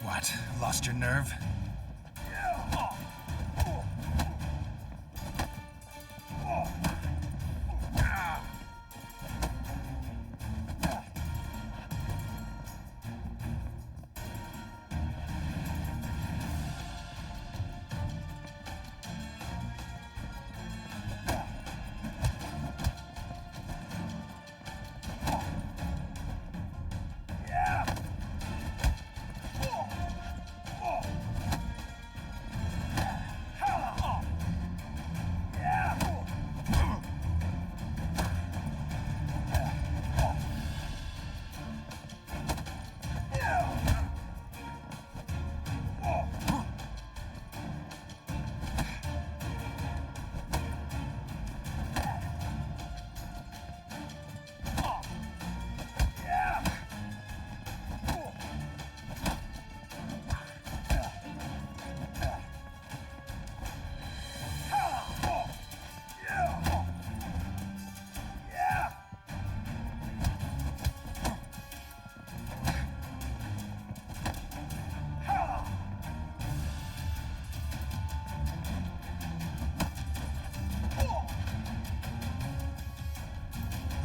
What? Lost your nerve?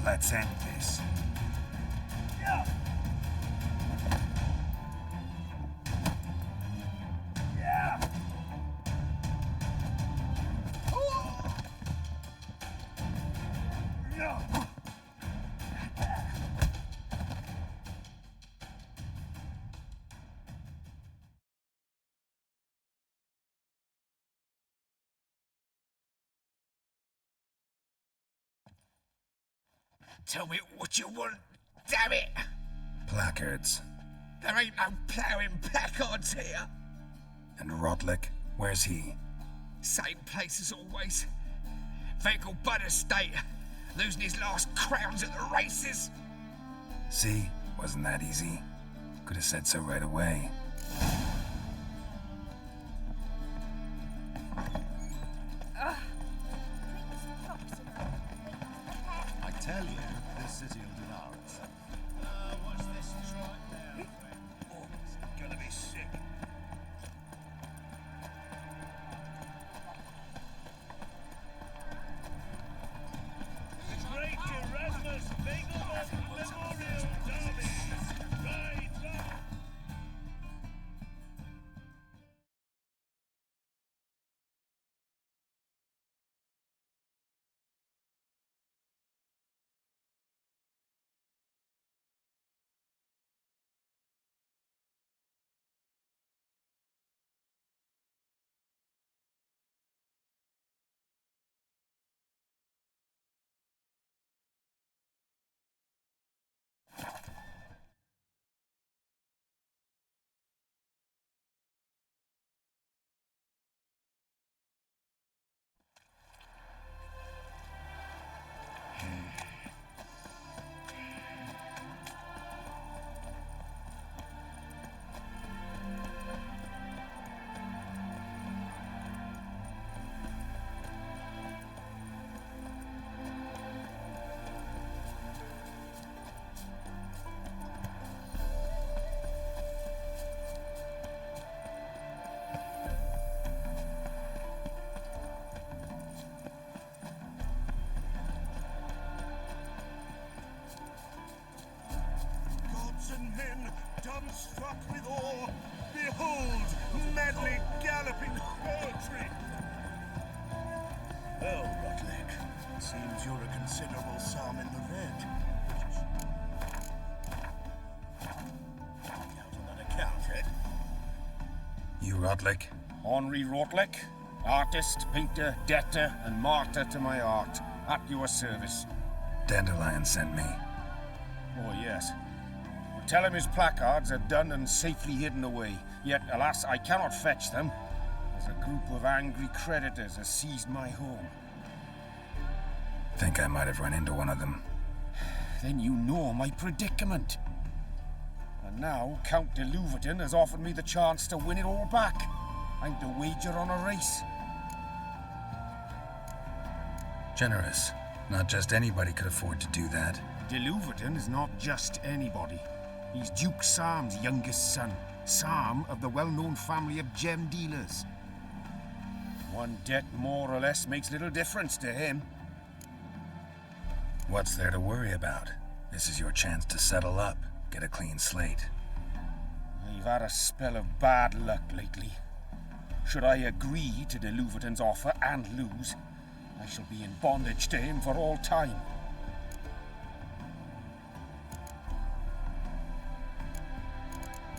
Let's end this. Tell me what you want, damn it! Placards. There ain't no ploughing placards here. And Rodlick, where's he? Same place as always. Vehicle Bud Estate, losing his last crowns at the races. See? Wasn't that easy? Could have said so right away. I tell you, this city will devour us. Watch this right now. Oh, it's gonna be sick. Great Erasmus Begelman Memorial Derby. Right, right. Well, Rutlick, it seems you're a considerable sum in the red. Counting on account, eh? You Rotlick? Henri Rotlick, artist, painter, debtor, and martyr to my art, at your service. Dandelion sent me. Oh, yes. Tell him his placards are done and safely hidden away. Yet, alas, I cannot fetch them, as a group of angry creditors has seized my home. Think I might have run into one of them. Then you know my predicament. And now, Count de Louverton has offered me the chance to win it all back. I'm to wager on a race. Generous. Not just anybody could afford to do that. De Louverton is not just anybody. He's Duke Sam's youngest son. Sam of the well-known family of gem dealers. One debt more or less makes little difference to him. What's there to worry about? This is your chance to settle up, get a clean slate. I've had a spell of bad luck lately. Should I agree to de Louverton's offer and lose, I shall be in bondage to him for all time.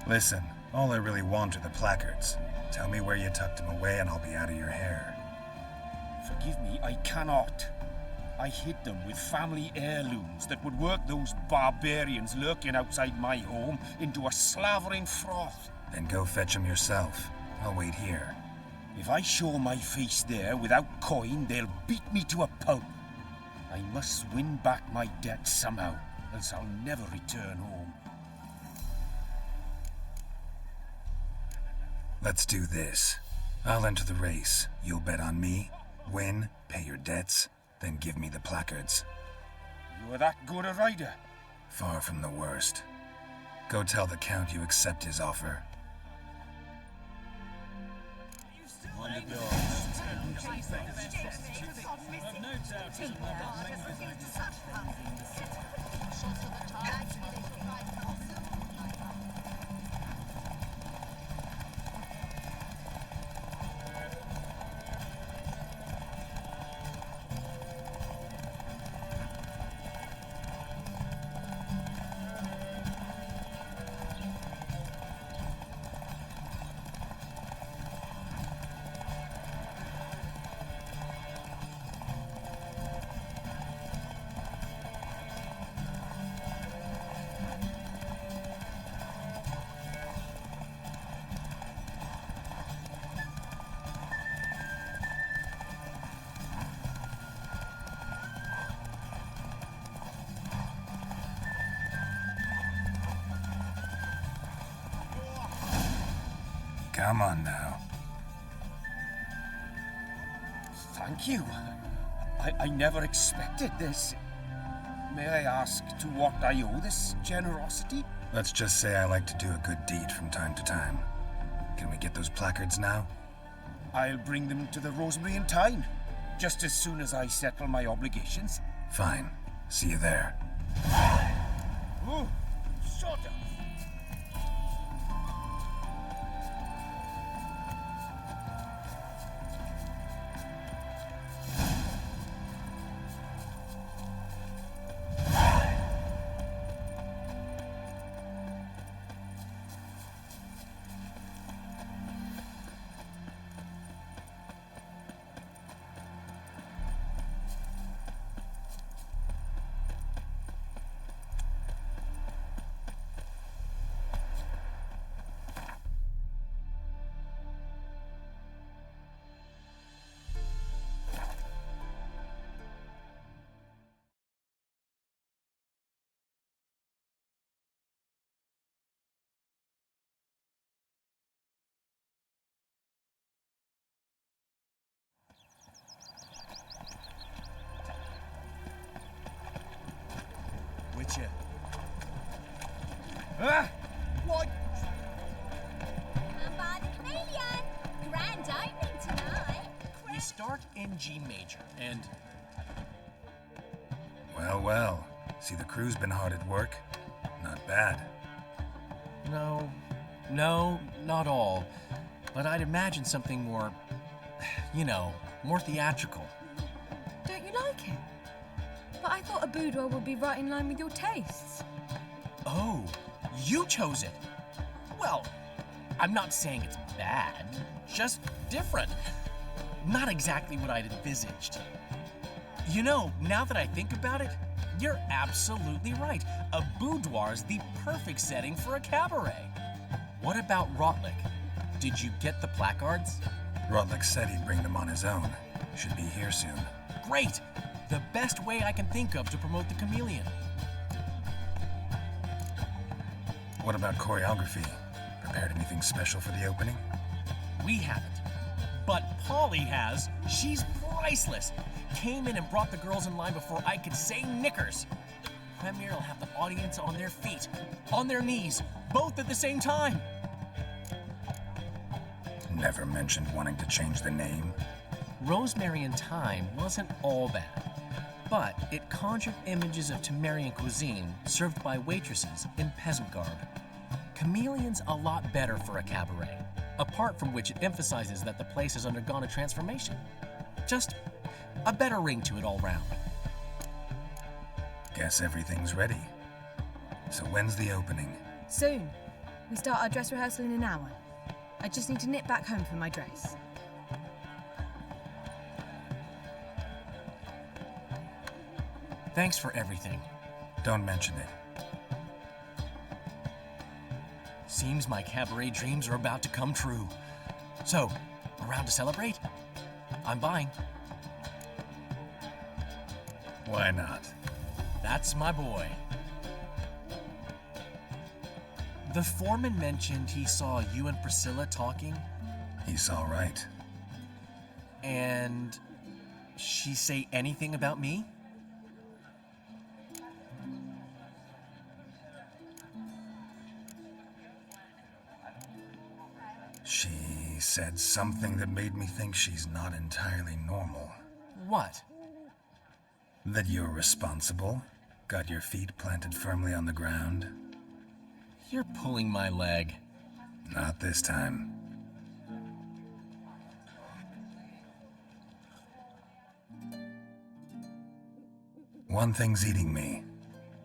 Listen, all I really want are the placards. Tell me where you tucked them away and I'll be out of your hair. Forgive me, I cannot. I hid them with family heirlooms that would work those barbarians lurking outside my home into a slavering froth. Then go fetch them yourself. I'll wait here. If I show my face there without coin, they'll beat me to a pulp. I must win back my debt somehow, else I'll never return home. Let's do this. I'll enter the race. You'll bet on me, win, pay your debts, then give me the placards. You're that good a rider? Far from the worst. Go tell the Count you accept his offer. Come on now. Thank you. I never expected this. May I ask to what I owe this generosity? Let's just say I like to do a good deed from time to time. Can we get those placards now? I'll bring them to the Rosemary in time, just as soon as I settle my obligations. Fine. See you there. Oh, shut up! Witcher. Ah! What? Come by the chameleon! Grand opening tonight! We start in G major, and... Well, well. See, the crew's been hard at work. Not bad. No, not all. But I'd imagine something more You know, more theatrical. Don't you like it? But I thought a boudoir would be right in line with your tastes. Oh, you chose it. Well, I'm not saying it's bad, just different. Not exactly what I'd envisaged. You know, now that I think about it, you're absolutely right. A boudoir's the perfect setting for a cabaret. What about Rotlick? Did you get the placards? Rotlick said he'd bring them on his own. Should be here soon. Great! The best way I can think of to promote the Chameleon. What about choreography? Prepared anything special for the opening? We haven't. But Polly has. She's priceless. Came in and brought the girls in line before I could say knickers. Premier will have the audience on their feet, on their knees, both at the same time. Never mentioned wanting to change the name. Rosemary and Thyme wasn't all bad, but it conjured images of Temerian cuisine served by waitresses in peasant garb. Chameleon's a lot better for a cabaret, apart from which it emphasizes that the place has undergone a transformation. Just a better ring to it all round. Guess everything's ready. So when's the opening? Soon. We start our dress rehearsal in an hour. I just need to nip back home for my dress. Thanks for everything. Don't mention it. Seems my cabaret dreams are about to come true. So, around to celebrate? I'm buying. Why not? That's my boy. The foreman mentioned he saw you and Priscilla talking. He saw right. And she say anything about me? She said something that made me think she's not entirely normal. What? That you're responsible, got your feet planted firmly on the ground. You're pulling my leg. Not this time. One thing's eating me.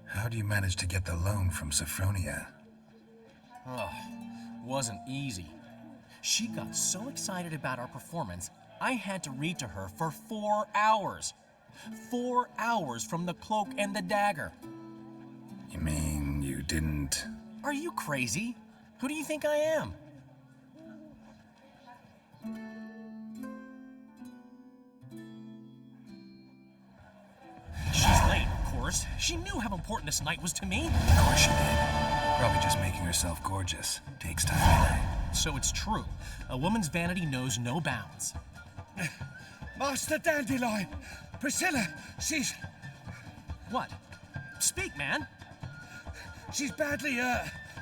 How do you manage to get the loan from Sophronia? Oh, wasn't easy. She got so excited about our performance, I had to read to her for 4 hours. 4 hours from the Cloak and the Dagger. You mean you didn't... Are you crazy? Who do you think I am? She's late, of course. She knew how important this night was to me. Of course she did. Probably just making herself gorgeous. Takes time anyway. So it's true. A woman's vanity knows no bounds. Master Dandelion! Priscilla, she's... What? Speak, man. She's badly,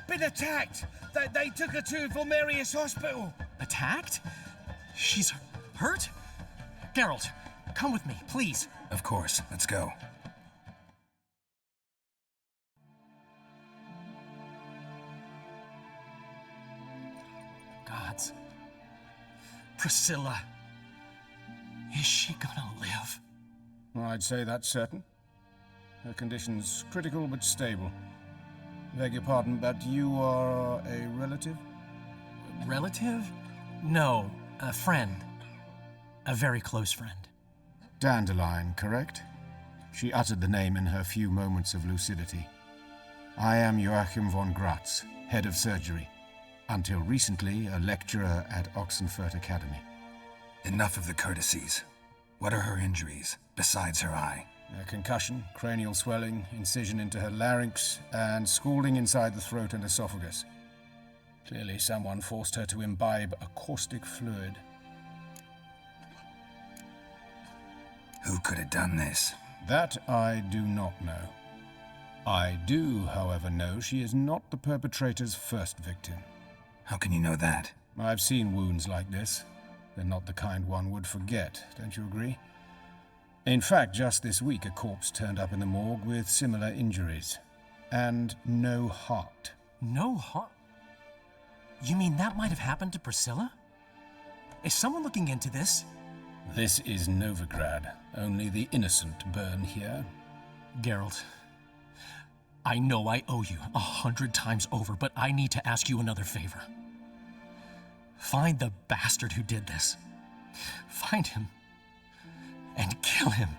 been attacked. They took her to Vulmerius Hospital. Attacked? She's hurt? Geralt, come with me, please. Of course. Let's go. Gods. Priscilla. Is she gonna live? I'd say that's certain. Her condition's critical but stable. Beg your pardon, but you are a relative? Relative? No, a friend. A very close friend. Dandelion, correct? She uttered the name in her few moments of lucidity. I am Joachim von Gratz, head of surgery. Until recently, a lecturer at Oxenfurt Academy. Enough of the courtesies. What are her injuries, besides her eye? A concussion, cranial swelling, incision into her larynx, and scalding inside the throat and esophagus. Clearly someone forced her to imbibe a caustic fluid. Who could have done this? That I do not know. I do, however, know she is not the perpetrator's first victim. How can you know that? I've seen wounds like this. They're not the kind one would forget, don't you agree? In fact, just this week a corpse turned up in the morgue with similar injuries. And no heart. No heart? You mean that might have happened to Priscilla? Is someone looking into this? This is Novigrad. Only the innocent burn here. Geralt, I know I owe you 100 times over, but I need to ask you another favor. Find the bastard who did this. Find him and kill him.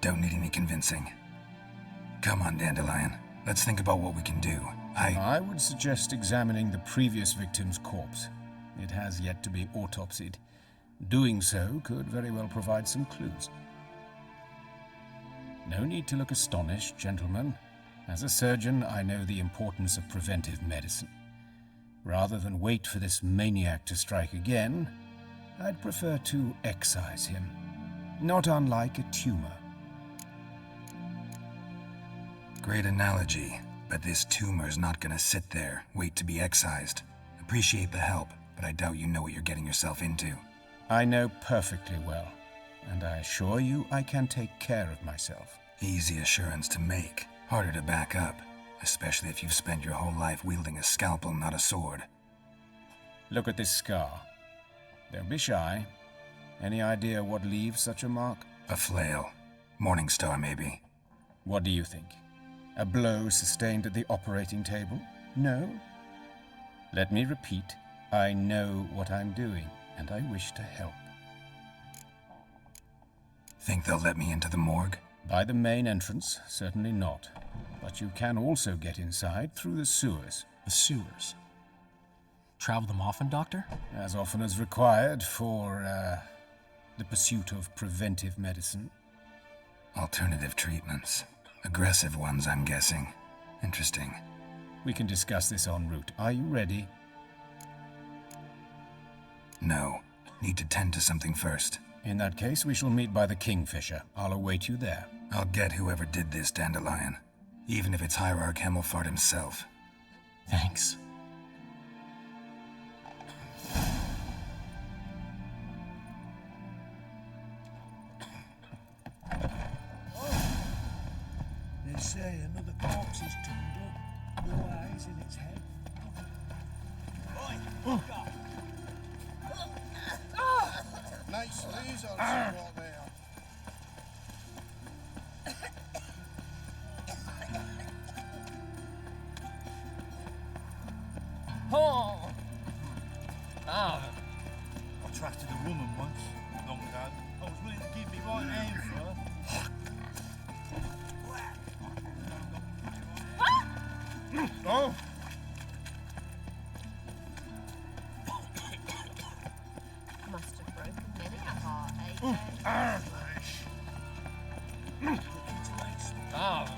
Don't need any convincing. Come on, Dandelion. Let's think about what we can do. I would suggest examining the previous victim's corpse. It has yet to be autopsied. Doing so could very well provide some clues. No need to look astonished, gentlemen. As a surgeon, I know the importance of preventive medicine. Rather than wait for this maniac to strike again, I'd prefer to excise him. Not unlike a tumor. Great analogy, but this tumor's not gonna sit there, wait to be excised. Appreciate the help, but I doubt you know what you're getting yourself into. I know perfectly well, and I assure you I can take care of myself. Easy assurance to make, harder to back up, especially if you've spent your whole life wielding a scalpel, not a sword. Look at this scar. Don't be shy. Any idea what leaves such a mark? A flail. Morningstar, maybe. What do you think? A blow sustained at the operating table? No? Let me repeat. I know what I'm doing, and I wish to help. Think they'll let me into the morgue? By the main entrance, certainly not. But you can also get inside through the sewers. The sewers? Travel them often, Doctor? As often as required for, the pursuit of preventive medicine. Alternative treatments. Aggressive ones, I'm guessing. Interesting. We can discuss this en route. Are you ready? No. Need to tend to something first. In that case, we shall meet by the Kingfisher. I'll await you there. I'll get whoever did this, Dandelion. Even if it's Hierarch Hemmelfart himself. Thanks. They say another corpse is turned up. No eyes in its head. Nice lasers you got there. Oh! I trusted a woman once, long ago. I was willing to give me right hand for her. Oh! Must have broken many a heart, eh? Oh. Help!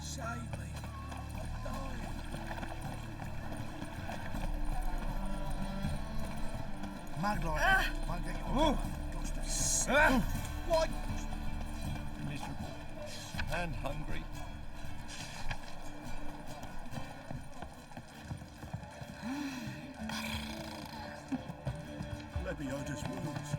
Save me! I'm dying! Mug like that won't get you on. What? Miserable. And hungry. Lebioda's wounds.